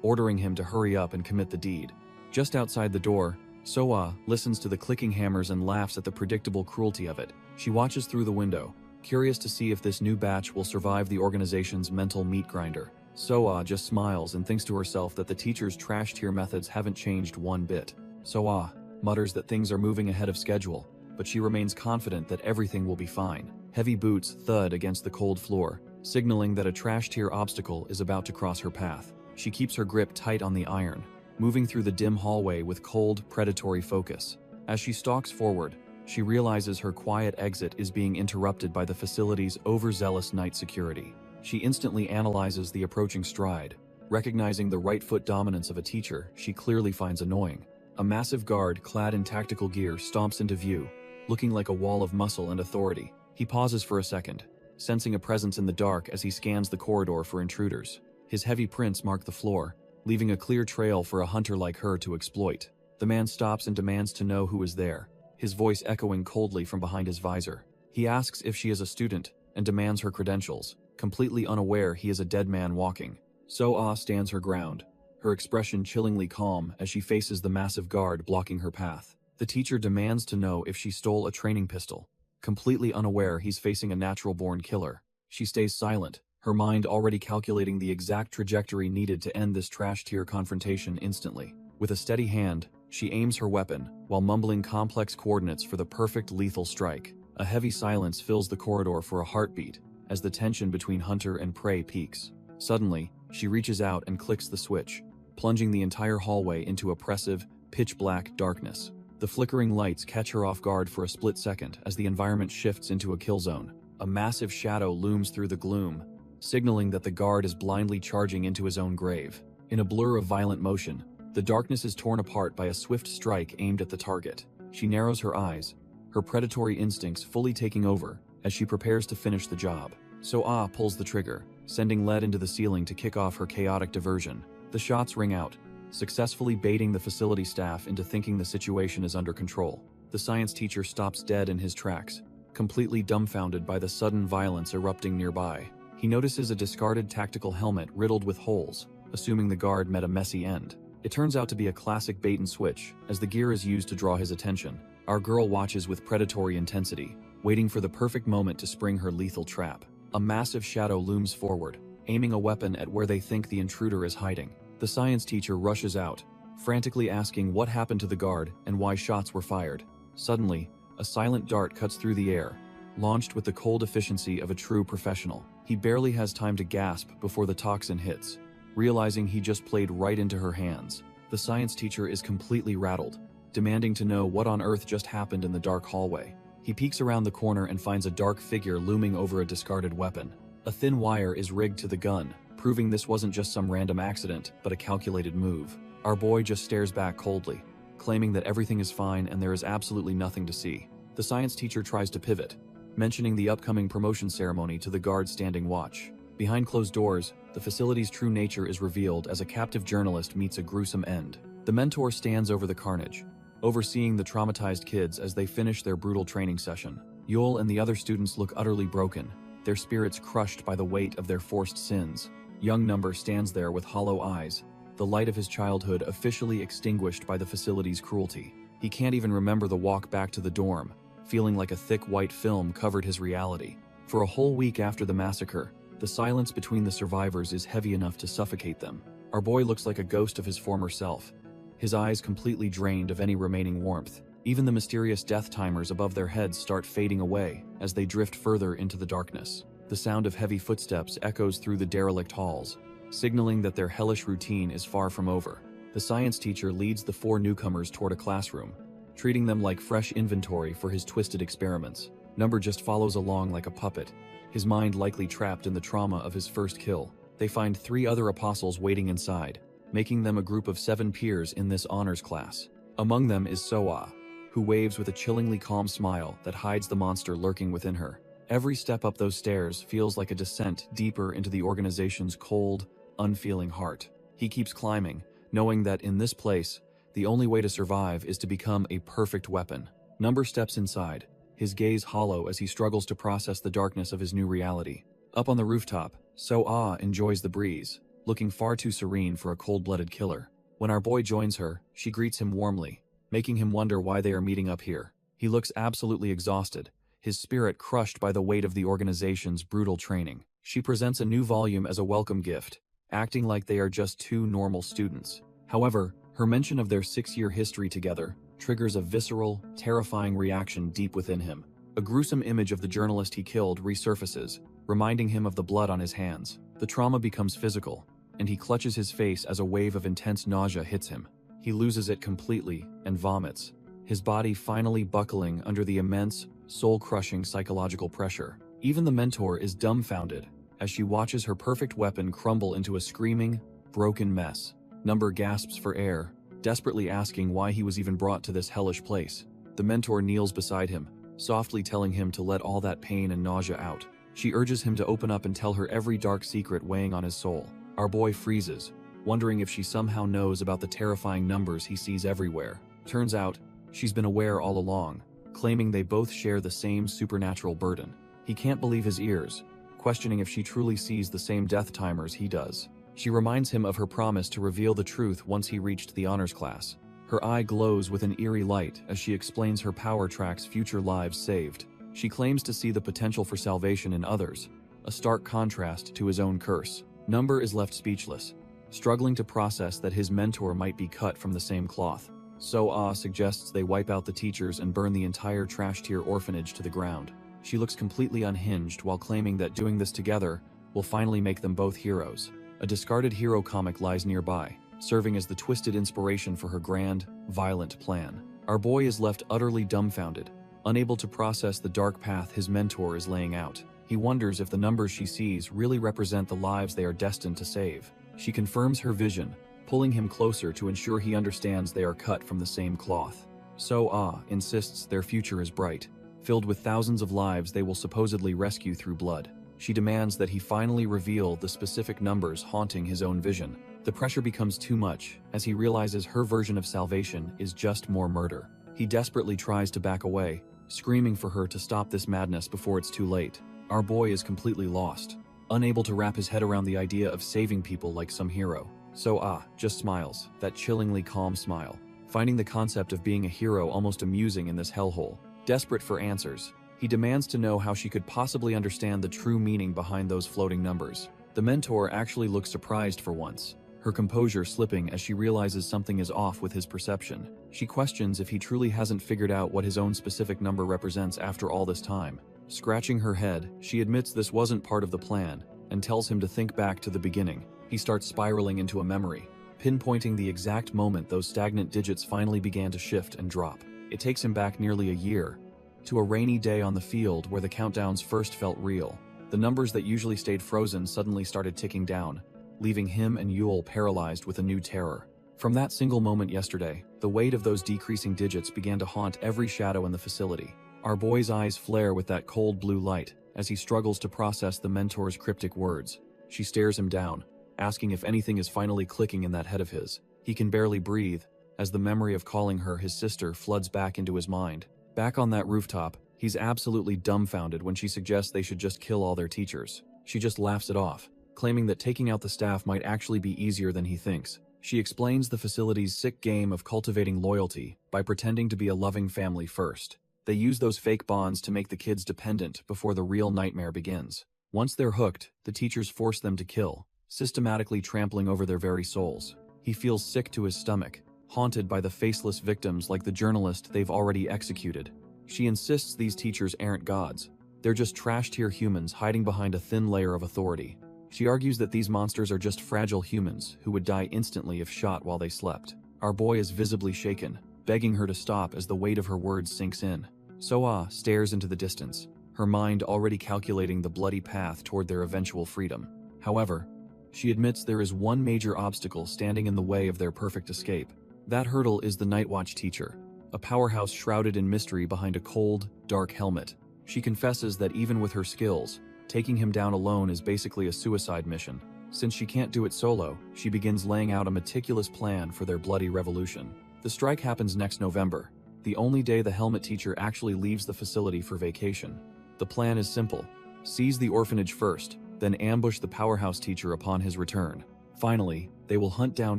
ordering him to hurry up and commit the deed. Just outside the door, Soa listens to the clicking hammers and laughs at the predictable cruelty of it. She watches through the window, curious to see if this new batch will survive the organization's mental meat grinder. Soa just smiles and thinks to herself that the teacher's trash-tier methods haven't changed one bit. Soa mutters that things are moving ahead of schedule, but she remains confident that everything will be fine. Heavy boots thud against the cold floor, signaling that a trash-tier obstacle is about to cross her path. She keeps her grip tight on the iron, moving through the dim hallway with cold, predatory focus. As she stalks forward, she realizes her quiet exit is being interrupted by the facility's overzealous night security. She instantly analyzes the approaching stride, recognizing the right foot dominance of a teacher she clearly finds annoying. A massive guard clad in tactical gear stomps into view, looking like a wall of muscle and authority. He pauses for a second, sensing a presence in the dark as he scans the corridor for intruders. His heavy prints mark the floor, leaving a clear trail for a hunter like her to exploit. The man stops and demands to know who is there, his voice echoing coldly from behind his visor. He asks if she is a student and demands her credentials, completely unaware he is a dead man walking. So-ah stands her ground, her expression chillingly calm as she faces the massive guard blocking her path. The teacher demands to know if she stole a training pistol. Completely unaware he's facing a natural-born killer, she stays silent, her mind already calculating the exact trajectory needed to end this trash-tier confrontation instantly. With a steady hand, she aims her weapon, while mumbling complex coordinates for the perfect lethal strike. A heavy silence fills the corridor for a heartbeat, as the tension between hunter and prey peaks. Suddenly, she reaches out and clicks the switch, plunging the entire hallway into oppressive, pitch-black darkness. The flickering lights catch her off guard for a split second as the environment shifts into a kill zone. A massive shadow looms through the gloom, signaling that the guard is blindly charging into his own grave. In a blur of violent motion, the darkness is torn apart by a swift strike aimed at the target. She narrows her eyes, her predatory instincts fully taking over as she prepares to finish the job. So pulls the trigger, sending lead into the ceiling to kick off her chaotic diversion. The shots ring out, successfully baiting the facility staff into thinking the situation is under control. The science teacher stops dead in his tracks, completely dumbfounded by the sudden violence erupting nearby. He notices a discarded tactical helmet riddled with holes, assuming the guard met a messy end. It turns out to be a classic bait and switch, as the gear is used to draw his attention. Our girl watches with predatory intensity, waiting for the perfect moment to spring her lethal trap. A massive shadow looms forward, aiming a weapon at where they think the intruder is hiding. The science teacher rushes out, frantically asking what happened to the guard and why shots were fired. Suddenly, a silent dart cuts through the air, launched with the cold efficiency of a true professional. He barely has time to gasp before the toxin hits, realizing he just played right into her hands. The science teacher is completely rattled, demanding to know what on earth just happened in the dark hallway. He peeks around the corner and finds a dark figure looming over a discarded weapon. A thin wire is rigged to the gun, proving this wasn't just some random accident, but a calculated move. Our boy just stares back coldly, claiming that everything is fine and there is absolutely nothing to see. The science teacher tries to pivot, mentioning the upcoming promotion ceremony to the guard standing watch. Behind closed doors, the facility's true nature is revealed as a captive journalist meets a gruesome end. The mentor stands over the carnage, overseeing the traumatized kids as they finish their brutal training session. Yul and the other students look utterly broken, their spirits crushed by the weight of their forced sins. Young Number stands there with hollow eyes, the light of his childhood officially extinguished by the facility's cruelty. He can't even remember the walk back to the dorm, feeling like a thick white film covered his reality. For a whole week after the massacre, the silence between the survivors is heavy enough to suffocate them. Our boy looks like a ghost of his former self, his eyes completely drained of any remaining warmth. Even the mysterious death timers above their heads start fading away as they drift further into the darkness. The sound of heavy footsteps echoes through the derelict halls, signaling that their hellish routine is far from over. The science teacher leads the 4 newcomers toward a classroom, treating them like fresh inventory for his twisted experiments. Number just follows along like a puppet, his mind likely trapped in the trauma of his first kill. They find 3 other apostles waiting inside, making them a group of 7 peers in this honors class. Among them is Soa, who waves with a chillingly calm smile that hides the monster lurking within her. Every step up those stairs feels like a descent deeper into the organization's cold, unfeeling heart. He keeps climbing, knowing that in this place, the only way to survive is to become a perfect weapon. Number steps inside, his gaze hollow as he struggles to process the darkness of his new reality. Up on the rooftop, So enjoys the breeze, looking far too serene for a cold-blooded killer. When our boy joins her, she greets him warmly, making him wonder why they are meeting up here. He looks absolutely exhausted, his spirit crushed by the weight of the organization's brutal training. She presents a new volume as a welcome gift, acting like they are just 2 normal students. However, her mention of their 6-year history together triggers a visceral, terrifying reaction deep within him. A gruesome image of the journalist he killed resurfaces, reminding him of the blood on his hands. The trauma becomes physical, and he clutches his face as a wave of intense nausea hits him. He loses it completely and vomits, his body finally buckling under the immense, soul-crushing psychological pressure. Even the mentor is dumbfounded as she watches her perfect weapon crumble into a screaming, broken mess. Number gasps for air, desperately asking why he was even brought to this hellish place. The mentor kneels beside him, softly telling him to let all that pain and nausea out. She urges him to open up and tell her every dark secret weighing on his soul. Our boy freezes, wondering if she somehow knows about the terrifying numbers he sees everywhere. Turns out, she's been aware all along, claiming they both share the same supernatural burden. He can't believe his ears, questioning if she truly sees the same death timers he does. She reminds him of her promise to reveal the truth once he reached the honors class. Her eye glows with an eerie light as she explains her power tracks future lives saved. She claims to see the potential for salvation in others, a stark contrast to his own curse. Number is left speechless, struggling to process that his mentor might be cut from the same cloth. So suggests they wipe out the teachers and burn the entire trash-tier orphanage to the ground. She looks completely unhinged while claiming that doing this together will finally make them both heroes. A discarded hero comic lies nearby, serving as the twisted inspiration for her grand, violent plan. Our boy is left utterly dumbfounded, unable to process the dark path his mentor is laying out. He wonders if the numbers she sees really represent the lives they are destined to save. She confirms her vision, pulling him closer to ensure he understands they are cut from the same cloth. So insists their future is bright, filled with thousands of lives they will supposedly rescue through blood. She demands that he finally reveal the specific numbers haunting his own vision. The pressure becomes too much as he realizes her version of salvation is just more murder. He desperately tries to back away, screaming for her to stop this madness before it's too late. Our boy is completely lost, unable to wrap his head around the idea of saving people like some hero. So just smiles, that chillingly calm smile, finding the concept of being a hero almost amusing in this hellhole. Desperate for answers, he demands to know how she could possibly understand the true meaning behind those floating numbers. The mentor actually looks surprised for once, her composure slipping as she realizes something is off with his perception. She questions if he truly hasn't figured out what his own specific number represents after all this time. Scratching her head, she admits this wasn't part of the plan and tells him to think back to the beginning. He starts spiraling into a memory, pinpointing the exact moment those stagnant digits finally began to shift and drop. It takes him back nearly a year, to a rainy day on the field where the countdowns first felt real. The numbers that usually stayed frozen suddenly started ticking down, leaving him and Yule paralyzed with a new terror. From that single moment yesterday, the weight of those decreasing digits began to haunt every shadow in the facility. Our boy's eyes flare with that cold blue light as he struggles to process the mentor's cryptic words. She stares him down, asking if anything is finally clicking in that head of his. He can barely breathe as the memory of calling her his sister floods back into his mind. Back on that rooftop, he's absolutely dumbfounded when she suggests they should just kill all their teachers. She just laughs it off, claiming that taking out the staff might actually be easier than he thinks. She explains the facility's sick game of cultivating loyalty by pretending to be a loving family first. They use those fake bonds to make the kids dependent before the real nightmare begins. Once they're hooked, the teachers force them to kill, systematically trampling over their very souls. He feels sick to his stomach, haunted by the faceless victims like the journalist they've already executed. She insists these teachers aren't gods. They're just trash-tier humans hiding behind a thin layer of authority. She argues that these monsters are just fragile humans who would die instantly if shot while they slept. Our boy is visibly shaken, begging her to stop as the weight of her words sinks in. So stares into the distance, her mind already calculating the bloody path toward their eventual freedom. However, she admits there is one major obstacle standing in the way of their perfect escape. That hurdle is the Night Watch teacher, a powerhouse shrouded in mystery behind a cold, dark helmet. She confesses that even with her skills, taking him down alone is basically a suicide mission. Since she can't do it solo, she begins laying out a meticulous plan for their bloody revolution. The strike happens next November, the only day the helmet teacher actually leaves the facility for vacation. The plan is simple: seize the orphanage first, then ambush the powerhouse teacher upon his return. Finally, they will hunt down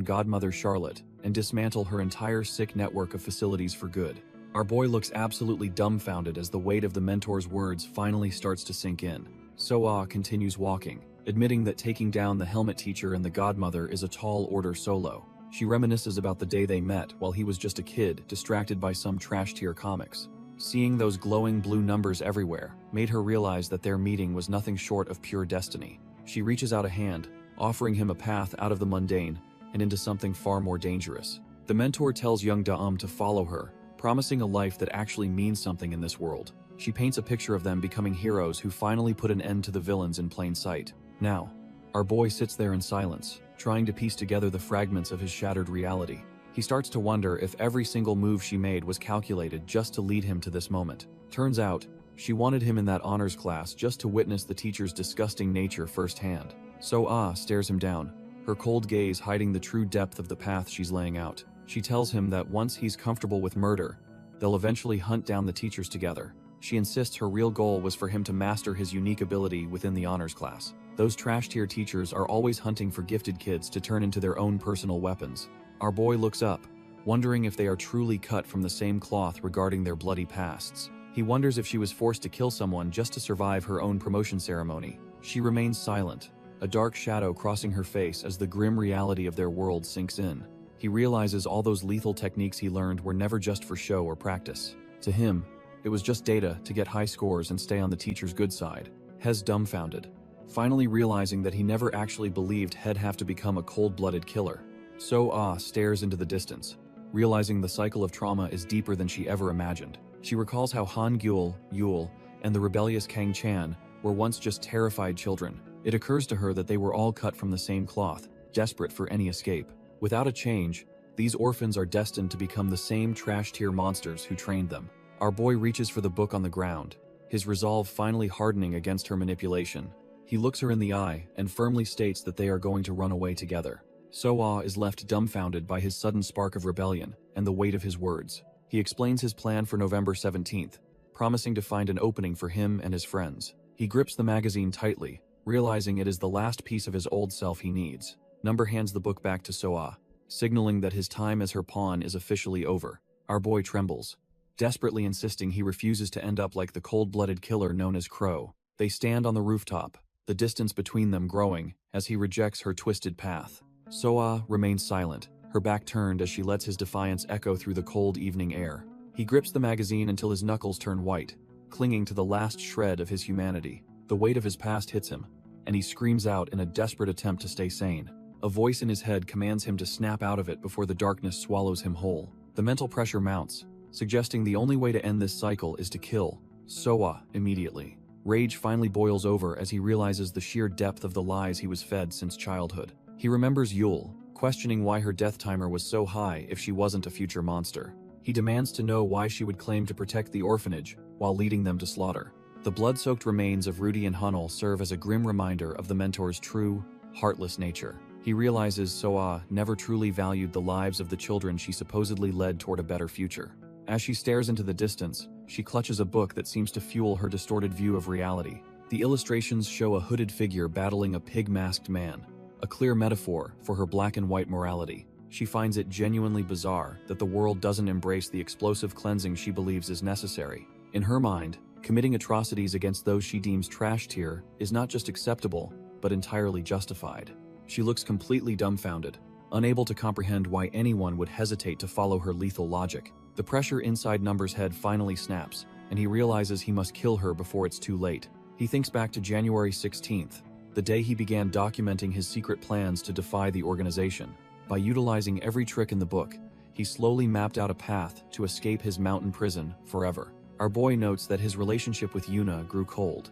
Godmother Charlotte and dismantle her entire sick network of facilities for good. Our boy looks absolutely dumbfounded as the weight of the mentor's words finally starts to sink in. So continues walking, admitting that taking down the helmet teacher and the Godmother is a tall order solo. She reminisces about the day they met while he was just a kid distracted by some trash-tier comics. Seeing those glowing blue numbers everywhere made her realize that their meeting was nothing short of pure destiny. She reaches out a hand, offering him a path out of the mundane and into something far more dangerous. The mentor tells young Daum to follow her, promising a life that actually means something in this world. She paints a picture of them becoming heroes who finally put an end to the villains in plain sight. Now, our boy sits there in silence, trying to piece together the fragments of his shattered reality. He starts to wonder if every single move she made was calculated just to lead him to this moment. Turns out, she wanted him in that honors class just to witness the teacher's disgusting nature firsthand. So stares him down, her cold gaze hiding the true depth of the path she's laying out. She tells him that once he's comfortable with murder, they'll eventually hunt down the teachers together. She insists her real goal was for him to master his unique ability within the honors class. Those trash-tier teachers are always hunting for gifted kids to turn into their own personal weapons. Our boy looks up, wondering if they are truly cut from the same cloth regarding their bloody pasts. He wonders if she was forced to kill someone just to survive her own promotion ceremony. She remains silent, a dark shadow crossing her face as the grim reality of their world sinks in. He realizes all those lethal techniques he learned were never just for show or practice. To him, it was just data to get high scores and stay on the teacher's good side. Hez dumbfounded, finally realizing that he never actually believed he'd have to become a cold-blooded killer. So-ah stares into the distance, realizing the cycle of trauma is deeper than she ever imagined. She recalls how Han Gyul, Yul, and the rebellious Kang Chan were once just terrified children. It occurs to her that they were all cut from the same cloth, desperate for any escape. Without a change, these orphans are destined to become the same trash-tier monsters who trained them. Our boy reaches for the book on the ground, his resolve finally hardening against her manipulation. He looks her in the eye and firmly states that they are going to run away together. So-ah is left dumbfounded by his sudden spark of rebellion and the weight of his words. He explains his plan for November 17th, promising to find an opening for him and his friends. He grips the magazine tightly, realizing it is the last piece of his old self he needs. Number hands the book back to So-ah, signaling that his time as her pawn is officially over. Our boy trembles, desperately insisting he refuses to end up like the cold-blooded killer known as Crow. They stand on the rooftop, the distance between them growing as he rejects her twisted path. So-ah remains silent, her back turned as she lets his defiance echo through the cold evening air. He grips the magazine until his knuckles turn white, clinging to the last shred of his humanity. The weight of his past hits him, and he screams out in a desperate attempt to stay sane. A voice in his head commands him to snap out of it before the darkness swallows him whole. The mental pressure mounts, suggesting the only way to end this cycle is to kill So-ah immediately. Rage finally boils over as he realizes the sheer depth of the lies he was fed since childhood. He remembers Yul, questioning why her death timer was so high if she wasn't a future monster. He demands to know why she would claim to protect the orphanage while leading them to slaughter. The blood-soaked remains of Rudy and Hunnel serve as a grim reminder of the mentor's true, heartless nature. He realizes So-ah never truly valued the lives of the children she supposedly led toward a better future. As she stares into the distance, she clutches a book that seems to fuel her distorted view of reality. The illustrations show a hooded figure battling a pig-masked man, a clear metaphor for her black and white morality. She finds it genuinely bizarre that the world doesn't embrace the explosive cleansing she believes is necessary. In her mind, committing atrocities against those she deems trash tier is not just acceptable, but entirely justified. She looks completely dumbfounded, unable to comprehend why anyone would hesitate to follow her lethal logic. The pressure inside Number's head finally snaps, and he realizes he must kill her before it's too late. He thinks back to January 16th, the day he began documenting his secret plans to defy the organization. By utilizing every trick in the book, he slowly mapped out a path to escape his mountain prison forever. Our boy notes that his relationship with Yuna grew cold,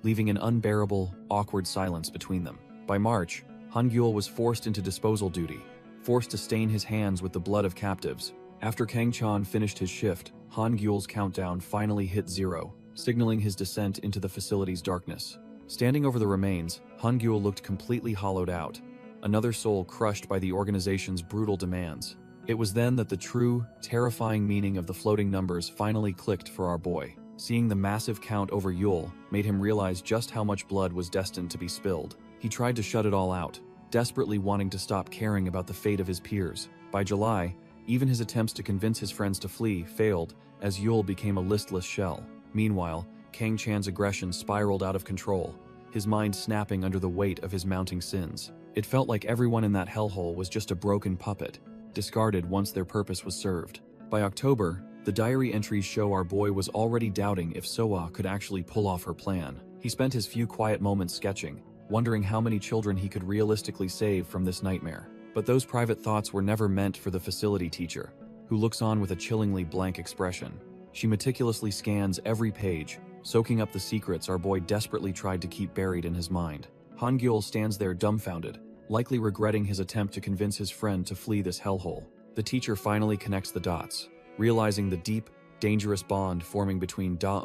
leaving an unbearable, awkward silence between them. By March, Han Gyul was forced into disposal duty, forced to stain his hands with the blood of captives. After Kang Chan finished his shift, Han Gyul's countdown finally hit 0, signaling his descent into the facility's darkness. Standing over the remains, Han Gyul looked completely hollowed out, another soul crushed by the organization's brutal demands. It was then that the true, terrifying meaning of the floating numbers finally clicked for our boy. Seeing the massive count over Yul made him realize just how much blood was destined to be spilled. He tried to shut it all out, desperately wanting to stop caring about the fate of his peers. By July, even his attempts to convince his friends to flee failed, as Yul became a listless shell. Meanwhile, Kang Chan's aggression spiraled out of control, his mind snapping under the weight of his mounting sins. It felt like everyone in that hellhole was just a broken puppet, discarded once their purpose was served. By October, the diary entries show our boy was already doubting if So-ah could actually pull off her plan. He spent his few quiet moments sketching, wondering how many children he could realistically save from this nightmare. But those private thoughts were never meant for the facility teacher, who looks on with a chillingly blank expression. She meticulously scans every page, soaking up the secrets our boy desperately tried to keep buried in his mind. Han Gyul stands there dumbfounded, likely regretting his attempt to convince his friend to flee this hellhole. The teacher finally connects the dots, realizing the deep, dangerous bond forming between Da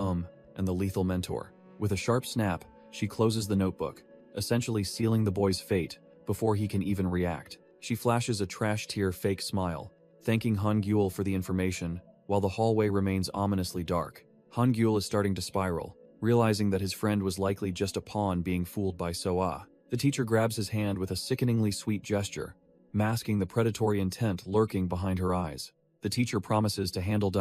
and the lethal mentor. With a sharp snap, she closes the notebook, essentially sealing the boy's fate before he can even react. She flashes a trash-tier fake smile, thanking Han Gyul for the information, while the hallway remains ominously dark. Han Gyul is starting to spiral, realizing that his friend was likely just a pawn being fooled by So-ah. The teacher grabs his hand with a sickeningly sweet gesture, masking the predatory intent lurking behind her eyes. The teacher promises to handle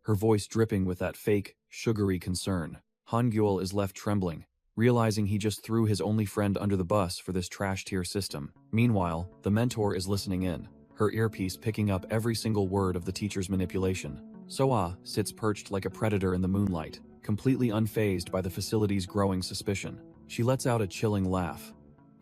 her voice dripping with that fake, sugary concern. Han-gyul is left trembling, realizing he just threw his only friend under the bus for this trash-tier system. Meanwhile, the mentor is listening in, her earpiece picking up every single word of the teacher's manipulation. So-ah sits perched like a predator in the moonlight, completely unfazed by the facility's growing suspicion. She lets out a chilling laugh,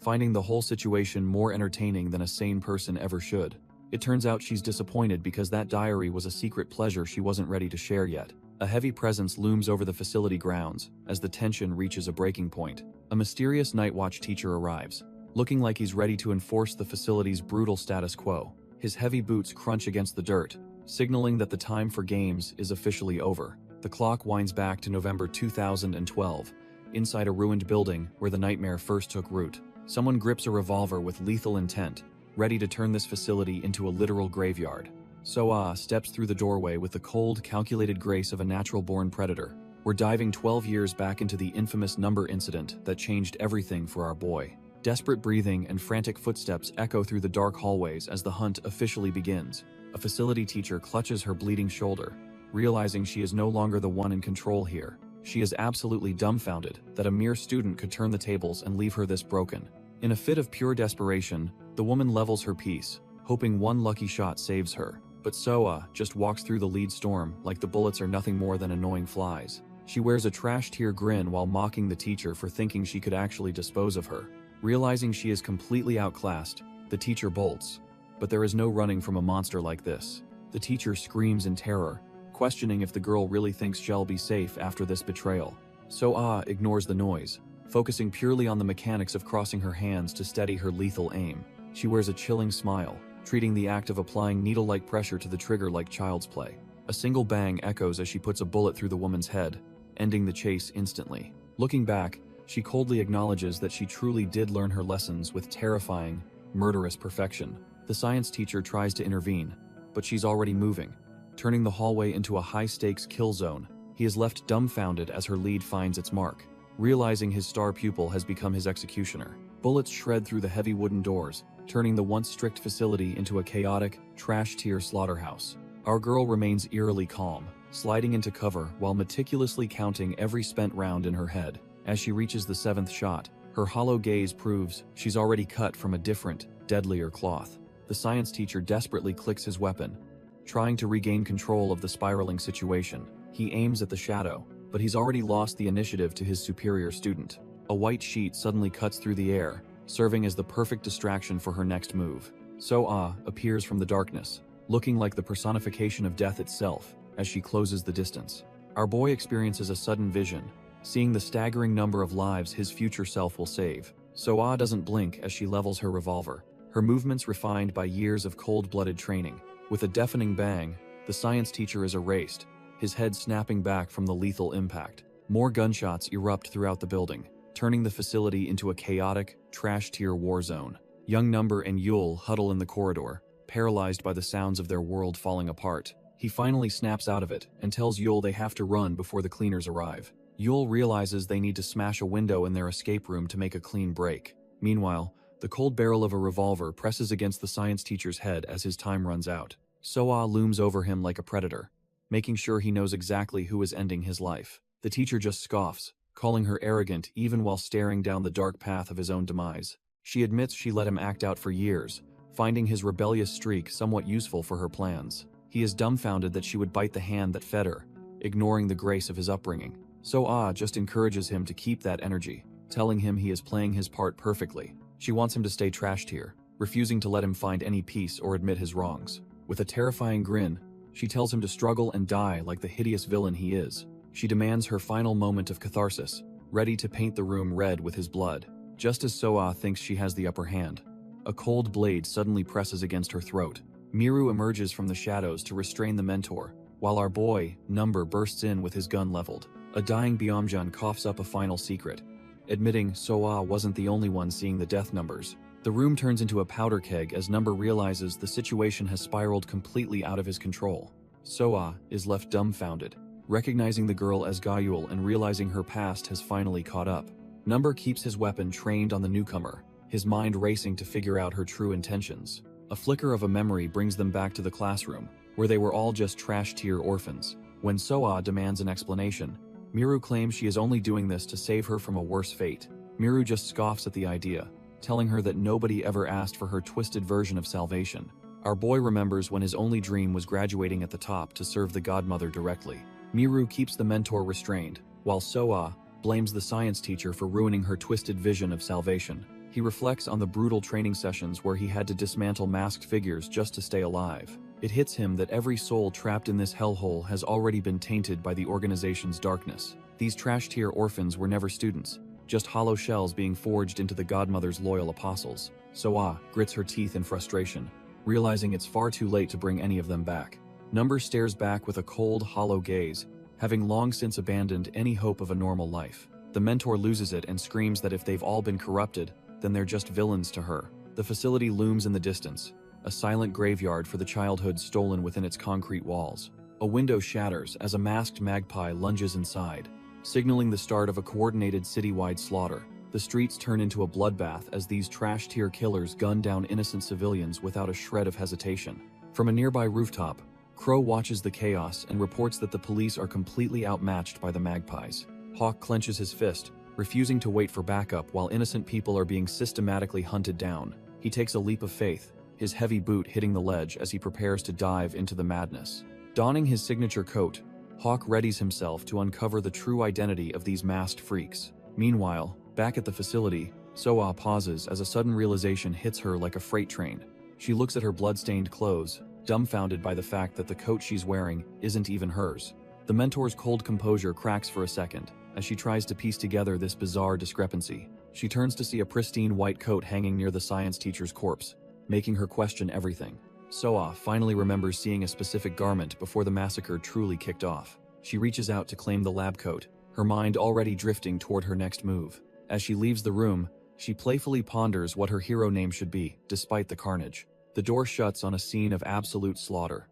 finding the whole situation more entertaining than a sane person ever should. It turns out she's disappointed because that diary was a secret pleasure she wasn't ready to share yet. A heavy presence looms over the facility grounds as the tension reaches a breaking point. A mysterious night watch teacher arrives, looking like he's ready to enforce the facility's brutal status quo. His heavy boots crunch against the dirt, signaling that the time for games is officially over. The clock winds back to November 2012, inside a ruined building where the nightmare first took root. Someone grips a revolver with lethal intent, ready to turn this facility into a literal graveyard. So-ah steps through the doorway with the cold, calculated grace of a natural-born predator. We're diving 12 years back into the infamous number incident that changed everything for our boy. Desperate breathing and frantic footsteps echo through the dark hallways as the hunt officially begins. A facility teacher clutches her bleeding shoulder, realizing she is no longer the one in control here. She is absolutely dumbfounded that a mere student could turn the tables and leave her this broken. In a fit of pure desperation, the woman levels her piece, hoping one lucky shot saves her. But So-ah just walks through the lead storm like the bullets are nothing more than annoying flies. She wears a trash-tier grin while mocking the teacher for thinking she could actually dispose of her. Realizing she is completely outclassed, the teacher bolts. But there is no running from a monster like this. The teacher screams in terror, questioning if the girl really thinks she'll be safe after this betrayal. So-ah ignores the noise, focusing purely on the mechanics of crossing her hands to steady her lethal aim. She wears a chilling smile, treating the act of applying needle-like pressure to the trigger like child's play. A single bang echoes as she puts a bullet through the woman's head, ending the chase instantly. Looking back, she coldly acknowledges that she truly did learn her lessons with terrifying, murderous perfection. The science teacher tries to intervene, but she's already moving, turning the hallway into a high-stakes kill zone. He is left dumbfounded as her lead finds its mark, realizing his star pupil has become his executioner. Bullets shred through the heavy wooden doors, turning the once strict facility into a chaotic, trash-tier slaughterhouse. Our girl remains eerily calm, sliding into cover while meticulously counting every spent round in her head. As she reaches the 7th shot, her hollow gaze proves she's already cut from a different, deadlier cloth. The science teacher desperately clicks his weapon, trying to regain control of the spiraling situation. He aims at the shadow, but he's already lost the initiative to his superior student. A white sheet suddenly cuts through the air, serving as the perfect distraction for her next move. So-ah appears from the darkness, looking like the personification of death itself as she closes the distance. Our boy experiences a sudden vision, seeing the staggering number of lives his future self will save. So-ah doesn't blink as she levels her revolver, her movements refined by years of cold-blooded training. With a deafening bang, the science teacher is erased, his head snapping back from the lethal impact. More gunshots erupt throughout the building, turning the facility into a chaotic, trash-tier war zone. Young Number and Yule huddle in the corridor, paralyzed by the sounds of their world falling apart. He finally snaps out of it and tells Yule they have to run before the cleaners arrive. Yule realizes they need to smash a window in their escape room to make a clean break. Meanwhile, the cold barrel of a revolver presses against the science teacher's head as his time runs out. So-ah looms over him like a predator, making sure he knows exactly who is ending his life. The teacher just scoffs, calling her arrogant even while staring down the dark path of his own demise. She admits she let him act out for years, finding his rebellious streak somewhat useful for her plans. He is dumbfounded that she would bite the hand that fed her, ignoring the grace of his upbringing. So-ah just encourages him to keep that energy, telling him he is playing his part perfectly. She wants him to stay trash tier, refusing to let him find any peace or admit his wrongs. With a terrifying grin, she tells him to struggle and die like the hideous villain he is. She demands her final moment of catharsis, ready to paint the room red with his blood. Just as So-ah thinks she has the upper hand, a cold blade suddenly presses against her throat. Miru emerges from the shadows to restrain the mentor, while our boy, Number, bursts in with his gun leveled. A dying Byomjun coughs up a final secret, admitting So-ah wasn't the only one seeing the death numbers. The room turns into a powder keg as Number realizes the situation has spiraled completely out of his control. So-ah is left dumbfounded, recognizing the girl as Gayul and realizing her past has finally caught up. Number keeps his weapon trained on the newcomer, his mind racing to figure out her true intentions. A flicker of a memory brings them back to the classroom, where they were all just trash-tier orphans. When Soa demands an explanation, Miru claims she is only doing this to save her from a worse fate. Miru just scoffs at the idea, telling her that nobody ever asked for her twisted version of salvation. Our boy remembers when his only dream was graduating at the top to serve the godmother directly. Miru keeps the mentor restrained, while Soa blames the science teacher for ruining her twisted vision of salvation. He reflects on the brutal training sessions where he had to dismantle masked figures just to stay alive. It hits him that every soul trapped in this hellhole has already been tainted by the organization's darkness. These trash-tier orphans were never students, just hollow shells being forged into the godmother's loyal apostles. Soa grits her teeth in frustration, realizing it's far too late to bring any of them back. Number stares back with a cold, hollow gaze, having long since abandoned any hope of a normal life. The mentor loses it and screams that if they've all been corrupted, then they're just villains to her. The facility looms in the distance, a silent graveyard for the childhood stolen within its concrete walls. A window shatters as a masked magpie lunges inside, signaling the start of a coordinated citywide slaughter. The streets turn into a bloodbath as these trash-tier killers gun down innocent civilians without a shred of hesitation. From a nearby rooftop, Crow watches the chaos and reports that the police are completely outmatched by the magpies. Hawk clenches his fist, refusing to wait for backup while innocent people are being systematically hunted down. He takes a leap of faith, his heavy boot hitting the ledge as he prepares to dive into the madness. Donning his signature coat, Hawk readies himself to uncover the true identity of these masked freaks. Meanwhile, back at the facility, Soa pauses as a sudden realization hits her like a freight train. She looks at her blood-stained clothes, dumbfounded by the fact that the coat she's wearing isn't even hers. The mentor's cold composure cracks for a second as she tries to piece together this bizarre discrepancy. She turns to see a pristine white coat hanging near the science teacher's corpse, making her question everything. Soa finally remembers seeing a specific garment before the massacre truly kicked off. She reaches out to claim the lab coat, her mind already drifting toward her next move. As she leaves the room, she playfully ponders what her hero name should be, despite the carnage. The door shuts on a scene of absolute slaughter,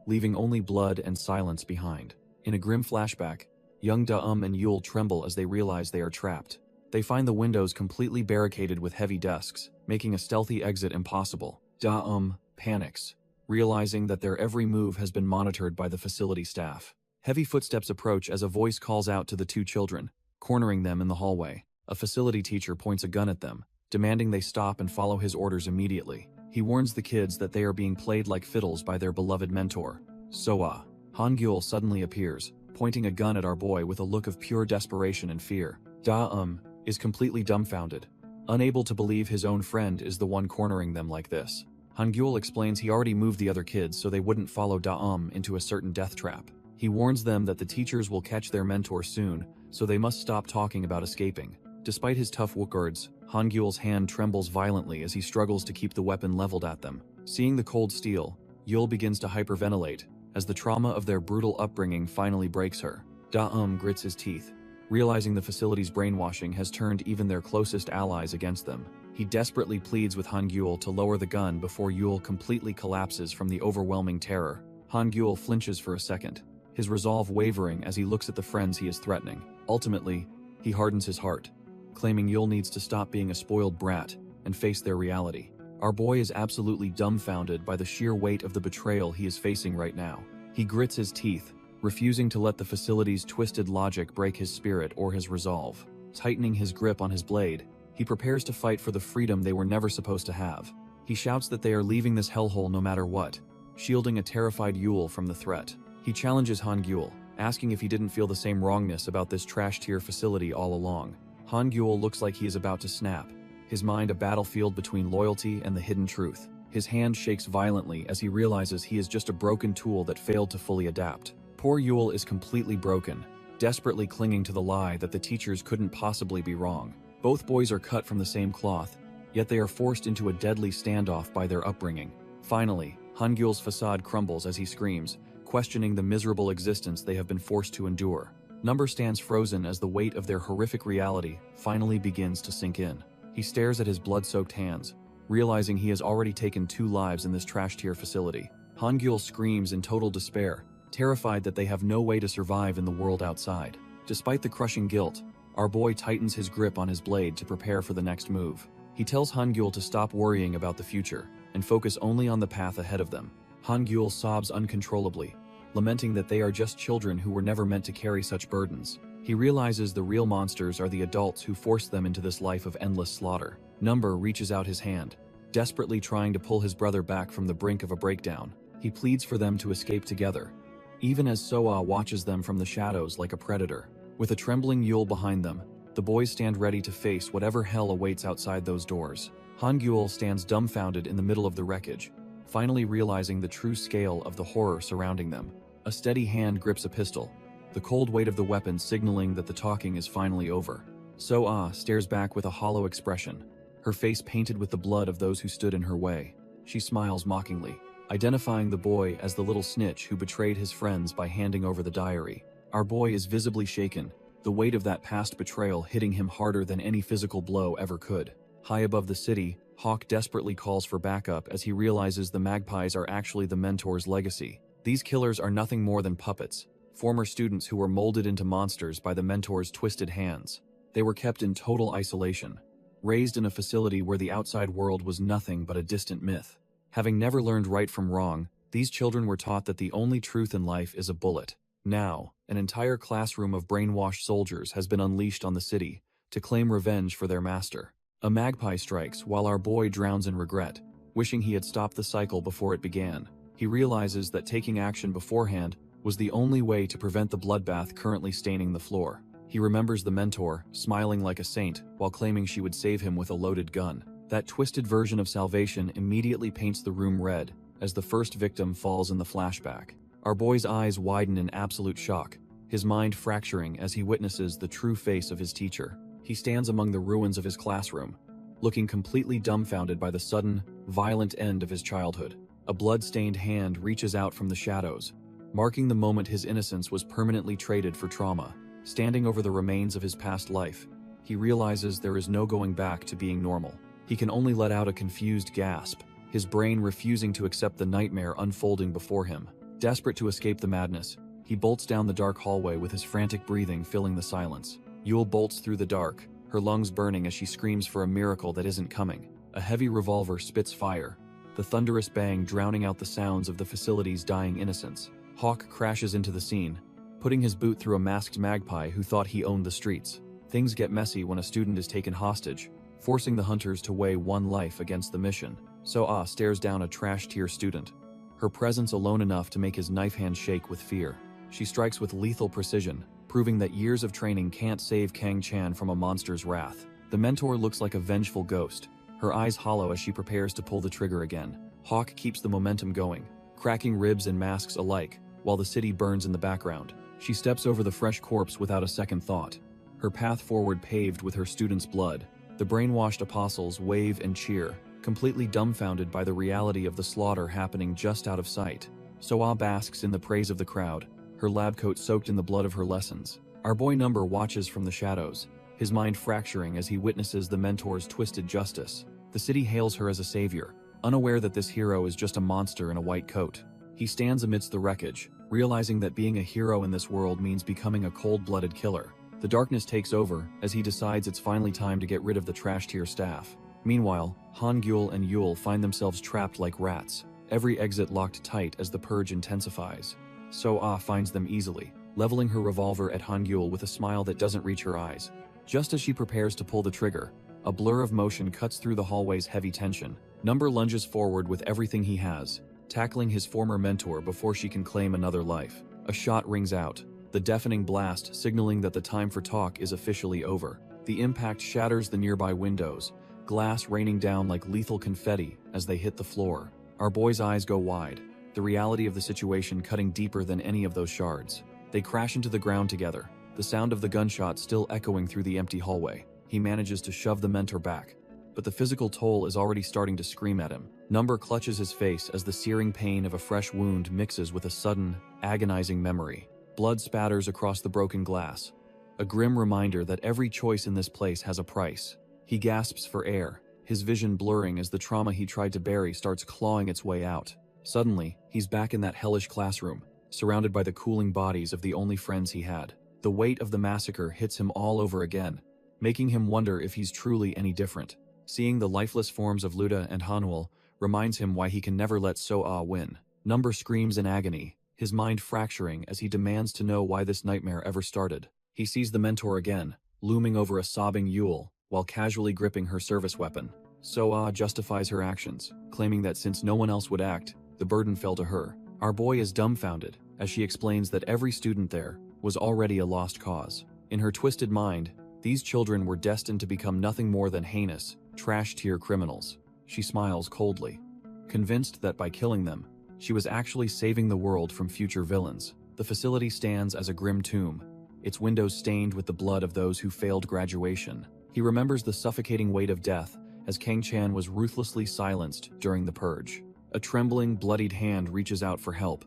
leaving only blood and silence behind. In a grim flashback, young Da-Um and Yule tremble as they realize they are trapped. They find the windows completely barricaded with heavy desks, making a stealthy exit impossible. Da-Um panics, realizing that their every move has been monitored by the facility staff. Heavy footsteps approach as a voice calls out to the two children, cornering them in the hallway. A facility teacher points a gun at them, demanding they stop and follow his orders immediately. He warns the kids that they are being played like fiddles by their beloved mentor. Soa. Hangul suddenly appears, pointing a gun at our boy with a look of pure desperation and fear. Da-Um is completely dumbfounded, unable to believe his own friend is the one cornering them like this. Hangul explains he already moved the other kids so they wouldn't follow Da-Um into a certain death trap. He warns them that the teachers will catch their mentor soon, so they must stop talking about escaping. Despite his tough words, Hangul's hand trembles violently as he struggles to keep the weapon leveled at them. Seeing the cold steel, Yule begins to hyperventilate, as the trauma of their brutal upbringing finally breaks her. Da-Um grits his teeth, realizing the facility's brainwashing has turned even their closest allies against them. He desperately pleads with Hangul to lower the gun before Yule completely collapses from the overwhelming terror. Hangul flinches for a second, his resolve wavering as he looks at the friends he is threatening. Ultimately, he hardens his heart, claiming Yule needs to stop being a spoiled brat and face their reality. Our boy is absolutely dumbfounded by the sheer weight of the betrayal he is facing right now. He grits his teeth, refusing to let the facility's twisted logic break his spirit or his resolve. Tightening his grip on his blade, he prepares to fight for the freedom they were never supposed to have. He shouts that they are leaving this hellhole no matter what, shielding a terrified Yule from the threat. He challenges Hangul, asking if he didn't feel the same wrongness about this trash-tier facility all along. Hangul looks like he is about to snap, his mind a battlefield between loyalty and the hidden truth. His hand shakes violently as he realizes he is just a broken tool that failed to fully adapt. Poor Yule is completely broken, desperately clinging to the lie that the teachers couldn't possibly be wrong. Both boys are cut from the same cloth, yet they are forced into a deadly standoff by their upbringing. Finally, Hangul's facade crumbles as he screams, questioning the miserable existence they have been forced to endure. Number stands frozen as the weight of their horrific reality finally begins to sink in. He stares at his blood-soaked hands, realizing he has already taken 2 lives in this trash-tier facility. Hangul screams in total despair, terrified that they have no way to survive in the world outside. Despite the crushing guilt, our boy tightens his grip on his blade to prepare for the next move. He tells Hangul to stop worrying about the future and focus only on the path ahead of them. Hangul sobs uncontrollably, lamenting that they are just children who were never meant to carry such burdens. He realizes the real monsters are the adults who forced them into this life of endless slaughter. Number reaches out his hand, desperately trying to pull his brother back from the brink of a breakdown. He pleads for them to escape together, even as Soa watches them from the shadows like a predator. With a trembling Yule behind them, the boys stand ready to face whatever hell awaits outside those doors. Hangul stands dumbfounded in the middle of the wreckage, finally realizing the true scale of the horror surrounding them. A steady hand grips a pistol, the cold weight of the weapon signaling that the talking is finally over. Soa stares back with a hollow expression, her face painted with the blood of those who stood in her way. She smiles mockingly, identifying the boy as the little snitch who betrayed his friends by handing over the diary. Our boy is visibly shaken, the weight of that past betrayal hitting him harder than any physical blow ever could. High above the city, Hawk desperately calls for backup as he realizes the magpies are actually the mentor's legacy. These killers are nothing more than puppets, former students who were molded into monsters by the mentor's twisted hands. They were kept in total isolation, raised in a facility where the outside world was nothing but a distant myth. Having never learned right from wrong, these children were taught that the only truth in life is a bullet. Now, an entire classroom of brainwashed soldiers has been unleashed on the city to claim revenge for their master. A magpie strikes while our boy drowns in regret, wishing he had stopped the cycle before it began. He realizes that taking action beforehand was the only way to prevent the bloodbath currently staining the floor. He remembers the mentor, smiling like a saint, while claiming she would save him with a loaded gun. That twisted version of salvation immediately paints the room red as the first victim falls in the flashback. Our boy's eyes widen in absolute shock, his mind fracturing as he witnesses the true face of his teacher. He stands among the ruins of his classroom, looking completely dumbfounded by the sudden, violent end of his childhood. A blood-stained hand reaches out from the shadows, marking the moment his innocence was permanently traded for trauma. Standing over the remains of his past life, he realizes there is no going back to being normal. He can only let out a confused gasp, his brain refusing to accept the nightmare unfolding before him. Desperate to escape the madness, he bolts down the dark hallway with his frantic breathing filling the silence. Yule bolts through the dark, her lungs burning as she screams for a miracle that isn't coming. A heavy revolver spits fire, the thunderous bang drowning out the sounds of the facility's dying innocents. Hawk crashes into the scene, putting his boot through a masked magpie who thought he owned the streets. Things get messy when a student is taken hostage, forcing the hunters to weigh one life against the mission. Soa stares down a trash-tier student, her presence alone enough to make his knife hand shake with fear. She strikes with lethal precision, proving that years of training can't save Kang Chan from a monster's wrath. The mentor looks like a vengeful ghost, her eyes hollow as she prepares to pull the trigger again. Hawk keeps the momentum going, cracking ribs and masks alike, while the city burns in the background. She steps over the fresh corpse without a second thought, her path forward paved with her students' blood. The brainwashed apostles wave and cheer, completely dumbfounded by the reality of the slaughter happening just out of sight. Soa basks in the praise of the crowd, her lab coat soaked in the blood of her lessons. Our boy Number watches from the shadows, his mind fracturing as he witnesses the mentor's twisted justice. The city hails her as a savior, unaware that this hero is just a monster in a white coat. He stands amidst the wreckage, realizing that being a hero in this world means becoming a cold-blooded killer. The darkness takes over as he decides it's finally time to get rid of the trash-tier staff. Meanwhile, Hangul and Yule find themselves trapped like rats, every exit locked tight as the purge intensifies. Soa finds them easily, leveling her revolver at Hangul with a smile that doesn't reach her eyes. Just as she prepares to pull the trigger, a blur of motion cuts through the hallway's heavy tension. Number lunges forward with everything he has, tackling his former mentor before she can claim another life. A shot rings out, the deafening blast signaling that the time for talk is officially over. The impact shatters the nearby windows, glass raining down like lethal confetti as they hit the floor. Our boy's eyes go wide, the reality of the situation cutting deeper than any of those shards. They crash into the ground together, the sound of the gunshot still echoing through the empty hallway. He manages to shove the mentor back, but the physical toll is already starting to scream at him. Number clutches his face as the searing pain of a fresh wound mixes with a sudden, agonizing memory. Blood spatters across the broken glass, a grim reminder that every choice in this place has a price. He gasps for air, his vision blurring as the trauma he tried to bury starts clawing its way out. Suddenly, he's back in that hellish classroom, surrounded by the cooling bodies of the only friends he had. The weight of the massacre hits him all over again, making him wonder if he's truly any different. Seeing the lifeless forms of Luda and Hanwul reminds him why he can never let So-ah win. Number screams in agony, his mind fracturing as he demands to know why this nightmare ever started. He sees the mentor again, looming over a sobbing Yule, while casually gripping her service weapon. So-ah justifies her actions, claiming that since no one else would act, the burden fell to her. Our boy is dumbfounded, as she explains that every student there was already a lost cause. In her twisted mind, these children were destined to become nothing more than heinous, trash-tier criminals. She smiles coldly, convinced that by killing them, she was actually saving the world from future villains. The facility stands as a grim tomb, its windows stained with the blood of those who failed graduation. He remembers the suffocating weight of death as Kang Chan was ruthlessly silenced during the purge. A trembling, bloodied hand reaches out for help,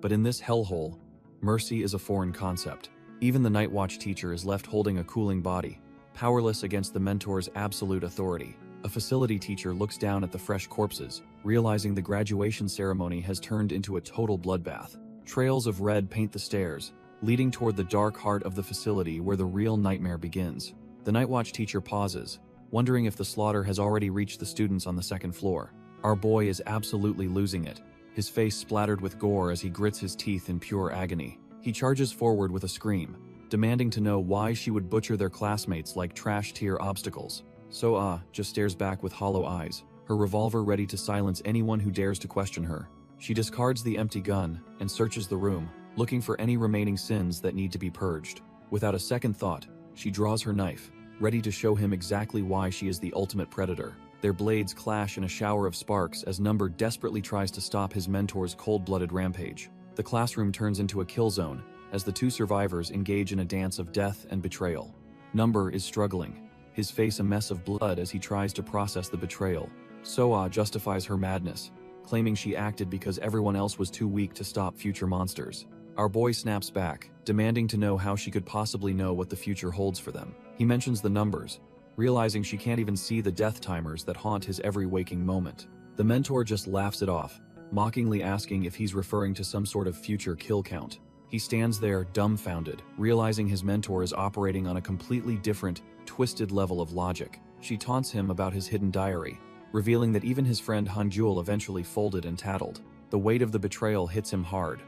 but in this hellhole, mercy is a foreign concept. Even the Night Watch teacher is left holding a cooling body, powerless against the mentor's absolute authority. A facility teacher looks down at the fresh corpses, realizing the graduation ceremony has turned into a total bloodbath. Trails of red paint the stairs, leading toward the dark heart of the facility where the real nightmare begins. The Night Watch teacher pauses, wondering if the slaughter has already reached the students on the second floor. Our boy is absolutely losing it, his face splattered with gore as he grits his teeth in pure agony. He charges forward with a scream, demanding to know why she would butcher their classmates like trash-tier obstacles. So-ah just stares back with hollow eyes, her revolver ready to silence anyone who dares to question her. She discards the empty gun and searches the room, looking for any remaining sins that need to be purged. Without a second thought, she draws her knife, ready to show him exactly why she is the ultimate predator. Their blades clash in a shower of sparks as Number desperately tries to stop his mentor's cold-blooded rampage. The classroom turns into a kill zone as the two survivors engage in a dance of death and betrayal. Number is struggling, his face a mess of blood as he tries to process the betrayal. So-ah justifies her madness, claiming she acted because everyone else was too weak to stop future monsters. Our boy snaps back, demanding to know how she could possibly know what the future holds for them. He mentions the numbers, realizing she can't even see the death timers that haunt his every waking moment. The mentor just laughs it off, mockingly asking if he's referring to some sort of future kill count. He stands there dumbfounded, realizing his mentor is operating on a completely different, twisted level of logic. She taunts him about his hidden diary, revealing that even his friend Hanjul eventually folded and tattled. The weight of the betrayal hits him hard,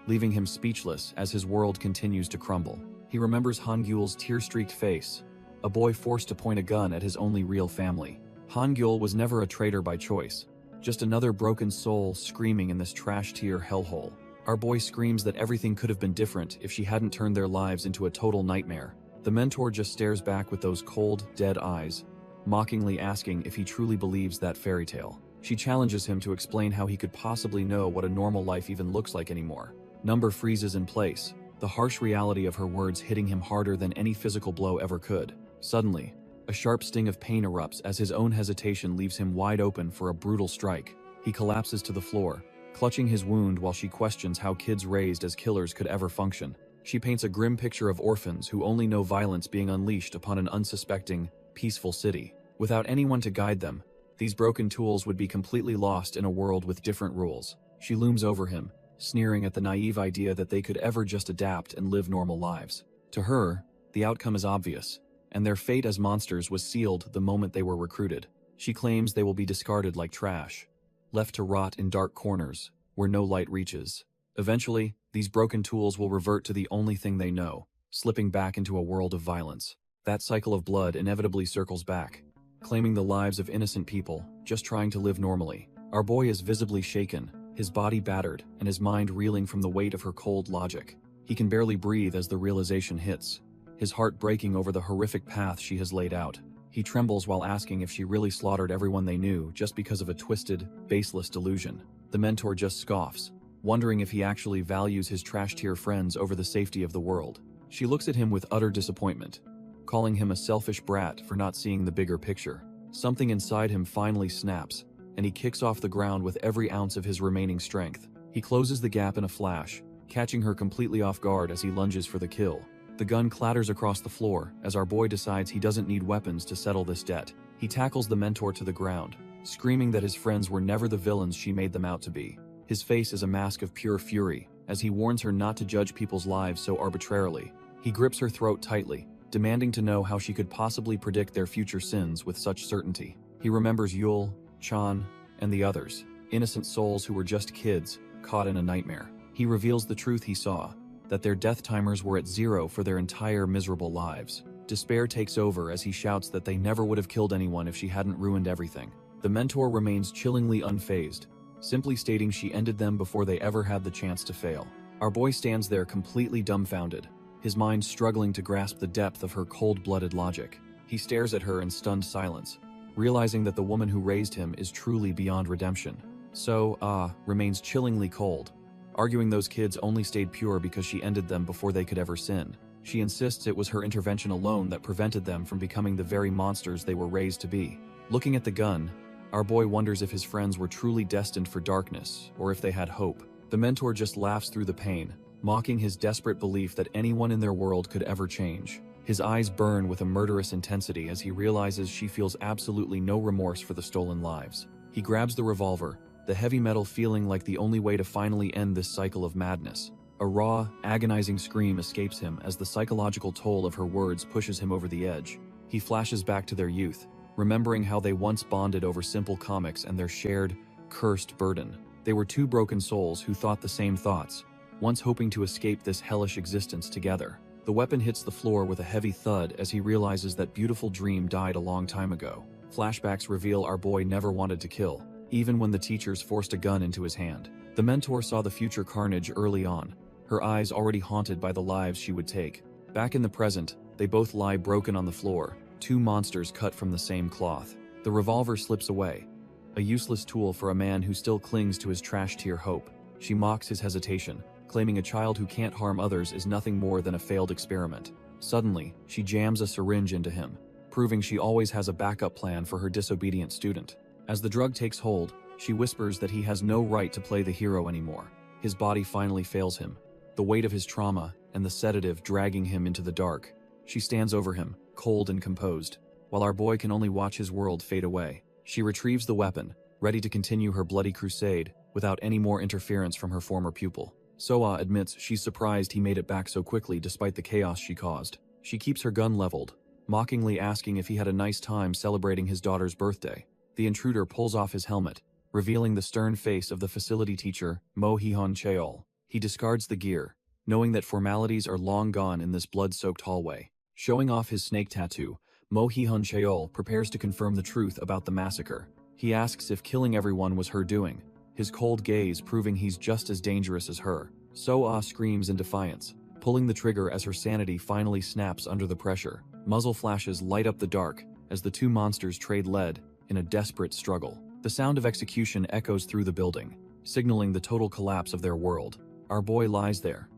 leaving him speechless as his world continues to crumble. He remembers Hangyul's tear-streaked face, a boy forced to point a gun at his only real family. Hangyul was never a traitor by choice, just another broken soul screaming in this trash-tier hellhole. Our boy screams that everything could have been different if she hadn't turned their lives into a total nightmare. The mentor just stares back with those cold, dead eyes, mockingly asking if he truly believes that fairy tale. She challenges him to explain how he could possibly know what a normal life even looks like anymore. Number freezes in place, the harsh reality of her words hitting him harder than any physical blow ever could. Suddenly, a sharp sting of pain erupts as his own hesitation leaves him wide open for a brutal strike. He collapses to the floor, clutching his wound while she questions how kids raised as killers could ever function. She paints a grim picture of orphans who only know violence being unleashed upon an unsuspecting, peaceful city. Without anyone to guide them, these broken tools would be completely lost in a world with different rules. She looms over him, sneering at the naive idea that they could ever just adapt and live normal lives. To her, the outcome is obvious, and their fate as monsters was sealed the moment they were recruited. She claims they will be discarded like trash, left to rot in dark corners where no light reaches. Eventually, these broken tools will revert to the only thing they know, slipping back into a world of violence. That cycle of blood inevitably circles back, claiming the lives of innocent people just trying to live normally. Our boy is visibly shaken, his body battered and his mind reeling from the weight of her cold logic. He can barely breathe as the realization hits, his heart breaking over the horrific path she has laid out. He trembles while asking if she really slaughtered everyone they knew just because of a twisted, baseless delusion. The mentor just scoffs, wondering if he actually values his trash-tier friends over the safety of the world. She looks at him with utter disappointment, calling him a selfish brat for not seeing the bigger picture. Something inside him finally snaps, and he kicks off the ground with every ounce of his remaining strength. He closes the gap in a flash, catching her completely off guard as he lunges for the kill. The gun clatters across the floor as our boy decides he doesn't need weapons to settle this debt. He tackles the mentor to the ground, screaming that his friends were never the villains she made them out to be. His face is a mask of pure fury as he warns her not to judge people's lives so arbitrarily. He grips her throat tightly, demanding to know how she could possibly predict their future sins with such certainty. He He remembers Yul, Chan, and the others, innocent souls who were just kids, caught in a nightmare. He reveals the truth he saw, that their death timers were at 0 for their entire miserable lives. Despair takes over as he shouts that they never would have killed anyone if she hadn't ruined everything. The mentor remains chillingly unfazed, simply stating she ended them before they ever had the chance to fail. Our boy stands there completely dumbfounded, his mind struggling to grasp the depth of her cold-blooded logic. He stares at her in stunned silence, realizing that the woman who raised him is truly beyond redemption. So, remains chillingly cold, arguing those kids only stayed pure because she ended them before they could ever sin. She insists it was her intervention alone that prevented them from becoming the very monsters they were raised to be. Looking at the gun, our boy wonders if his friends were truly destined for darkness, or if they had hope. The mentor just laughs through the pain, mocking his desperate belief that anyone in their world could ever change. His eyes burn with a murderous intensity as he realizes she feels absolutely no remorse for the stolen lives. He grabs the revolver, the heavy metal feeling like the only way to finally end this cycle of madness. A raw, agonizing scream escapes him as the psychological toll of her words pushes him over the edge. He flashes back to their youth, remembering how they once bonded over simple comics and their shared, cursed burden. They were two broken souls who thought the same thoughts, once hoping to escape this hellish existence together. The weapon hits the floor with a heavy thud as he realizes that beautiful dream died a long time ago. Flashbacks reveal our boy never wanted to kill, even when the teachers forced a gun into his hand. The mentor saw the future carnage early on, her eyes already haunted by the lives she would take. Back in the present, they both lie broken on the floor, two monsters cut from the same cloth. The revolver slips away, a useless tool for a man who still clings to his trash-tier hope. She mocks his hesitation, claiming a child who can't harm others is nothing more than a failed experiment. Suddenly, she jams a syringe into him, proving she always has a backup plan for her disobedient student. As the drug takes hold, she whispers that he has no right to play the hero anymore. His body finally fails him, the weight of his trauma and the sedative dragging him into the dark. She stands over him, cold and composed, while our boy can only watch his world fade away. She retrieves the weapon, ready to continue her bloody crusade without any more interference from her former pupil. Soa admits she's surprised he made it back so quickly despite the chaos she caused. She keeps her gun leveled, mockingly asking if he had a nice time celebrating his daughter's birthday. The intruder pulls off his helmet, revealing the stern face of the facility teacher, Mo Hee-hun Cheol. He discards the gear, knowing that formalities are long gone in this blood-soaked hallway. Showing off his snake tattoo, Mo Hee-hun Cheol prepares to confirm the truth about the massacre. He asks if killing everyone was her doing, his cold gaze proving he's just as dangerous as her. So-ah screams in defiance, pulling the trigger as her sanity finally snaps under the pressure. Muzzle flashes light up the dark as the two monsters trade lead in a desperate struggle. The sound of execution echoes through the building, signaling the total collapse of their world. Our boy lies there,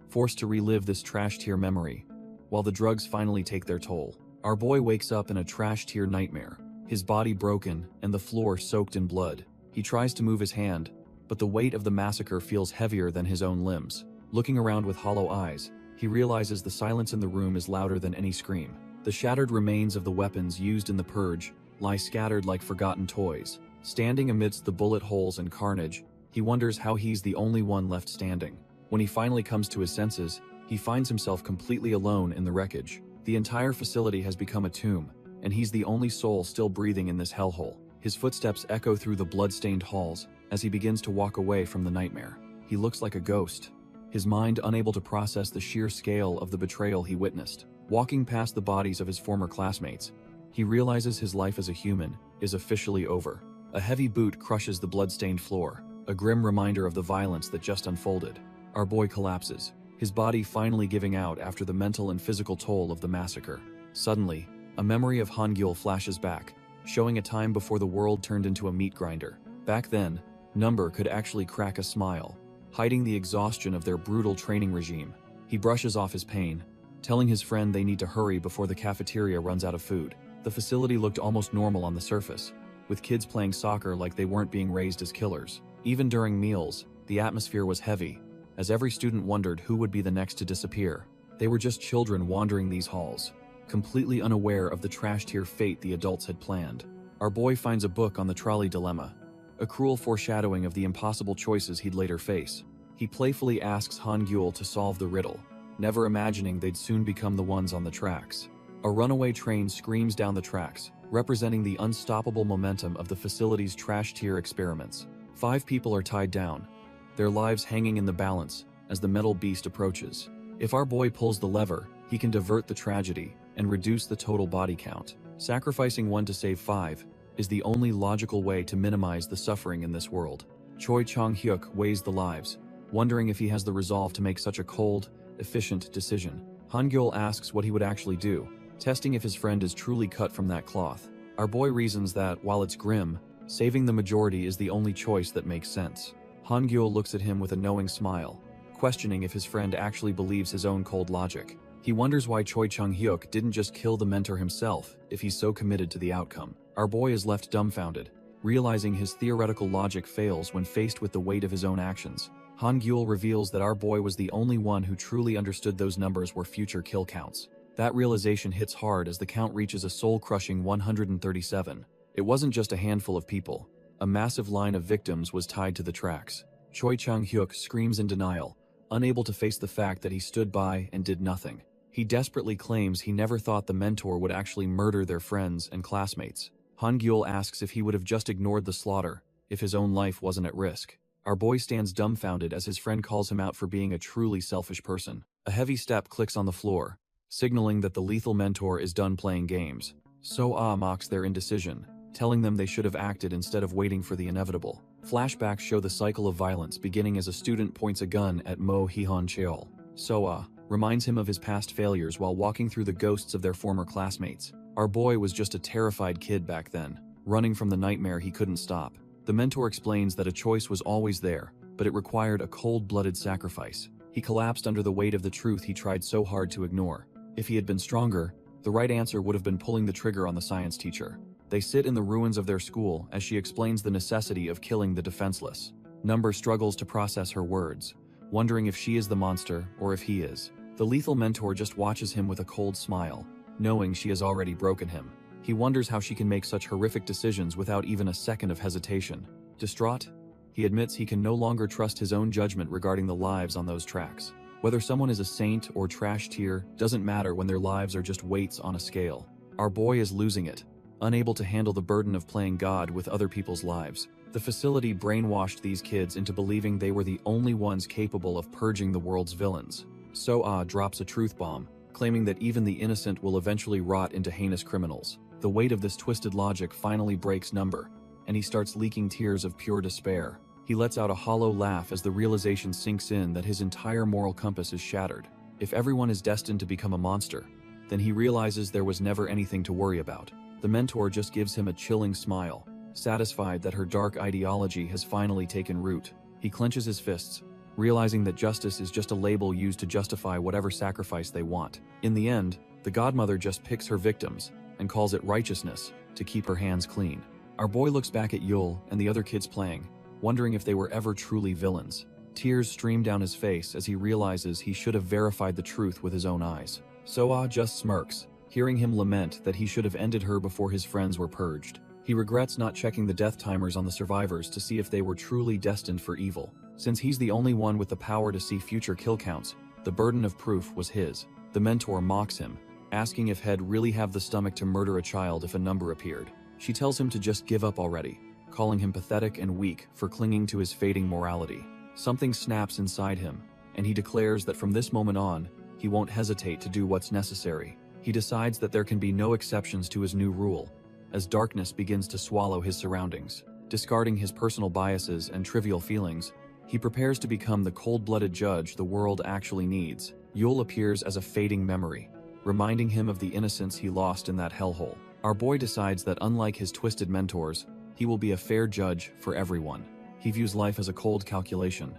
forced to relive this trash-tier memory, while the drugs finally take their toll. Our boy wakes up in a trash-tier nightmare, his body broken and the floor soaked in blood. He tries to move his hand, but the weight of the massacre feels heavier than his own limbs. Looking around with hollow eyes, he realizes the silence in the room is louder than any scream. The shattered remains of the weapons used in the purge lie scattered like forgotten toys. Standing amidst the bullet holes and carnage, he wonders how he's the only one left standing. When he finally comes to his senses, he finds himself completely alone in the wreckage. The entire facility has become a tomb, and he's the only soul still breathing in this hellhole. His footsteps echo through the blood-stained halls as he begins to walk away from the nightmare. He looks like a ghost, his mind unable to process the sheer scale of the betrayal he witnessed. Walking past the bodies of his former classmates, he realizes his life as a human is officially over. A heavy boot crushes the blood-stained floor, a grim reminder of the violence that just unfolded. Our boy collapses, his body finally giving out after the mental and physical toll of the massacre. Suddenly, a memory of Hangul flashes back, showing a time before the world turned into a meat grinder. Back then, Number could actually crack a smile, hiding the exhaustion of their brutal training regime. He brushes off his pain, telling his friend they need to hurry before the cafeteria runs out of food. The facility looked almost normal on the surface, with kids playing soccer like they weren't being raised as killers. Even during meals, the atmosphere was heavy, as every student wondered who would be the next to disappear. They were just children wandering these halls, completely unaware of the trash-tier fate the adults had planned. Our boy finds a book on the trolley dilemma, a cruel foreshadowing of the impossible choices he'd later face. He playfully asks Hangul to solve the riddle, never imagining they'd soon become the ones on the tracks. A runaway train screams down the tracks, representing the unstoppable momentum of the facility's trash tier experiments. 5 people are tied down, their lives hanging in the balance as the metal beast approaches. If our boy pulls the lever, he can divert the tragedy and reduce the total body count. Sacrificing 1 to save 5 is the only logical way to minimize the suffering in this world. Choi Chang-hyuk weighs the lives, wondering if he has the resolve to make such a cold, efficient decision. Han-gyul asks what he would actually do, testing if his friend is truly cut from that cloth. Our boy reasons that, while it's grim, saving the majority is the only choice that makes sense. Han-gyul looks at him with a knowing smile, questioning if his friend actually believes his own cold logic. He wonders why Choi Chang-hyuk didn't just kill the mentor himself if he's so committed to the outcome. Our boy is left dumbfounded, realizing his theoretical logic fails when faced with the weight of his own actions. Han-gyul reveals that our boy was the only one who truly understood those numbers were future kill counts. That realization hits hard as the count reaches a soul-crushing 137. It wasn't just a handful of people. A massive line of victims was tied to the tracks. Choi Chang-hyuk screams in denial, unable to face the fact that he stood by and did nothing. He desperately claims he never thought the mentor would actually murder their friends and classmates. Han-gyul asks if he would have just ignored the slaughter if his own life wasn't at risk. Our boy stands dumbfounded as his friend calls him out for being a truly selfish person. A heavy step clicks on the floor, signaling that the lethal mentor is done playing games. So-ah mocks their indecision, telling them they should have acted instead of waiting for the inevitable. Flashbacks show the cycle of violence beginning as a student points a gun at Mo Hee-han Cheol. So-ah reminds him of his past failures while walking through the ghosts of their former classmates. Our boy was just a terrified kid back then, running from the nightmare he couldn't stop. The mentor explains that a choice was always there, but it required a cold-blooded sacrifice. He collapsed under the weight of the truth he tried so hard to ignore. If he had been stronger, the right answer would have been pulling the trigger on the science teacher. They sit in the ruins of their school as she explains the necessity of killing the defenseless. Number struggles to process her words, wondering if she is the monster or if he is. The lethal mentor just watches him with a cold smile, knowing she has already broken him. He wonders how she can make such horrific decisions without even a second of hesitation. Distraught, he admits he can no longer trust his own judgment regarding the lives on those tracks. Whether someone is a saint or trash tier doesn't matter when their lives are just weights on a scale. Our boy is losing it, unable to handle the burden of playing God with other people's lives. The facility brainwashed these kids into believing they were the only ones capable of purging the world's villains. So-ah drops a truth bomb, claiming that even the innocent will eventually rot into heinous criminals. The weight of this twisted logic finally breaks Number, and he starts leaking tears of pure despair. He lets out a hollow laugh as the realization sinks in that his entire moral compass is shattered. If everyone is destined to become a monster, then he realizes there was never anything to worry about. The mentor just gives him a chilling smile, satisfied that her dark ideology has finally taken root. He clenches his fists, realizing that justice is just a label used to justify whatever sacrifice they want. In the end, the godmother just picks her victims and calls it righteousness to keep her hands clean. Our boy looks back at Yul and the other kids playing, wondering if they were ever truly villains. Tears stream down his face as he realizes he should have verified the truth with his own eyes. So-ah just smirks, hearing him lament that he should have ended her before his friends were purged. He regrets not checking the death timers on the survivors to see if they were truly destined for evil. Since he's the only one with the power to see future kill counts, the burden of proof was his. The mentor mocks him, asking if he'd really have the stomach to murder a child if a number appeared. She tells him to just give up already, calling him pathetic and weak for clinging to his fading morality. Something snaps inside him, and he declares that from this moment on, he won't hesitate to do what's necessary. He decides that there can be no exceptions to his new rule, as darkness begins to swallow his surroundings. Discarding his personal biases and trivial feelings, he prepares to become the cold-blooded judge the world actually needs. Yul appears as a fading memory, reminding him of the innocence he lost in that hellhole. Our boy decides that unlike his twisted mentors, he will be a fair judge for everyone. He views life as a cold calculation,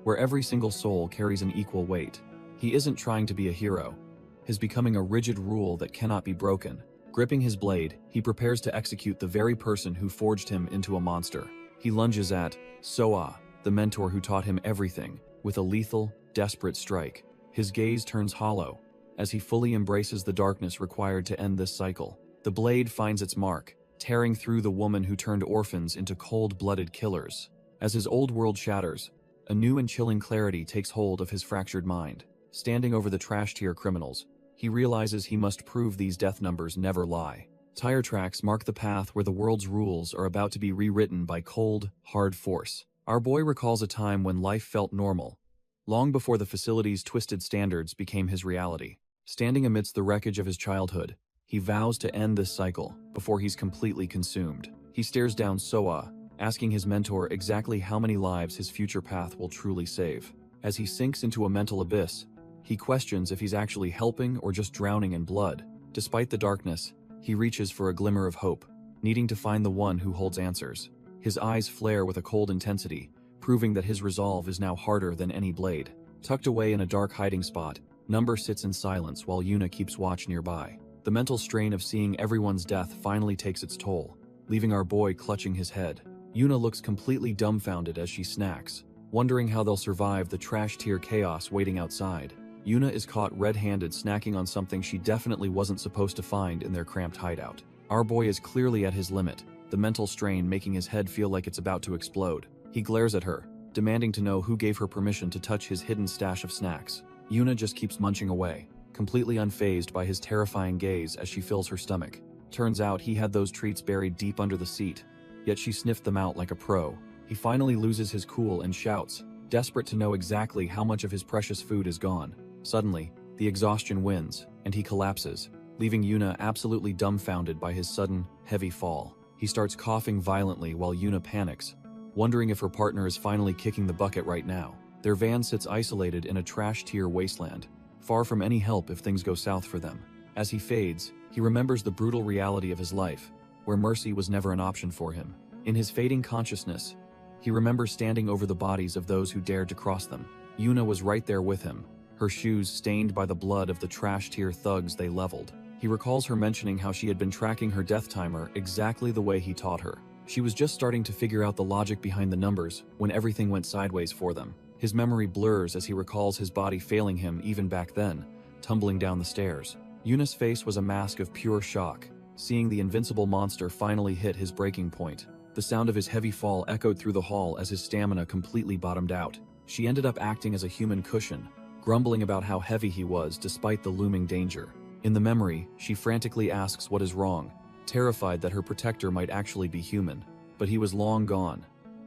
where every single soul carries an equal weight. He isn't trying to be a hero. He's becoming a rigid rule that cannot be broken. Gripping his blade, he prepares to execute the very person who forged him into a monster. He lunges at So-ah, the mentor who taught him everything, with a lethal, desperate strike. His gaze turns hollow, as he fully embraces the darkness required to end this cycle. The blade finds its mark, tearing through the woman who turned orphans into cold-blooded killers. As his old world shatters, a new and chilling clarity takes hold of his fractured mind. Standing over the trash tier criminals, he realizes he must prove these death numbers never lie. Tire tracks mark the path where the world's rules are about to be rewritten by cold, hard force. Our boy recalls a time when life felt normal, long before the facility's twisted standards became his reality. Standing amidst the wreckage of his childhood, he vows to end this cycle before he's completely consumed. He stares down Soa, asking his mentor exactly how many lives his future path will truly save. As he sinks into a mental abyss, he questions if he's actually helping or just drowning in blood. Despite the darkness, he reaches for a glimmer of hope, needing to find the one who holds answers. His eyes flare with a cold intensity, proving that his resolve is now harder than any blade. Tucked away in a dark hiding spot, Number sits in silence while Yuna keeps watch nearby. The mental strain of seeing everyone's death finally takes its toll, leaving our boy clutching his head. Yuna looks completely dumbfounded as she snacks, wondering how they'll survive the trash-tier chaos waiting outside. Yuna is caught red-handed snacking on something she definitely wasn't supposed to find in their cramped hideout. Our boy is clearly at his limit, the mental strain making his head feel like it's about to explode. He glares at her, demanding to know who gave her permission to touch his hidden stash of snacks. Yuna just keeps munching away, completely unfazed by his terrifying gaze as she fills her stomach. Turns out he had those treats buried deep under the seat, yet she sniffed them out like a pro. He finally loses his cool and shouts, desperate to know exactly how much of his precious food is gone. Suddenly, the exhaustion wins, and he collapses, leaving Yuna absolutely dumbfounded by his sudden, heavy fall. He starts coughing violently while Yuna panics, wondering if her partner is finally kicking the bucket right now. Their van sits isolated in a trash-tier wasteland, far from any help if things go south for them. As he fades, he remembers the brutal reality of his life, where mercy was never an option for him. In his fading consciousness, he remembers standing over the bodies of those who dared to cross them. Yuna was right there with him, her shoes stained by the blood of the trash-tier thugs they leveled. He recalls her mentioning how she had been tracking her death timer exactly the way he taught her. She was just starting to figure out the logic behind the numbers when everything went sideways for them. His memory blurs as he recalls his body failing him even back then, tumbling down the stairs. Yuna's face was a mask of pure shock, seeing the invincible monster finally hit his breaking point. The sound of his heavy fall echoed through the hall as his stamina completely bottomed out. She ended up acting as a human cushion, grumbling about how heavy he was despite the looming danger. In the memory, she frantically asks what is wrong, terrified that her protector might actually be human. But he was long gone,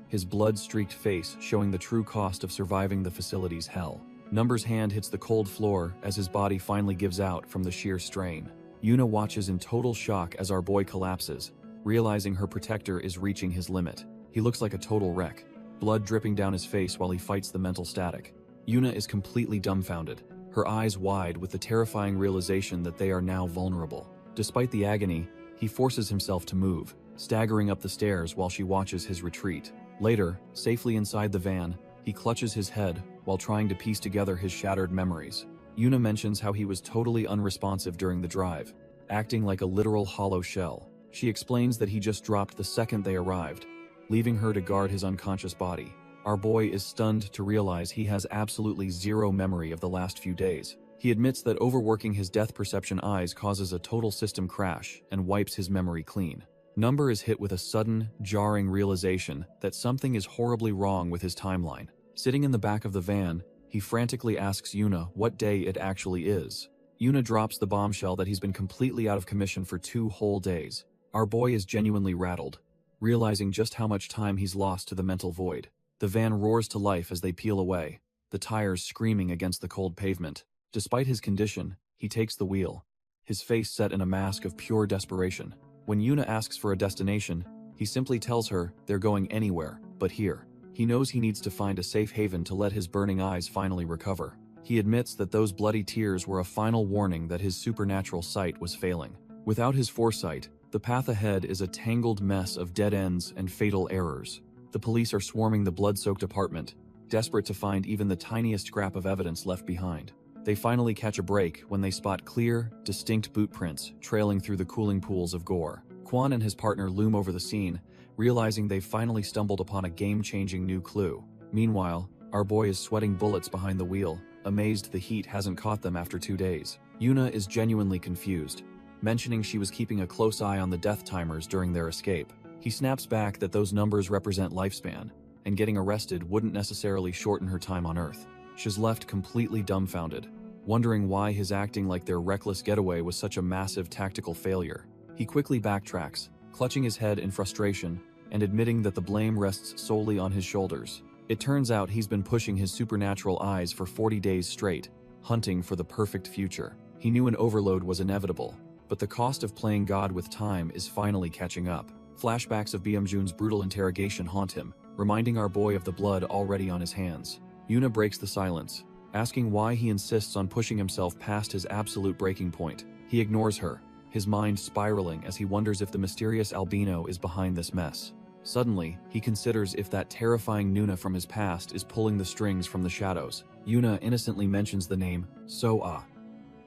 his blood-streaked face showing the true cost of surviving the facility's hell. Number's hand hits the cold floor as his body finally gives out from the sheer strain. Yuna watches in total shock as our boy collapses, realizing her protector is reaching his limit. He looks like a total wreck, blood dripping down his face while he fights the mental static. Yuna is completely dumbfounded, her eyes wide with the terrifying realization that they are now vulnerable. Despite the agony, he forces himself to move, staggering up the stairs while she watches his retreat. Later, safely inside the van, he clutches his head while trying to piece together his shattered memories. Yuna mentions how he was totally unresponsive during the drive, acting like a literal hollow shell. She explains that he just dropped the second they arrived, leaving her to guard his unconscious body. Our boy is stunned to realize he has absolutely zero memory of the last few days. He admits that overworking his death perception eyes causes a total system crash and wipes his memory clean. Number is hit with a sudden, jarring realization that something is horribly wrong with his timeline. Sitting in the back of the van, he frantically asks Yuna what day it actually is. Yuna drops the bombshell that he's been completely out of commission for 2 whole days. Our boy is genuinely rattled, realizing just how much time he's lost to the mental void. The van roars to life as they peel away, the tires screaming against the cold pavement. Despite his condition, he takes the wheel, his face set in a mask of pure desperation. When Yuna asks for a destination, he simply tells her they're going anywhere but here. He knows he needs to find a safe haven to let his burning eyes finally recover. He admits that those bloody tears were a final warning that his supernatural sight was failing. Without his foresight, the path ahead is a tangled mess of dead ends and fatal errors. The police are swarming the blood-soaked apartment, desperate to find even the tiniest scrap of evidence left behind. They finally catch a break when they spot clear, distinct boot prints trailing through the cooling pools of gore. Quan and his partner loom over the scene, realizing they've finally stumbled upon a game-changing new clue. Meanwhile, our boy is sweating bullets behind the wheel, amazed the heat hasn't caught them after 2 days. Yuna is genuinely confused, mentioning she was keeping a close eye on the death timers during their escape. He snaps back that those numbers represent lifespan, and getting arrested wouldn't necessarily shorten her time on Earth. She's left completely dumbfounded, wondering why his acting like their reckless getaway was such a massive tactical failure. He quickly backtracks, clutching his head in frustration and admitting that the blame rests solely on his shoulders. It turns out he's been pushing his supernatural eyes for 40 days straight, hunting for the perfect future. He knew an overload was inevitable, but the cost of playing God with time is finally catching up. Flashbacks of Byung-jun's brutal interrogation haunt him, reminding our boy of the blood already on his hands. Yuna breaks the silence, asking why he insists on pushing himself past his absolute breaking point. He ignores her, his mind spiraling as he wonders if the mysterious albino is behind this mess. Suddenly, he considers if that terrifying Nuna from his past is pulling the strings from the shadows. Yuna innocently mentions the name So-ah,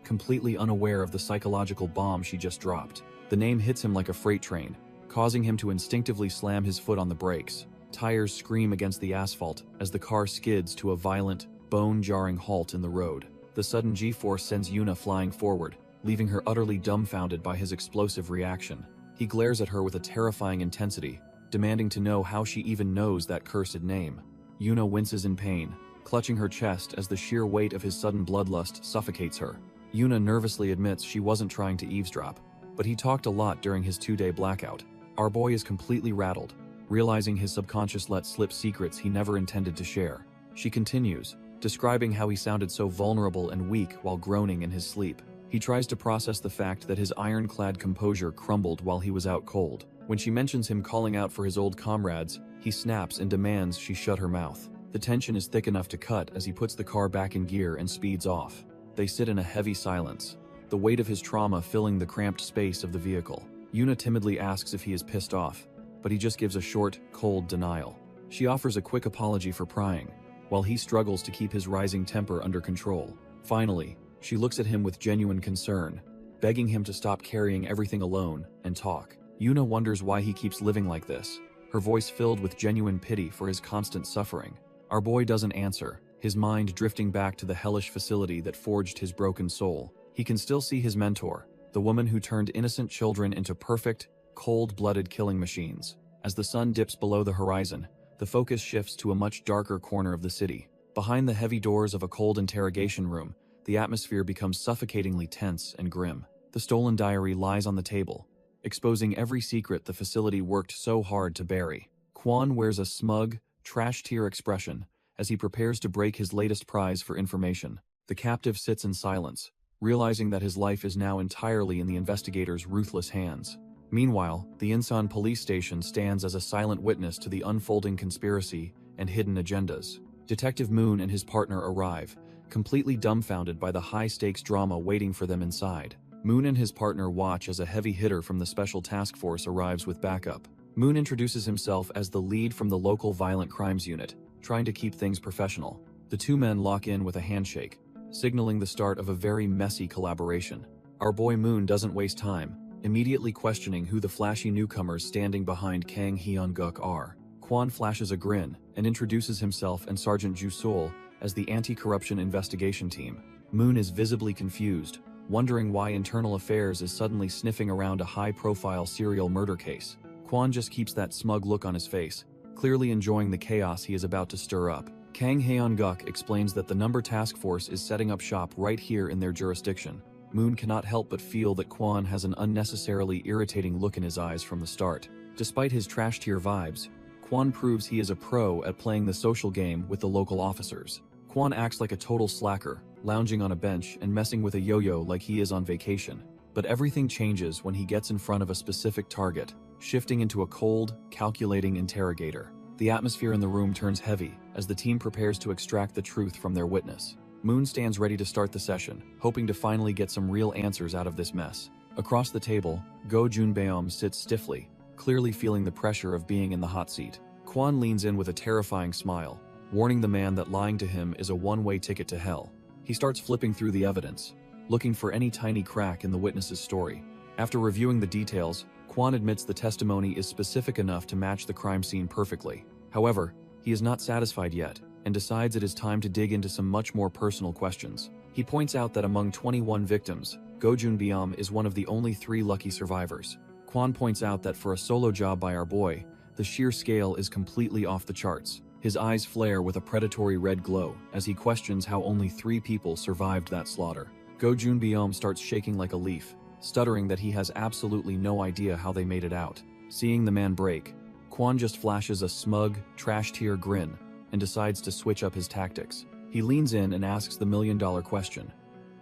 completely unaware of the psychological bomb she just dropped. The name hits him like a freight train, causing him to instinctively slam his foot on the brakes. Tires scream against the asphalt as the car skids to a violent, bone-jarring halt in the road. The sudden G-force sends Yuna flying forward, leaving her utterly dumbfounded by his explosive reaction. He glares at her with a terrifying intensity, demanding to know how she even knows that cursed name. Yuna winces in pain, clutching her chest as the sheer weight of his sudden bloodlust suffocates her. Yuna nervously admits she wasn't trying to eavesdrop, but he talked a lot during his 2-day blackout. Our boy is completely rattled, realizing his subconscious let slip secrets he never intended to share. She continues, describing how he sounded so vulnerable and weak while groaning in his sleep. He tries to process the fact that his ironclad composure crumbled while he was out cold. When she mentions him calling out for his old comrades, he snaps and demands she shut her mouth. The tension is thick enough to cut as he puts the car back in gear and speeds off. They sit in a heavy silence, the weight of his trauma filling the cramped space of the vehicle. Yuna timidly asks if he is pissed off, but he just gives a short, cold denial. She offers a quick apology for prying, while he struggles to keep his rising temper under control. Finally, she looks at him with genuine concern, begging him to stop carrying everything alone and talk. Yuna wonders why he keeps living like this, her voice filled with genuine pity for his constant suffering. Our boy doesn't answer, his mind drifting back to the hellish facility that forged his broken soul. He can still see his mentor, the woman who turned innocent children into perfect, cold-blooded killing machines. As the sun dips below the horizon, the focus shifts to a much darker corner of the city. Behind the heavy doors of a cold interrogation room, the atmosphere becomes suffocatingly tense and grim. The stolen diary lies on the table, exposing every secret the facility worked so hard to bury. Kwon wears a smug, trash-tier expression as he prepares to break his latest prize for information. The captive sits in silence, realizing that his life is now entirely in the investigator's ruthless hands. Meanwhile, the Insan police station stands as a silent witness to the unfolding conspiracy and hidden agendas. Detective Moon and his partner arrive, completely dumbfounded by the high-stakes drama waiting for them inside. Moon and his partner watch as a heavy hitter from the Special Task Force arrives with backup. Moon introduces himself as the lead from the local violent crimes unit, trying to keep things professional. The two men lock in with a handshake, signaling the start of a very messy collaboration. Our boy Moon doesn't waste time, immediately questioning who the flashy newcomers standing behind Kang Hyun-guk are. Kwon flashes a grin and introduces himself and Sergeant Ju Sol as the anti-corruption investigation team. Moon is visibly confused, wondering why Internal Affairs is suddenly sniffing around a high-profile serial murder case. Kwon just keeps that smug look on his face, clearly enjoying the chaos he is about to stir up. Kang Hyun-guk explains that the Number Task Force is setting up shop right here in their jurisdiction. Moon cannot help but feel that Kwon has an unnecessarily irritating look in his eyes from the start. Despite his trash-tier vibes, Kwon proves he is a pro at playing the social game with the local officers. Kwon acts like a total slacker, lounging on a bench and messing with a yo-yo like he is on vacation. But everything changes when he gets in front of a specific target, shifting into a cold, calculating interrogator. The atmosphere in the room turns heavy as the team prepares to extract the truth from their witness. Moon stands ready to start the session, hoping to finally get some real answers out of this mess. Across the table, Go Junbeom sits stiffly, clearly feeling the pressure of being in the hot seat. Kwon leans in with a terrifying smile, warning the man that lying to him is a one-way ticket to hell. He starts flipping through the evidence, looking for any tiny crack in the witness's story. After reviewing the details, Kwon admits the testimony is specific enough to match the crime scene perfectly. However, he is not satisfied yet, and decides it is time to dig into some much more personal questions. He points out that among 21 victims, Go Junbeom is one of the only 3 lucky survivors. Kwon points out that for a solo job by our boy, the sheer scale is completely off the charts. His eyes flare with a predatory red glow as he questions how only 3 people survived that slaughter. Go Junbeom starts shaking like a leaf, stuttering that he has absolutely no idea how they made it out. Seeing the man break, Kwon just flashes a smug, trash-tier grin and decides to switch up his tactics. He leans in and asks the million-dollar question.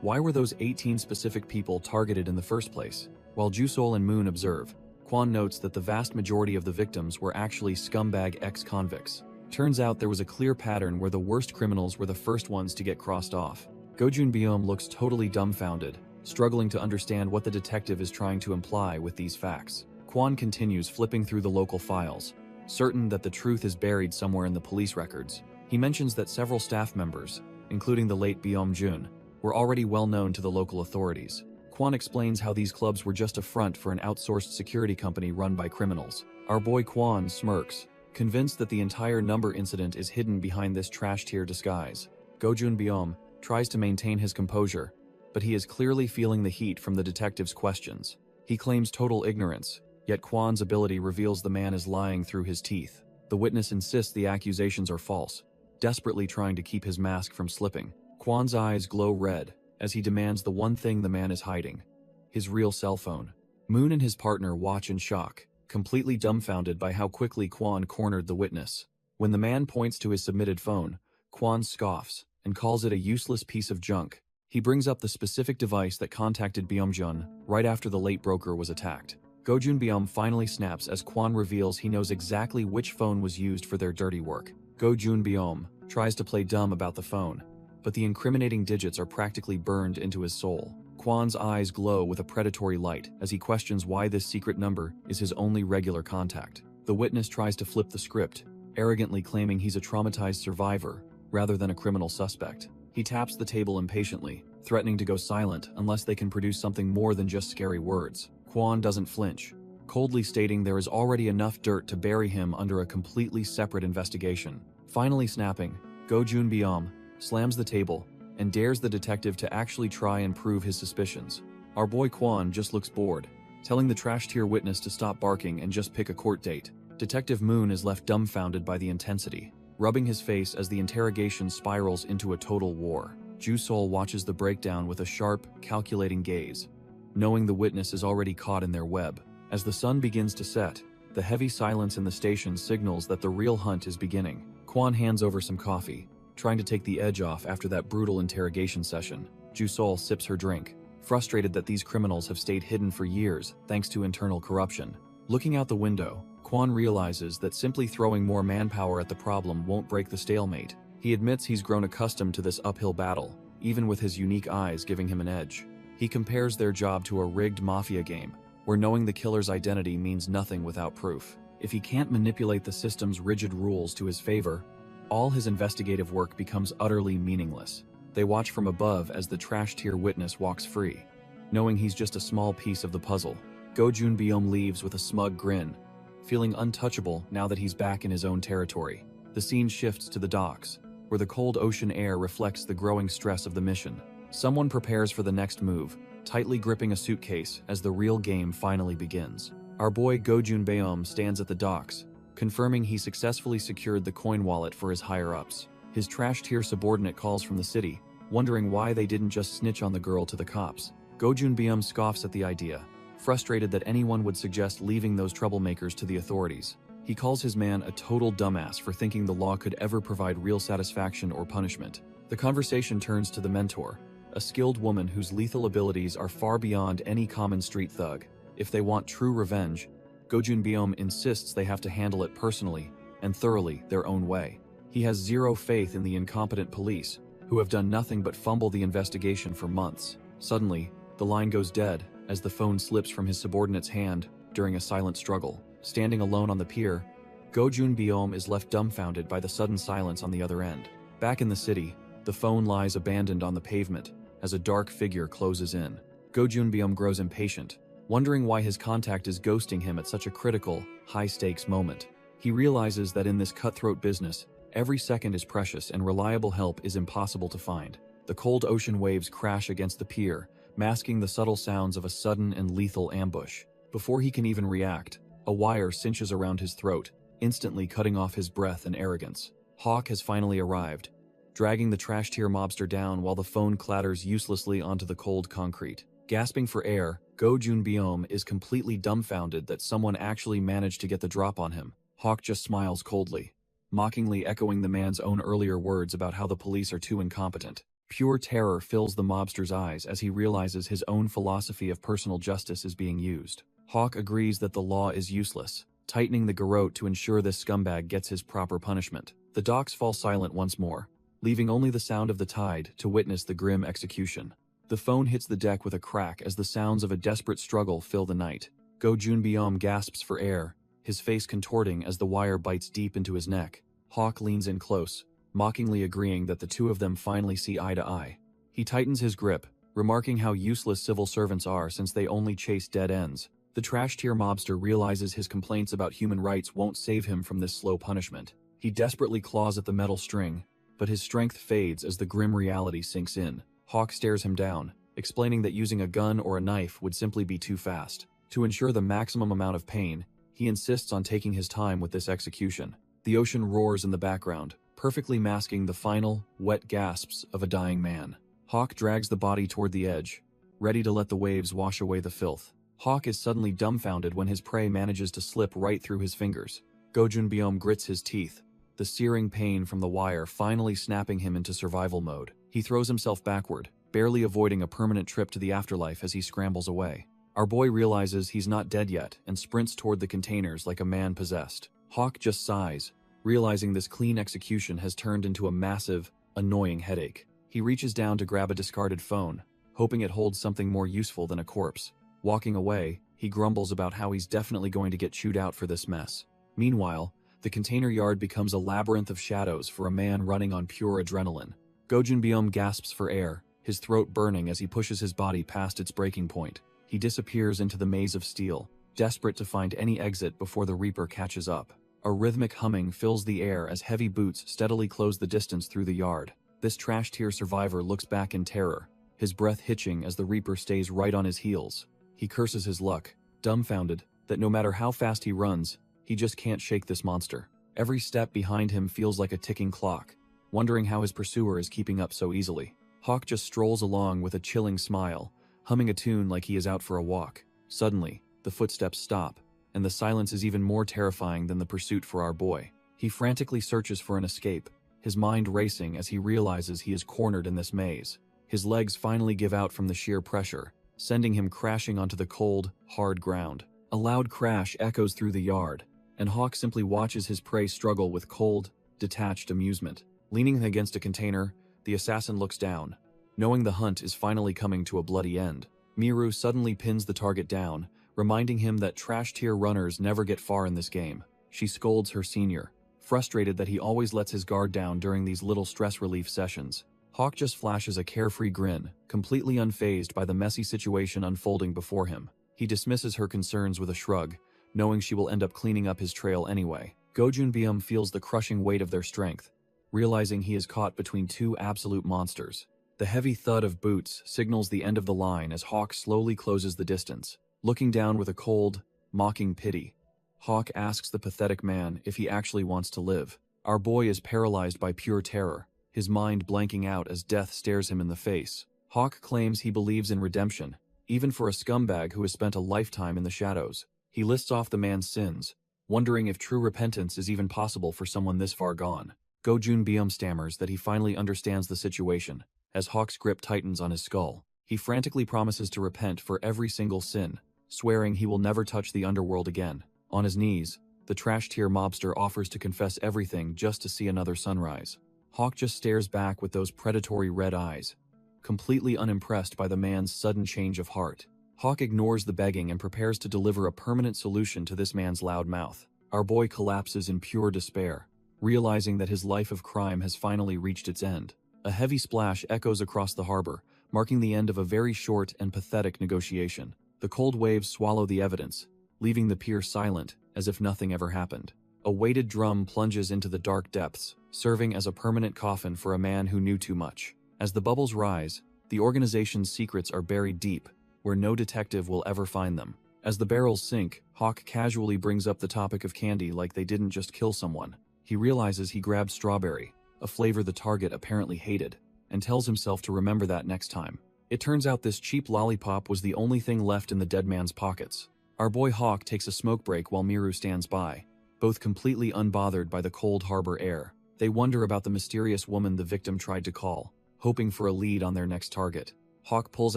Why were those 18 specific people targeted in the first place? While Jusol and Moon observe, Kwon notes that the vast majority of the victims were actually scumbag ex-convicts. Turns out there was a clear pattern where the worst criminals were the first ones to get crossed off. Gojun Byom looks totally dumbfounded, struggling to understand what the detective is trying to imply with these facts. Kwon continues flipping through the local files, certain that the truth is buried somewhere in the police records. He mentions that several staff members, including the late Byom Jun, were already well known to the local authorities. Kwon explains how these clubs were just a front for an outsourced security company run by criminals. Our boy Kwon smirks, convinced that the entire number incident is hidden behind this trash-tier disguise. Gojun Byom tries to maintain his composure, but he is clearly feeling the heat from the detective's questions. He claims total ignorance, yet Kwon's ability reveals the man is lying through his teeth. The witness insists the accusations are false, desperately trying to keep his mask from slipping. Kwon's eyes glow red as he demands the one thing the man is hiding: his real cell phone. Moon and his partner watch in shock, completely dumbfounded by how quickly Kwon cornered the witness. When the man points to his submitted phone, Kwon scoffs and calls it a useless piece of junk. He brings up the specific device that contacted Byom-jun right after the late broker was attacked. Gojun Byom finally snaps as Kwon reveals he knows exactly which phone was used for their dirty work. Gojun Byom tries to play dumb about the phone, but the incriminating digits are practically burned into his soul. Kwon's eyes glow with a predatory light as he questions why this secret number is his only regular contact. The witness tries to flip the script, arrogantly claiming he's a traumatized survivor rather than a criminal suspect. He taps the table impatiently, threatening to go silent unless they can produce something more than just scary words. Kwon doesn't flinch, coldly stating there is already enough dirt to bury him under a completely separate investigation. Finally snapping, Gojun Byom slams the table and dares the detective to actually try and prove his suspicions. Our boy Kwon just looks bored, telling the trash-tier witness to stop barking and just pick a court date. Detective Moon is left dumbfounded by the intensity, rubbing his face as the interrogation spirals into a total war. Jusol watches the breakdown with a sharp, calculating gaze, knowing the witness is already caught in their web. As the sun begins to set, the heavy silence in the station signals that the real hunt is beginning. Kwon hands over some coffee, trying to take the edge off after that brutal interrogation session. Jusol sips her drink, frustrated that these criminals have stayed hidden for years thanks to internal corruption. Looking out the window, Kwon realizes that simply throwing more manpower at the problem won't break the stalemate. He admits he's grown accustomed to this uphill battle, even with his unique eyes giving him an edge. He compares their job to a rigged mafia game, where knowing the killer's identity means nothing without proof. If he can't manipulate the system's rigid rules to his favor, all his investigative work becomes utterly meaningless. They watch from above as the trash-tier witness walks free, knowing he's just a small piece of the puzzle. Gojun Byom leaves with a smug grin, feeling untouchable now that he's back in his own territory. The scene shifts to the docks, where the cold ocean air reflects the growing stress of the mission. Someone prepares for the next move, tightly gripping a suitcase as the real game finally begins. Our boy Gojun Byom stands at the docks, confirming he successfully secured the coin wallet for his higher-ups. His trash-tier subordinate calls from the city, wondering why they didn't just snitch on the girl to the cops. Gojun Byom scoffs at the idea, frustrated that anyone would suggest leaving those troublemakers to the authorities. He calls his man a total dumbass for thinking the law could ever provide real satisfaction or punishment. The conversation turns to the mentor, a skilled woman whose lethal abilities are far beyond any common street thug. If they want true revenge, Gojun Byom insists they have to handle it personally and thoroughly their own way. He has zero faith in the incompetent police, who have done nothing but fumble the investigation for months. Suddenly, the line goes dead as the phone slips from his subordinate's hand during a silent struggle. Standing alone on the pier, Gojun Byom is left dumbfounded by the sudden silence on the other end. Back in the city, the phone lies abandoned on the pavement as a dark figure closes in. Gojun Byom grows impatient, wondering why his contact is ghosting him at such a critical, high-stakes moment. He realizes that in this cutthroat business, every second is precious and reliable help is impossible to find. The cold ocean waves crash against the pier, masking the subtle sounds of a sudden and lethal ambush. Before he can even react, a wire cinches around his throat, instantly cutting off his breath and arrogance. Hawk has finally arrived, dragging the trash-tier mobster down while the phone clatters uselessly onto the cold concrete. Gasping for air, Go Junbeom is completely dumbfounded that someone actually managed to get the drop on him. Hawk just smiles coldly, mockingly echoing the man's own earlier words about how the police are too incompetent. Pure terror fills the mobster's eyes as he realizes his own philosophy of personal justice is being used. Hawk agrees that the law is useless, tightening the garrote to ensure this scumbag gets his proper punishment. The docks fall silent once more, leaving only the sound of the tide to witness the grim execution. The phone hits the deck with a crack as the sounds of a desperate struggle fill the night. Go Junbeom gasps for air, his face contorting as the wire bites deep into his neck. Hawk leans in close, mockingly agreeing that the two of them finally see eye to eye. He tightens his grip, remarking how useless civil servants are since they only chase dead ends. The trash-tier mobster realizes his complaints about human rights won't save him from this slow punishment. He desperately claws at the metal string, but his strength fades as the grim reality sinks in. Hawk stares him down, explaining that using a gun or a knife would simply be too fast. To ensure the maximum amount of pain, he insists on taking his time with this execution. The ocean roars in the background, perfectly masking the final, wet gasps of a dying man. Hawk drags the body toward the edge, ready to let the waves wash away the filth. Hawk is suddenly dumbfounded when his prey manages to slip right through his fingers. Go Junbeom grits his teeth, the searing pain from the wire finally snapping him into survival mode. He throws himself backward, barely avoiding a permanent trip to the afterlife as he scrambles away. Our boy realizes he's not dead yet and sprints toward the containers like a man possessed. Hawk just sighs, realizing this clean execution has turned into a massive, annoying headache. He reaches down to grab a discarded phone, hoping it holds something more useful than a corpse. Walking away, he grumbles about how he's definitely going to get chewed out for this mess. Meanwhile, the container yard becomes a labyrinth of shadows for a man running on pure adrenaline. Go Junbeom gasps for air, his throat burning as he pushes his body past its breaking point. He disappears into the maze of steel, desperate to find any exit before the Reaper catches up. A rhythmic humming fills the air as heavy boots steadily close the distance through the yard. This trash-tier survivor looks back in terror, his breath hitching as the Reaper stays right on his heels. He curses his luck, dumbfounded that no matter how fast he runs, he just can't shake this monster. Every step behind him feels like a ticking clock, wondering how his pursuer is keeping up so easily. Hawk just strolls along with a chilling smile, humming a tune like he is out for a walk. Suddenly, the footsteps stop, and the silence is even more terrifying than the pursuit for our boy. He frantically searches for an escape, his mind racing as he realizes he is cornered in this maze. His legs finally give out from the sheer pressure, sending him crashing onto the cold, hard ground. A loud crash echoes through the yard, and Hawk simply watches his prey struggle with cold, detached amusement. Leaning against a container, the assassin looks down, knowing the hunt is finally coming to a bloody end. Miru suddenly pins the target down, reminding him that trash-tier runners never get far in this game. She scolds her senior, frustrated that he always lets his guard down during these little stress relief sessions. Hawk just flashes a carefree grin, completely unfazed by the messy situation unfolding before him. He dismisses her concerns with a shrug, knowing she will end up cleaning up his trail anyway. Go Junbeom feels the crushing weight of their strength, realizing he is caught between two absolute monsters. The heavy thud of boots signals the end of the line as Hawk slowly closes the distance. Looking down with a cold, mocking pity, Hawk asks the pathetic man if he actually wants to live. Our boy is paralyzed by pure terror, his mind blanking out as death stares him in the face. Hawk claims he believes in redemption, even for a scumbag who has spent a lifetime in the shadows. He lists off the man's sins, wondering if true repentance is even possible for someone this far gone. Go Junbeom stammers that he finally understands the situation, as Hawk's grip tightens on his skull. He frantically promises to repent for every single sin, swearing he will never touch the underworld again. On his knees, the trash-tier mobster offers to confess everything just to see another sunrise. Hawk just stares back with those predatory red eyes, completely unimpressed by the man's sudden change of heart. Hawk ignores the begging and prepares to deliver a permanent solution to this man's loud mouth. Our boy collapses in pure despair, realizing that his life of crime has finally reached its end. A heavy splash echoes across the harbor, marking the end of a very short and pathetic negotiation. The cold waves swallow the evidence, leaving the pier silent, as if nothing ever happened. A weighted drum plunges into the dark depths, serving as a permanent coffin for a man who knew too much. As the bubbles rise, the organization's secrets are buried deep, where no detective will ever find them. As the barrels sink, Hawk casually brings up the topic of candy like they didn't just kill someone. He realizes he grabbed strawberry, a flavor the target apparently hated, and tells himself to remember that next time. It turns out this cheap lollipop was the only thing left in the dead man's pockets. Our boy Hawk takes a smoke break while Miru stands by, both completely unbothered by the cold harbor air. They wonder about the mysterious woman the victim tried to call, hoping for a lead on their next target. Hawk pulls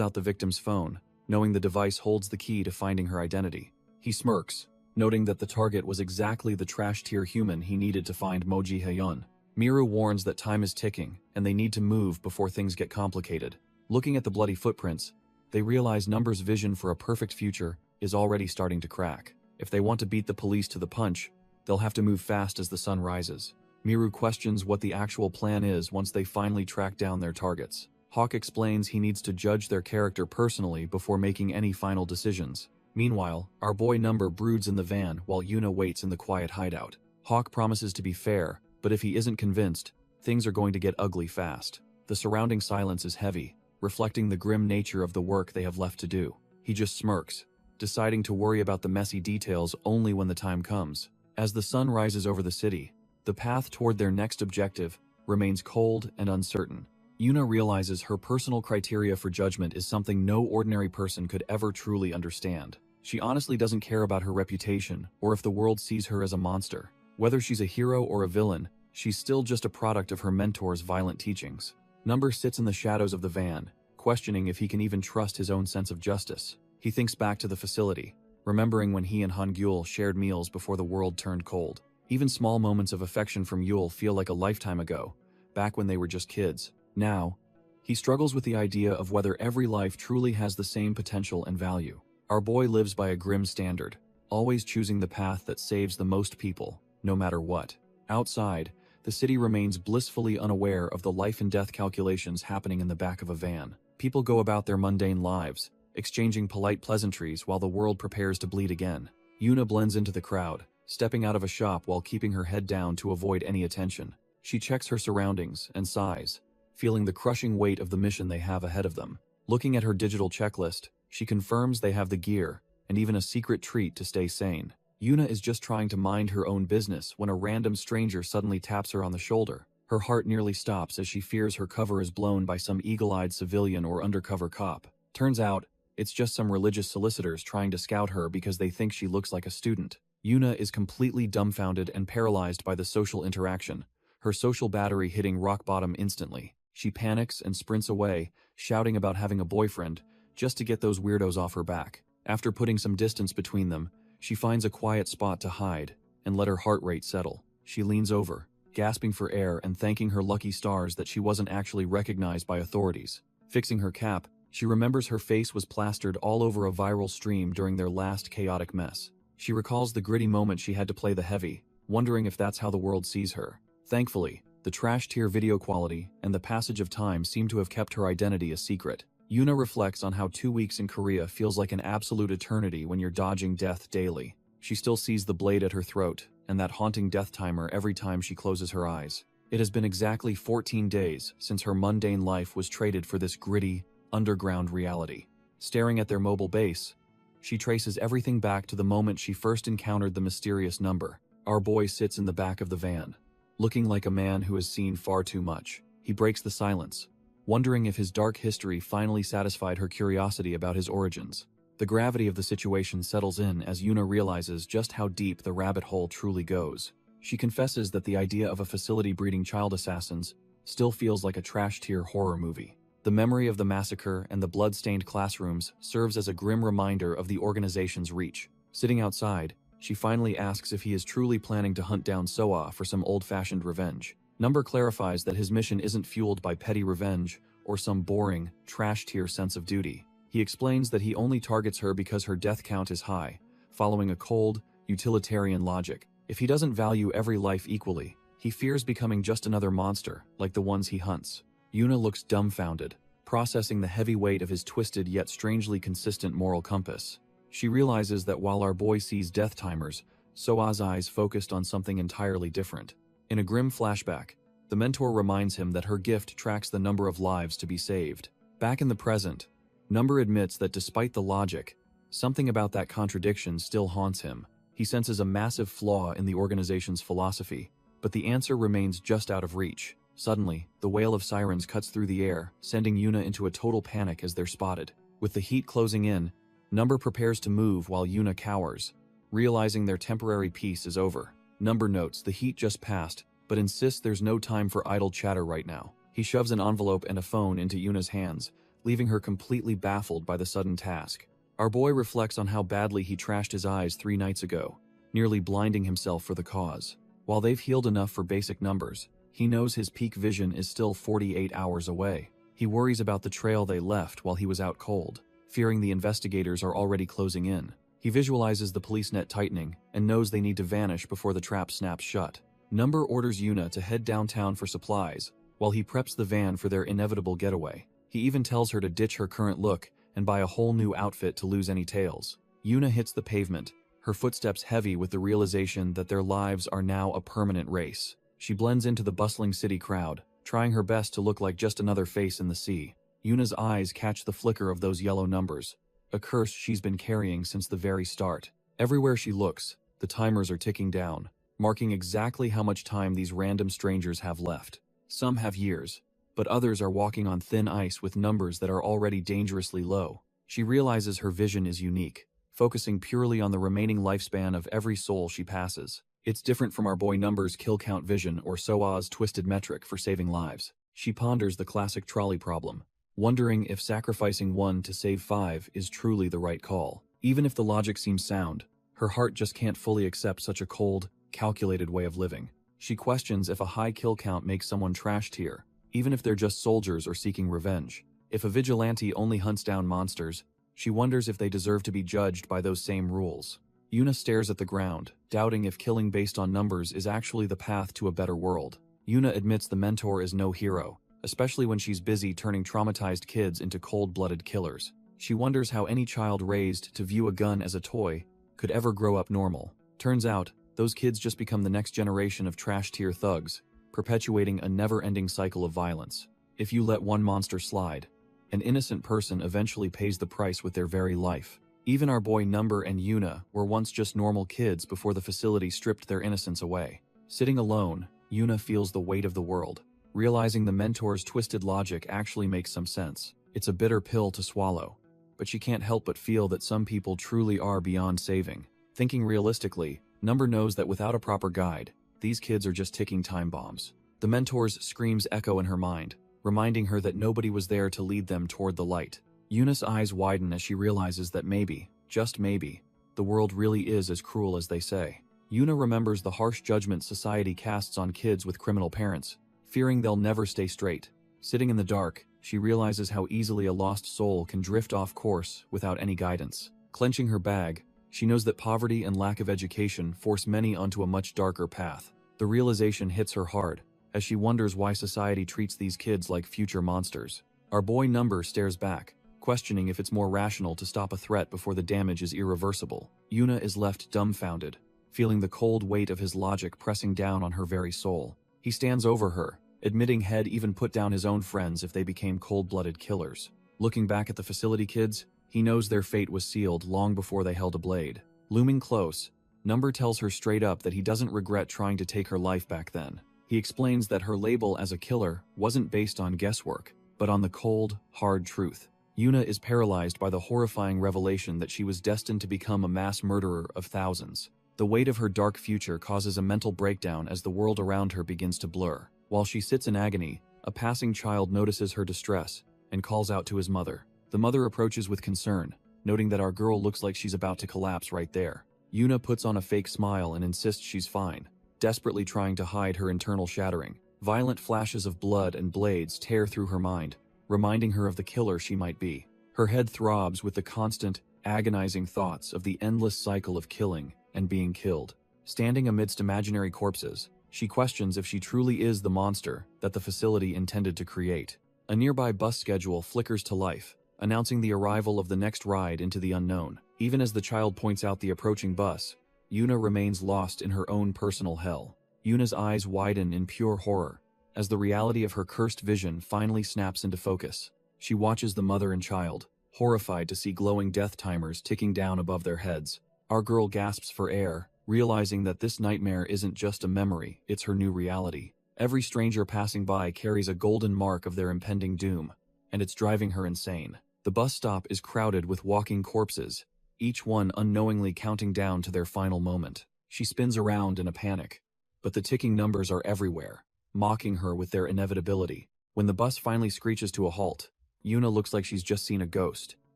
out the victim's phone, knowing the device holds the key to finding her identity. He smirks, noting that the target was exactly the trash-tier human he needed to find Moji Hyun. Miru warns that time is ticking, and they need to move before things get complicated. Looking at the bloody footprints, they realize Number's vision for a perfect future is already starting to crack. If they want to beat the police to the punch, they'll have to move fast as the sun rises. Miru questions what the actual plan is once they finally track down their targets. Hawk explains he needs to judge their character personally before making any final decisions. Meanwhile, our boy Number broods in the van while Yuna waits in the quiet hideout. Hawk promises to be fair, but if he isn't convinced, things are going to get ugly fast. The surrounding silence is heavy, reflecting the grim nature of the work they have left to do. He just smirks, deciding to worry about the messy details only when the time comes. As the sun rises over the city, the path toward their next objective remains cold and uncertain. Yuna realizes her personal criteria for judgment is something no ordinary person could ever truly understand. She honestly doesn't care about her reputation or if the world sees her as a monster. Whether she's a hero or a villain, she's still just a product of her mentor's violent teachings. Number sits in the shadows of the van, questioning if he can even trust his own sense of justice. He thinks back to the facility, remembering when he and Han-gyul shared meals before the world turned cold. Even small moments of affection from Yul feel like a lifetime ago, back when they were just kids. Now, he struggles with the idea of whether every life truly has the same potential and value. Our boy lives by a grim standard, always choosing the path that saves the most people, no matter what. Outside, the city remains blissfully unaware of the life and death calculations happening in the back of a van. People go about their mundane lives, exchanging polite pleasantries while the world prepares to bleed again. Yuna blends into the crowd, stepping out of a shop while keeping her head down to avoid any attention. She checks her surroundings and sighs, feeling the crushing weight of the mission they have ahead of them. Looking at her digital checklist, she confirms they have the gear, and even a secret treat to stay sane. Yuna is just trying to mind her own business when a random stranger suddenly taps her on the shoulder. Her heart nearly stops as she fears her cover is blown by some eagle-eyed civilian or undercover cop. Turns out, it's just some religious solicitors trying to scout her because they think she looks like a student. Yuna is completely dumbfounded and paralyzed by the social interaction, her social battery hitting rock bottom instantly. She panics and sprints away, shouting about having a boyfriend, just to get those weirdos off her back. After putting some distance between them, she finds a quiet spot to hide and let her heart rate settle. She leans over, gasping for air and thanking her lucky stars that she wasn't actually recognized by authorities. Fixing her cap, she remembers her face was plastered all over a viral stream during their last chaotic mess. She recalls the gritty moment she had to play the heavy, wondering if that's how the world sees her. Thankfully, the trash-tier video quality and the passage of time seem to have kept her identity a secret. Yuna reflects on how 2 weeks in Korea feels like an absolute eternity when you're dodging death daily. She still sees the blade at her throat and that haunting death timer every time she closes her eyes. It has been exactly 14 days since her mundane life was traded for this gritty, underground reality. Staring at their mobile base, she traces everything back to the moment she first encountered the mysterious number. Our boy sits in the back of the van, looking like a man who has seen far too much. He breaks the silence, wondering if his dark history finally satisfied her curiosity about his origins. The gravity of the situation settles in as Yuna realizes just how deep the rabbit hole truly goes. She confesses that the idea of a facility breeding child assassins still feels like a trash-tier horror movie. The memory of the massacre and the blood-stained classrooms serves as a grim reminder of the organization's reach. Sitting outside, she finally asks if he is truly planning to hunt down Soa for some old-fashioned revenge. Number clarifies that his mission isn't fueled by petty revenge or some boring, trash-tier sense of duty. He explains that he only targets her because her death count is high, following a cold, utilitarian logic. If he doesn't value every life equally, he fears becoming just another monster, like the ones he hunts. Yuna looks dumbfounded, processing the heavy weight of his twisted yet strangely consistent moral compass. She realizes that while our boy sees death timers, Soa's eyes focused on something entirely different. In a grim flashback, the mentor reminds him that her gift tracks the number of lives to be saved. Back in the present, Number admits that despite the logic, something about that contradiction still haunts him. He senses a massive flaw in the organization's philosophy, but the answer remains just out of reach. Suddenly, the wail of sirens cuts through the air, sending Yuna into a total panic as they're spotted. With the heat closing in, Number prepares to move while Yuna cowers, realizing their temporary peace is over. Number notes the heat just passed, but insists there's no time for idle chatter right now. He shoves an envelope and a phone into Yuna's hands, leaving her completely baffled by the sudden task. Our boy reflects on how badly he trashed his eyes 3 nights ago, nearly blinding himself for the cause. While they've healed enough for basic numbers, he knows his peak vision is still 48 hours away. He worries about the trail they left while he was out cold, fearing the investigators are already closing in. He visualizes the police net tightening and knows they need to vanish before the trap snaps shut. Number orders Yuna to head downtown for supplies, while he preps the van for their inevitable getaway. He even tells her to ditch her current look and buy a whole new outfit to lose any tails. Yuna hits the pavement, her footsteps heavy with the realization that their lives are now a permanent race. She blends into the bustling city crowd, trying her best to look like just another face in the sea. Yuna's eyes catch the flicker of those yellow numbers, a curse she's been carrying since the very start. Everywhere she looks, the timers are ticking down, marking exactly how much time these random strangers have left. Some have years, but others are walking on thin ice with numbers that are already dangerously low. She realizes her vision is unique, focusing purely on the remaining lifespan of every soul she passes. It's different from our boy Number's kill count vision or SOA's twisted metric for saving lives. She ponders the classic trolley problem, wondering if sacrificing 1 to save 5 is truly the right call. Even if the logic seems sound, her heart just can't fully accept such a cold, calculated way of living. She questions if a high kill count makes someone trash tier, even if they're just soldiers or seeking revenge. If a vigilante only hunts down monsters, she wonders if they deserve to be judged by those same rules. Yuna stares at the ground, doubting if killing based on numbers is actually the path to a better world. Yuna admits the mentor is no hero, especially when she's busy turning traumatized kids into cold-blooded killers. She wonders how any child raised to view a gun as a toy could ever grow up normal. Turns out, those kids just become the next generation of trash-tier thugs, perpetuating a never-ending cycle of violence. If you let one monster slide, an innocent person eventually pays the price with their very life. Even our boy Number and Yuna were once just normal kids before the facility stripped their innocence away. Sitting alone, Yuna feels the weight of the world, realizing the mentor's twisted logic actually makes some sense. It's a bitter pill to swallow, but she can't help but feel that some people truly are beyond saving. Thinking realistically, Number knows that without a proper guide, these kids are just ticking time bombs. The mentor's screams echo in her mind, reminding her that nobody was there to lead them toward the light. Yuna's eyes widen as she realizes that maybe, just maybe, the world really is as cruel as they say. Yuna remembers the harsh judgment society casts on kids with criminal parents, fearing they'll never stay straight. Sitting in the dark, she realizes how easily a lost soul can drift off course without any guidance. Clenching her bag, she knows that poverty and lack of education force many onto a much darker path. The realization hits her hard, as she wonders why society treats these kids like future monsters. Our boy Number stares back, questioning if it's more rational to stop a threat before the damage is irreversible. Yuna is left dumbfounded, feeling the cold weight of his logic pressing down on her very soul. He stands over her, admitting he'd even put down his own friends if they became cold-blooded killers. Looking back at the facility kids, he knows their fate was sealed long before they held a blade. Looming close, Number tells her straight up that he doesn't regret trying to take her life back then. He explains that her label as a killer wasn't based on guesswork, but on the cold, hard truth. Yuna is paralyzed by the horrifying revelation that she was destined to become a mass murderer of thousands. The weight of her dark future causes a mental breakdown as the world around her begins to blur. While she sits in agony, a passing child notices her distress and calls out to his mother. The mother approaches with concern, noting that our girl looks like she's about to collapse right there. Yuna puts on a fake smile and insists she's fine, desperately trying to hide her internal shattering. Violent flashes of blood and blades tear through her mind, reminding her of the killer she might be. Her head throbs with the constant, agonizing thoughts of the endless cycle of killing and being killed. Standing amidst imaginary corpses, she questions if she truly is the monster that the facility intended to create. A nearby bus schedule flickers to life, announcing the arrival of the next ride into the unknown. Even as the child points out the approaching bus, Yuna remains lost in her own personal hell. Yuna's eyes widen in pure horror, as the reality of her cursed vision finally snaps into focus. She watches the mother and child, horrified to see glowing death timers ticking down above their heads. Our girl gasps for air, realizing that this nightmare isn't just a memory, it's her new reality. Every stranger passing by carries a golden mark of their impending doom, and it's driving her insane. The bus stop is crowded with walking corpses, each one unknowingly counting down to their final moment. She spins around in a panic, but the ticking numbers are everywhere, mocking her with their inevitability. When the bus finally screeches to a halt, Yuna looks like she's just seen a ghost.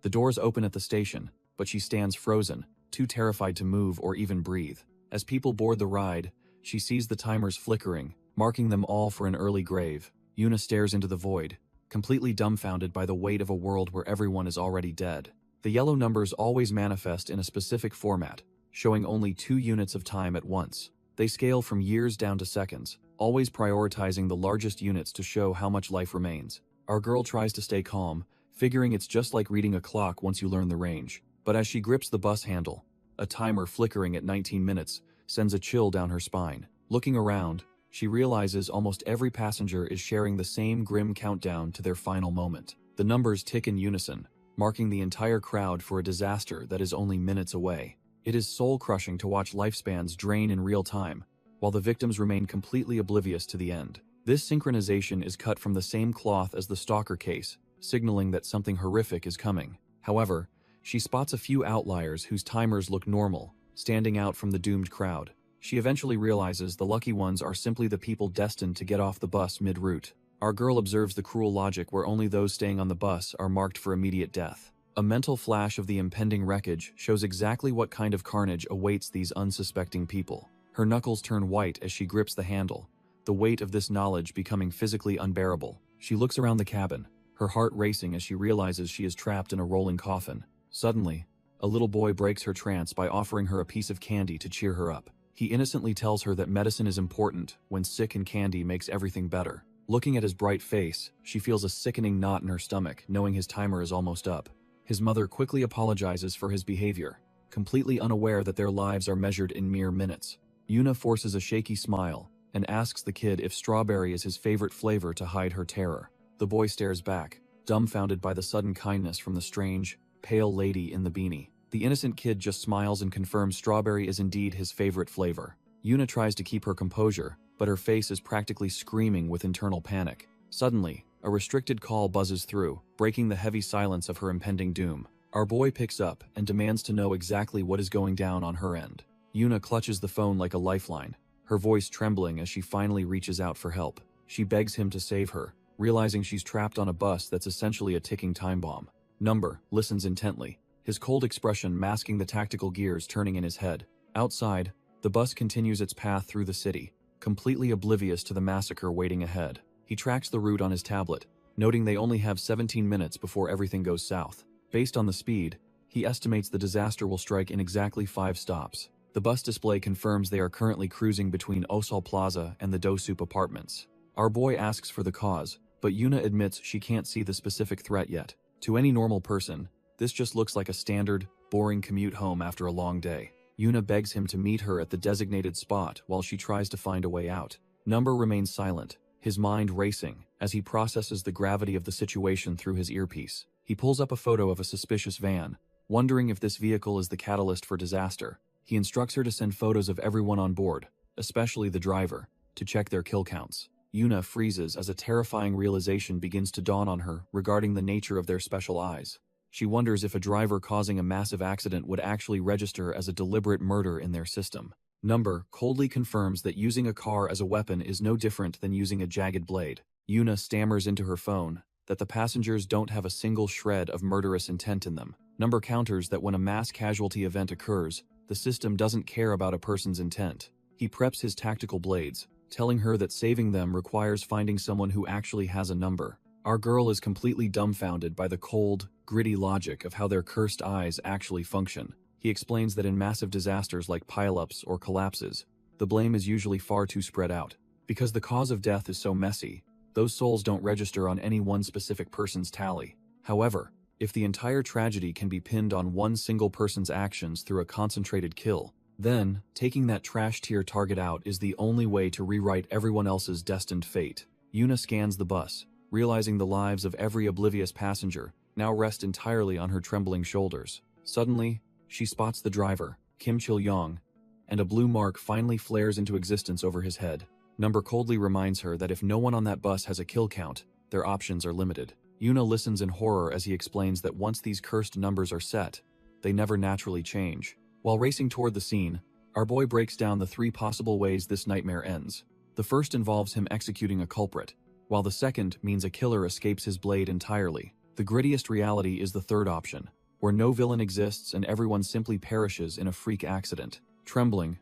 The doors open at the station, but she stands frozen, too terrified to move or even breathe. As people board the ride, she sees the timers flickering, marking them all for an early grave. Yuna stares into the void, completely dumbfounded by the weight of a world where everyone is already dead. The yellow numbers always manifest in a specific format, showing only 2 units of time at once. They scale from years down to seconds, always prioritizing the largest units to show how much life remains. Our girl tries to stay calm, figuring it's just like reading a clock once you learn the range. But as she grips the bus handle, a timer flickering at 19 minutes sends a chill down her spine. Looking around, she realizes almost every passenger is sharing the same grim countdown to their final moment. The numbers tick in unison, marking the entire crowd for a disaster that is only minutes away. It is soul-crushing to watch lifespans drain in real time, while the victims remain completely oblivious to the end. This synchronization is cut from the same cloth as the stalker case, signaling that something horrific is coming. However, she spots a few outliers whose timers look normal, standing out from the doomed crowd. She eventually realizes the lucky ones are simply the people destined to get off the bus mid-route. Our girl observes the cruel logic where only those staying on the bus are marked for immediate death. A mental flash of the impending wreckage shows exactly what kind of carnage awaits these unsuspecting people. Her knuckles turn white as she grips the handle, the weight of this knowledge becoming physically unbearable. She looks around the cabin, her heart racing as she realizes she is trapped in a rolling coffin. Suddenly, a little boy breaks her trance by offering her a piece of candy to cheer her up. He innocently tells her that medicine is important when sick and candy makes everything better. Looking at his bright face, she feels a sickening knot in her stomach, knowing his timer is almost up. His mother quickly apologizes for his behavior, completely unaware that their lives are measured in mere minutes. Yuna forces a shaky smile and asks the kid if strawberry is his favorite flavor to hide her terror. The boy stares back, dumbfounded by the sudden kindness from the strange, pale lady in the beanie. The innocent kid just smiles and confirms strawberry is indeed his favorite flavor. Yuna tries to keep her composure, but her face is practically screaming with internal panic. Suddenly, a restricted call buzzes through, breaking the heavy silence of her impending doom. Our boy picks up and demands to know exactly what is going down on her end. Yuna clutches the phone like a lifeline, her voice trembling as she finally reaches out for help. She begs him to save her, realizing she's trapped on a bus that's essentially a ticking time bomb. Number listens intently, his cold expression masking the tactical gears turning in his head. Outside, the bus continues its path through the city, completely oblivious to the massacre waiting ahead. He tracks the route on his tablet, noting they only have 17 minutes before everything goes south. Based on the speed, he estimates the disaster will strike in exactly 5 stops. The bus display confirms they are currently cruising between Osal Plaza and the Dosup apartments. Our boy asks for the cause, but Yuna admits she can't see the specific threat yet. To any normal person, this just looks like a standard, boring commute home after a long day. Yuna begs him to meet her at the designated spot while she tries to find a way out. Number remains silent, his mind racing as he processes the gravity of the situation through his earpiece. He pulls up a photo of a suspicious van, wondering if this vehicle is the catalyst for disaster. He instructs her to send photos of everyone on board, especially the driver, to check their kill counts. Yuna freezes as a terrifying realization begins to dawn on her regarding the nature of their special eyes. She wonders if a driver causing a massive accident would actually register as a deliberate murder in their system. Number coldly confirms that using a car as a weapon is no different than using a jagged blade. Yuna stammers into her phone that the passengers don't have a single shred of murderous intent in them. Number counters that when a mass casualty event occurs, the system doesn't care about a person's intent. He preps his tactical blades, telling her that saving them requires finding someone who actually has a number. Our girl is completely dumbfounded by the cold, gritty logic of how their cursed eyes actually function. He explains that in massive disasters like pileups or collapses, the blame is usually far too spread out. Because the cause of death is so messy, those souls don't register on any one specific person's tally. However, if the entire tragedy can be pinned on one single person's actions through a concentrated kill, then taking that trash tier target out is the only way to rewrite everyone else's destined fate. Yuna scans the bus, realizing the lives of every oblivious passenger now rest entirely on her trembling shoulders. Suddenly, she spots the driver, Kim Chil-yong, and a blue mark finally flares into existence over his head. Number coldly reminds her that if no one on that bus has a kill count, their options are limited. Yuna listens in horror as he explains that once these cursed numbers are set, they never naturally change. While racing toward the scene, our boy breaks down the 3 possible ways this nightmare ends. The first involves him executing a culprit, while the second means a killer escapes his blade entirely. The grittiest reality is the third option, where no villain exists and everyone simply perishes in a freak accident. Trembling,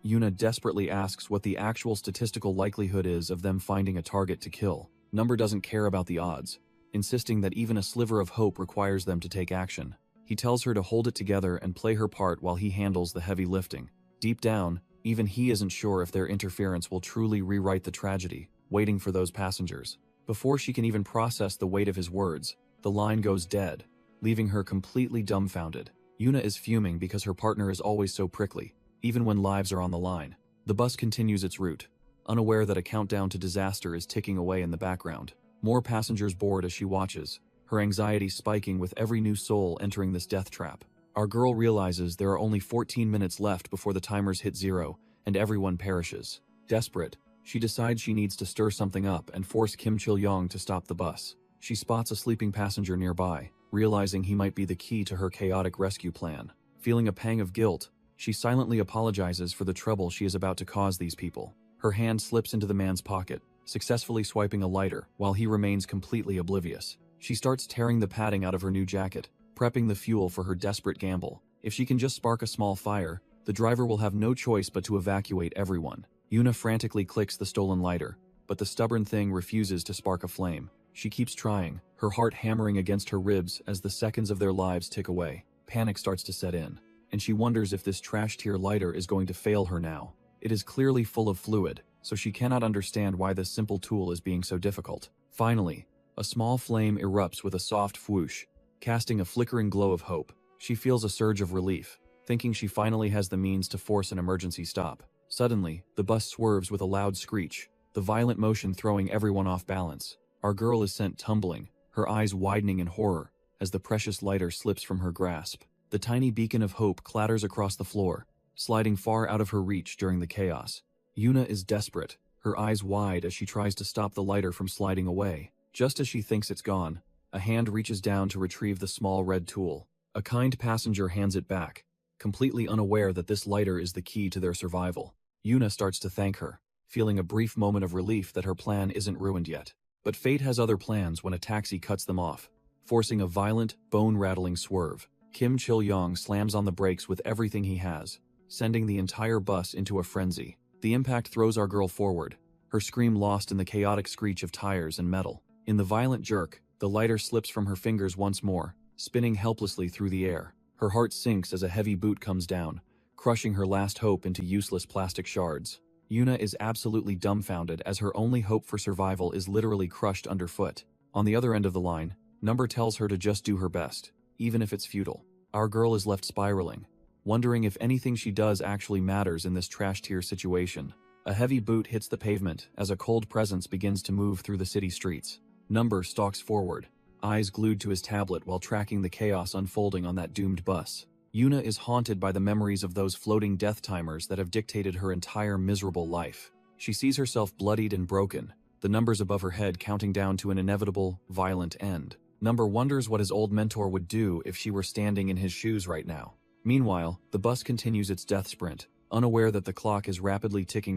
Yuna desperately asks what the actual statistical likelihood is of them finding a target to kill. Number doesn't care about the odds, insisting that even a sliver of hope requires them to take action. He tells her to hold it together and play her part while he handles the heavy lifting. Deep down, even he isn't sure if their interference will truly rewrite the tragedy, waiting for those passengers. Before she can even process the weight of his words, the line goes dead, leaving her completely dumbfounded. Yuna is fuming because her partner is always so prickly, even when lives are on the line. The bus continues its route, unaware that a countdown to disaster is ticking away in the background. More passengers board as she watches, her anxiety spiking with every new soul entering this death trap. Our girl realizes there are only 14 minutes left before the timers hit 0, and everyone perishes. Desperate, she decides she needs to stir something up and force Kim Chil-yong to stop the bus. She spots a sleeping passenger nearby, realizing he might be the key to her chaotic rescue plan. Feeling a pang of guilt, she silently apologizes for the trouble she is about to cause these people. Her hand slips into the man's pocket, successfully swiping a lighter while he remains completely oblivious. She starts tearing the padding out of her new jacket, prepping the fuel for her desperate gamble. If she can just spark a small fire, the driver will have no choice but to evacuate everyone. Yuna frantically clicks the stolen lighter, but the stubborn thing refuses to spark a flame. She keeps trying, her heart hammering against her ribs as the seconds of their lives tick away. Panic starts to set in, and she wonders if this trash-tier lighter is going to fail her now. It is clearly full of fluid, so she cannot understand why this simple tool is being so difficult. Finally, a small flame erupts with a soft whoosh, casting a flickering glow of hope. She feels a surge of relief, thinking she finally has the means to force an emergency stop. Suddenly, the bus swerves with a loud screech, the violent motion throwing everyone off balance. Our girl is sent tumbling, her eyes widening in horror as the precious lighter slips from her grasp. The tiny beacon of hope clatters across the floor, sliding far out of her reach during the chaos. Yuna is desperate, her eyes wide as she tries to stop the lighter from sliding away. Just as she thinks it's gone, a hand reaches down to retrieve the small red tool. A kind passenger hands it back, completely unaware that this lighter is the key to their survival. Yuna starts to thank her, feeling a brief moment of relief that her plan isn't ruined yet. But fate has other plans when a taxi cuts them off, forcing a violent, bone-rattling swerve. Kim Chil-yong slams on the brakes with everything he has, sending the entire bus into a frenzy. The impact throws our girl forward, her scream lost in the chaotic screech of tires and metal. In the violent jerk, the lighter slips from her fingers once more, spinning helplessly through the air. Her heart sinks as a heavy boot comes down, crushing her last hope into useless plastic shards. Yuna is absolutely dumbfounded as her only hope for survival is literally crushed underfoot. On the other end of the line, Number tells her to just do her best, even if it's futile. Our girl is left spiraling, wondering if anything she does actually matters in this trash-tier situation. A heavy boot hits the pavement as a cold presence begins to move through the city streets. Number stalks forward, eyes glued to his tablet while tracking the chaos unfolding on that doomed bus. Yuna is haunted by the memories of those floating death timers that have dictated her entire miserable life. She sees herself bloodied and broken, the numbers above her head counting down to an inevitable, violent end. Number wonders what his old mentor would do if she were standing in his shoes right now. Meanwhile, the bus continues its death sprint, unaware that the clock is rapidly ticking